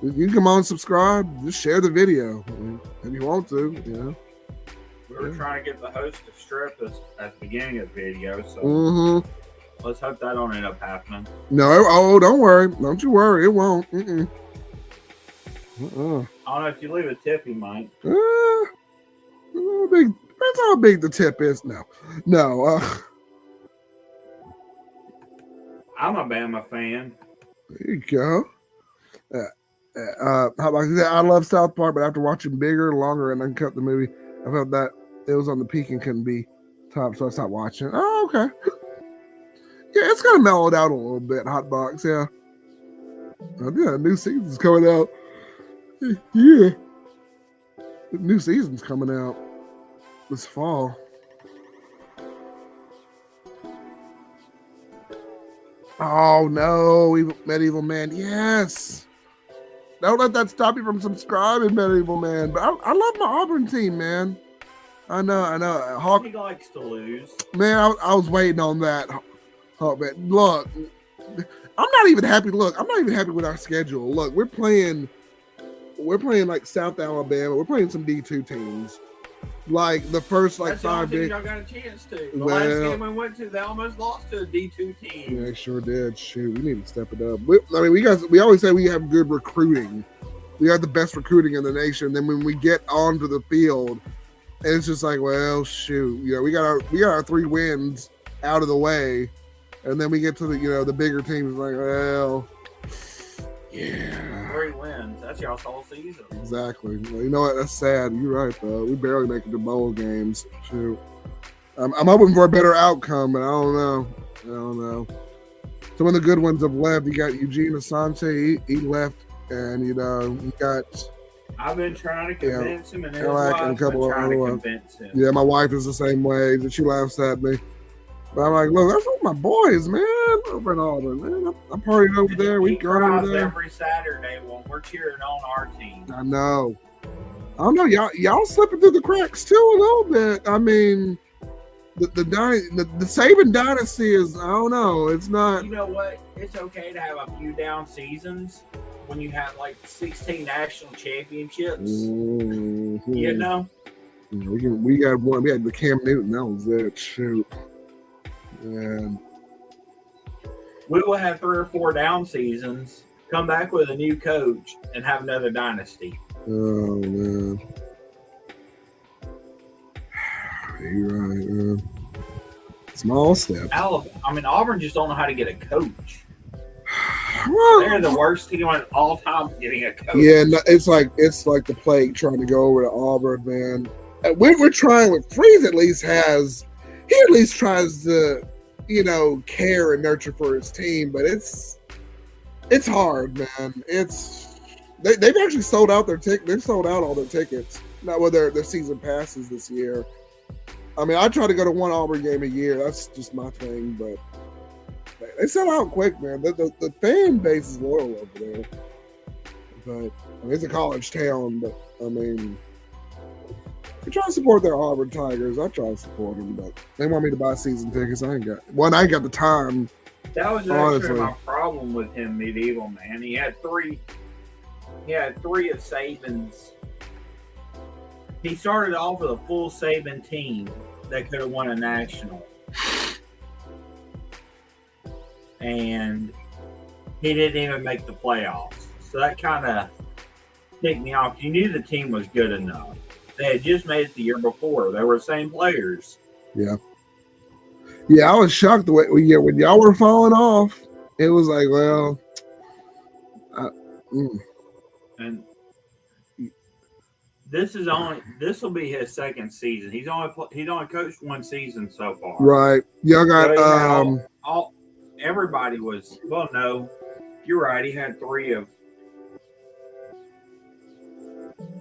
Yeah. You can come on, subscribe, just share the video if you want to. We were trying to get the host to strip us at the beginning of the video, so let's hope that don't end up happening. No, don't worry. Don't you worry. It won't. I don't know if you leave a tip, he might. Big. Depends how big the tip is. No. I'm a Bama fan. There you go. How about that? I love South Park, but after watching bigger, longer, and uncut the movie, I felt that it was on the peak and couldn't be top, so I stopped watching. Oh, okay. Yeah, it's kind of mellowed out a little bit. Hotbox, yeah. Yeah, new season's coming out. Yeah, the new season's coming out this fall. Oh no, Medieval Man! Yes. Don't let that stop you from subscribing, Medieval Man. But I love my Auburn team, man. I know. He likes to lose. Man, I was waiting on that. Oh, man. Look, I'm not even happy. Look, I'm not even happy with our schedule. Look, we're playing like South Alabama. We're playing some D2 teams. Like the first 5 days. Y'all got a chance to. The last game we went to, they almost lost to a D2 team. Yeah, they sure did. Shoot, we need to step it up. We always say we have good recruiting. We have the best recruiting in the nation. Then when we get onto the field, it's just like, well, shoot, we got our 3 wins out of the way, and then we get to the bigger teams. Like, well, yeah, 3 wins. That's y'all's whole season. Exactly. Well, you know what? That's sad. You're right, though. We barely make it to bowl games. Shoot. I'm hoping for a better outcome, but I don't know. Some of the good ones have left. You got Eugene Asante. He left, and you got. I've been trying to convince him, and his wife's been trying to convince him. Yeah, my wife is the same way. She laughs at me. But I'm like, look, that's all my boys, man. Over in Auburn, man. I'm partying over there. We go over there every Saturday when we're cheering on our team. I know. I don't know. Y'all slipping through the cracks too a little bit. I mean, the Saban dynasty is. I don't know. It's not. You know what? It's okay to have a few down seasons when you have 16 national championships. Mm-hmm. You know. We got one. We had the Cam Newton. That was it. Shoot. And we will have 3 or 4 down seasons, come back with a new coach, and have another dynasty. Oh, man. You're right, man. Small steps. Auburn just don't know how to get a coach. Well, they're the worst team on all time getting a coach. Yeah, no, it's like the plague trying to go over to Auburn, man. We're trying. Freeze at least tries to, care and nurture for his team, but it's hard, man. They've actually sold out their ticket. They've sold out all their tickets. Not with their season passes this year. I mean, I try to go to one Auburn game a year. That's just my thing, but they sell out quick, man. The fan base is loyal over there. But it's a college town, but we try to support their Auburn Tigers. I try to support them, but they want me to buy season tickets. I ain't got the time. That was actually my problem with him, Medieval Man. He had 3 of Saban's. He started off with a full Saban team that could have won a national. And he didn't even make the playoffs. So that kind of ticked me off. You knew the team was good enough. They had just made it the year before. They were the same players. Yeah. Yeah, I was shocked the way when y'all were falling off. It was like, well, and this will be his second season. He's only coached one season so far. Right. Y'all got so everybody was no, you're right. He had three of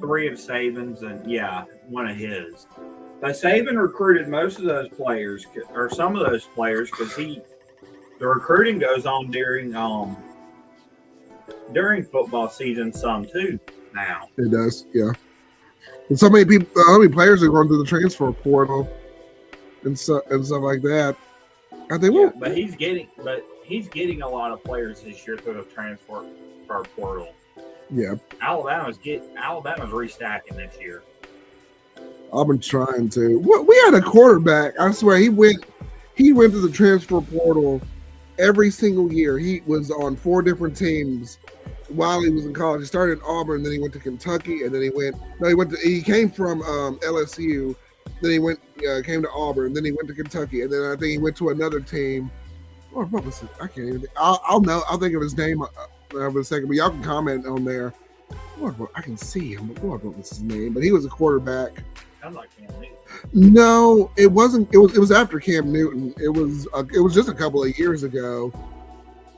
Saban's and one of his. But Saban recruited most of those players, or some of those players, because the recruiting goes on during football season some too now. It does, yeah. And so many people, how many players are going through the transfer portal and stuff like that. I think, but he's getting a lot of players this year through the transfer portal. Yeah, Alabama's restacking this year. I've been trying to. We had a quarterback. I swear he went to the transfer portal every single year. He was on 4 different teams while he was in college. He started in Auburn, then he went to Kentucky, and then he came from LSU. Then he came to Auburn, then he went to Kentucky, and then I think he went to another team. What was it? I can't even. I'll think of his name for a second, but y'all can comment on there. I can see him, but what was his name? But he was a quarterback. Sounds like Cam Newton. No, it wasn't. It was after Cam Newton. It was just a couple of years ago.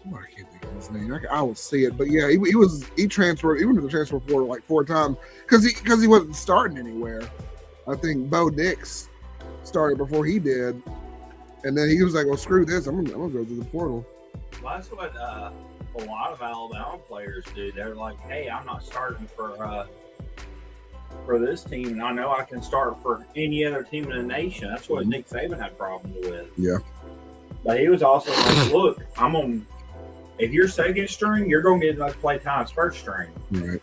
I can't think of his name. I will see it, but yeah, he transferred. He went to the transfer portal like 4 times because he wasn't starting anywhere. I think Bo Nix started before he did, and then he was like, "Well, screw this. I'm gonna go through the portal." Well, that's what a lot of Alabama players do. They're like, "Hey, I'm not starting for this team, and I know I can start for any other team in the nation." That's what Nick Saban had problems with. Yeah, but he was also like, "Look, if you're second string, you're gonna get as much play time as first string." Right.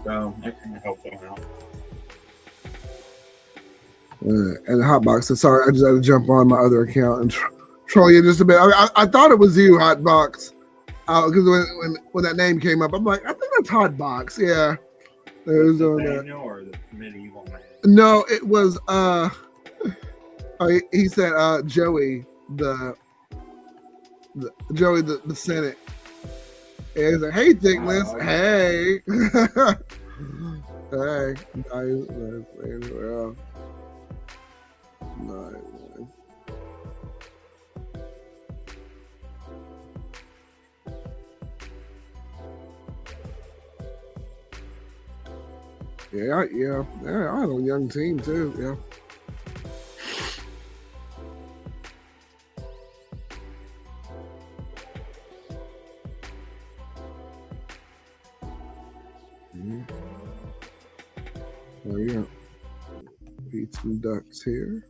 So that kind of helped him out. And the Hotbox said, "Sorry, I just had to jump on my other account and troll you just a bit." I thought it was you, Hotbox, because when that name came up, I'm like, I think that's Hotbox. Yeah. It was on that. Or the medieval man? No, it was. He said Joey the Senate. And he's like, "Hey, Dickless, hey, hey, nice. Yeah, I had a young team too. Yeah. There we go. Feed some ducks here.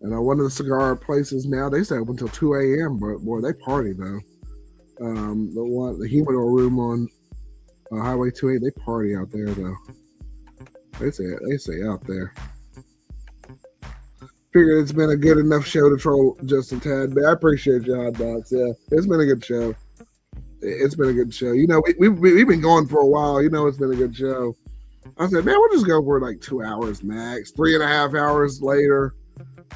And one of the cigar places now, they stay open until 2 a.m. But boy, they party though. The humidor room on Highway 28, they party out there though. They say out there. Figured it's been a good enough show to troll just a tad bit. I appreciate you, Hotbox. Yeah, it's been a good show. It's been a good show. You know, we've been going for a while. You know, it's been a good show. I said, man, we'll just go for like 2 hours max. 3.5 hours later,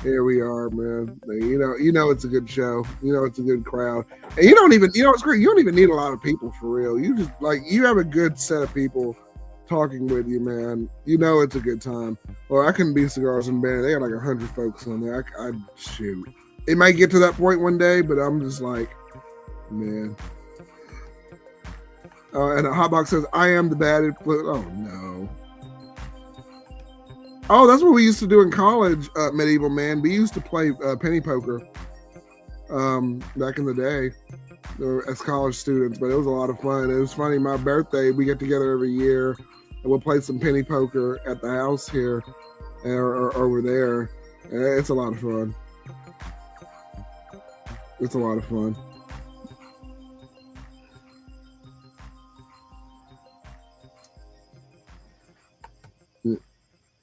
here we are, man. You know, it's a good show. You know, it's a good crowd. And you know, it's great. You don't even need a lot of people for real. You just you have a good set of people talking with you, man. You know, it's a good time. Well, I couldn't be Cigars and Band. They had like 100 folks on there. I shoot. It might get to that point one day, but I'm just like, man. And a Hotbox says, "I am the bad influence." Oh no. Oh, that's what we used to do in college, Medieval Man. We used to play penny poker back in the day as college students, but it was a lot of fun. It was funny. My birthday, we get together every year, and we'll play some penny poker at the house here or over there. It's a lot of fun. It's a lot of fun.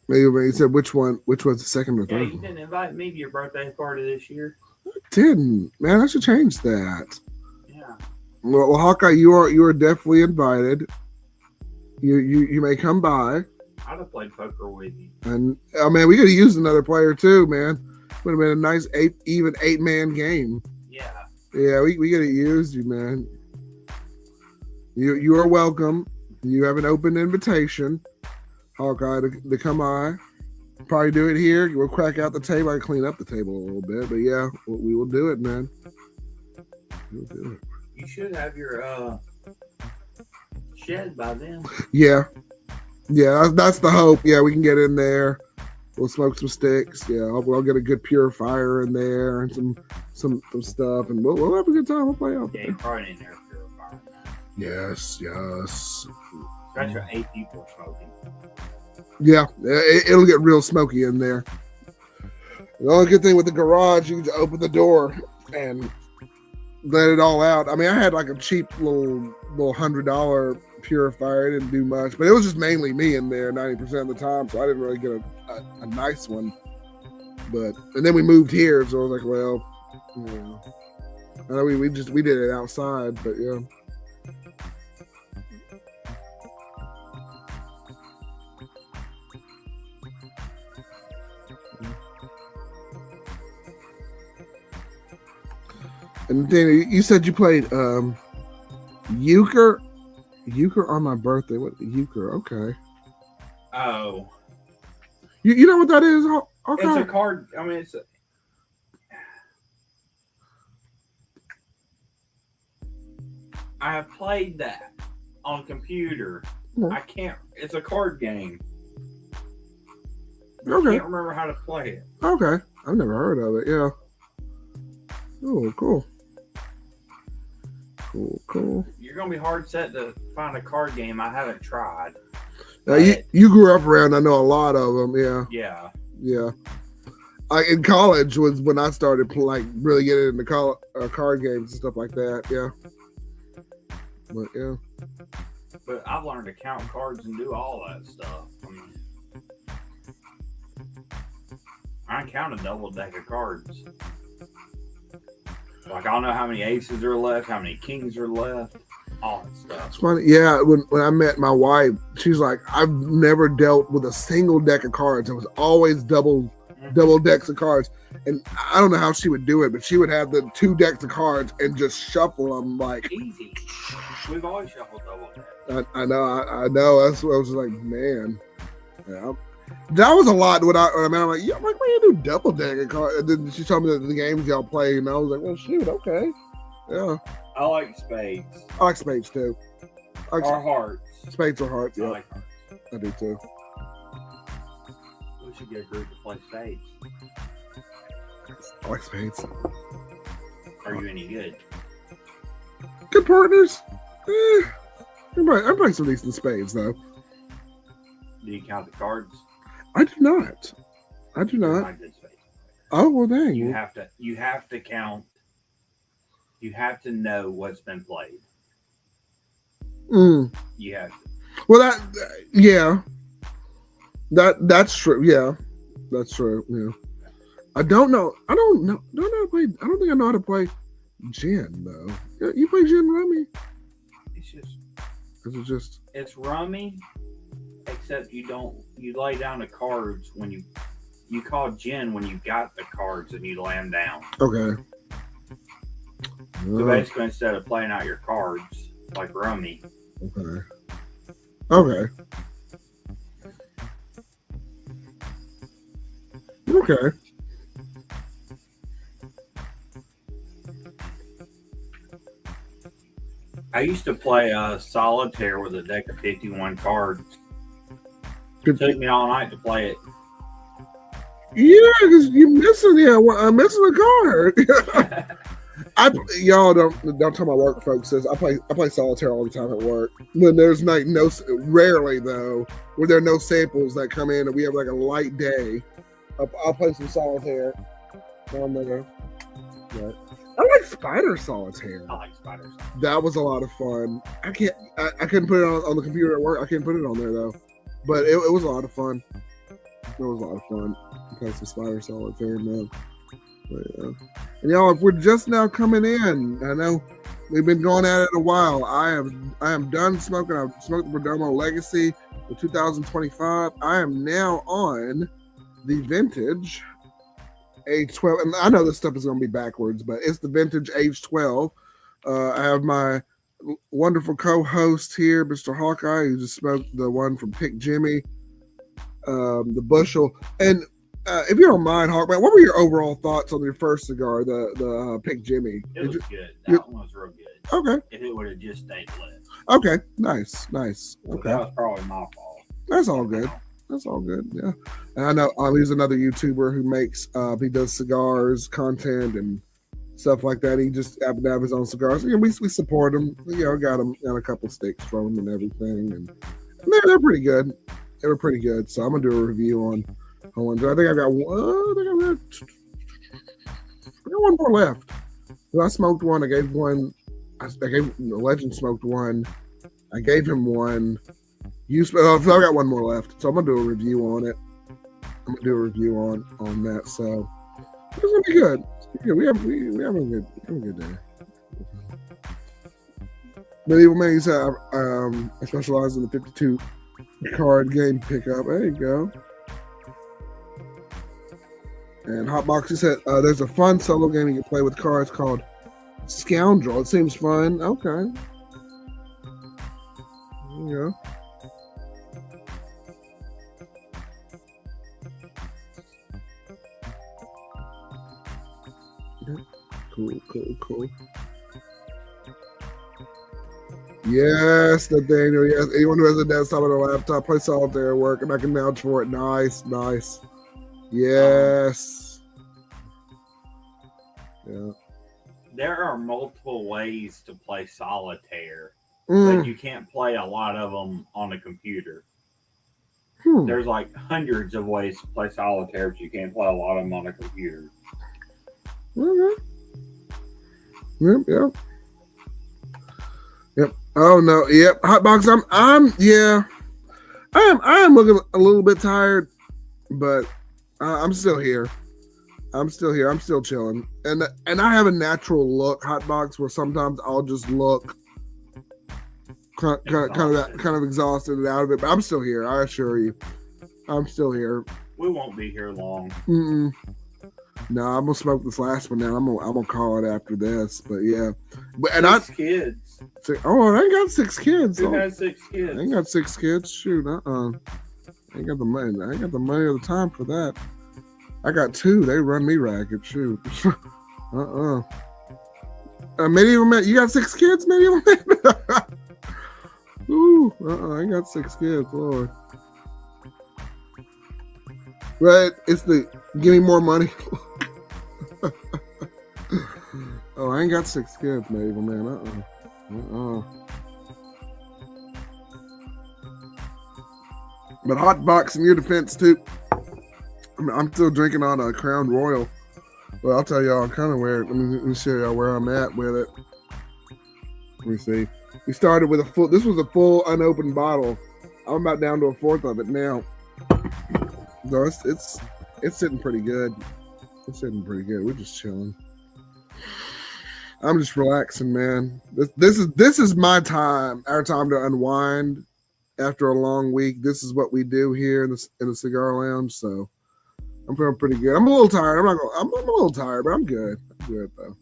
Maybe he said which was the second or third? Yeah, you didn't invite me to your birthday party this year. I didn't, man. I should change that. Yeah. Well, Hawkeye, you are definitely invited. You may come by. I'd have played poker with you. And oh man, we could have used another player too, man. Would have been a nice even 8-man game. Yeah. Yeah, we could have used you, man. You are welcome. You have an open invitation, Hawkeye, to come by. Probably do it here. We'll crack out the table. I clean up the table a little bit, but yeah, we will do it, man. We'll do it. You should have your shed by then. Yeah, that's the hope. Yeah, we can get in there. We'll smoke some sticks. Yeah, I'll get a good purifier in there and some stuff, and we'll have a good time. We'll play out Yeah, there. you're probably in there purifying. Yes. Especially 8 people smoking. Yeah, it'll get real smoky in there. The only good thing with the garage, you can just open the door and let it all out. I mean, I had like a cheap little $100 purifier. It didn't do much, but it was just mainly me in there 90% of the time, so I didn't really get a nice one. And then we moved here, so I was like, well, I know we did it outside, but yeah. And then you said you played euchre on my birthday. What euchre? Okay. Oh. You know what that is? Okay. It's a card. I mean, I have played that on computer. Yeah. I can't. It's a card game. Okay. I can't remember how to play it. Okay. I've never heard of it. Yeah. Oh, cool. Cool. You're gonna be hard set to find a card game I haven't tried. You grew up around. I know a lot of them. Yeah. Yeah. In college was when I started really getting into card games and stuff like that. Yeah. But yeah. But I've learned to count cards and do all that stuff. I mean, I can count a double deck of cards. Like, I don't know how many aces are left, how many kings are left, all that stuff. It's funny. Yeah, when I met my wife, she's like, I've never dealt with a single deck of cards. It was always double decks of cards. And I don't know how she would do it, but she would have the 2 decks of cards and just shuffle them like easy. We've always shuffled double decks. I know. That's what I was like, man. Yeah. That was a lot. When I mean, I'm like, yeah, like, why you do double deck of cards? And then she told me that the games y'all play, and I was like, well, shoot, okay, yeah. I like spades. I like spades too. Or hearts. Spades or hearts. Yeah, I like hearts. I do too. We should get a group to play spades. I like spades. Are you any good? Good partners. I play some decent spades though. Do you count the cards? I do not. You're not good spades. Oh well, dang. You have to count. You have to know what's been played. You have to. Well, that's true. Yeah, that's true. Yeah. I don't know. I don't know how to play. I don't think I know how to play gin though. You play gin rummy? It's rummy, except you lay down the cards when you call gin when you got the cards and you lay them down. Okay. So basically, instead of playing out your cards like rummy. Okay. I used to play solitaire with a deck of 51 cards. It took me all night to play it. Yeah, because you're missing. Yeah, I'm missing a card. Y'all don't tell my work folks this. I play solitaire all the time at work. When there's rarely though, when there are no samples that come in and we have like a light day, I'll play some solitaire. Right. I like Spider Solitaire. I like Spider Solitaire. That was a lot of fun. I couldn't put it on the computer at work. I couldn't put it on there though, but it was a lot of fun. It was a lot of fun. Play some Spider Solitaire, man. And y'all, if we're just now coming in, I know we've been going at it a while. I am done smoking. I've smoked the Perdomo Legacy for 2025. I am now on the vintage age 12. And I know this stuff is going to be backwards, but it's the vintage age 12. I have my wonderful co-host here, Mr. Hawkeye, who just smoked the one from Pick Jimmy, the Bushel. And if you don't mind, Hawkeye, what were your overall thoughts on your first cigar, the Pick Jimmy? It was good. That one was real good. Okay. If it would have just stayed lit. Okay. Nice. Okay. That was probably my fault. That's all good. That's all good. Yeah. And I know he's another YouTuber who makes he does cigars content and stuff like that. He just happened to have his own cigars. You know, we support him. You know, got a couple sticks from him and everything, and they're pretty good. They were pretty good. So I'm gonna do a review on one. I think I got one. I got one more left. So I smoked one. I gave one. I gave the Legend smoked one. I gave him one. So I got one more left. So I'm gonna do a review on it. I'm gonna do a review on that. So it's gonna be good. Yeah, we have a good day. Medieval Man, he said, I specialize in the 52 card game pickup. There you go. And Hotbox, he said, there's a fun solo game you can play with cards called Scoundrel. It seems fun. Okay. There you go. Cool. Yes, Nathaniel. Yes, anyone who has a desktop and a laptop, play solitaire at work, and I can vouch for it. Nice. Yes. Yeah. There are multiple ways to play solitaire, but you can't play a lot of them on a computer. There's like hundreds of ways to play solitaire, but you can't play a lot of them on a computer. Okay. Yep. Oh no. Yep. Hotbox. I am looking a little bit tired, but I'm still here. I'm still chilling, and I have a natural look, Hotbox, where sometimes I'll just look kind of exhausted and out of it. But I'm still here. I assure you, I'm still here. We won't be here long. No, I'm gonna smoke this last one now. I'm gonna call it after this. But yeah, Six kids. I ain't got 6 kids. Who has 6 kids? I ain't got 6 kids. Shoot, I ain't got the money. I ain't got the money or the time for that. I got 2. They run me ragged. Shoot. Medieval Man, you got 6 kids, Medieval Man? Ooh, I ain't got 6 kids, Lord. Right, it's the give me more money. Oh, I ain't got 6 kids, Medieval Man. But Hotbox, in your defense too, I'm still drinking on a Crown Royal. Well, I'll tell y'all kind of where. Let me show y'all where I'm at with it. Let me see. We started with this was a full unopened bottle. I'm about down to a fourth of it now. So it's sitting pretty good. It's sitting pretty good. We're just chilling. I'm just relaxing, man. This is my time, our time to unwind after a long week. This is what we do here in the cigar lounge. So I'm feeling pretty good. I'm a little tired. I'm a little tired, but I'm good. I'm good though.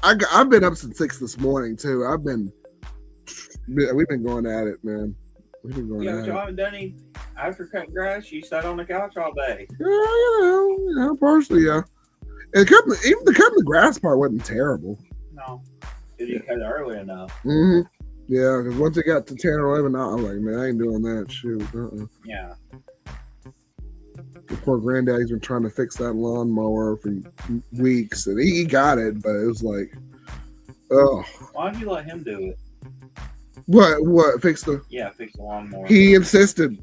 I've been up since 6 this morning too. We've been going at it, man. We've been going at it. You haven't done any after cutting grass. You sat on the couch all day. Yeah, you know, partially, yeah. And even the grass part wasn't terrible. No, did you cut it early enough? Mm-hmm. Yeah, because once it got to 10 or 11, I was like, man, I ain't doing that. Shoot. Yeah. The poor granddaddy's been trying to fix that lawnmower for weeks, and he got it, but it was like, oh. Why did you let him do it? What? Fix the lawnmower. He insisted.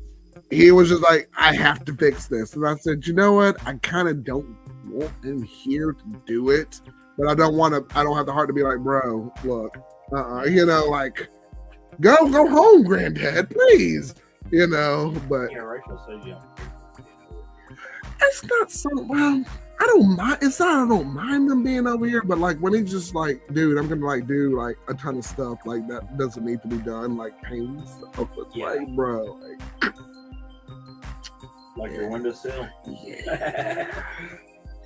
He was just like, I have to fix this. And I said, you know what? I kind of don't want him here to do it, but I don't have the heart to be like, bro, look, you know, like, go home, granddad, please. You know, but yeah, Rachel said you don't care. It's not so well. I don't mind. It's not I don't mind them being over here, but like when he's just like, dude, I'm gonna like do like a ton of stuff like that doesn't need to be done, like painting stuff. It's like, bro, like your windowsill. Yeah.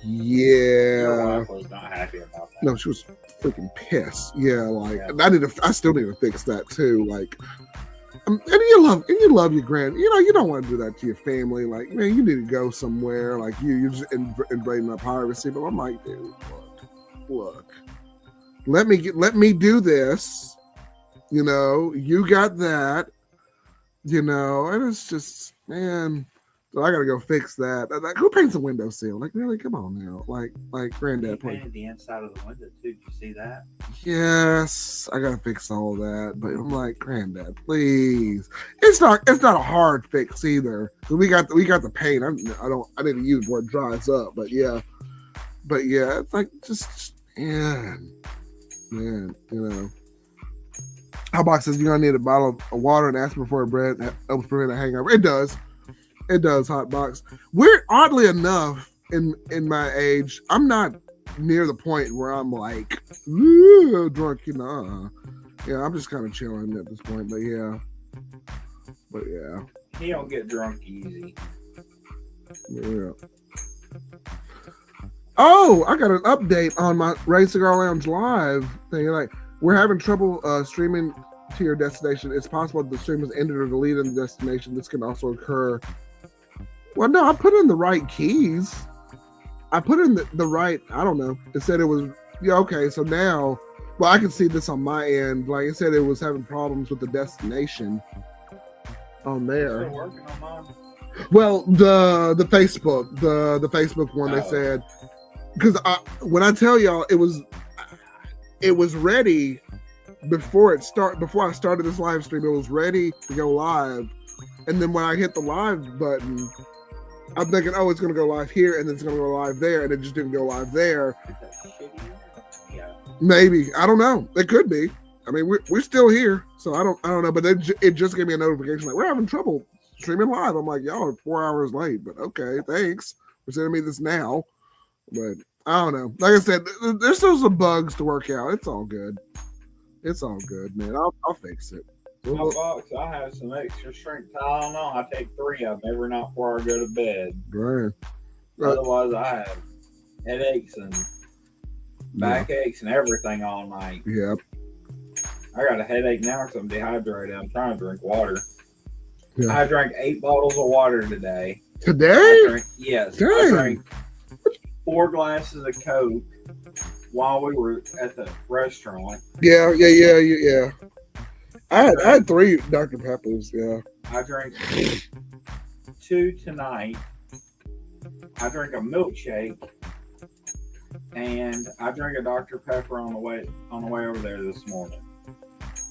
Your wife was not happy about that. No, she was freaking pissed. Yeah, like I still need to fix that too. Like, and you love your grand. You know, you don't want to do that to your family. Like, man, you need to go somewhere. Like, you're just invading my privacy. But I'm like, dude, look. Let me do this. You know, you got that. You know, and it's just, man. So I gotta go fix that. Like, who paints a windowsill? Like, really? Come on now. Like granddad painted the inside of the window too. Did you see that? Yes, I gotta fix all that. But I'm like, granddad, please. It's not a hard fix either. We got the paint. I didn't use where it dries up, but yeah, it's like just man, you know. Hotbox says you're gonna need a bottle of water and aspirin before bread that helps prevent a hangover. It does, Hotbox. We're oddly enough in my age, I'm not near the point where I'm like drunk, you know. Yeah, I'm just kind of chilling at this point, but yeah. He don't get drunk easy. Yeah. Oh, I got an update on my Ray Cigar Lounge live thing. Like, we're having trouble streaming to your destination. It's possible that the stream was ended or deleted in the destination. This can also occur. Well, no, I put in the right keys. I put in the right, I don't know. It said it was, yeah, okay, so now, well, I can see this on my end. Like, it said it was having problems with the destination on there. Still working on mine? Well, the Facebook, the Facebook one, they said, because when I tell y'all, it was ready before I started this live stream. It was ready to go live, and then when I hit the live button, I'm thinking, oh, it's going to go live here, and then it's going to go live there, and it just didn't go live there. Yeah. Maybe, I don't know. It could be. I mean, we're still here, so I don't know. But it just gave me a notification like we're having trouble streaming live. I'm like, y'all are 4 hours late, but okay, thanks for sending me this now. But I don't know. Like I said, there's still some bugs to work out. It's all good. It's all good, man. I'll fix it. My box, I have some extra strength Tylenol. I take 3 of them every night before I go to bed. Right. Otherwise, I have headaches and backaches and everything all night. Yep. I got a headache now because I'm dehydrated. I'm trying to drink water. Yeah. I drank 8 bottles of water today. Today? Yes. Dang. I drank 4 glasses of Coke while we were at the restaurant. Yeah. I had 3 Dr. Peppers, yeah. I drank 2 tonight. I drank a milkshake, and I drank a Dr. Pepper on the way over there this morning.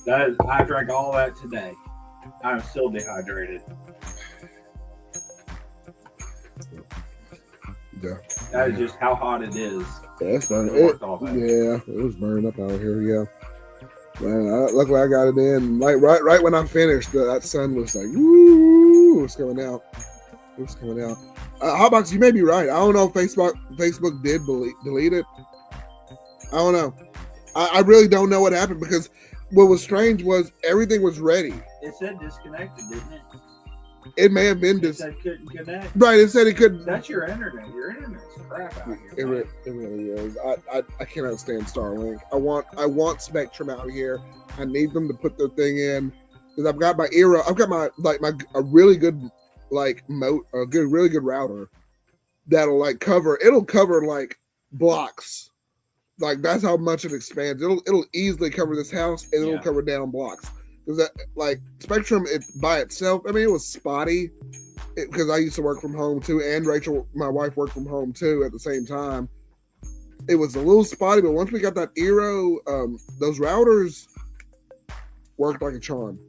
I drank all that today. I'm still dehydrated. Yeah. That is just how hot it is. Yeah, it's burning. It was burning up out here, yeah. Man, luckily I got it in. Like right when I finished, that sun was like, woo, it's coming out. Hotbox, you may be right. I don't know if Facebook did delete it. I don't know. I really don't know what happened, because what was strange was everything was ready. It said disconnected, didn't it? It may have been It said couldn't connect. Right, it said it couldn't. That's your internet. Your internet's crap out here. It really is. I cannot stand Starlink. I want Spectrum out here. I need them to put their thing in, because I've got my a really good really good router that'll cover like blocks. Like, that's how much it expands. It'll easily cover this house, and it'll cover down blocks. Because that, like, Spectrum, it by itself, I mean, it was spotty, because I used to work from home too, and Rachel, my wife, worked from home too at the same time. It was a little spotty, but once we got that Eero, those routers worked like a charm.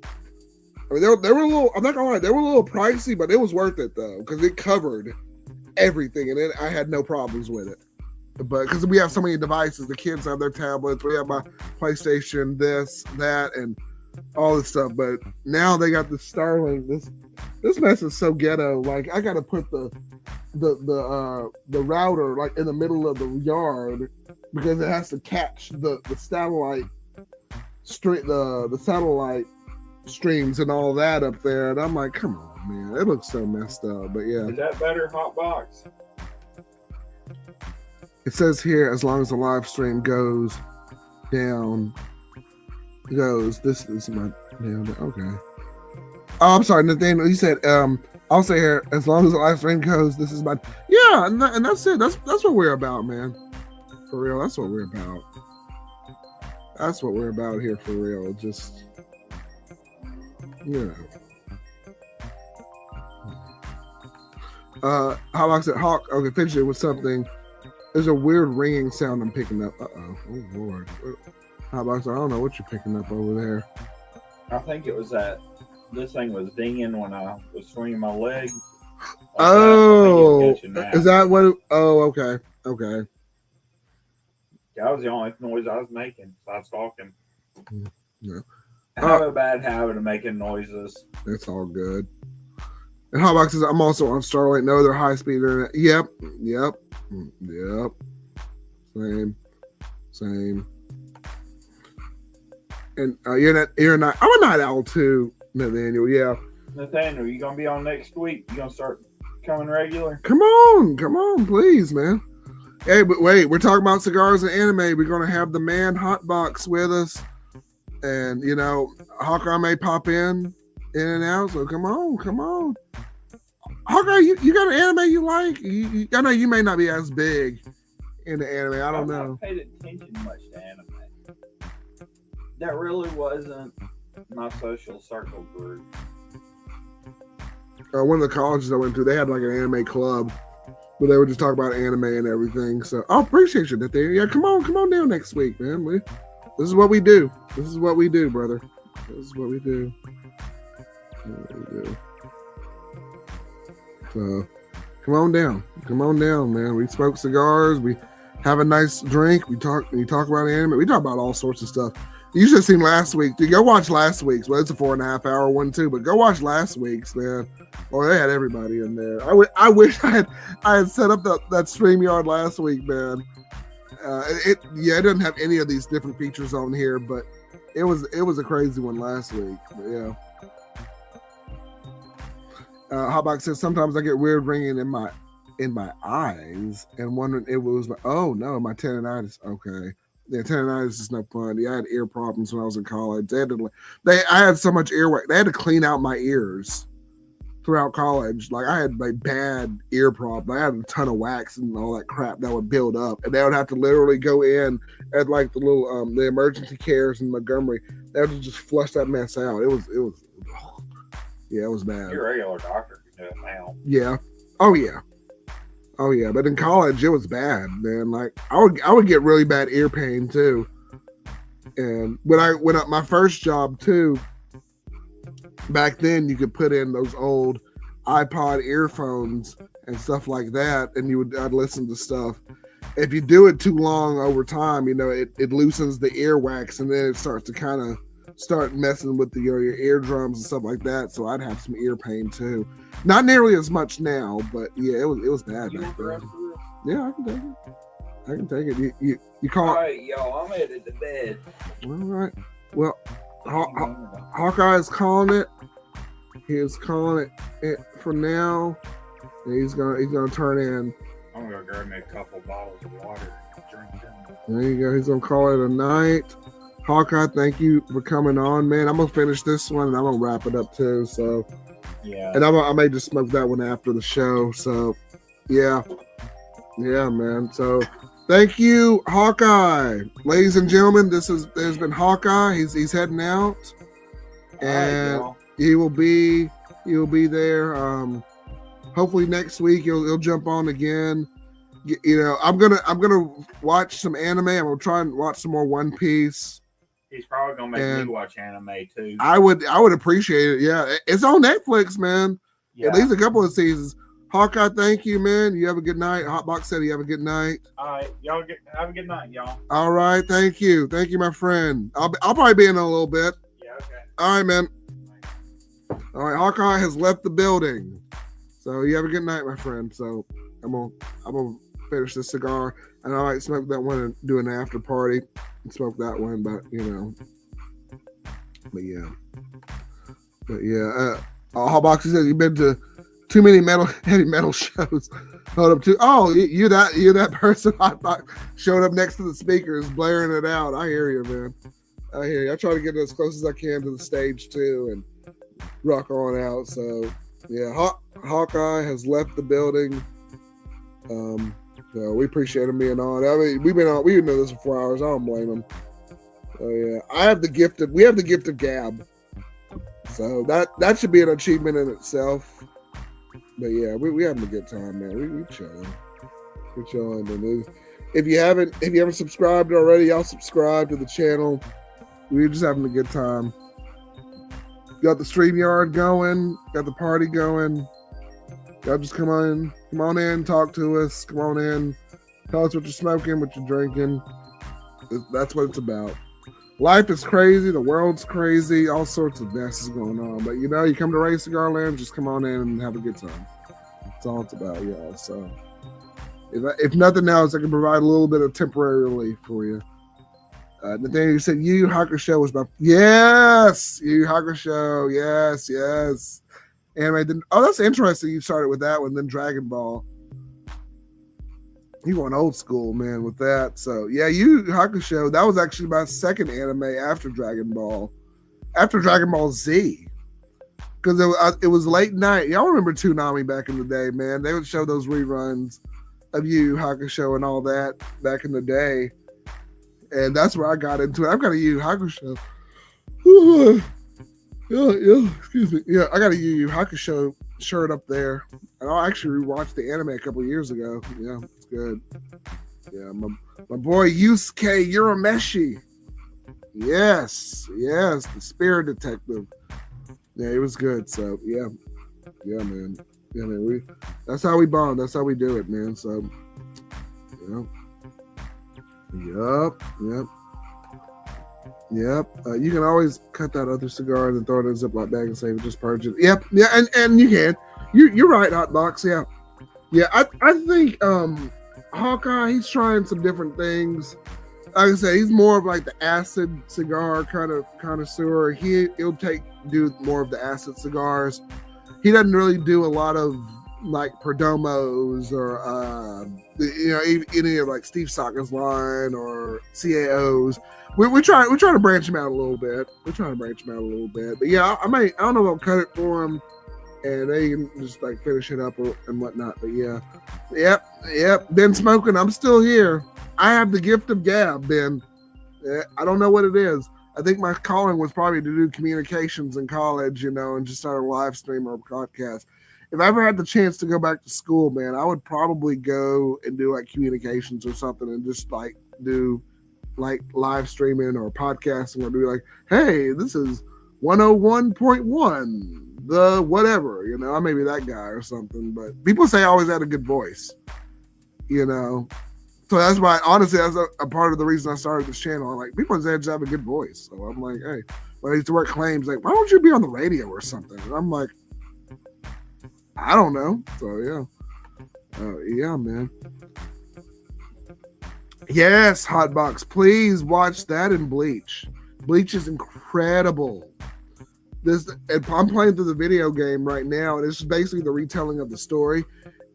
I mean, they were a little, I'm not gonna lie, they were a little pricey, but it was worth it though, because it covered everything, and I had no problems with it. But because we have so many devices, the kids have their tablets, we have my PlayStation, this, that, and all this stuff. But now they got the Starlink. This mess is so ghetto. Like, I gotta put the the router like in the middle of the yard because it has to catch the satellite the satellite streams and all that up there, and I'm like, come on, man, it looks so messed up. But yeah, Is that better, Hotbox? it says here as long as the live stream goes down, this is my down. Okay. Oh, I'm sorry, Nathaniel. You said I'll say here as long as the live stream goes. This is my and that's it. That's what we're about, man. For real, that's what we're about. That's what we're about here, for real. Just how about I said Hawk? Okay, finish it with something. There's a weird ringing sound I'm picking up. Oh Lord. How about I don't know what you're picking up over there. I think it was that this thing was dinging when I was swinging my leg. Is that what? Oh, okay. That was the only noise I was making. So I was talking. Yeah. I have a bad habit of making noises. It's all good. And Hotbox says, I'm also on Starlight. No other high speed internet. Yep. Same. And you're not. I'm a night owl too, Nathaniel. Yeah. Nathaniel, you gonna be on next week? You gonna start coming regular? Come on, please, man. Hey, but wait, we're talking about cigars and anime. We're gonna have the man Hotbox with us, and Hawkeye may pop in and out. So come on, Hawkeye, you got an anime you like? I know you may not be as big into anime. I don't know. I paid attention much to anime. That really wasn't my social circle group. One of the colleges I went to, they had like an anime club, but they would just talk about anime and everything. So I appreciate you, Nathaniel. Yeah, come on down next week, man. This is what we do. This is what we do, brother. This is what we do. So come on down, man. We smoke cigars. We have a nice drink. We talk about anime. We talk about all sorts of stuff. You should have seen last week. Dude, go watch last week's. Well, it's a 4.5 hour one too, but go watch last week's, man. Oh, they had everybody in there. I wish I had set up that StreamYard last week, man. It doesn't have any of these different features on here, but it was a crazy one last week. But yeah. Hotbox says sometimes I get weird ringing in my eyes and wondering if it was my tendonitis. Okay. Yeah, tendonitis is no fun. Yeah, I had ear problems when I was in college. I had so much earwax. They had to clean out my ears throughout college. Like I had like bad ear problems. I had a ton of wax and all that crap that would build up, and they would have to literally go in at like the little the emergency cares in Montgomery. They would just flush that mess out. It was it was bad. Your regular doctor can do it now. Yeah. Oh yeah, but in college it was bad, man. Like I would get really bad ear pain too. And when I went up my first job too, back then you could put in those old iPod earphones and stuff like that, and I'd listen to stuff. If you do it too long over time, it loosens the earwax, and then it starts to kind of start messing with your eardrums and stuff like that. So I'd have some ear pain too. Not nearly as much now, but yeah, it was bad back then. Yeah, I can take it. You call it. All right, y'all, I'm headed to bed. All right. Well, Hawkeye is calling it. He is calling it for now. And he's gonna turn in. I'm gonna grab me a couple bottles of water and drink them. There you go. He's gonna call it a night. Hawkeye, thank you for coming on, man. I'm gonna finish this one and I'm gonna wrap it up too. So yeah, and I may just smoke that one after the show. So yeah, man. So thank you, Hawkeye, ladies and gentlemen. There's been Hawkeye. He's heading out, and he will be there. Hopefully next week he'll jump on again. I'm gonna watch some anime. I'm gonna try and watch some more One Piece. He's probably gonna make me watch anime too. I would appreciate it. Yeah, it's on Netflix, man. Yeah. At least a couple of seasons. Hawkeye, thank you, man. You have a good night. Hotbox said you have a good night. All right, y'all have a good night, y'all. All right, thank you, my friend. I'll probably be in a little bit. Yeah, okay. All right, man. All right, Hawkeye has left the building, so you have a good night, my friend. So. gonna finish this cigar, and I might smoke that one and do an after party and smoke that one. But Hawkeye says you've been to too many heavy metal shows. Hold up to you that person I thought showed up next to the speakers blaring it out. I hear you, man. I hear you. I try to get as close as I can to the stage too and rock on out. So yeah, Hawkeye has left the building. So we appreciate him being on. I mean, we've been doing this for 4 hours. I don't blame him. Oh yeah, we have the gift of gab. So that should be an achievement in itself. But yeah, we having a good time, man. We chilling. We're chilling. And if you haven't subscribed already, y'all subscribe to the channel. We're just having a good time. Got the StreamYard going, got the party going. Y'all just come on in, talk to us, come on in, tell us what you're smoking, what you're drinking. That's what it's about. Life is crazy, the world's crazy, all sorts of mess is going on. But you come to Ray Cigar Land, just come on in and have a good time. That's all it's about, y'all. So if nothing else, I can provide a little bit of temporary relief for you. Nathaniel said Yu Yu Hakusho was about yes, Yu Yu Hakusho, yes. Anime. That's interesting. You started with that one, then Dragon Ball. You went old school, man, with that. So yeah, Yu Yu Hakusho. That was actually my second anime after Dragon Ball Z, because it was late night. Y'all remember Toonami back in the day, man? They would show those reruns of Yu Yu Hakusho and all that back in the day. And that's where I got into it. I've got a Yu Yu Hakusho. Excuse me. Yeah, I got a Yu Yu Hakusho shirt up there. And I actually rewatched the anime a couple years ago. Yeah, it's good. Yeah, my boy Yusuke Urameshi. Yes, the spirit detective. Yeah, it was good. So yeah, man. That's how we bond. That's how we do it, man. So Yep. You can always cut that other cigar and throw it in a Ziploc bag and say just purge it. Yep. Yeah, and you can. You're right, Hotbox. Yeah. I think Hawkeye, he's trying some different things. Like I say, he's more of like the acid cigar kind of connoisseur. He'll do more of the acid cigars. He doesn't really do a lot of like Perdomos or any of like Steve Saka's line or CAOs. We're trying to branch him out a little bit. But yeah, I don't know if I'll cut it for him and they can just like finish it up and whatnot. But yeah, yep. Been smoking. I'm still here. I have the gift of gab, Ben. I don't know what it is. I think my calling was probably to do communications in college, and just start a live stream or a podcast. If I ever had the chance to go back to school, man, I would probably go and do like communications or something and just like do like live streaming or podcasting or do like, hey, this is 101.1, the whatever, I may be that guy or something. But people say I always had a good voice, So that's why, honestly, that's a part of the reason I started this channel. I'm like, people say I just have a good voice. So I'm like, hey, when I used to work claims, like, why don't you be on the radio or something? And I'm like, I don't know. So yeah, man. Yes, Hotbox, please watch that in Bleach. Bleach is incredible. I'm playing through the video game right now, and it's basically the retelling of the story.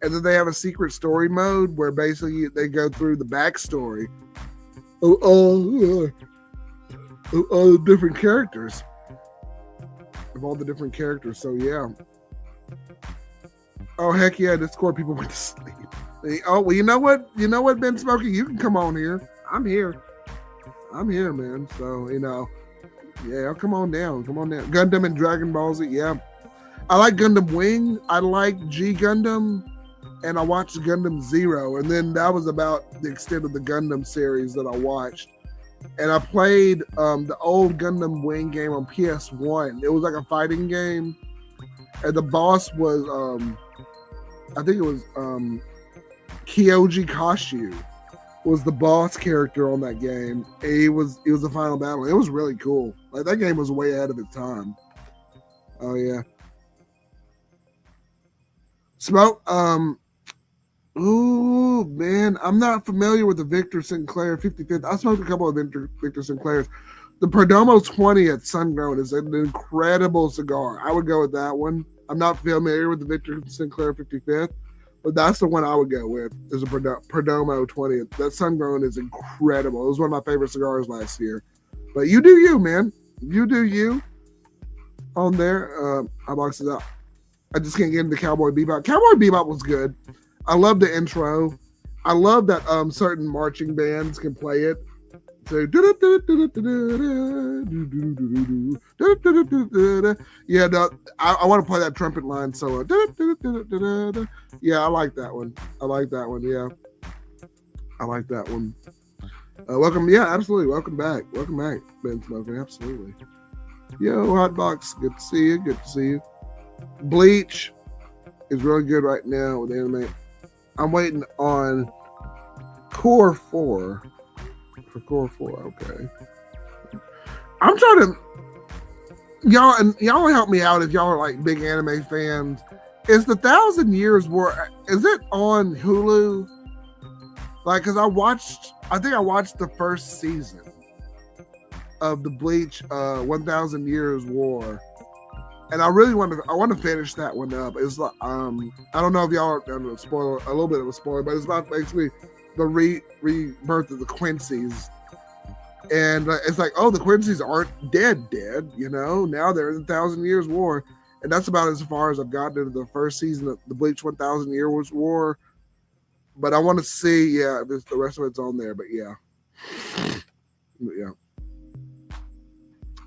And then they have a secret story mode where basically they go through the backstory of all the different characters. So yeah. Oh heck yeah, Discord people went to sleep. Oh well, you know what, Ben Smokey, you can come on here. I'm here, man. So yeah, come on down. Gundam and Dragon Ball Z. Yeah, I like Gundam Wing. I like G Gundam. And I watched Gundam Zero, and then that was about the extent of the Gundam series that I watched. And I played the old Gundam Wing game on PS1. It was like a fighting game, and the boss was, I think it was Kyoji Kashu was the boss character on that game. It was the final battle. It was really cool. Like that game was way ahead of its time. Oh yeah. Smoke. Ooh, man, I'm not familiar with the Victor Sinclair 55th. I smoked a couple of Victor Sinclairs. The Perdomo 20 at Sungrown is an incredible cigar. I would go with that one. I'm not familiar with the Victor Sinclair 55th, but that's the one I would go with. Is a Perdomo 20. That Sungrown is incredible. It was one of my favorite cigars last year. But you do you, man. You do you. On there, I boxed it out. I just can't get into Cowboy Bebop. Cowboy Bebop was good. I love the intro. I love that certain marching bands can play it. So yeah, I want to play that trumpet line solo. Yeah, I like that one. I like that one. Yeah, I like that one. Welcome, yeah, absolutely. Welcome back, Ben Smoker. Absolutely. Yo, Hotbox, good to see you. Good to see you. Bleach is really good right now with anime. I'm waiting on Core 4 for Core 4. Okay. I'm trying to y'all help me out if y'all are like big anime fans. Is the 1,000 Years War, is it on Hulu? Like, cause I think I watched the first season of the Bleach 1,000 Years War. And I really want to finish that one up. It's like I don't know if y'all are spoiler, a little bit of a spoiler, but it's about basically the rebirth of the Quincy's, and it's like, oh, the Quincy's aren't dead, you know. Now they're in the 1,000 Years War, and that's about as far as I've gotten into the first season of the Bleach 1,000 Years War. But I want to see, if the rest of it's on there. But yeah.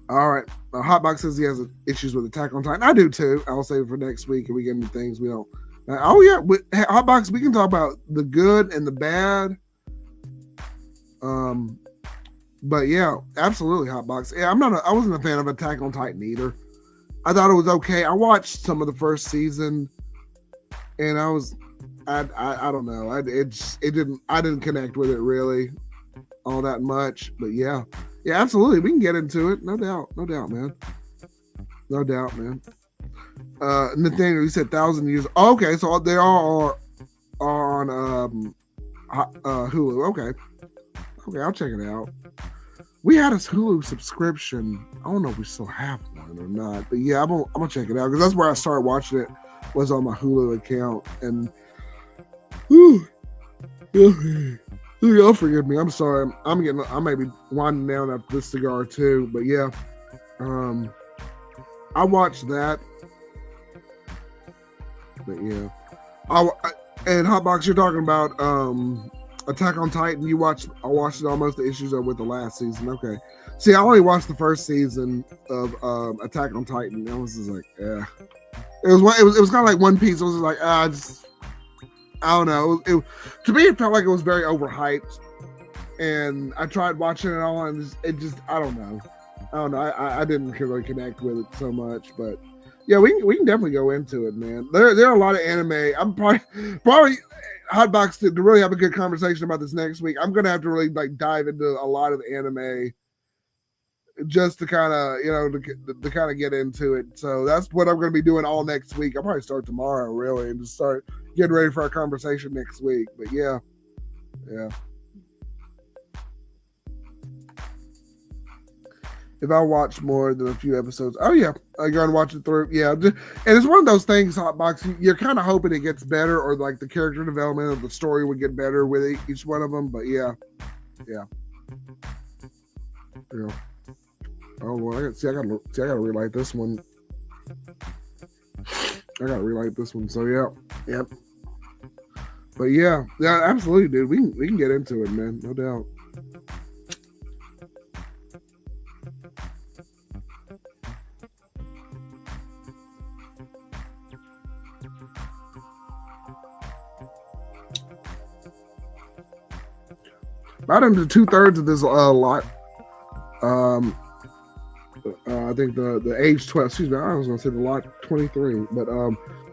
All right. Hotbox says he has issues with Attack on Titan. I do too. I'll save it for next week if we get into things we don't. Oh yeah, Hotbox. We can talk about the good and the bad. But yeah, absolutely, Hotbox. Yeah, I wasn't a fan of Attack on Titan either. I thought it was okay. I watched some of the first season, and I don't know. I didn't connect with it really all that much. But yeah, absolutely. We can get into it. No doubt, man. Nathaniel, you said 1,000 years. Oh, okay, so they all are on Hulu. Okay, I'll check it out. We had a Hulu subscription. I don't know if we still have one or not, but yeah, I'm gonna check it out because that's where I started watching it. Was on my Hulu account, and y'all forgive me. I'm sorry. I may be winding down after this cigar too, but yeah, I watched that. But yeah, and Hotbox, you're talking about Attack on Titan. I watched almost the issues with the last season. Okay, see, I only watched the first season of Attack on Titan. I was just like, yeah, it was kind of like One Piece. It was just like, I don't know. To me, it felt like it was very overhyped, and I tried watching it all, and it just I don't know. I didn't really connect with it so much, but yeah, we can definitely go into it, man. There are a lot of anime. I'm probably Hotbox to really have a good conversation about this next week. I'm gonna have to really like dive into a lot of anime just to kind of to kind of get into it. So that's what I'm gonna be doing all next week. I'll probably start tomorrow really and just start getting ready for our conversation next week. But yeah. If I watch more than a few episodes, I go and watch it through. Yeah, and it's one of those things, Hotbox. You're kind of hoping it gets better, or like the character development of the story would get better with each one of them. But yeah. Oh well, I gotta relight this one. So yeah. But yeah, absolutely, dude. We can get into it, man. No doubt. About into 2/3 of this lot. I think the age 12. Excuse me, I was gonna say the lot 23, but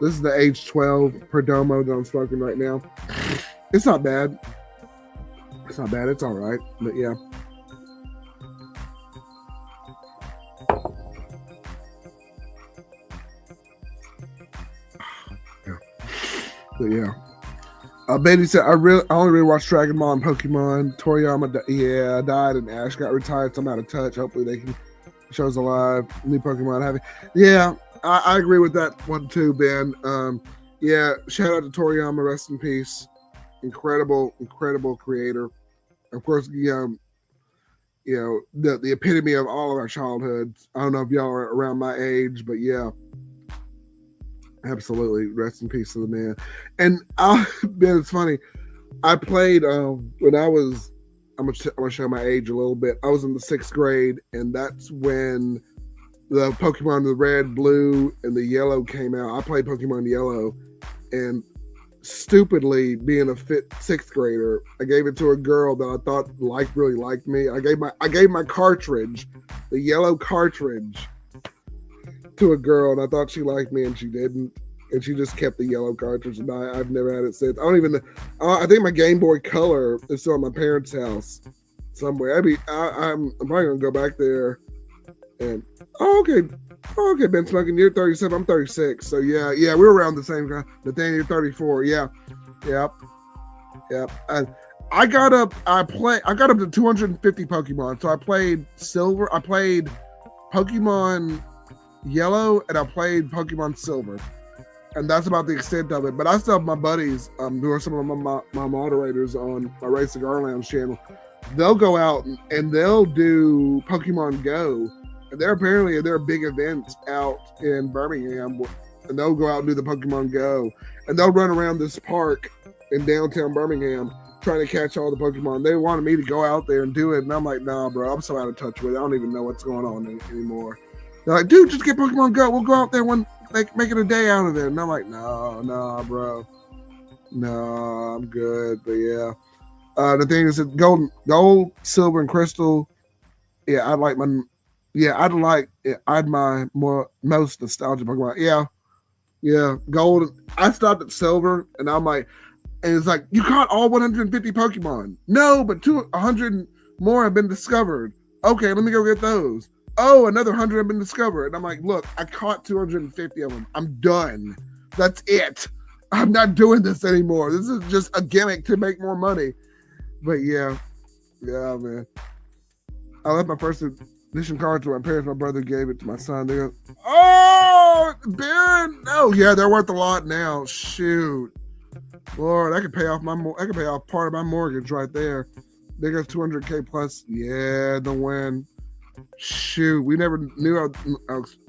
this is the age 12 Perdomo that I'm smoking right now. It's not bad. It's all right, but yeah. But yeah. Baby said, I only really watched Dragon Ball and Pokemon. Toriyama, died, and Ash got retired. So I'm out of touch. Hopefully they can show's alive. New Pokemon having. Yeah, I agree with that one too, Ben. Yeah, shout out to Toriyama, rest in peace. Incredible creator. Of course, the epitome of all of our childhoods. I don't know if y'all are around my age, but yeah. Absolutely, rest in peace to the man. And Ben, it's funny. I played when I was. I'm gonna show my age a little bit. I was in the 6th grade, and that's when the Pokemon, the red, blue, and the yellow came out. I played Pokemon Yellow, and stupidly, being a 6th grader, I gave it to a girl that I thought really liked me. I gave my cartridge, the yellow cartridge, to a girl, and I thought she liked me, and she didn't, and she just kept the yellow cartridge, and I've never had it since. I don't even know. I think my Game Boy Color is still at my parents' house somewhere. I'm probably gonna go back there. And okay, Ben Smoking, you're 37, I'm 36, so yeah, we're around the same time. Nathaniel, you're 34, yep. And I got up to 250 Pokemon. So I played Silver, I played Pokemon Yellow, and I played Pokemon Silver, and that's about the extent of it. But I still have my buddies, who are some of my moderators on my Cigar Lounge channel. They'll go out and they'll do Pokemon Go, and there are big events out in Birmingham, and they'll go out and do the Pokemon Go, and they'll run around this park in downtown Birmingham trying to catch all the Pokemon. They wanted me to go out there and do it, and I'm like, nah, bro, I'm so out of touch with it. I don't even know what's going on anymore. They're like, dude, just get Pokemon Go. We'll go out there make it a day out of it. And I'm like, no, bro. No, I'm good. But yeah. The thing is that gold, silver, and crystal. Yeah, I'd my most nostalgic Pokemon. Yeah. Gold. I stopped at silver, and I'm like, and it's like, you caught all 150 Pokemon. No, but 100 more have been discovered. Okay, let me go get those. Oh, another 100 have been discovered. And I'm like, look, I caught 250 of them. I'm done. That's it. I'm not doing this anymore. This is just a gimmick to make more money. But yeah, man. I left my first edition card to my parents. My brother gave it to my son. They go, oh, Ben. Oh, yeah, they're worth a lot now. Shoot. Lord, I could pay off part of my mortgage right there. There goes 200K plus. Yeah, the win. Shoot, we never knew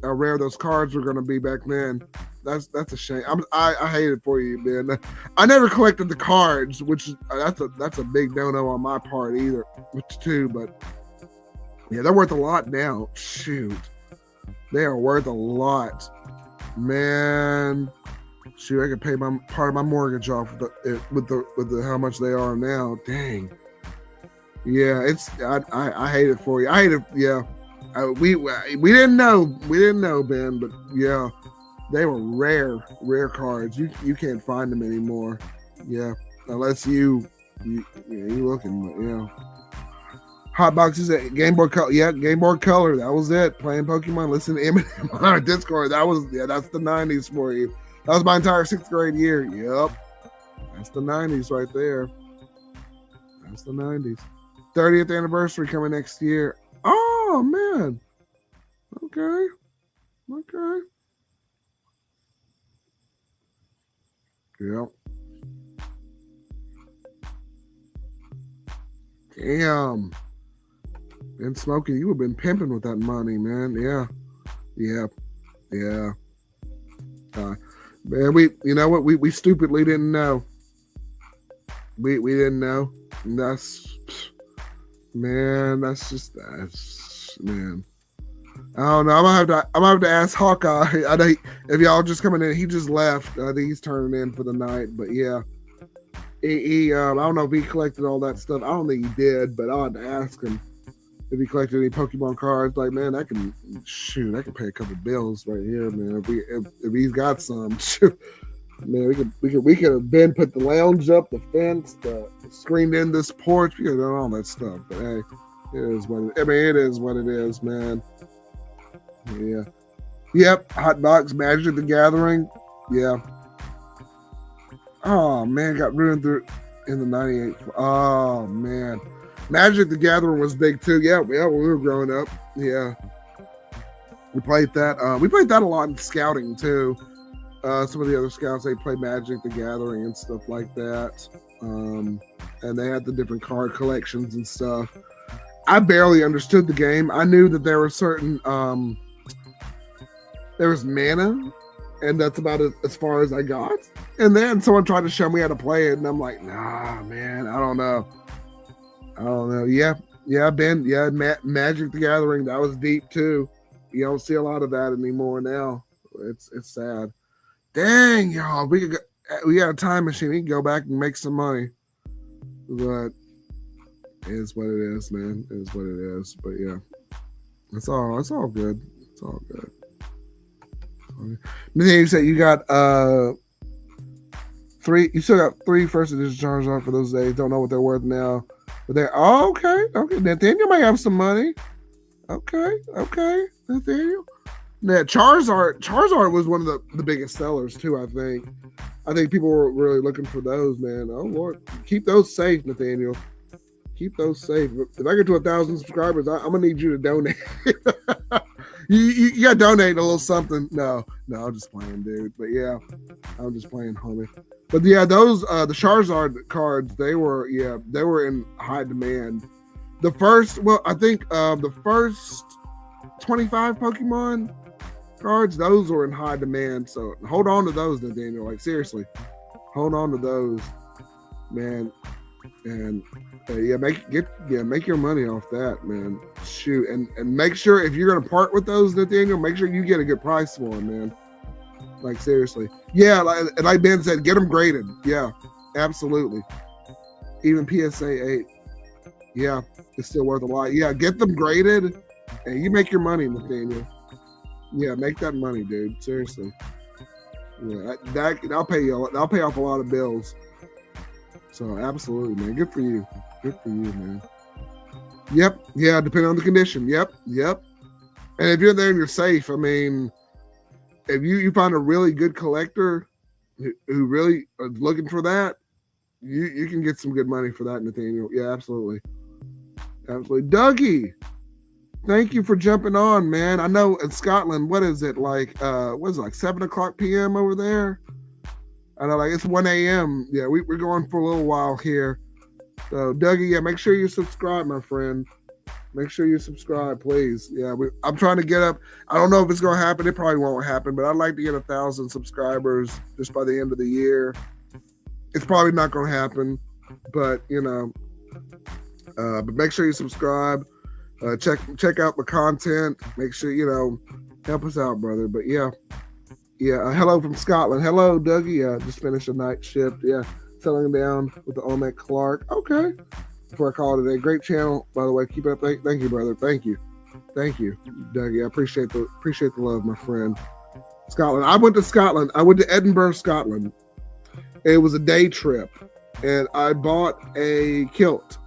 how rare those cards were going to be back then. That's a shame. I hate it for you, man. I never collected the cards, which that's a big no-no on my part either, too. But yeah, they're worth a lot now. Shoot, they are worth a lot, man. Shoot, I could pay part of my mortgage off with the how much they are now. Dang. Yeah, I hate it for you. I hate it. Yeah, we didn't know, Ben, but yeah, they were rare cards. You can't find them anymore. Yeah, unless you looking. But yeah, Hot Boxes at Game Boy Color. Yeah, Game Boy Color. That was it. Playing Pokemon. Listen to Eminem on our Discord. That's the 90s for you. That was my entire 6th grade year. Yep, that's the 90s right there. That's the 90s. 30th anniversary coming next year. Oh, man. Okay. Yep. Damn. Been smoking. You have been pimping with that money, man. Yeah. Man, you know what? We stupidly didn't know. We didn't know. And that's man. I don't know. I'm gonna have to ask Hawkeye. I know if y'all just coming in, he just left. I think he's turning in for the night. But yeah, he I don't know if he collected all that stuff. I don't think he did, but I'll have to ask him if he collected any Pokemon cards. Like, man, I can pay a couple bills right here, man. If he's got some, man, we could have been put the lounge up, the fence, the screened in this porch. We could have done all that stuff. But hey, it is what it is, man. Yeah. Yep. Hot Box, Magic the Gathering. Yeah. Oh man, got ruined in the '98. Oh man, Magic the Gathering was big too. Yeah, when we were growing up. Yeah, we played that. We played that a lot in scouting too. Some of the other scouts, they play Magic the Gathering and stuff like that. And they had the different card collections and stuff. I barely understood the game. I knew that there were certain there was mana, and that's about as far as I got. And then someone tried to show me how to play it, and I'm like, nah, man, I don't know. Yeah, Magic the Gathering, that was deep too. You don't see a lot of that anymore now. It's sad. Dang, y'all, we got a time machine. We can go back and make some money. But it is what it is, man. It is what it is. But yeah, it's all good. It's all good. You said you got three. You still got 3 first edition Charizard for those days. Don't know what they're worth now, but they're okay. Nathaniel might have some money. Okay, Nathaniel. Yeah, Charizard was one of the biggest sellers too. I think people were really looking for those, man. Oh Lord, keep those safe, Nathaniel. Keep those safe. If I get to 1,000 subscribers, I'm gonna need you to donate. you gotta donate a little something. No, I'm just playing, dude. But yeah, I'm just playing, homie. But yeah, those the Charizard cards, they were in high demand. The first 25 Pokemon cards, those were in high demand. So hold on to those, Nathaniel. Like seriously, hold on to those, man. And make your money off that, man. Shoot, and make sure if you're gonna part with those, Nathaniel, make sure you get a good price for them, man. Like seriously, yeah. Like Ben said, get them graded. Yeah, absolutely. Even PSA 8, yeah, it's still worth a lot. Yeah, get them graded, and you make your money, Nathaniel. Yeah, make that money, dude. Seriously. Yeah, I'll pay you. I'll pay off a lot of bills. So absolutely, man. Good for you. Good for you, man. Yep. Yeah, depending on the condition. Yep. And if you're there and you're safe, I mean, if you find a really good collector who really is looking for that, you can get some good money for that, Nathaniel. Yeah, absolutely. Dougie, thank you for jumping on, man. I know in Scotland, what is it like? 7 o'clock p.m. over there? I know, like it's 1 a.m. Yeah, we're going for a little while here. So, Dougie, yeah, make sure you subscribe, my friend. Make sure you subscribe, please. Yeah, I'm trying to get up. I don't know if it's going to happen. It probably won't happen, but I'd like to get 1,000 subscribers just by the end of the year. It's probably not going to happen, but but make sure you subscribe. Check out the content. Make sure help us out, brother. But yeah. Hello from Scotland. Hello, Dougie. Just finished a night shift. Yeah, settling down with the Olmec Clark. Okay. Before I call it a day. Great channel, by the way. Keep it up. Thank you, brother. Thank you, Dougie. I appreciate the love, my friend. Scotland. I went to Scotland. I went to Edinburgh, Scotland. It was a day trip, and I bought a kilt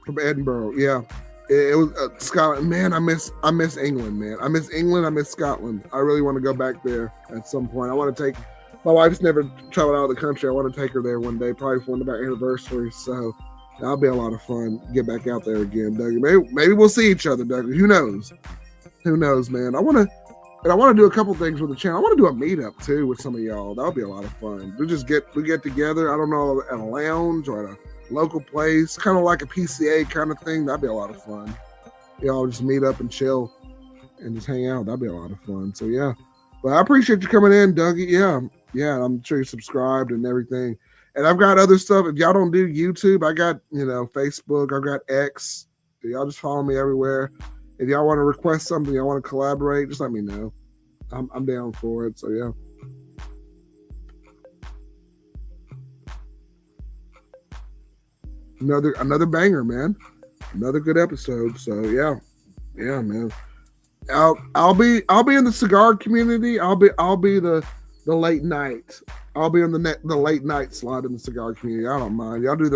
from Edinburgh. Yeah. It was Scotland, man. I miss England, man. I miss England. I miss Scotland. I really want to go back there at some point. I want to take my wife's never traveled out of the country. I want to take her there one day, probably for one of our anniversaries. So that'll be a lot of fun. Get back out there again, Dougie. Maybe we'll see each other, Dougie. Who knows, man? I want to do a couple things with the channel. I want to do a meetup too with some of y'all. That'll be a lot of fun. We get together. I don't know, at a lounge or at a local place, kind of like a PCA kind of thing. That'd be a lot of fun. Y'all just meet up and chill and just hang out. That'd be a lot of fun. So yeah, but I appreciate you coming in, Dougie. Yeah, I'm sure you're subscribed and everything. And I've got other stuff. If y'all don't do YouTube, I got Facebook. I've got X. Y'all just follow me everywhere. If y'all want to request something, y'all want to collaborate, just let me know. I'm down for it. So yeah. Another banger, man. Another good episode. So yeah, man. I'll be in the cigar community. I'll be the late night. I'll be on the late night slot in the cigar community. I don't mind. Y'all do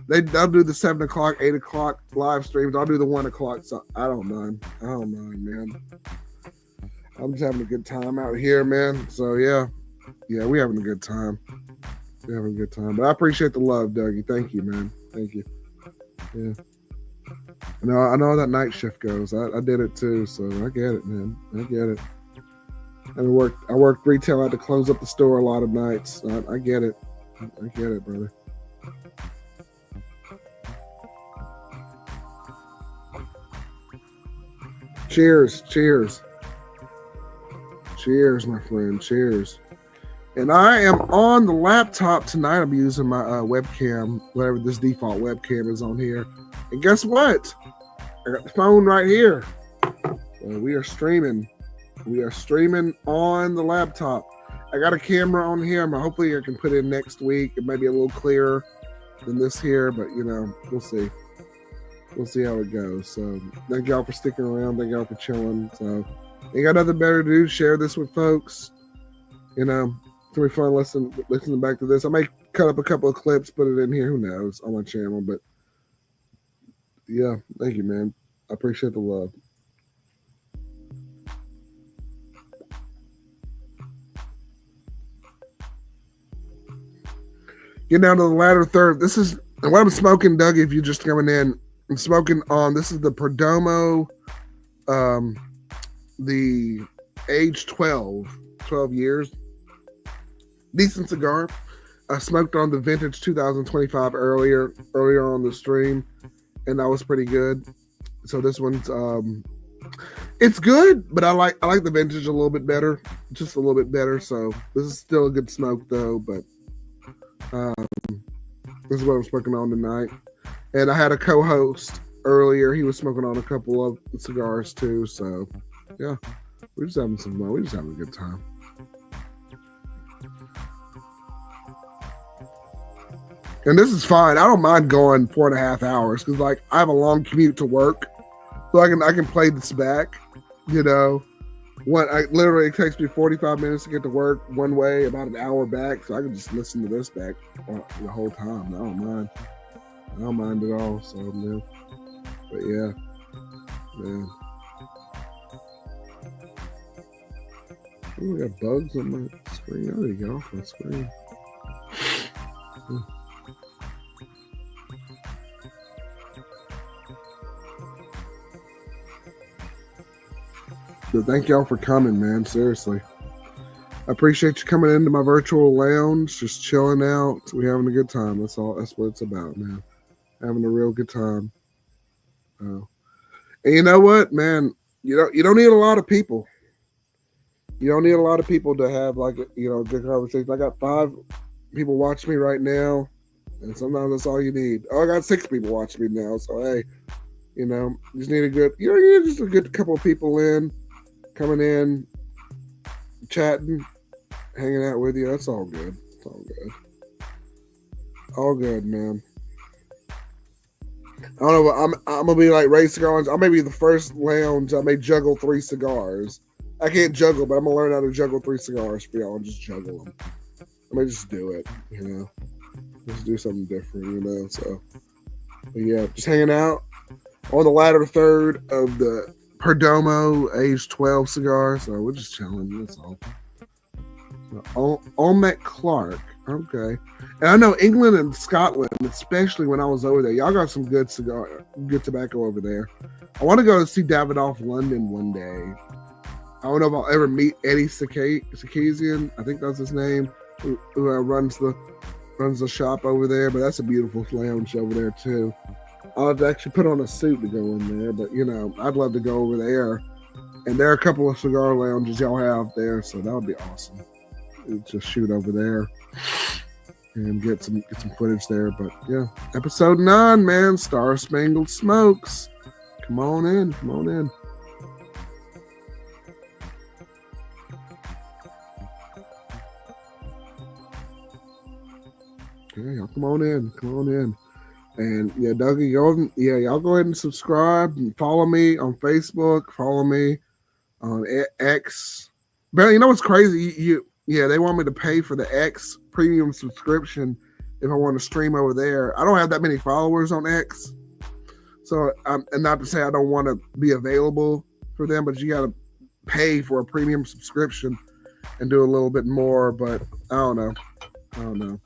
they'll do the 7 o'clock, 8 o'clock live streams. I'll do the 1 o'clock. So I don't mind, man. I'm just having a good time out here, man. So yeah, we having a good time. We're having a good time. But I appreciate the love, Dougie. Thank you, man. Thank you. Yeah. I know how that night shift goes. I did it too, so I get it, man. I get it. I worked retail. I had to close up the store a lot of nights. I get it. I get it, brother. Cheers. Cheers. Cheers, my friend. Cheers. And I am on the laptop tonight. I'm using my webcam, whatever this default webcam is on here. And guess what? I got the phone right here. We are streaming. We are streaming on the laptop. I got a camera on here. Hopefully I can put it in next week. It might be a little clearer than this here, but we'll see. We'll see how it goes. So thank y'all for sticking around. Thank y'all for chilling. So ain't got nothing better to do. Share this with folks. It's gonna be fun listening back to this. I might cut up a couple of clips, put it in here. Who knows on my channel? But yeah, thank you, man. I appreciate the love. Get down to the latter third. This is what I'm smoking, Doug. If you're just coming in, I'm smoking on. This is the Perdomo, the age 12 years. Decent cigar. I smoked on the vintage 2025 earlier on the stream, and that was pretty good. So this one's it's good, but I like the vintage a little bit better, just a little bit better. So this is still a good smoke though, but this is what I'm smoking on tonight. And I had a co-host earlier. He was smoking on a couple of cigars too. So yeah, we're just having some fun. We're just having a good time. And this is fine. I don't mind going 4.5 hours because like I have a long commute to work, so I can play this back. Literally it takes me 45 minutes to get to work one way, about an hour back, so I can just listen to this back the whole time. I don't mind at all. So yeah, but yeah. Oh, I got bugs on my screen. There you go, off my screen. So thank y'all for coming, man. Seriously. I appreciate you coming into my virtual lounge, just chilling out. We're having a good time. That's all. That's what it's about, man. Having a real good time. And you know what, man? You don't need a lot of people. You don't need a lot of people to have like a good conversation. I got 5 people watching me right now, and sometimes that's all you need. Oh, I got 6 people watching me now. So hey, you just need a good, just a good couple of people coming in, chatting, hanging out with you. That's all good. It's all good. All good, man. I don't know. I'm gonna be like Ray Cigars. I may be the first lounge. I may juggle 3 cigars. I can't juggle, but I'm gonna learn how to juggle 3 cigars for y'all and just juggle them. I may just do it. Just do something different. So, but yeah, just hanging out on the latter third of the Perdomo age 12 cigar. So we're just chilling. That's all. Olmec Clark. Okay. And I know England and Scotland, especially when I was over there, y'all got some good tobacco over there. I want to go see Davidoff London one day. I don't know if I'll ever meet Eddie Sarkeesian. I think that's his name, who runs the shop over there. But that's a beautiful lounge over there too. I'll have to actually put on a suit to go in there, but I'd love to go over there. And there are a couple of cigar lounges y'all have there, so that would be awesome. Just shoot over there and get some footage there. But yeah, episode 9, man. Star Spangled Smokes. Come on in. Yeah, y'all come on in. And yeah, Dougie, y'all go ahead and subscribe and follow me on Facebook. Follow me on X. But you know what's crazy? They want me to pay for the X premium subscription if I want to stream over there. I don't have that many followers on X, so and not to say I don't want to be available for them, but you got to pay for a premium subscription and do a little bit more. But I don't know.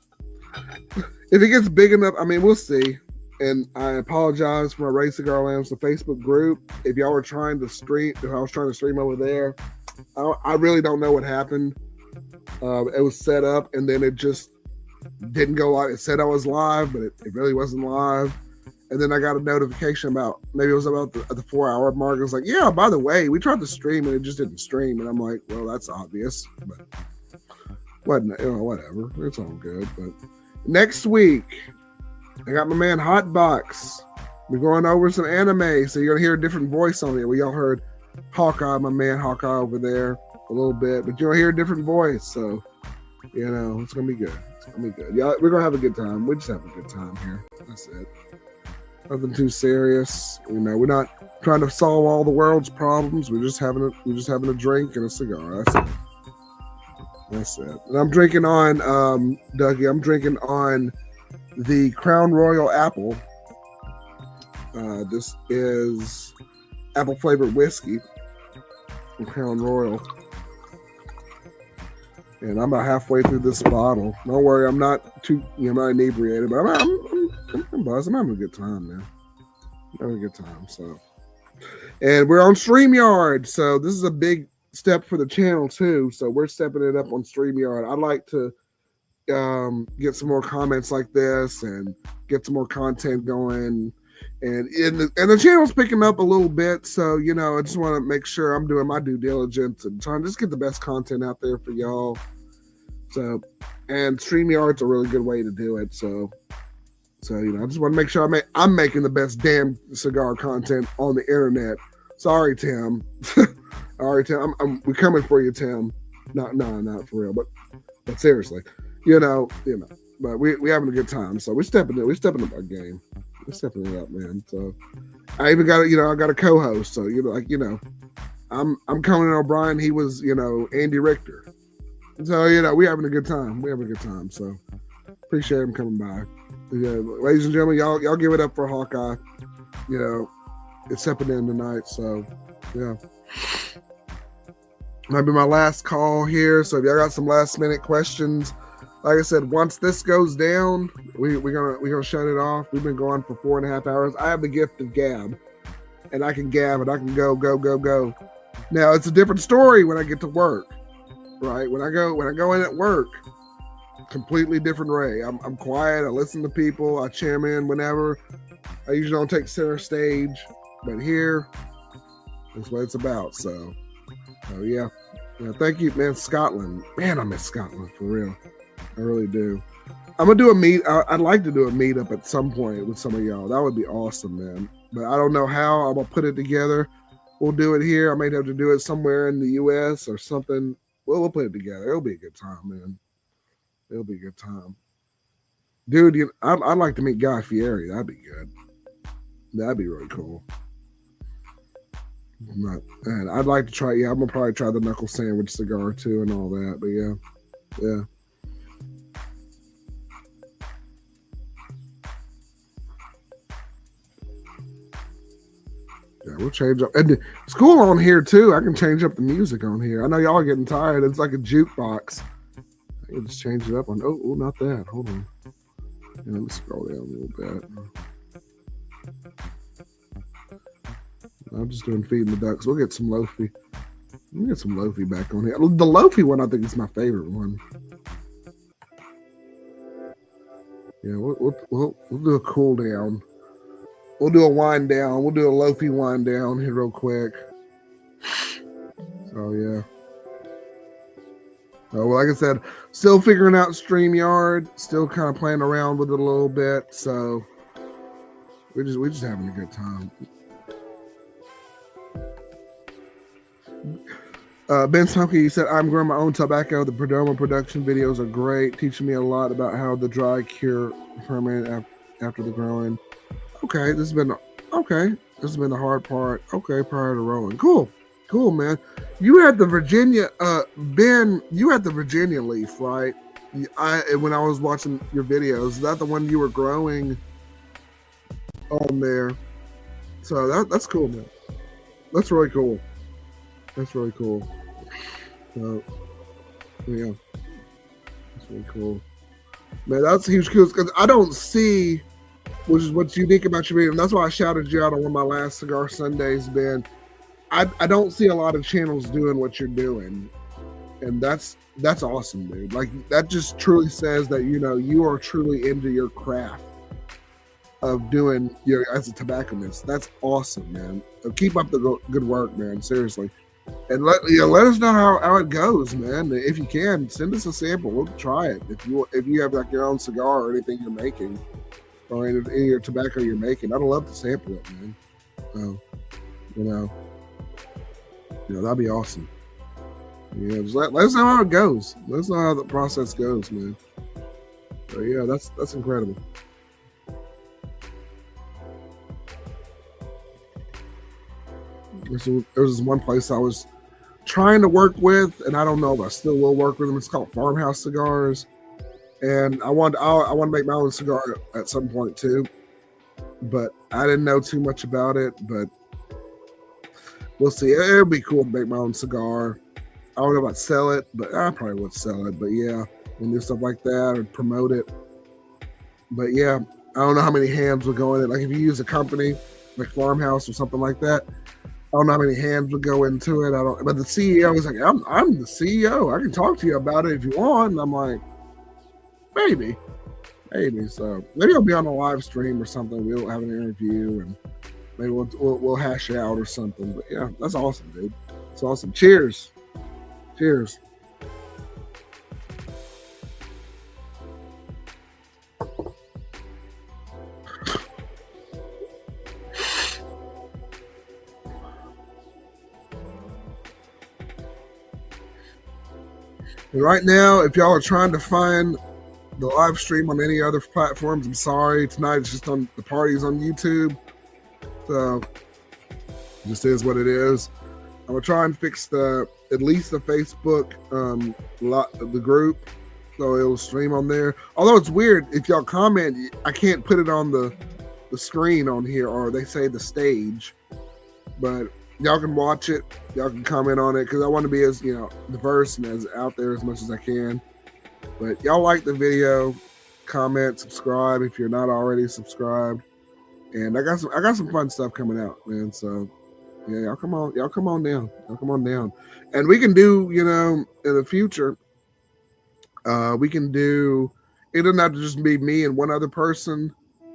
if it gets big enough, I mean, we'll see. And I apologize for my Ray Cigar Lounge, the Facebook group. If y'all were trying to stream, if I was trying to stream over there, I really don't know what happened. It was set up and then it just didn't go live. It said I was live, but it really wasn't live. And then I got a notification about, maybe it was about the 4-hour mark. It was like, yeah, by the way, we tried to stream and it just didn't stream. And I'm like, well, that's obvious. But whatever. It's all good. But next week, I got my man Hotbox. We're going over some anime, so you're going to hear a different voice on it. We all heard Hawkeye, my man Hawkeye over there a little bit, but you'll hear a different voice. So, it's going to be good. It's going to be good. Yeah, we're going to have a good time. We just have a good time here. That's it. Nothing too serious. We're not trying to solve all the world's problems. We're just having a drink and a cigar. That's it. And I'm drinking on, Dougie, I'm drinking on the Crown Royal Apple. This is apple flavored whiskey from Crown Royal. And I'm about halfway through this bottle. Don't worry, I'm not not inebriated, but I'm buzzed. I'm having a good time, man. I'm having a good time. So, and we're on StreamYard. So this is a big step for the channel too. So we're stepping it up on StreamYard. I'd like to get some more comments like this and get some more content going. And the channel's picking up a little bit. So, I just want to make sure I'm doing my due diligence and trying to just get the best content out there for y'all. So, and StreamYard's a really good way to do it. So I just want to make sure I'm making the best damn cigar content on the internet. Sorry, Tim. Sorry, Tim. We're coming for you, Tim. Not for real, but seriously, but we having a good time. So we're stepping up our game. We're stepping it up, man. So I even got I got a co-host. So I'm Conan O'Brien. He was Andy Richter. So we having a good time. We having a good time. So appreciate him coming by. Yeah, ladies and gentlemen, y'all give it up for Hawkeye. It's stepping in tonight. So yeah. Might be my last call here. So if y'all got some last minute questions, like I said, once this goes down, we're gonna shut it off. We've been going for 4.5 hours. I have the gift of gab, and I can gab and I can go. Now it's a different story when I get to work, right? When I go in at work, completely different Ray. I'm quiet. I listen to people. I chime in whenever. I usually don't take center stage, but here, that's what it's about. So yeah. Thank you, man. Scotland, man, I miss Scotland for real. I really do. I'm gonna do I'd like to do a meetup at some point with some of y'all. That would be awesome, man. But I don't know how. I'm gonna put it together. We'll do it here. I might have to do it somewhere in the U.S. or something. We'll put it together. It'll be a good time, man. It'll be a good time, dude. I'd like to meet Guy Fieri. That'd be good. That'd be really cool. And I'd like to try. Yeah, I'm gonna probably try the knuckle sandwich cigar too, and all that. But yeah. Yeah, we'll change up. And it's cool on here too. I can change up the music on here. I know y'all are getting tired. It's like a jukebox. I can just change it up on. Oh, not that. Hold on. Yeah, let me scroll down a little bit. I'm just doing feeding the ducks. We'll get some Lofi. We'll get some Lofi back on here. The Lofi one, I think, is my favorite one. Yeah, we'll do a cool down. We'll do a wind down. We'll do a Lofi wind down here real quick. So yeah. So like I said, still figuring out StreamYard. Still kind of playing around with it a little bit. So we're just having a good time. Ben Smokey, you said, I'm growing my own tobacco. The Perdomo production videos are great, teaching me a lot about how the dry cure ferment after the growing. Okay, this has been the hard part. Okay, prior to rolling. Cool, man. You had the Virginia, Ben. You had the Virginia leaf, right? When I was watching your videos, is that the one you were growing on there? So that's cool, man. That's really cool. That's really cool. So, yeah, that's really cool. Man, that's huge because I don't see, which is what's unique about your video, and that's why I shouted you out on one of my last Cigar Sundays, Ben. I don't see a lot of channels doing what you're doing, and that's awesome, dude. Like that just truly says that you are truly into your craft of doing as a tobacconist. That's awesome, man. Keep up the good work, man. Seriously, and let us know how it goes, man. If you can, send us a sample. We'll try it. If you have like your own cigar or anything you're making, or any of your tobacco you're making, I'd love to sample it, man. That'd be awesome. Yeah, just let us know how it goes. Let us know how the process goes, man. But yeah, that's incredible. There was one place I was trying to work with, and I don't know if I still will work with them. It's called Farmhouse Cigars, and I want to make my own cigar at some point too, but I didn't know too much about it. But we'll see. It'll be cool to make my own cigar. I don't know if I'd sell it, but I probably would sell it. But yeah, and do stuff like that or promote it. But yeah, I don't know how many hands would go in it. Like if you use a company like Farmhouse or something like that, I don't know how many hands would go into it. But the CEO was like, I'm the CEO. I can talk to you about it if you want. And I'm like, maybe. So maybe I'll be on a live stream or something. We'll have an interview and maybe we'll hash it out or something. But yeah, that's awesome, dude. It's awesome. Cheers. And right now, if y'all are trying to find the live stream on any other platforms, I'm sorry. Tonight it's just on the parties on YouTube. So it just is what it is. I'm gonna try and fix at least the Facebook the group, so it'll stream on there. Although it's weird, if y'all comment, I can't put it on the screen on here, or they say the stage. But y'all can watch it. Y'all can comment on it because I want to be as diverse and as out there as much as I can. But y'all like the video, comment, subscribe if you're not already subscribed. And I got some fun stuff coming out, man. So yeah, y'all come on down. And we can do, in the future, we can do. It doesn't have to just be me and one other person,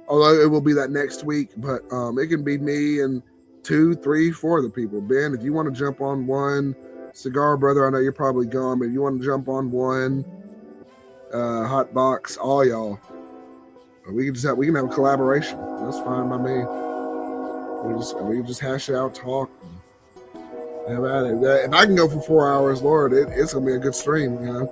although it will be that next week. But it can be me and 2, 3, 4 other people. Ben, if you want to jump on one, Cigar Brother, I know you're probably gone, but if you want to jump on one, Hot Box, all y'all, we can have a collaboration. That's fine by me. We can just hash it out, talk, and have at it. If I can go for 4 hours, Lord, it's gonna be a good stream,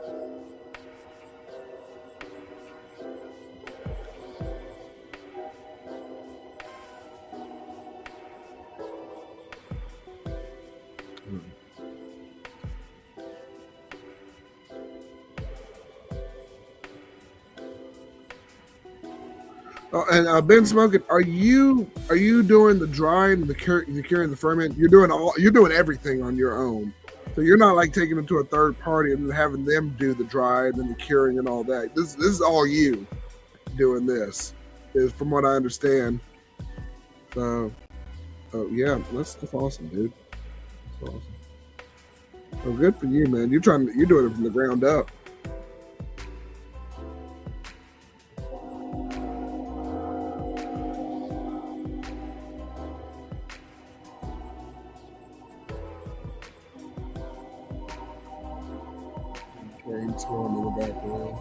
Oh, and Ben Smoking, are you doing the drying, the curing, the ferment? You're doing everything on your own. So you're not like taking them to a third party and having them do the dry and then the curing and all that. This is all you doing this, is from what I understand. So yeah, that's awesome, dude. That's awesome. So good for you, man. You're doing it from the ground up. Game's going in the background.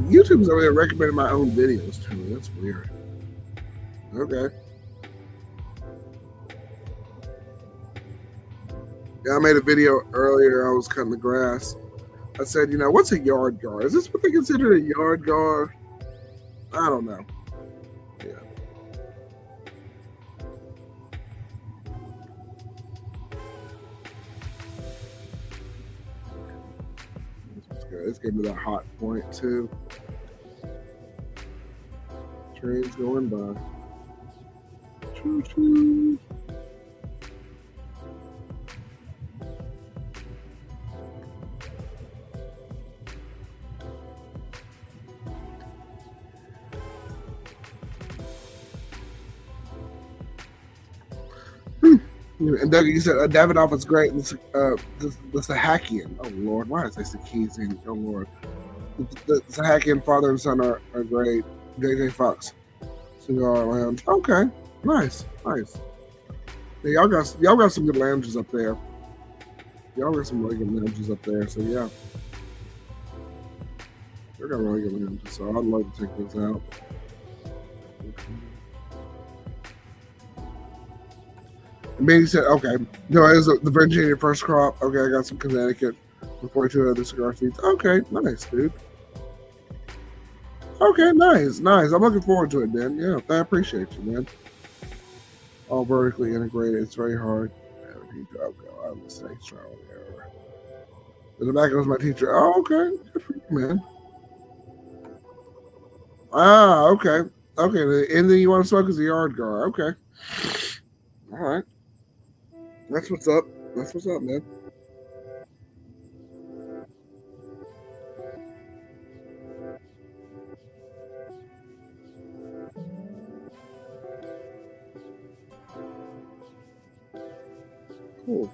YouTube's over there recommending my own videos to me. That's weird. Okay. Yeah, I made a video earlier. I was cutting the grass. I said, what's a yard guard? Is this what they consider a yard guard? I don't know. Yeah. That's good. It's getting to that hot point too. Trains going by. Choo choo. And Doug, you said Davidoff is great. This Sahakian. Oh Lord, why is this the keys in? Oh Lord, the Sahakian father and son are great. JJ Fox, Cigar Lounge. Okay, nice. Yeah, y'all got some good lounges up there. Y'all got some really good lounges up there. So yeah, y'all got really good lounges. So I'd love to check those out. And Manny said, okay, no, it was the Virginia first crop. Okay, I got some Connecticut with 42 other cigar seeds. Okay, nice, dude. Okay, nice. I'm looking forward to it, man. Yeah, I appreciate you, man. All vertically integrated. It's very hard. I'm a snake trial and error. The tobacco was my teacher. Oh, okay. Good for you, man. Ah, okay. Okay, and then you want to smoke as a yard guard. Okay. All right. That's what's up. Man.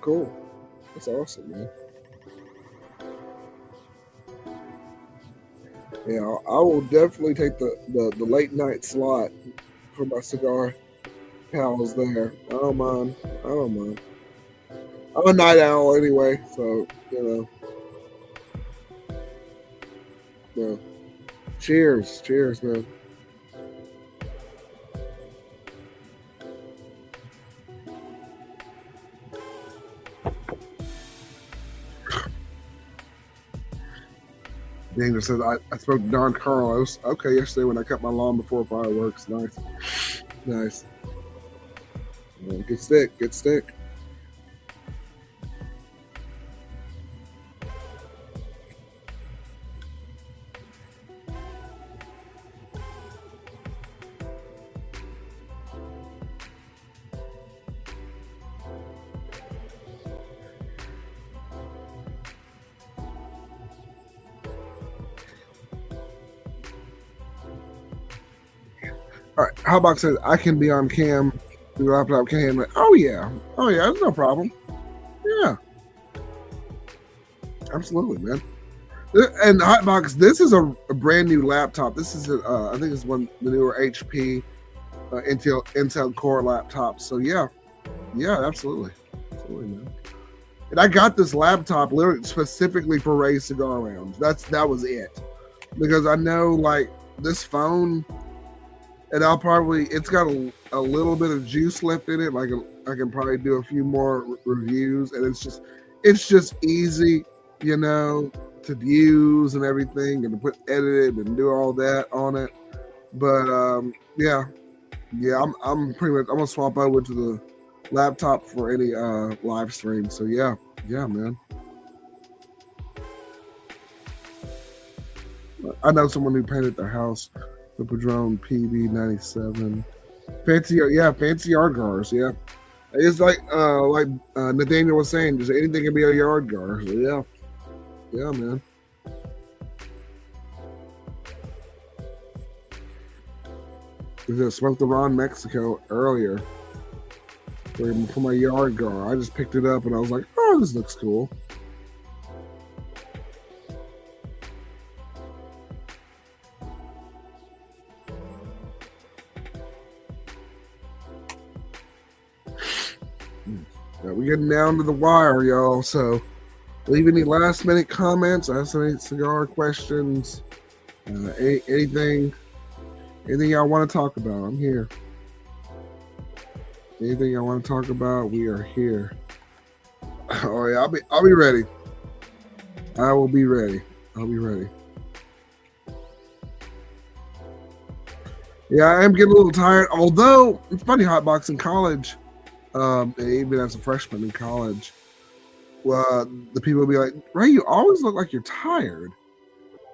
Cool. That's awesome, man. Yeah, I will definitely take the late night slot for my cigar pals there. I don't mind. I'm a night owl anyway, so you know. Yeah. Cheers, man. Daniel says, I spoke to Don Carlos. Okay, yesterday when I cut my lawn before fireworks. Nice. Good stick. All right, Howbox says I can be on cam. The laptop cam. Oh yeah, that's no problem. Yeah, absolutely, man. And Hotbox, this is a brand new laptop. This is I think it's the newer HP Intel Core laptop. So yeah, absolutely, man. And I got this laptop literally specifically for Ray's Cigar Lounge. That was it, because I know like this phone. And it's got a little bit of juice left in it. Like I can probably do a few more reviews, and it's just easy, to use and everything, and to edit it and do all that on it. But I'm pretty much I'm gonna swap over to the laptop for any live stream. So yeah, man. I know someone who painted their house. The Padron PB97. Fancy yard guards, yeah. It's like Nathaniel was saying, just anything can be a yard guard. So yeah, man. I smoked the Ron Mexico earlier for my yard guard. I just picked it up and I was like, oh, this looks cool. We're getting down to the wire, y'all. So leave any last minute comments, ask any cigar questions, anything y'all want to talk about. I'm here. Anything y'all want to talk about, we are here. Oh yeah, I'll be ready. I will be ready. I'll be ready. Yeah, I am getting a little tired. Although it's funny, Hotbox in college, even as a freshman in college, the people will be like, "Ray, you always look like you're tired."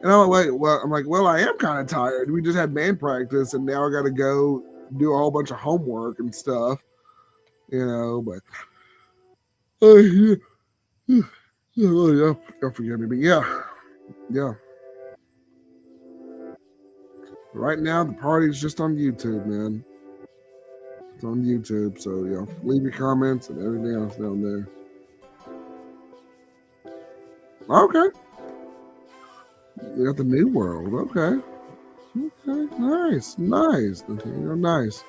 And I'm like, well, I am kind of tired. We just had band practice, and now I got to go do a whole bunch of homework and stuff, But yeah, y'all forgive me, but yeah. Right now, the party's just on YouTube, man. It's on YouTube, so leave your comments and everything else down there. Okay, we got the New World. Okay, nice. Nice. Nice.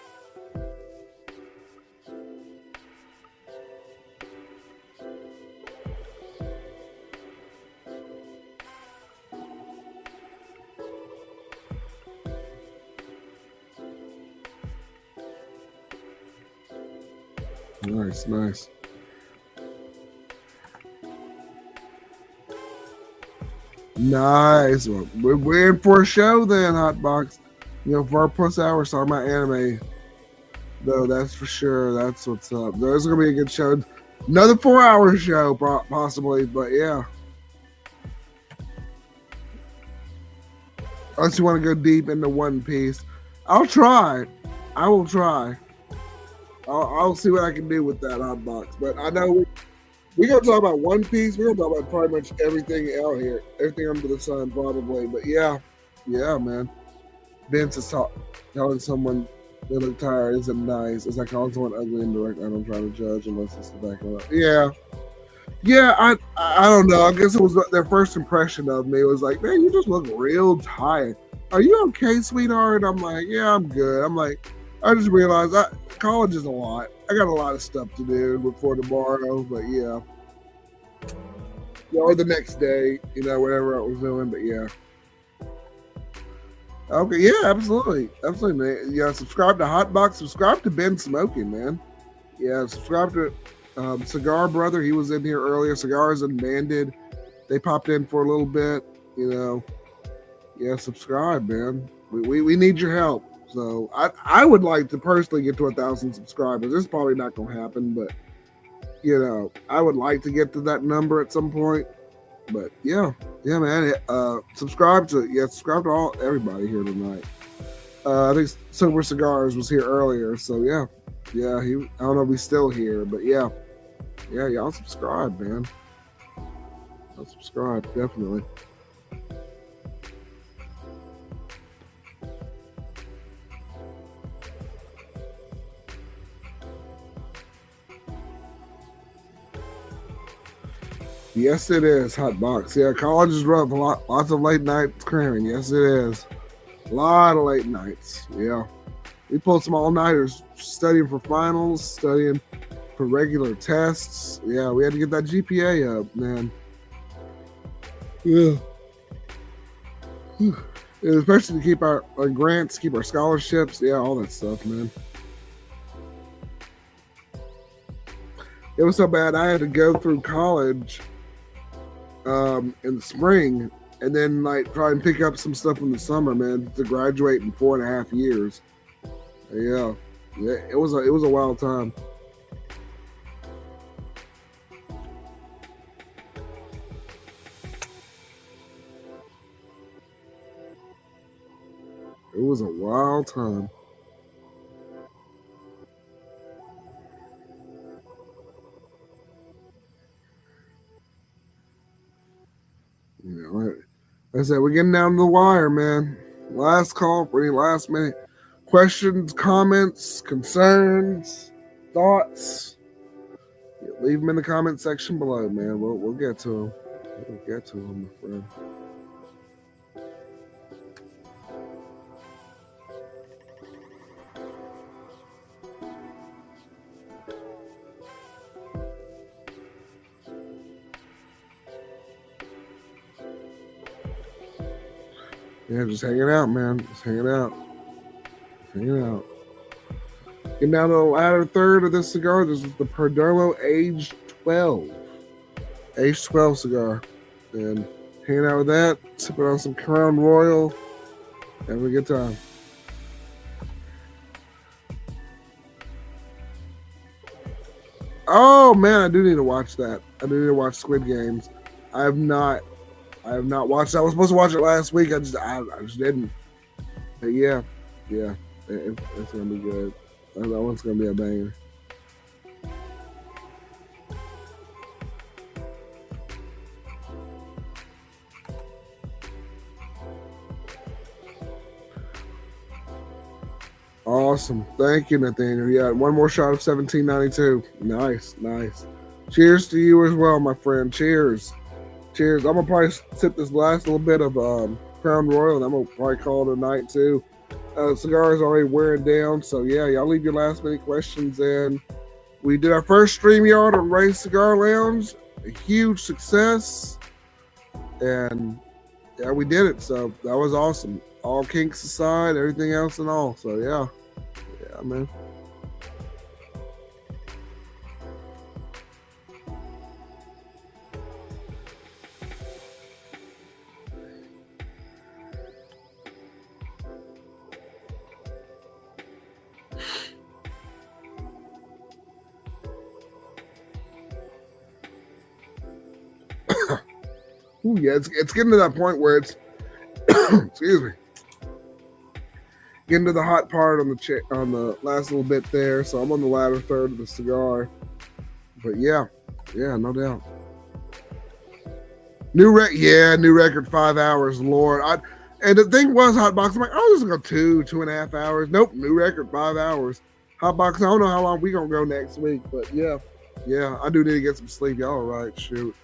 Nice. Well, we're in for a show then, Hotbox. For our plus hour, talking about anime. Though that's for sure. That's what's up. There's gonna be a good show. Another 4-hour show, possibly. But yeah. Unless you want to go deep into One Piece, I'll try. I will try. I'll see what I can do with that Hotbox. But I know we're gonna talk about One Piece. We're gonna talk about pretty much everything out here, everything under the sun, probably. But yeah, man. Vince is telling someone they look tired isn't nice. It's like calling someone ugly and direct. I don't try to judge unless it's the back of it. Yeah. I don't know. I guess it was their first impression of me. It was like, man, you just look real tired. Are you okay, sweetheart? I'm like, yeah, I'm good. I'm like, I just realized college is a lot. I got a lot of stuff to do before tomorrow, but yeah. Or the next day, whatever I was doing, but yeah. Okay, yeah, absolutely, man. Yeah, subscribe to Hotbox. Subscribe to Ben Smoking, man. Yeah, subscribe to Cigar brother. He was in here earlier. Cigars and Banded. They popped in for a little bit. Yeah, subscribe, man. We need your help. So I would like to personally get to 1,000 subscribers. This is probably not gonna happen, but I would like to get to that number at some point. But yeah, man. Subscribe to everybody here tonight. I think Silver Cigars was here earlier, so yeah. I don't know if he's still here, but yeah, y'all subscribe, man. Y'all subscribe, definitely. Yes, it is, Hotbox. Yeah, college is rough. Lots of late nights cramming. Yes, it is. A lot of late nights. Yeah. We pulled some all-nighters studying for finals, studying for regular tests. Yeah, we had to get that GPA up, man. Yeah. And especially to keep our grants, keep our scholarships. Yeah, all that stuff, man. It was so bad I had to go through college in the spring and then try and pick up some stuff in the summer, man, to graduate in 4.5 years. Yeah, it was a wild time. It was a wild time. Like I said, we're getting down to the wire, man. Last call for any last minute questions, comments, concerns, thoughts. Leave them in the comment section below, man. We'll get to them. We'll get to them, my friend. Yeah, just hanging out, man. Just hanging out. Getting down to the latter third of this cigar. This is the Perdomo Age 12. Age 12 cigar. And hanging out with that, sipping on some Crown Royal. Having a good time. Oh man, I do need to watch that. I do need to watch Squid Games. I have not watched that. I was supposed to watch it last week. I just didn't. But yeah, it's gonna be good. That one's gonna be a banger. Awesome. Thank you, Nathaniel. Yeah, one more shot of 1792. Nice. Cheers to you as well, my friend. Cheers. I'm gonna probably sip this last little bit of Crown Royal, and I'm gonna probably call it a night too. Cigar is already wearing down, so yeah, y'all leave your last minute questions in. We did our first StreamYard on Ray's Cigar Lounge, a huge success, and yeah, we did it. So that was awesome. All kinks aside, everything else and all. So yeah, man. Ooh, yeah, it's getting to that point where it's excuse me, getting to the hot part on the last little bit there. So I'm on the latter third of the cigar, but yeah, no doubt. New record 5 hours, Lord. And the thing was, Hotbox, I'm like, oh, this is going to go 2.5 hours. Nope, new record 5 hours. Hotbox, I don't know how long we gonna go next week, but yeah, I do need to get some sleep. Y'all all right? Shoot.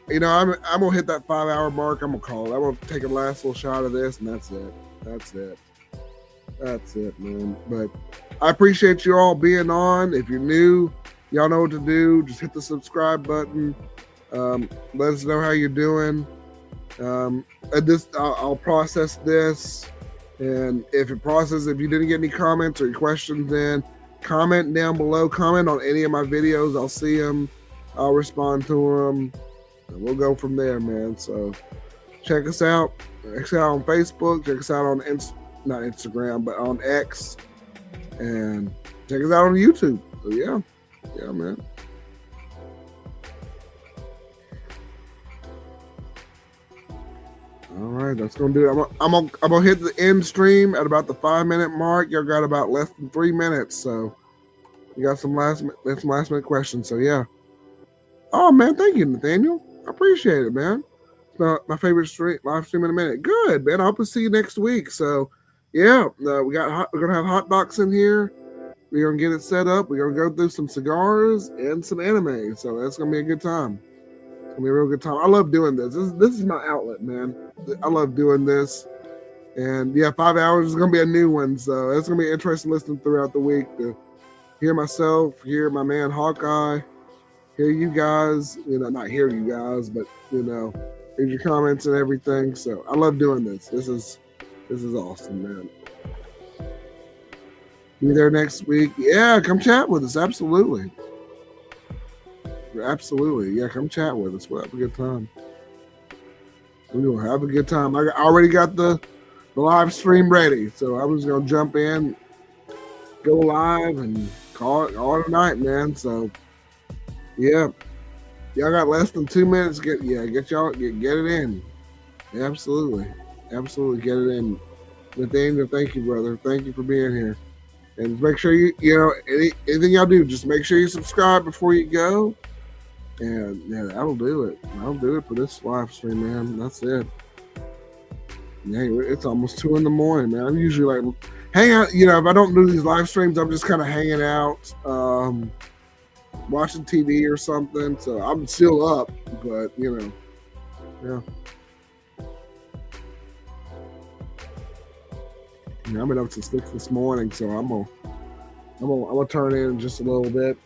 You know, I'm gonna hit that 5 hour mark. I'm gonna call it. I'm gonna take a last little shot of this, and that's it, man. But I appreciate you all being on. If you're new, y'all know what to do. Just hit the subscribe button. Let us know how you're doing. I'll process this, and if you didn't get any comments or questions in, comment down below. Comment on any of my videos. I'll see them. I'll respond to them. And we'll go from there, man. So check us out. Check us out on Facebook. Check us out on not Instagram, but on X. And check us out on YouTube. So yeah, man. All right, that's gonna do it. I'm gonna hit the end stream at about the 5 minute mark. Y'all got about less than 3 minutes, so you got some last minute questions. So yeah. Oh man, thank you, Nathaniel. I appreciate it, man. It's my favorite live stream in a minute. Good, man. I hope to see you next week. So yeah, we're gonna have Hotbox in here. We're gonna get it set up. We're gonna go through some cigars and some anime. So that's gonna be a good time. It's gonna be a real good time. I love doing this. This is my outlet, man. I love doing this. And yeah, 5 hours is gonna be a new one. So it's gonna be interesting listening throughout the week to hear myself, hear my man Hawkeye, hear you guys, not hear you guys, but hear your comments and everything. So I love doing this. This is awesome, man. Be there next week. Yeah, come chat with us. Absolutely. Yeah, come chat with us. We'll have a good time. We will have a good time. I already got the live stream ready, so I was gonna jump in, go live, and call it all tonight, man. So yeah, y'all got less than 2 minutes. Get it in. Absolutely, get it in. Nathaniel, thank you, brother. Thank you for being here. And make sure anything y'all do, just make sure you subscribe before you go. And yeah, that'll do it. That'll do it for this live stream, man. That's it. Yeah, it's almost 2 a.m, man. I'm usually like hang out. If I don't do these live streams, I'm just kind of hanging out, watching TV or something. So I'm still up, but yeah. I've been up since 6 this morning, so I'm gonna turn in just a little bit.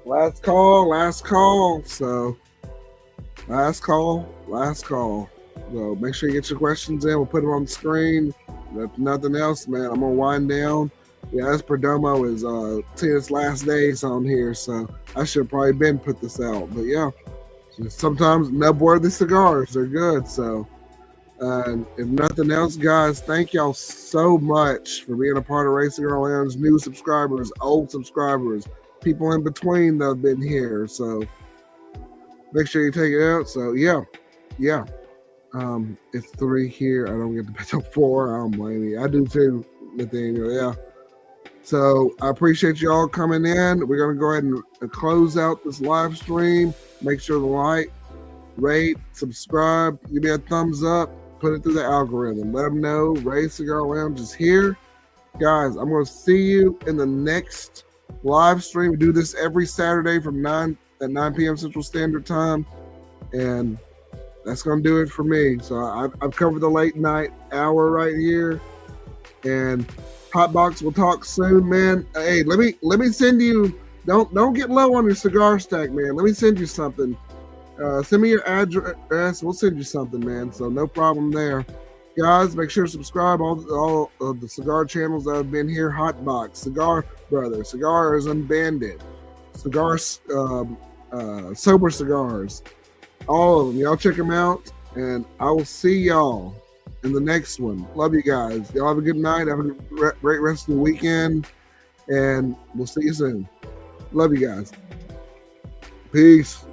Last call. So last call. So make sure you get your questions in. We'll put them on the screen. If nothing else, man, I'm gonna wind down. Yeah, as Perdomo is seeing its last days on here, so I should have probably been put this out. But yeah, sometimes nub-worthy cigars, they're good. So if nothing else, guys, thank y'all so much for being a part of Racing Cigar Lounge. New subscribers, old subscribers, people in between that have been here. So make sure you take it out. So yeah. It's 3 here. I don't get to bed till 4. I don't blame you. I do too, Nathaniel. Yeah. So I appreciate you all coming in. We're gonna go ahead and close out this live stream. Make sure to like, rate, subscribe, give me a thumbs up, put it through the algorithm. Let them know Ray Cigar Lounge is here. Guys, I'm gonna see you in the next live stream. We do this every Saturday from 9 p.m. Central Standard Time. And that's gonna do it for me. So I've covered the late night hour right here. And Hotbox will talk soon, man. Hey, let me send you. Don't get low on your cigar stack, man. Let me send you something. Send me your address. We'll send you something, man. So no problem there, guys. Make sure to subscribe all of the cigar channels that have been here. Hotbox, Cigar Brother, Cigars Unbanded, Cigars, Sober Cigars. All of them. Y'all check them out, and I will see y'all in the next one. Love you guys. Y'all have a good night. Have a great rest of the weekend, and we'll see you soon. Love you guys. Peace.